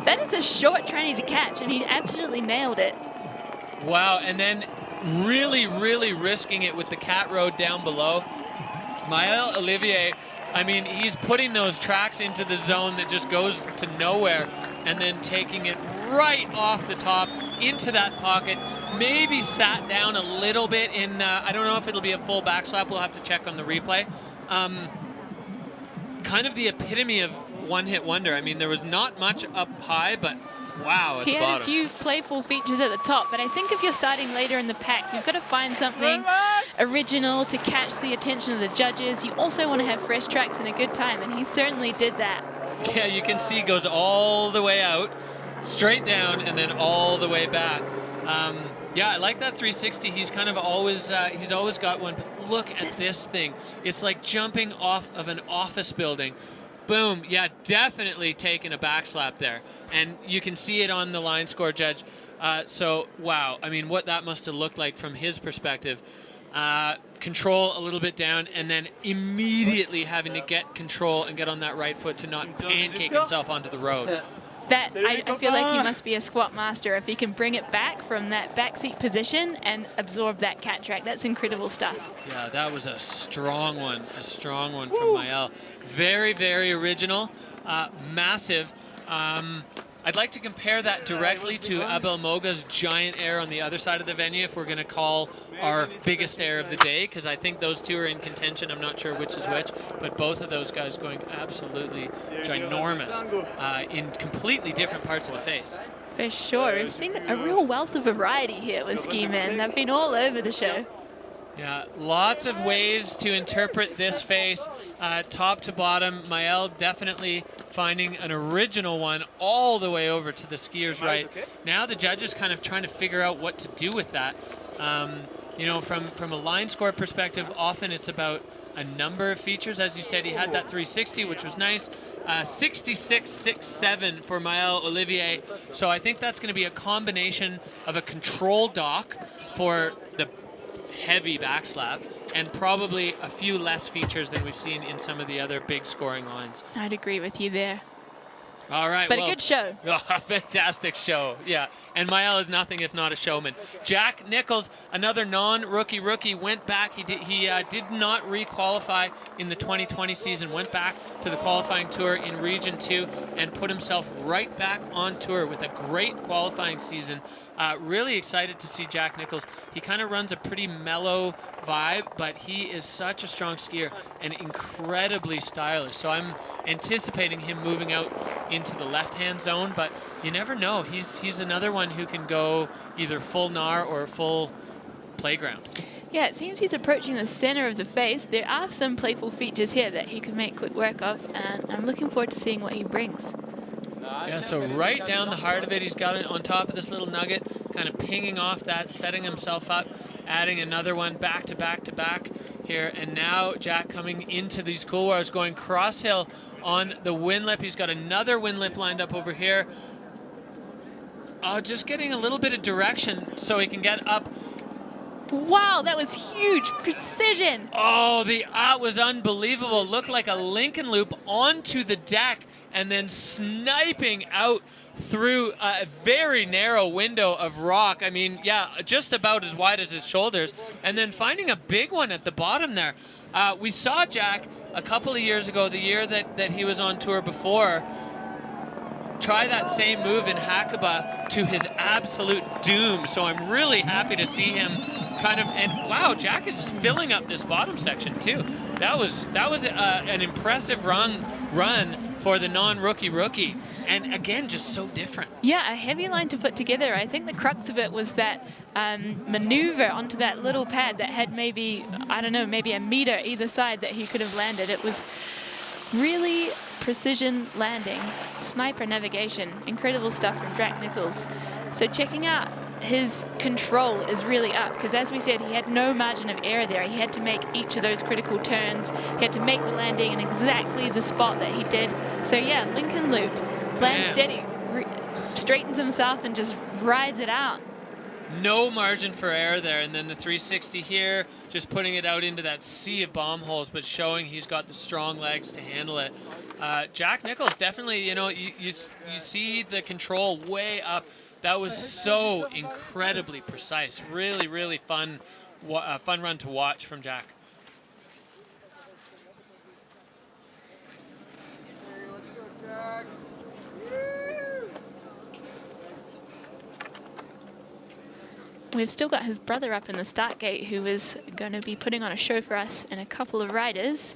That is a short tranny to catch, and he absolutely nailed it. Wow, and then really, really risking it with the cat road down below. Maël Olivier, I mean, he's putting those tracks into the zone that just goes to nowhere, and then taking it right off the top into that pocket. Maybe sat down a little bit in, I don't know if it'll be a full backslap. We'll have to check on the replay. Kind of the epitome of one-hit wonder. I mean, there was not much up high, but wow, at the bottom. He had a few playful features at the top, but I think if you're starting later in the pack, you've got to find something original to catch the attention of the judges. You also want to have fresh tracks and a good time, and he certainly did that. Yeah, you can see goes all the way out, straight down, and then all the way back. Yeah, I like that 360. He's kind of always, he's always got one. But look at this thing. It's like jumping off of an office building. Boom. Yeah, definitely taking a backslap there. And you can see it on the line score, Judge. So, wow. I mean, what that must have looked like from his perspective. control a little bit down, and then immediately having to get control and get on that right foot to not pancake himself onto the road. That I feel like he must be a squat master if he can bring it back from that backseat position and absorb that cat track. That's incredible stuff. Yeah, that was a strong one from Mael. Very, very original, massive. I'd like to compare that directly to Abel Moga's giant air on the other side of the venue if we're going to call our biggest air of the day, because I think those two are in contention. I'm not sure which is which, but both of those guys going absolutely ginormous in completely different parts of the face. For sure. We've seen a real wealth of variety here with ski men. They've been all over the show. Yeah, lots of ways to interpret this face, top to bottom. Mael definitely finding an original one all the way over to the skier's right. Now the judges kind of trying to figure out what to do with that. You know, from a line score perspective, often it's about a number of features. As you said, he had that 360, which was nice. 66.67 for Mael Olivier. So I think that's going to be a combination of a control dock for the heavy backslap and probably a few less features than we've seen in some of the other big scoring lines. I'd agree with you there. All right. But a good show. A fantastic show, yeah. And Mael is nothing if not a showman. Jack Nichols, another non-rookie, went back. He did not re-qualify in the 2020 season, went back to the qualifying tour in Region 2 and put himself right back on tour with a great qualifying season. Really excited to see Jack Nichols. He kind of runs a pretty mellow vibe, but he is such a strong skier and incredibly stylish. So I'm anticipating him moving out into the left-hand zone, but you never know. He's another one who can go either full NAR or full playground. Yeah, it seems he's approaching the center of the face. There are some playful features here that he could make quick work of, and I'm looking forward to seeing what he brings. Yeah, so right down the heart of it, he's got it on top of this little nugget, kind of pinging off that, setting himself up, adding another one back to back to back here. And now Jack coming into these couloirs, going cross hill on the wind lip. He's got another wind lip lined up over here. Just getting a little bit of direction so he can get up. Wow, that was huge precision. Oh, the was unbelievable. Looked like a Lincoln loop onto the deck and then sniping out through a very narrow window of rock. I mean, yeah, just about as wide as his shoulders. And then finding a big one at the bottom there. We saw Jack a couple of years ago, the year that he was on tour before, try that same move in Hackaba to his absolute doom. So I'm really happy to see him kind of, and wow, Jack is just filling up this bottom section too. That was an impressive run for the non-rookie, and again, just so different. Yeah, a heavy line to put together. I think the crux of it was that maneuver onto that little pad that had maybe, I don't know, maybe a meter either side that he could have landed. It was really precision landing, sniper navigation, incredible stuff from Jack Nichols. So checking out his control is really up, because as we said, he had no margin of error there. He had to make each of those critical turns. He had to make the landing in exactly the spot that he did. So yeah, Lincoln loop, lands steady, straightens himself and just rides it out. No margin for error there, and then the 360 here, just putting it out into that sea of bomb holes, but showing he's got the strong legs to handle it. Jack Nichols definitely, you know, you see the control way up. That was so incredibly precise. Really, really fun run to watch from Jack. We've still got his brother up in the start gate, who is going to be putting on a show for us and a couple of riders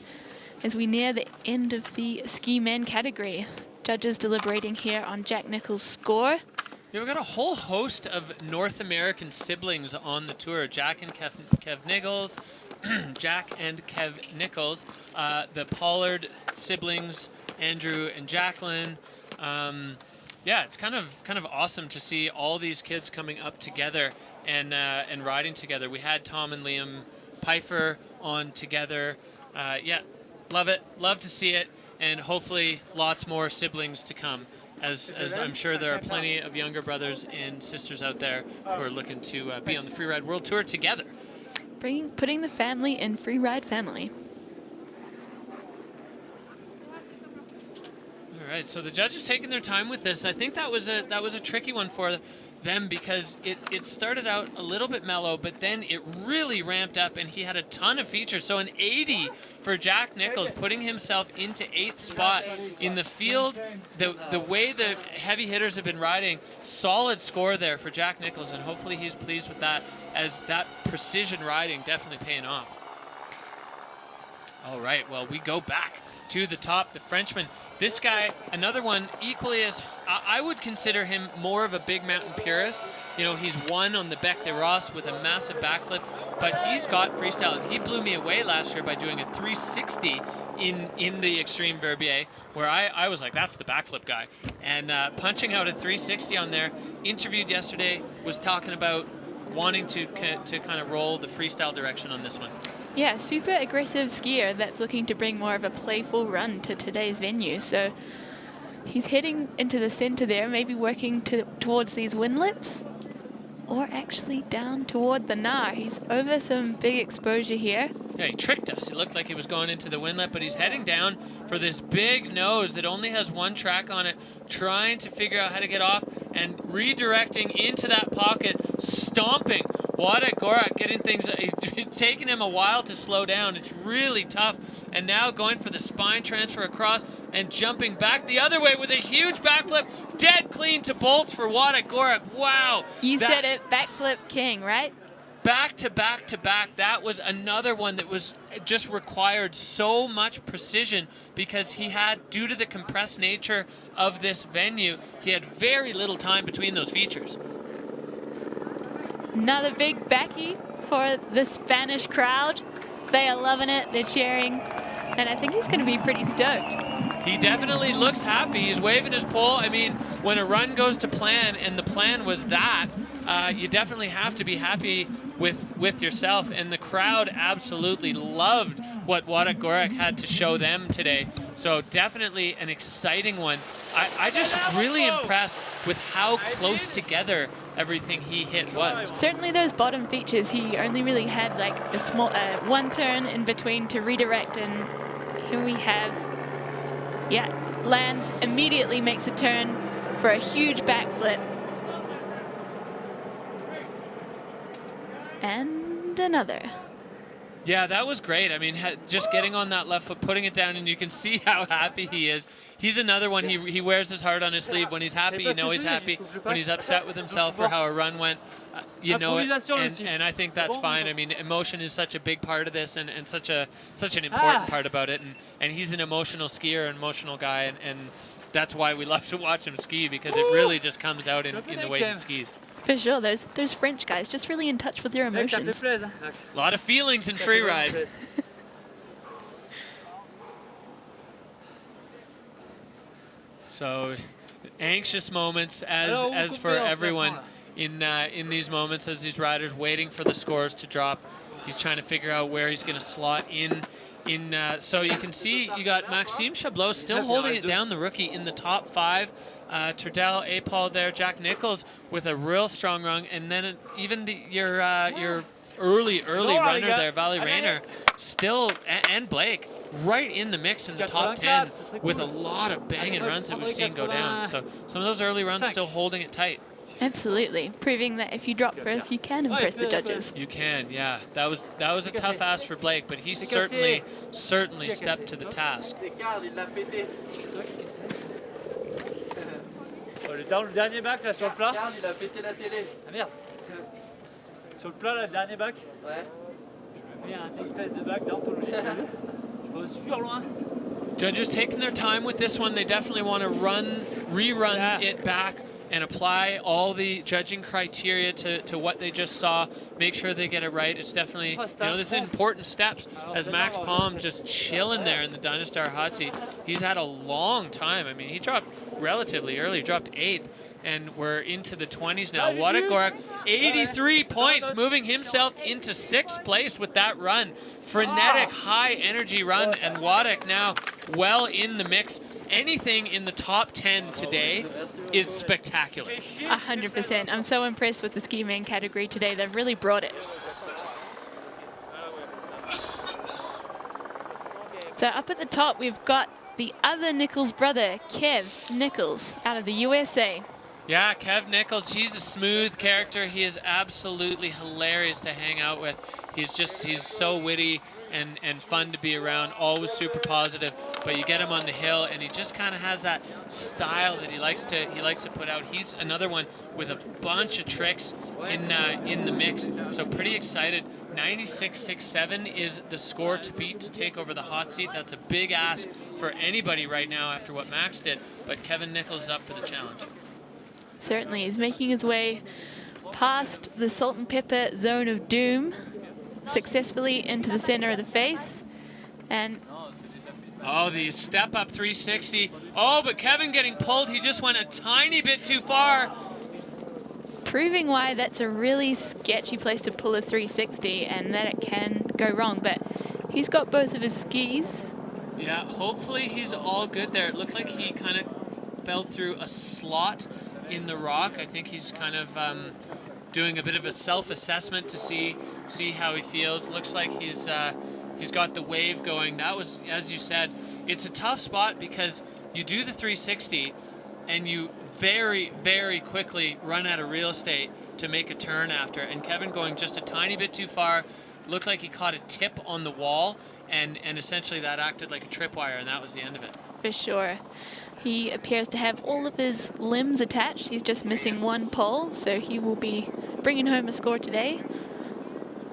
as we near the end of the ski men category. Judges deliberating here on Jack Nichols' score. Yeah, we've got a whole host of North American siblings on the tour. Jack and Kev Nichols, Jack and Kev Nichols, the Pollard siblings, Andrew and Jacqueline. Yeah, it's kind of awesome to see all these kids coming up together and riding together. We had Tom and Liam Pfeiffer on together. Yeah, love it. Love to see it, and hopefully lots more siblings to come. As I'm sure there are plenty of younger brothers and sisters out there who are looking to be on the Freeride World Tour together. putting the family in Freeride family. All right, so the judges taking their time with this. I think that was a tricky one for them because it started out a little bit mellow, but then it really ramped up and he had a ton of features. So an 80 for Jack Nichols, putting himself into 8th spot in the field. The way the heavy hitters have been riding, solid score there for Jack Nichols, and hopefully he's pleased with that, as that precision riding definitely paying off. All right, well, we go back to the top, the Frenchman. This guy, another one, equally as, I would consider him more of a big mountain purist. You know, he's won on the Bec de Ross with a massive backflip, but he's got freestyle. And he blew me away last year by doing a 360 in the Extreme Verbier, where I was like, that's the backflip guy. And punching out a 360 on there, interviewed yesterday, was talking about wanting to kind of roll the freestyle direction on this one. Yeah, super aggressive skier that's looking to bring more of a playful run to today's venue. So he's heading into the center there, maybe working towards these windlaps, or actually down toward the Nar. He's over some big exposure here. Yeah, he tricked us. It looked like he was going into the windlap, but he's heading down for this big nose that only has one track on it, trying to figure out how to get off and redirecting into that pocket, stomping. Władek Gorak getting things, it's taking him a while to slow down. It's really tough. And now going for the spine transfer across and jumping back the other way with a huge backflip. Dead clean to bolts for Władek Gorak. Wow. You said it, backflip king, right? Back to back to back. That was another one that was just required so much precision because he had, due to the compressed nature of this venue, he had very little time between those features. Another big backy for the Spanish crowd. They are loving it, they're cheering, and I think he's going to be pretty stoked. He definitely looks happy. He's waving his pole. I mean, when a run goes to plan, and the plan was that, you definitely have to be happy with yourself, and the crowd absolutely loved what Władek Gorak had to show them today. So definitely an exciting one. I just really impressed with how close together everything he hit was. Certainly those bottom features, he only really had like a small one turn in between to redirect, and here we have, yeah, lands, immediately makes a turn for a huge backflip. And another. Yeah, that was great. I mean, just getting on that left foot, putting it down, and you can see how happy he is. He's another one, he wears his heart on his sleeve. When he's happy, you know he's happy. When he's upset with himself for how a run went, you know it. And I think that's fine. I mean, emotion is such a big part of this, and such an important part about it. And he's an emotional skier, an emotional guy, and that's why we love to watch him ski, because it really just comes out in the way he skis. For sure, those French guys just really in touch with their emotions. A lot of feelings in freeride. So, anxious moments as for everyone in these moments, as these riders waiting for the scores to drop. He's trying to figure out where he's going to slot in. So you can see you got Maxime Chablot still holding it down, the rookie, in the top 5. Turdell, Apol there, Jack Nichols with a real strong run, and then even your early runner there, Valley Rayner, still, and Blake, right in the mix in the top 10 with a lot of banging runs that we've seen go down. So some of those early runs still holding it tight. Absolutely, proving that if you drop first, you can impress the judges. You can, yeah. That was a tough ask for Blake, but he certainly stepped to the task. Dans le dernier bac, là, sur le plat. Il a pété la télé. Ah merde. Sur le plat, là, le dernier bac. Ouais. Je me mets un espèce de bac d'anthologie. Je vais super loin. Judges taking their time with this one. They definitely want to rerun it back and apply all the judging criteria to what they just saw. Make sure they get it right. It's definitely, this is important steps, as Max Palm just chilling there in the Dynastar hot seat. He's had a long time. I mean, he dropped relatively early, dropped 8th, and we're into the 20s now. Władek Gorak, 83 points, moving himself into 6th place with that run. Frenetic, high energy run, and Władek now well in the mix. Anything in the top 10 today is spectacular. 100%. I'm so impressed with the ski man category today. They've really brought it. So up at the top, we've got the other Nichols brother, Kev Nichols, out of the USA. Yeah, Kev Nichols, he's a smooth character. He is absolutely hilarious to hang out with. He's so witty and fun to be around, always super positive. But you get him on the hill and he just kind of has that style that he likes to put out. He's another one with a bunch of tricks in the mix. So pretty excited. 96.67 is the score to beat to take over the hot seat. That's a big ask for anybody right now after what Max did. But Kevin Nichols is up for the challenge. Certainly, he's making his way past the salt and pepper zone of doom, successfully into the center of the face. And oh, the step up 360. Oh, but Kevin getting pulled. He just went a tiny bit too far. Proving why that's a really sketchy place to pull a 360 and that it can go wrong. But he's got both of his skis. Yeah, hopefully he's all good there. It looked like he kind of fell through a slot in the rock. I think he's kind of doing a bit of a self-assessment to see how he feels. Looks like he's got the wave going. That was, as you said, it's a tough spot because you do the 360 and you very, very quickly run out of real estate to make a turn after. And Kevin going just a tiny bit too far. Looked like he caught a tip on the wall and essentially that acted like a tripwire and that was the end of it. For sure. He appears to have all of his limbs attached. He's just missing one pole, so he will be bringing home a score today.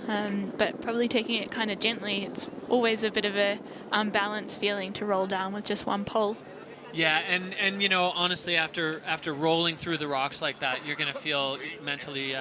But probably taking it kind of gently. It's always a bit of a unbalanced feeling to roll down with just one pole. Yeah, and you know, honestly, after rolling through the rocks like that, you're gonna feel mentally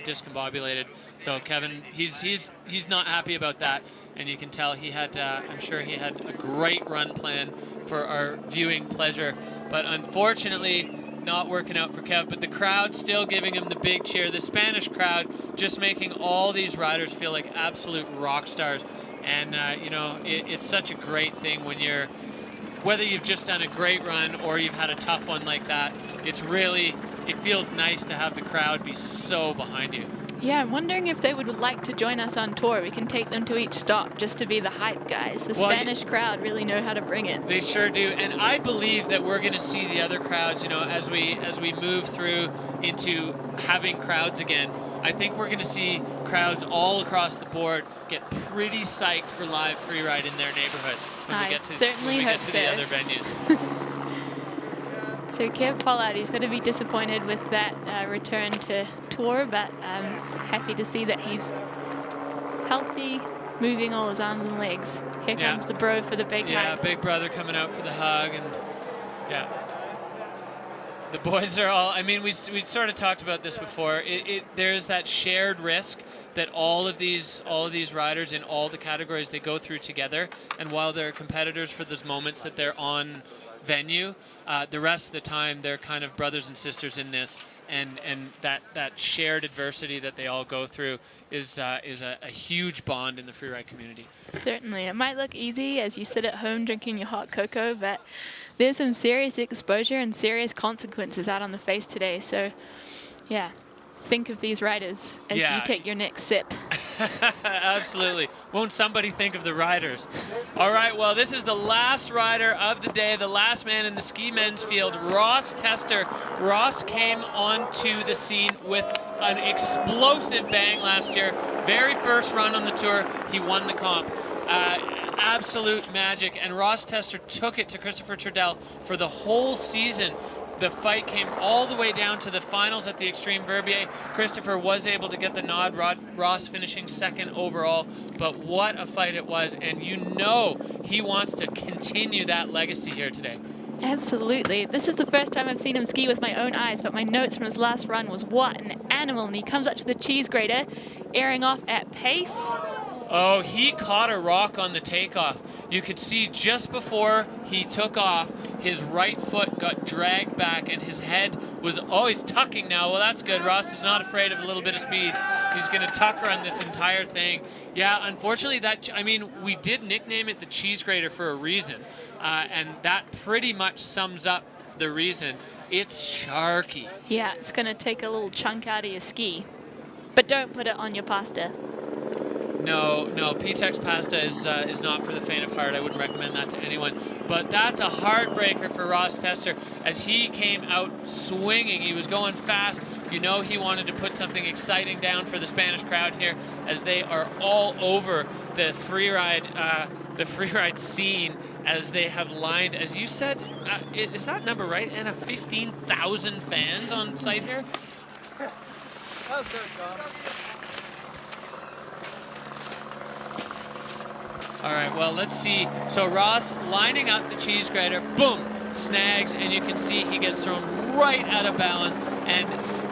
discombobulated. So Kevin, he's not happy about that, and you can tell he had. I'm sure he had a great run plan for our viewing pleasure, but unfortunately, not working out for Kev. But the crowd still giving him the big cheer. The Spanish crowd just making all these riders feel like absolute rock stars, and you know, it's such a great thing when you're. Whether you've just done a great run or you've had a tough one like that, it feels nice to have the crowd be so behind you. Yeah, I'm wondering if they would like to join us on tour. We can take them to each stop just to be the hype guys. The Spanish crowd really know how to bring it. They sure do, and I believe that we're going to see the other crowds, you know, as we move through into having crowds again. I think we're going to see crowds all across the board get pretty psyched for live freeride in their neighborhood when we get to the other venues. So Kev Pollard, he's going to be disappointed with that return to tour, but I'm happy to see that he's healthy, moving all his arms and legs. Here comes the bro for the big hug. Yeah, big brother coming out for the hug, and yeah. The boys are all, I mean, we sort of talked about this before. There's that shared risk that all of these riders in all the categories, they go through together. And while they're competitors for those moments that they're on venue, the rest of the time they're kind of brothers and sisters in this. And that shared adversity that they all go through is a huge bond in the freeride community. Certainly. It might look easy as you sit at home drinking your hot cocoa, but there's some serious exposure and serious consequences out on the face today. So, yeah, think of these riders as you take your next sip. Absolutely. Won't somebody think of the riders? All right, well, this is the last rider of the day, the last man in the ski men's field, Ross Tester. Ross came onto the scene with an explosive bang last year. Very first run on the tour, he won the comp. Absolute magic, and Ross Tester took it to Christopher Trudell for the whole season. The fight came all the way down to the finals at the Extreme Verbier. Christopher was able to get the nod, Ross finishing second overall, but what a fight it was, and you know he wants to continue that legacy here today. Absolutely. This is the first time I've seen him ski with my own eyes, but my notes from his last run was what an animal, and he comes up to the cheese grater, airing off at pace. Oh, he caught a rock on the takeoff. You could see just before he took off, his right foot got dragged back and his head was, oh, he's tucking now. Well, that's good. Ross is not afraid of a little bit of speed. He's going to tuck run this entire thing. Yeah, unfortunately, we did nickname it the cheese grater for a reason. And that pretty much sums up the reason. It's sharky. Yeah, it's going to take a little chunk out of your ski. But don't put it on your pasta. No, P-Tex pasta is not for the faint of heart. I wouldn't recommend that to anyone. But that's a heartbreaker for Ross Tester as he came out swinging. He was going fast. You know he wanted to put something exciting down for the Spanish crowd here as they are all over the freeride scene as they have lined, as you said, is that number right, Anna? 15,000 fans on site here? That was so dumb. All right, well, let's see. So Ross lining up the cheese grater, boom, snags, and you can see he gets thrown right out of balance, and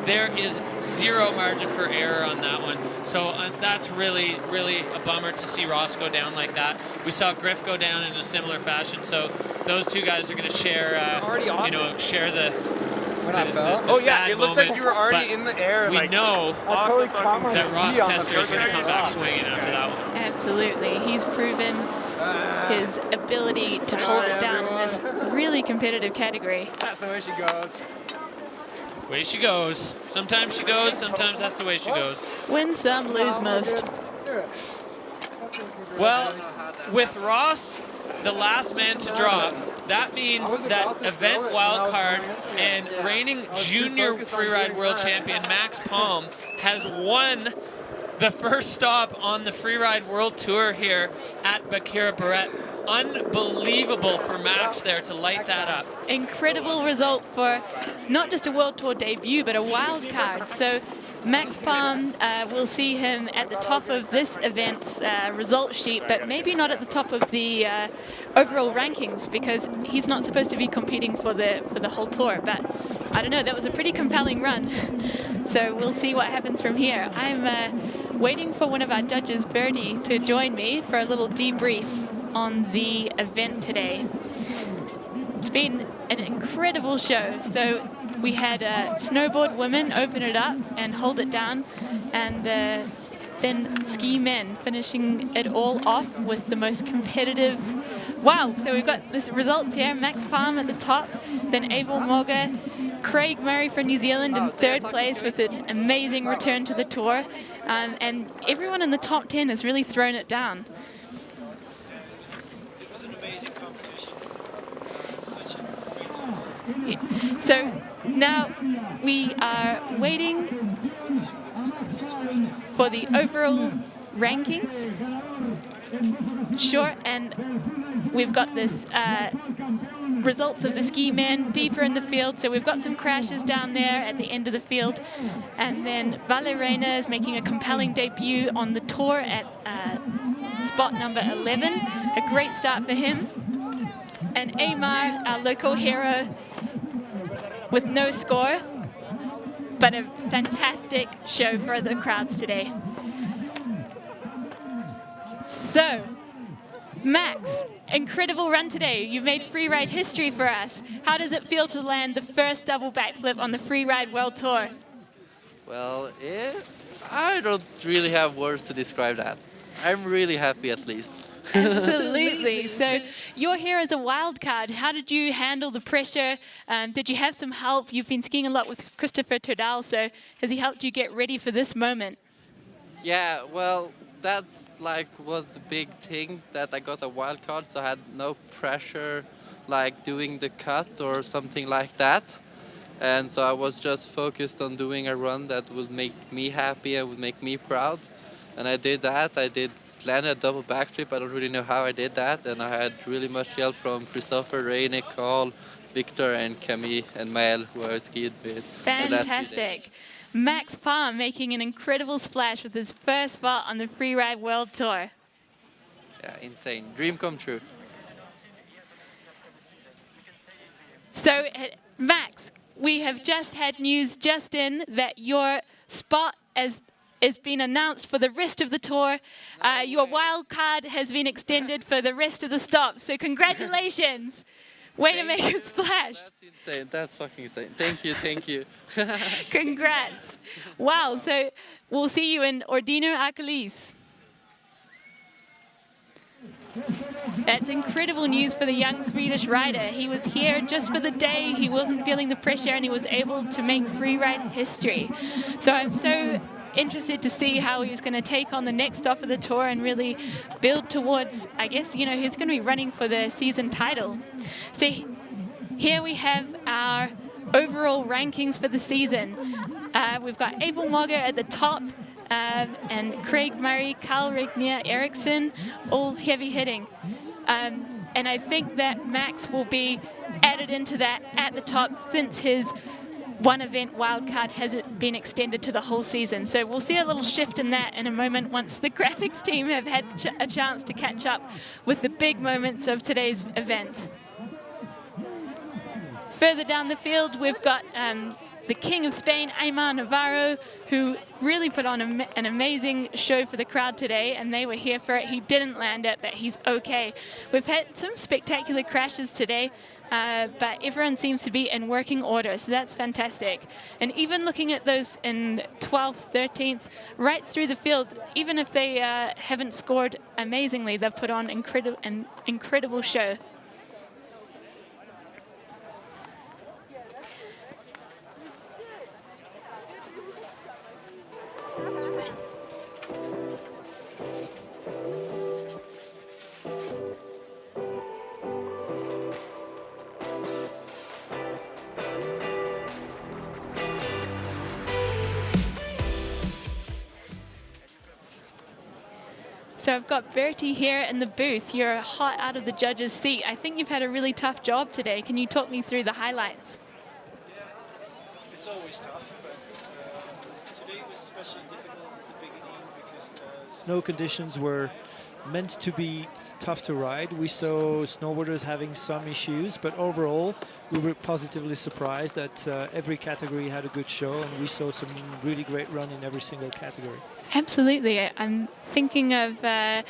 there is zero margin for error on that one. So that's really, really a bummer to see Ross go down like that. We saw Griff go down in a similar fashion, so those two guys are going to share, share the Oh yeah, it looks like you were already in the air. We know that Ross Tester is going to come back swinging after that one. Absolutely. He's proven his ability to hold it down in this really competitive category. That's the way she goes. Way she goes. Sometimes she goes, sometimes that's the way she goes. Win some, lose most. Well, with Ross, the last man to drop, that means that event wildcard and reigning junior freeride world champion Max Palm has won the first stop on the Freeride World Tour here at Baqueira Beret. Unbelievable for Max there to light that up. Incredible result for not just a World Tour debut, but a wild card. So Max Palm, we'll see him at the top of this event's result sheet, but maybe not at the top of the overall rankings because he's not supposed to be competing for the whole tour. But I don't know, that was a pretty compelling run. So we'll see what happens from here. I'm waiting for one of our judges, Bertie, to join me for a little debrief on the event today. It's been an incredible show. So we had snowboard women open it up and hold it down, and then ski men finishing it all off with the most competitive. Wow, so we've got the results here. Max Palm at the top, then Abel Moga, Craig Murray from New Zealand in third place with an amazing return to the tour. And everyone in the top 10 has really thrown it down. It was an amazing competition. So now we are waiting for the overall rankings. Sure, and we've got this results of the ski men deeper in the field. So we've got some crashes down there at the end of the field. And then Vale Reina is making a compelling debut on the tour at spot number 11. A great start for him. And Amar, our local hero, with no score, but a fantastic show for the crowds today. So, Max, incredible run today. You've made freeride history for us. How does it feel to land the first double backflip on the Freeride World Tour? Well, I don't really have words to describe that. I'm really happy at least. Absolutely. So you're here as a wild card. How did you handle the pressure? Did you have some help? You've been skiing a lot with Christopher Tordal, so has he helped you get ready for this moment? Yeah, well, that's was the big thing, that I got a wild card, so I had no pressure like doing the cut or something like that. And so I was just focused on doing a run that would make me happy and would make me proud. And I did that. Landed a double backflip. I don't really know how I did that, and I had really much help from Christopher, Reine, Carl, Victor, and Camille and Mael, who I skied with. Fantastic. Max Palm making an incredible splash with his first spot on the Freeride World Tour. Yeah, insane. Dream come true. So, Max, we have just had news just in that your spot has been announced for the rest of the tour. Your wild card has been extended for the rest of the stops. So congratulations. Way to make a splash. That's insane. That's fucking insane. Thank you, thank you. Congrats. Wow, so we'll see you in Ordino Arcolis. That's incredible news for the young Swedish rider. He was here just for the day. He wasn't feeling the pressure and he was able to make freeride history. So I'm so interested to see how he's going to take on the next stop of the tour and really build towards, I guess, you know, he's going to be running for the season title. So here we have our overall rankings for the season. We've got Abel Mogger at the top, and Craig Murray, Carl Regnier, Eriksson, all heavy hitting. And I think that Max will be added into that at the top since his one event wildcard hasn't been extended to the whole season. So we'll see a little shift in that in a moment once the graphics team have had a chance to catch up with the big moments of today's event. Further down the field, we've got the King of Spain, Aymar Navarro, who really put on an amazing show for the crowd today, and they were here for it. He didn't land it, but he's okay. We've had some spectacular crashes today, but everyone seems to be in working order, so that's fantastic. And even looking at those in 12th, 13th, right through the field, even if they haven't scored amazingly, they've put on an incredible show. So I've got Bertie here in the booth. You're hot out of the judge's seat. I think you've had a really tough job today. Can you talk me through the highlights? Yeah, it's always tough, but today was especially difficult at the beginning because the snow conditions were meant to be tough to ride. We saw snowboarders having some issues, but overall we were positively surprised that every category had a good show, and we saw some really great run in every single category. Absolutely. I'm thinking of our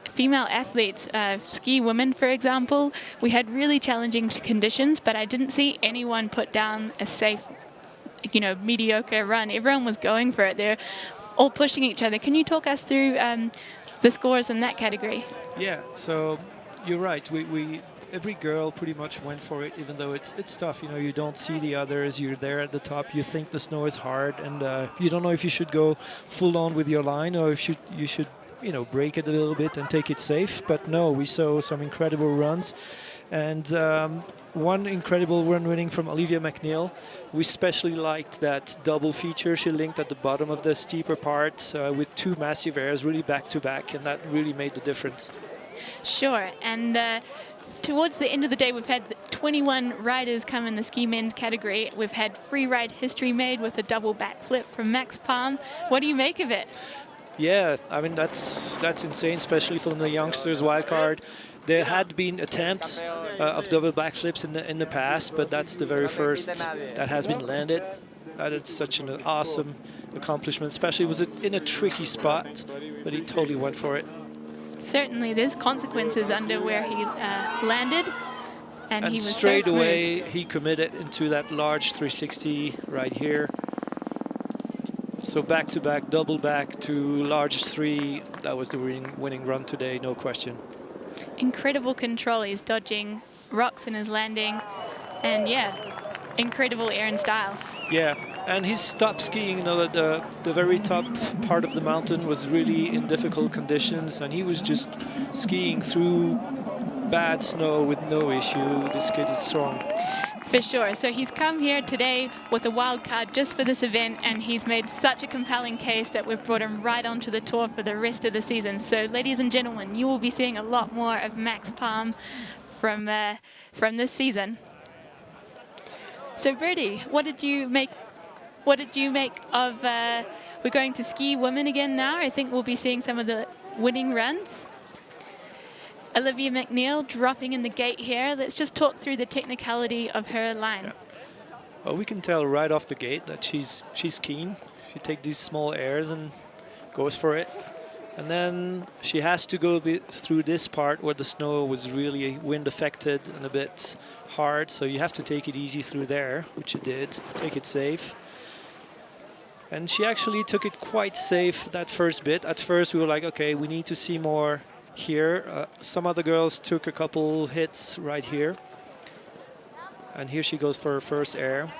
female athletes, ski women, for example. We had really challenging conditions, but I didn't see anyone put down a safe, you know, mediocre run. Everyone was going for it. They're all pushing each other. Can you talk us through the scores in that category? Yeah, so you're right. Every girl pretty much went for it, even though it's tough. You know, you don't see the others. You're there at the top. You think the snow is hard, and you don't know if you should go full on with your line or if you should, you know, break it a little bit and take it safe. But no, we saw some incredible runs, and one incredible run winning from Olivia McNeil. We especially liked that double feature she linked at the bottom of the steeper part with two massive airs, really back to back, and that really made the difference. Sure, and towards the end of the day, we've had 21 riders come in the ski men's category. We've had Freeride history made with a double backflip from Max Palm. What do you make of it? Yeah, I mean, that's insane, especially from the youngsters wildcard. There had been attempts of double backflips in the past, but that's the very first that has been landed. That is such an awesome accomplishment, especially was it in a tricky spot, but he totally went for it. Certainly, there's consequences under where he landed, and he was straight so smooth. away he committed into that large 360 right here. So back to back, double back to large 3. That was the winning run today, no question. Incredible control. He's dodging rocks in his landing, and yeah, incredible air and style. Yeah, and he stopped skiing. You know, the very top part of the mountain was really in difficult conditions, and he was just skiing through bad snow with no issue. This kid is strong. For sure. So he's come here today with a wild card just for this event, and he's made such a compelling case that we've brought him right onto the tour for the rest of the season. So ladies and gentlemen, you will be seeing a lot more of Max Palm from this season. So Bertie, what did you make of we're going to ski women again now? I think we'll be seeing some of the winning runs. Olivia McNeil dropping in the gate here. Let's just talk through the technicality of her line. Yeah. Well, we can tell right off the gate that she's keen. She takes these small airs and goes for it. And then she has to go through this part where the snow was really wind affected and a bit hard. So you have to take it easy through there, which she did. Take it safe. And she actually took it quite safe that first bit. At first we were like, okay, we need to see more here. Some other girls took a couple hits right here. And here she goes for her first air.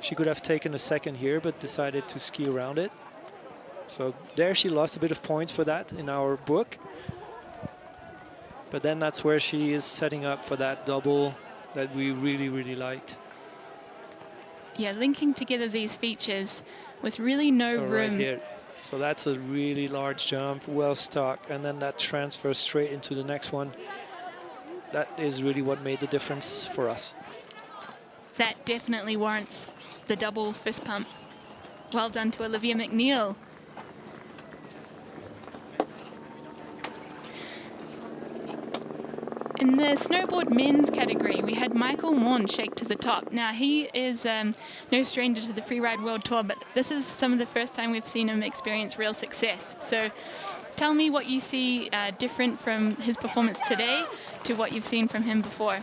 She could have taken a second here, but decided to ski around it. So there she lost a bit of points for that in our book. But then that's where she is setting up for that double that we really, really liked. Yeah, linking together these features with really no So room. right here. So that's a really large jump, well stuck, and then that transfers straight into the next one. That is really what made the difference for us. That definitely warrants the double fist pump. Well done to Olivia McNeil. In the snowboard men's category, we had Michael Morn shake to the top. Now, he is no stranger to the Freeride World Tour, but this is some of the first time we've seen him experience real success. So tell me what you see different from his performance today to what you've seen from him before.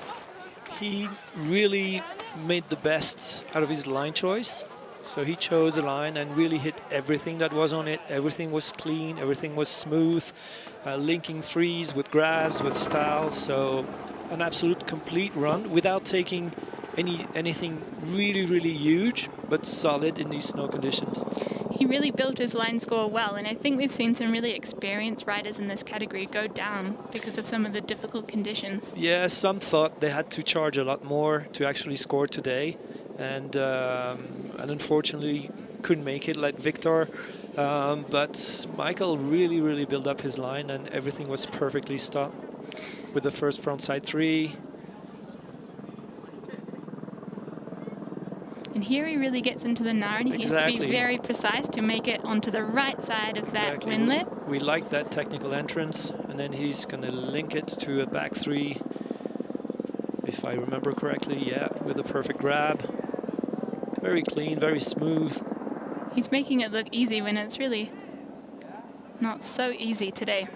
He really made the best out of his line choice. So he chose a line and really hit everything that was on it. Everything was clean, everything was smooth, linking threes with grabs, with style. So an absolute complete run without taking anything really, really huge, but solid in these snow conditions. He really built his line score well, and I think we've seen some really experienced riders in this category go down because of some of the difficult conditions. Yeah, some thought they had to charge a lot more to actually score today, and unfortunately couldn't make it like Victor. But Michael really, really built up his line, and everything was perfectly stopped with the first frontside three. And here he really gets into the Nairn. He has to be very precise to make it onto the right side of that windlet. We like that technical entrance, and then he's going to link it to a back three, if I remember correctly, yeah, with a perfect grab. Very clean, very smooth. He's making it look easy when it's really not so easy today.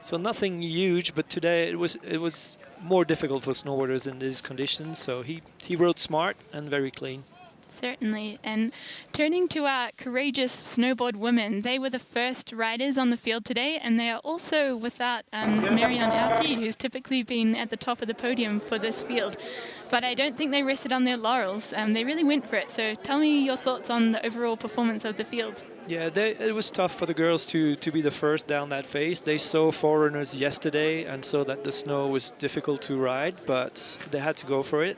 So nothing huge, but today it was more difficult for snowboarders in these conditions. So he rode smart and very clean. Certainly. And turning to our courageous snowboard women, they were the first riders on the field today, and they are also without Marion Erti, who's typically been at the top of the podium for this field. But I don't think they rested on their laurels. They really went for it. So tell me your thoughts on the overall performance of the field. Yeah, it was tough for the girls to be the first down that face. They saw foreigners yesterday and saw that the snow was difficult to ride, but they had to go for it.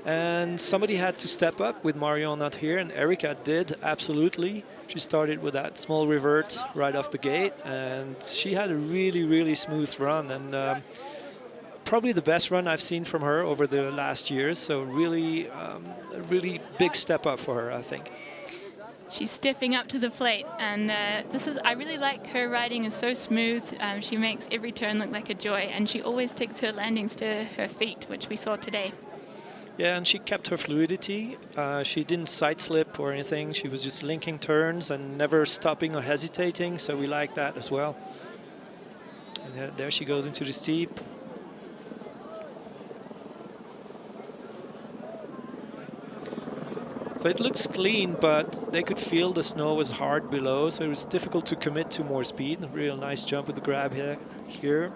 And somebody had to step up with Marion not here, and Erika did, absolutely. She started with that small revert right off the gate, and she had a really, really smooth run, and probably the best run I've seen from her over the last years. So really, a really big step up for her, I think. She's stepping up to the plate, and I really like her riding is so smooth. She makes every turn look like a joy, and she always takes her landings to her feet, which we saw today. Yeah, and she kept her fluidity. She didn't side slip or anything. She was just linking turns and never stopping or hesitating, so we like that as well. And there she goes into the steep. So it looks clean, but they could feel the snow was hard below, so it was difficult to commit to more speed. A real nice jump with the grab here.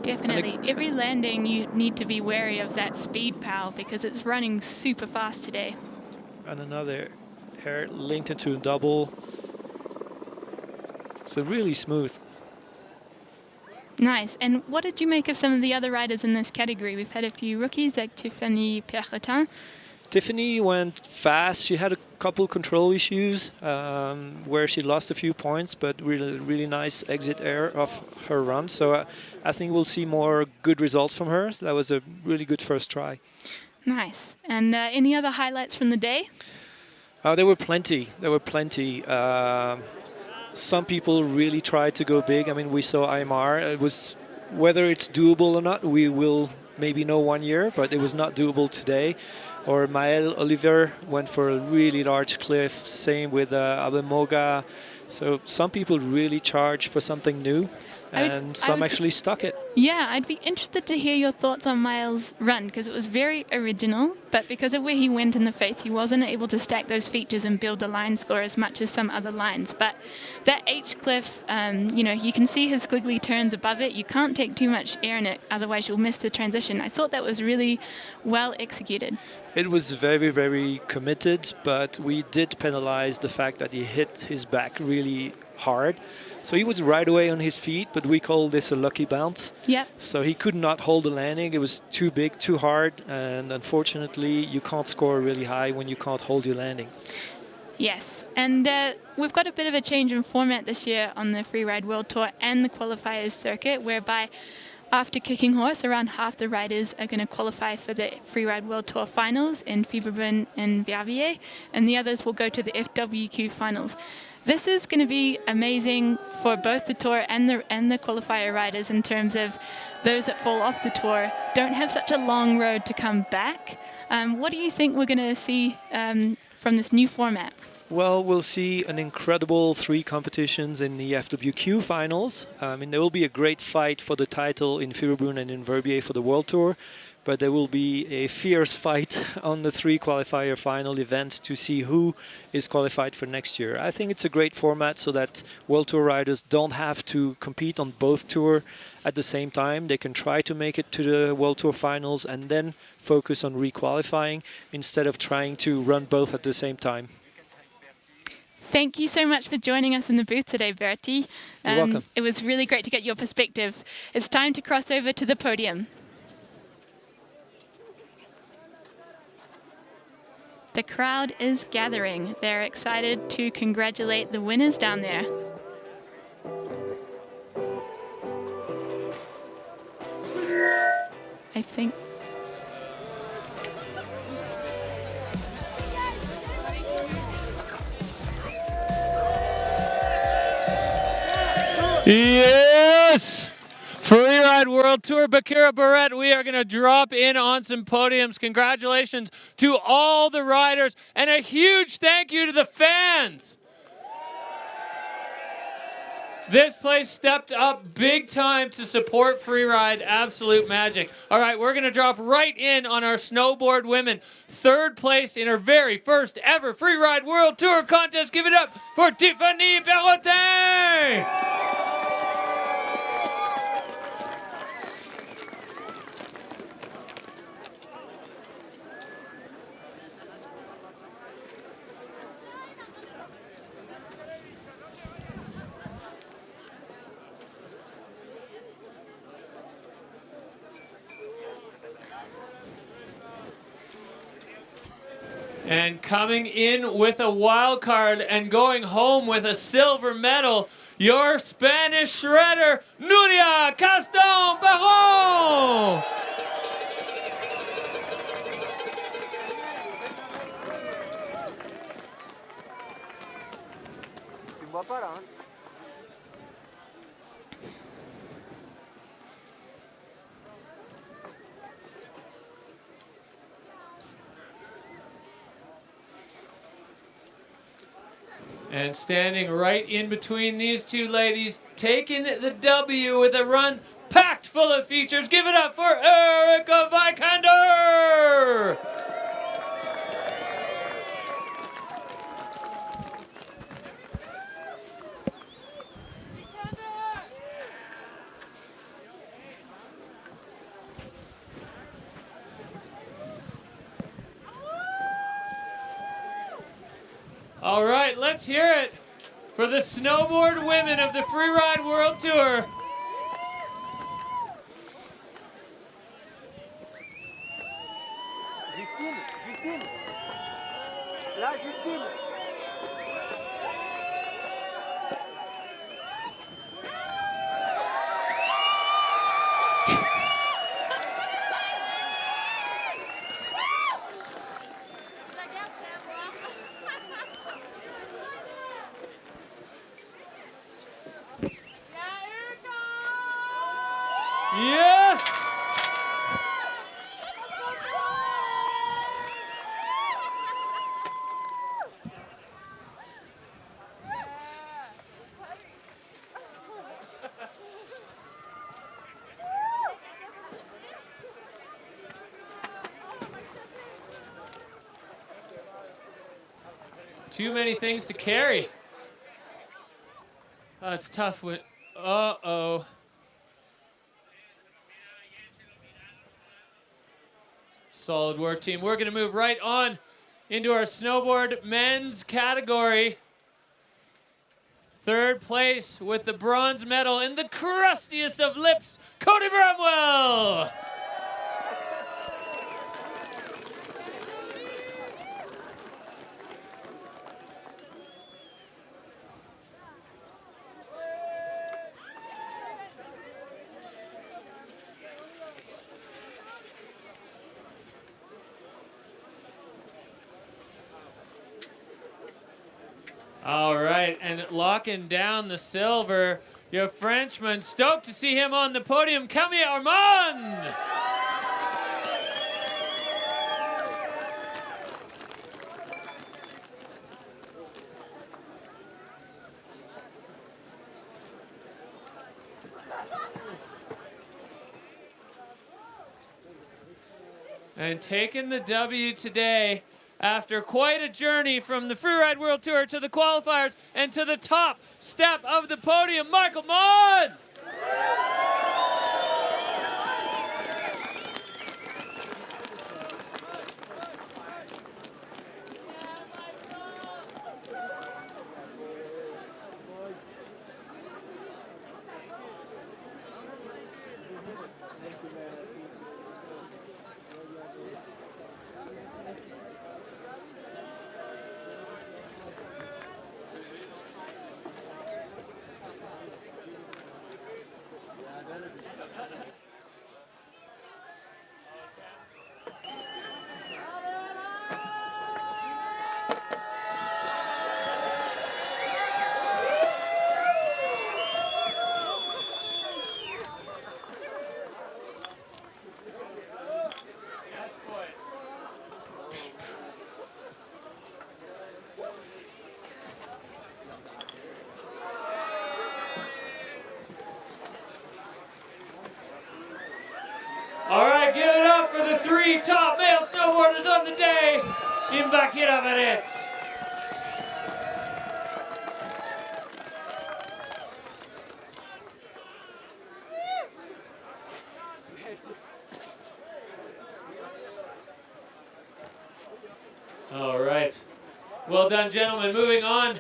Definitely. Every landing you need to be wary of that speed pal because it's running super fast today. And another hair linked into a double. So really smooth. Nice. And what did you make of some of the other riders in this category? We've had a few rookies like Tiffany. Tiffany went fast. She had a couple control issues where she lost a few points, but really nice exit air of her run. So I think we'll see more good results from her. That was a really good first try. Nice. And any other highlights from the day? There were plenty. Some people really tried to go big. I mean, we saw Aymar. It was, whether it's doable or not, we will maybe know 1 year, but it was not doable today. Or Maël Oliver went for a really large cliff. Same with Abemoga. So some people really charged for something new, and some actually stuck it. Yeah, I'd be interested to hear your thoughts on Maël's run because it was very original. But because of where he went in the face, he wasn't able to stack those features and build the line score as much as some other lines. But that H-cliff, you know, you can see his squiggly turns above it. You can't take too much air in it, otherwise you'll miss the transition. I thought that was really well executed. It was very, very committed, but we did penalize the fact that he hit his back really hard. So he was right away on his feet, but we call this a lucky bounce. Yeah. So he could not hold the landing. It was too big, too hard, and unfortunately you can't score really high when you can't hold your landing. Yes, and we've got a bit of a change in format this year on the Freeride World Tour and the qualifiers circuit, whereby after kicking horse, around half the riders are going to qualify for the Freeride World Tour finals in Fiberbrunn and Verviers, and the others will go to the FWQ finals. This is going to be amazing for both the tour and the qualifier riders in terms of those that fall off the tour don't have such a long road to come back. What do you think we're going to see from this new format? Well, we'll see an incredible 3 competitions in the FWQ finals. And there will be a great fight for the title in Fiberbrunn and in Verviers for the World Tour. But there will be a fierce fight on the 3 qualifier final events to see who is qualified for next year. I think it's a great format so that World Tour riders don't have to compete on both tours at the same time. They can try to make it to the World Tour finals and then focus on requalifying instead of trying to run both at the same time. Thank you so much for joining us in the booth today, Bertie. You're welcome. It was really great to get your perspective. It's time to cross over to the podium. The crowd is gathering. They're excited to congratulate the winners down there. I think. Yes! Freeride World Tour, Baqueira Beret, we are going to drop in on some podiums. Congratulations to all the riders, and a huge thank you to the fans. This place stepped up big time to support Freeride. Absolute magic. All right, we're going to drop right in on our snowboard women. 3rd place in her very first ever Freeride World Tour contest. Give it up for Tiffany Perrotin! And coming in with a wild card and going home with a silver medal, your Spanish shredder, Nuria Caston-Perron! And standing right in between these 2 ladies, taking the W with a run packed full of features. Give it up for Erika Vikander! All right, let's hear it for the snowboard women of the Freeride World Tour. Yes! Too many things to carry. Oh, it's tough when, uh-oh. Solid work, team. We're gonna move right on into our snowboard men's category. Third place with the bronze medal in the crustiest of lips, Cody Bramwell. All right, and locking down the silver, your Frenchman. Stoked to see him on the podium. Camille Armand! And taking the W today, after quite a journey from the Freeride World Tour to the qualifiers and to the top step of the podium, Michael Maud! All right, give it up for the 3 top male snowboarders on the day in Baqueira Beret. All right. Well done, gentlemen. Moving on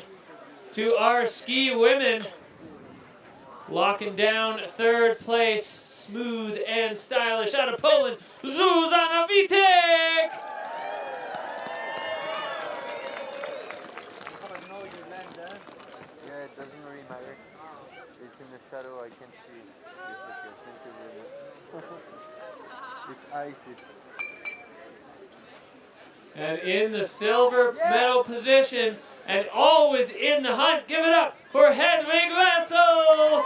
to our ski women. Locking down third place, smooth and stylish out of Poland, Zuzana Witek! Yeah, it doesn't really matter. It's in the shadow, I can see. It's okay. It's icy. And in the silver medal position, and always in the hunt, give it up for Hedwig Wessel!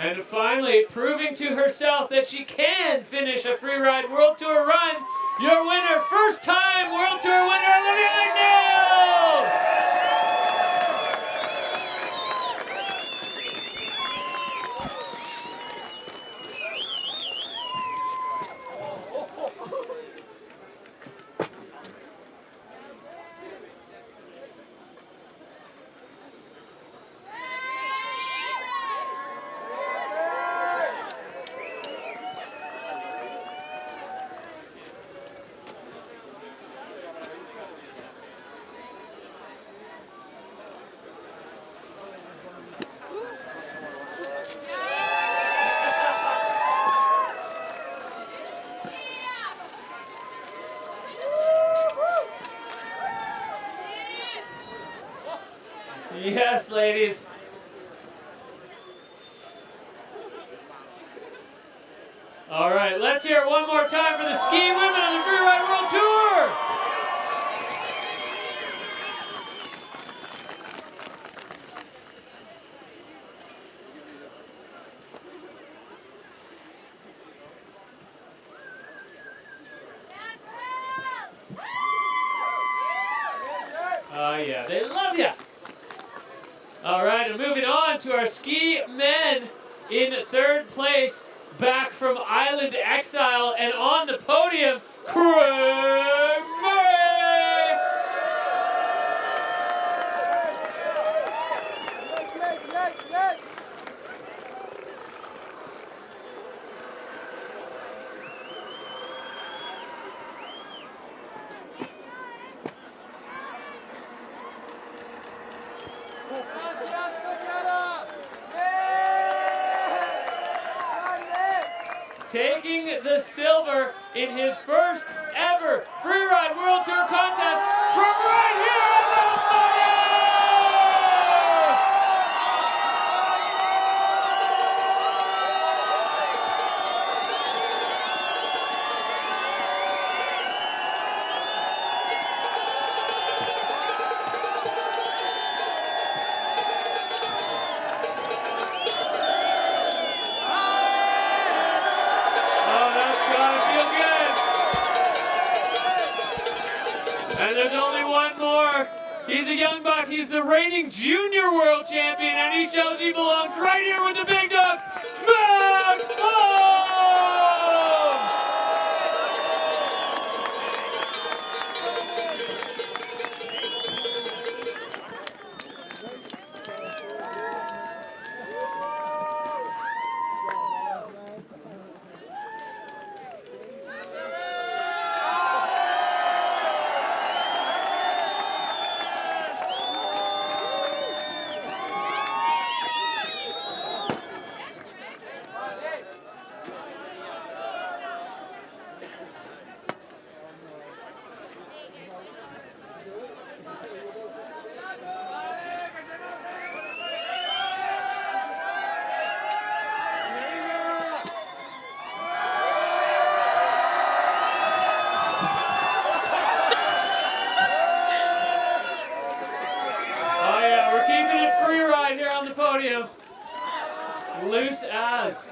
And finally, proving to herself that she can finish a Freeride World Tour run, your winner, first time World Tour winner, Olivia McNeil! Yes, ladies. All right, let's hear it one more time for the ski women of the Freeride World Tour. All right, and moving on to our ski men in third place, back from Island Exile, and on the podium, Craig Murray! Taking the silver in his first ever Freeride World Tour contest from right here on the podium! And there's only one more. He's a young buck. He's the reigning junior world champion, and he shows he belongs right here with the big dog, Max loose as.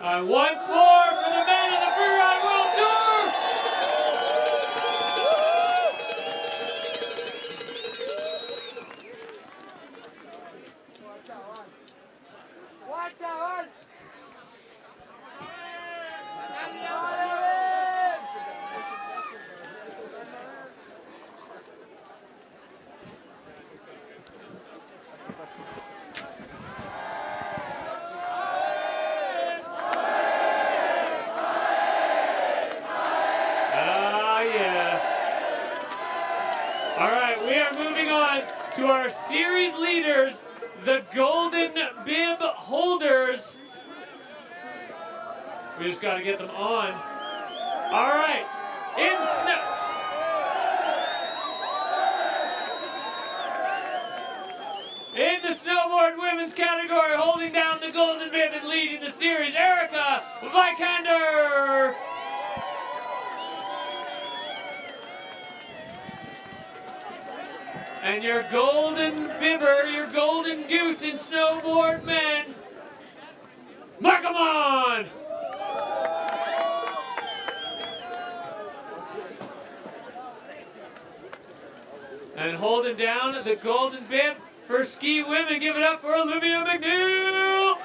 Once more for the men of the Freeride World Tour! To our series leaders, the Golden Bib holders. We just got to get them on. All right, in the snowboard women's category, holding down the Golden Bib and leading the series, Erika Vikander. And your golden bibber, your golden goose in snowboard men, mark 'em on! And holding down the golden bib for ski women, give it up for Olivia McNeil!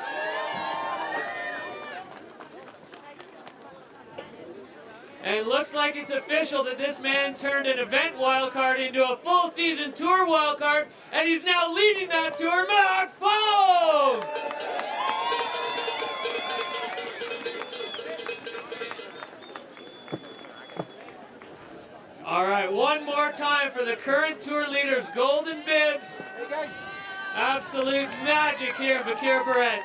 And it looks like it's official that this man turned an event wildcard into a full season tour wildcard, and he's now leading that tour, Max Poe! All right, one more time for the current tour leaders, Golden Bibs. Absolute magic here in Baqueira Beret.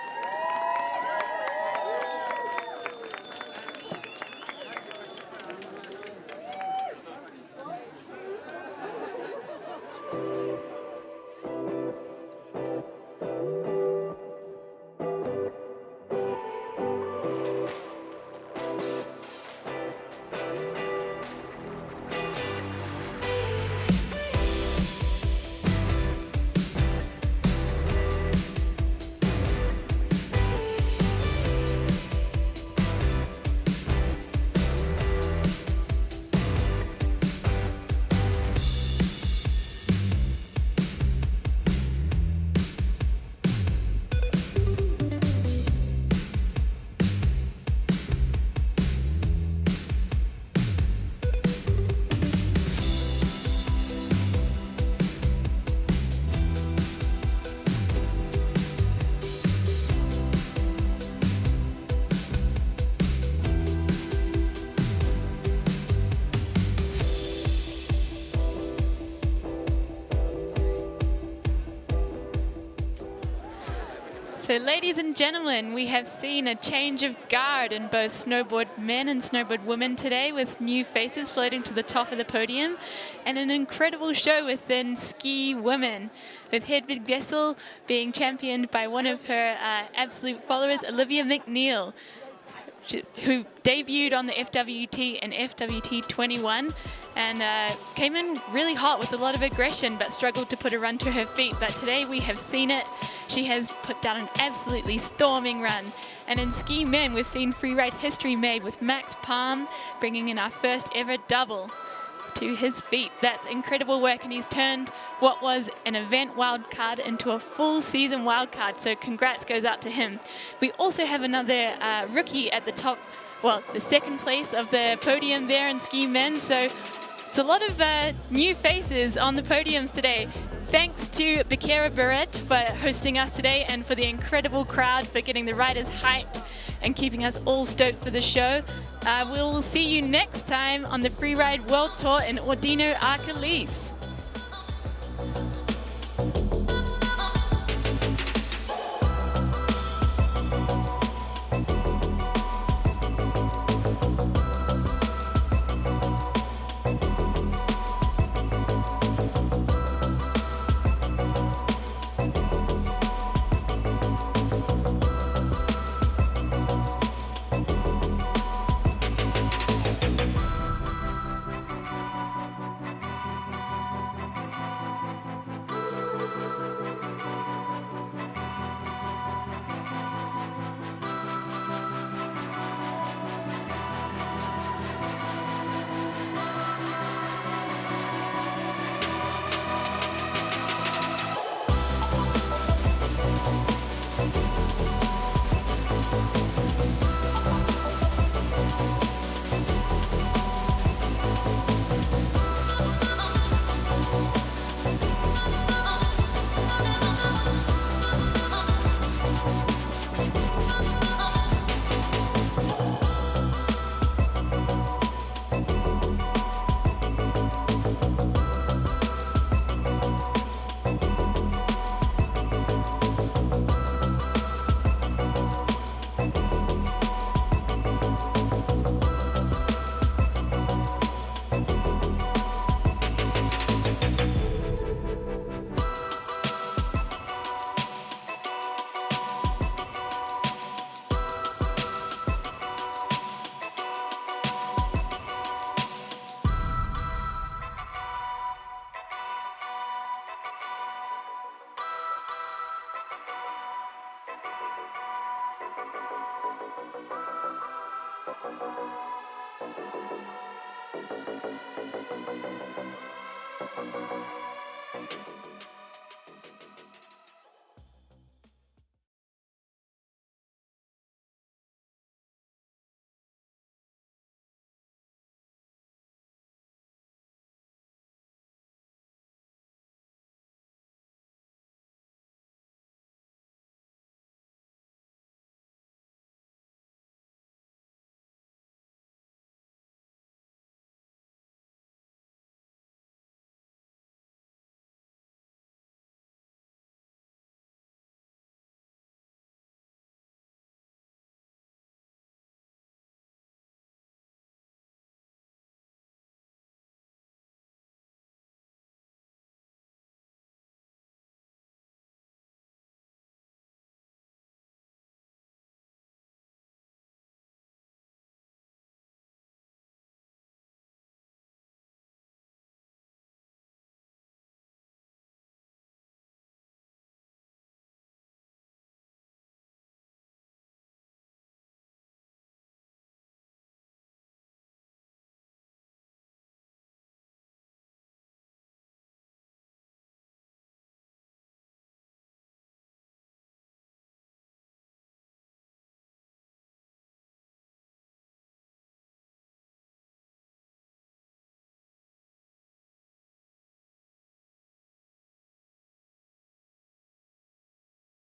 So ladies and gentlemen, we have seen a change of guard in both snowboard men and snowboard women today, with new faces floating to the top of the podium, and an incredible show within ski women, with Hedvig Gessel being championed by one of her absolute followers, Olivia McNeil, who debuted on the FWT and FWT21 and came in really hot with a lot of aggression, but struggled to put a run to her feet. But today we have seen it. She has put down an absolutely storming run. And in ski men, we've seen freeride history made with Max Palm bringing in our first ever double to his feet. That's incredible work, and he's turned what was an event wildcard into a full season wildcard, so congrats goes out to him. We also have another rookie at the top, well, the second place of the podium there in ski men, so it's a lot of new faces on the podiums today. Thanks to Baqueira Beret for hosting us today, and for the incredible crowd for getting the riders hyped and keeping us all stoked for the show. We'll see you next time on the Freeride World Tour in Ordino Arcolis.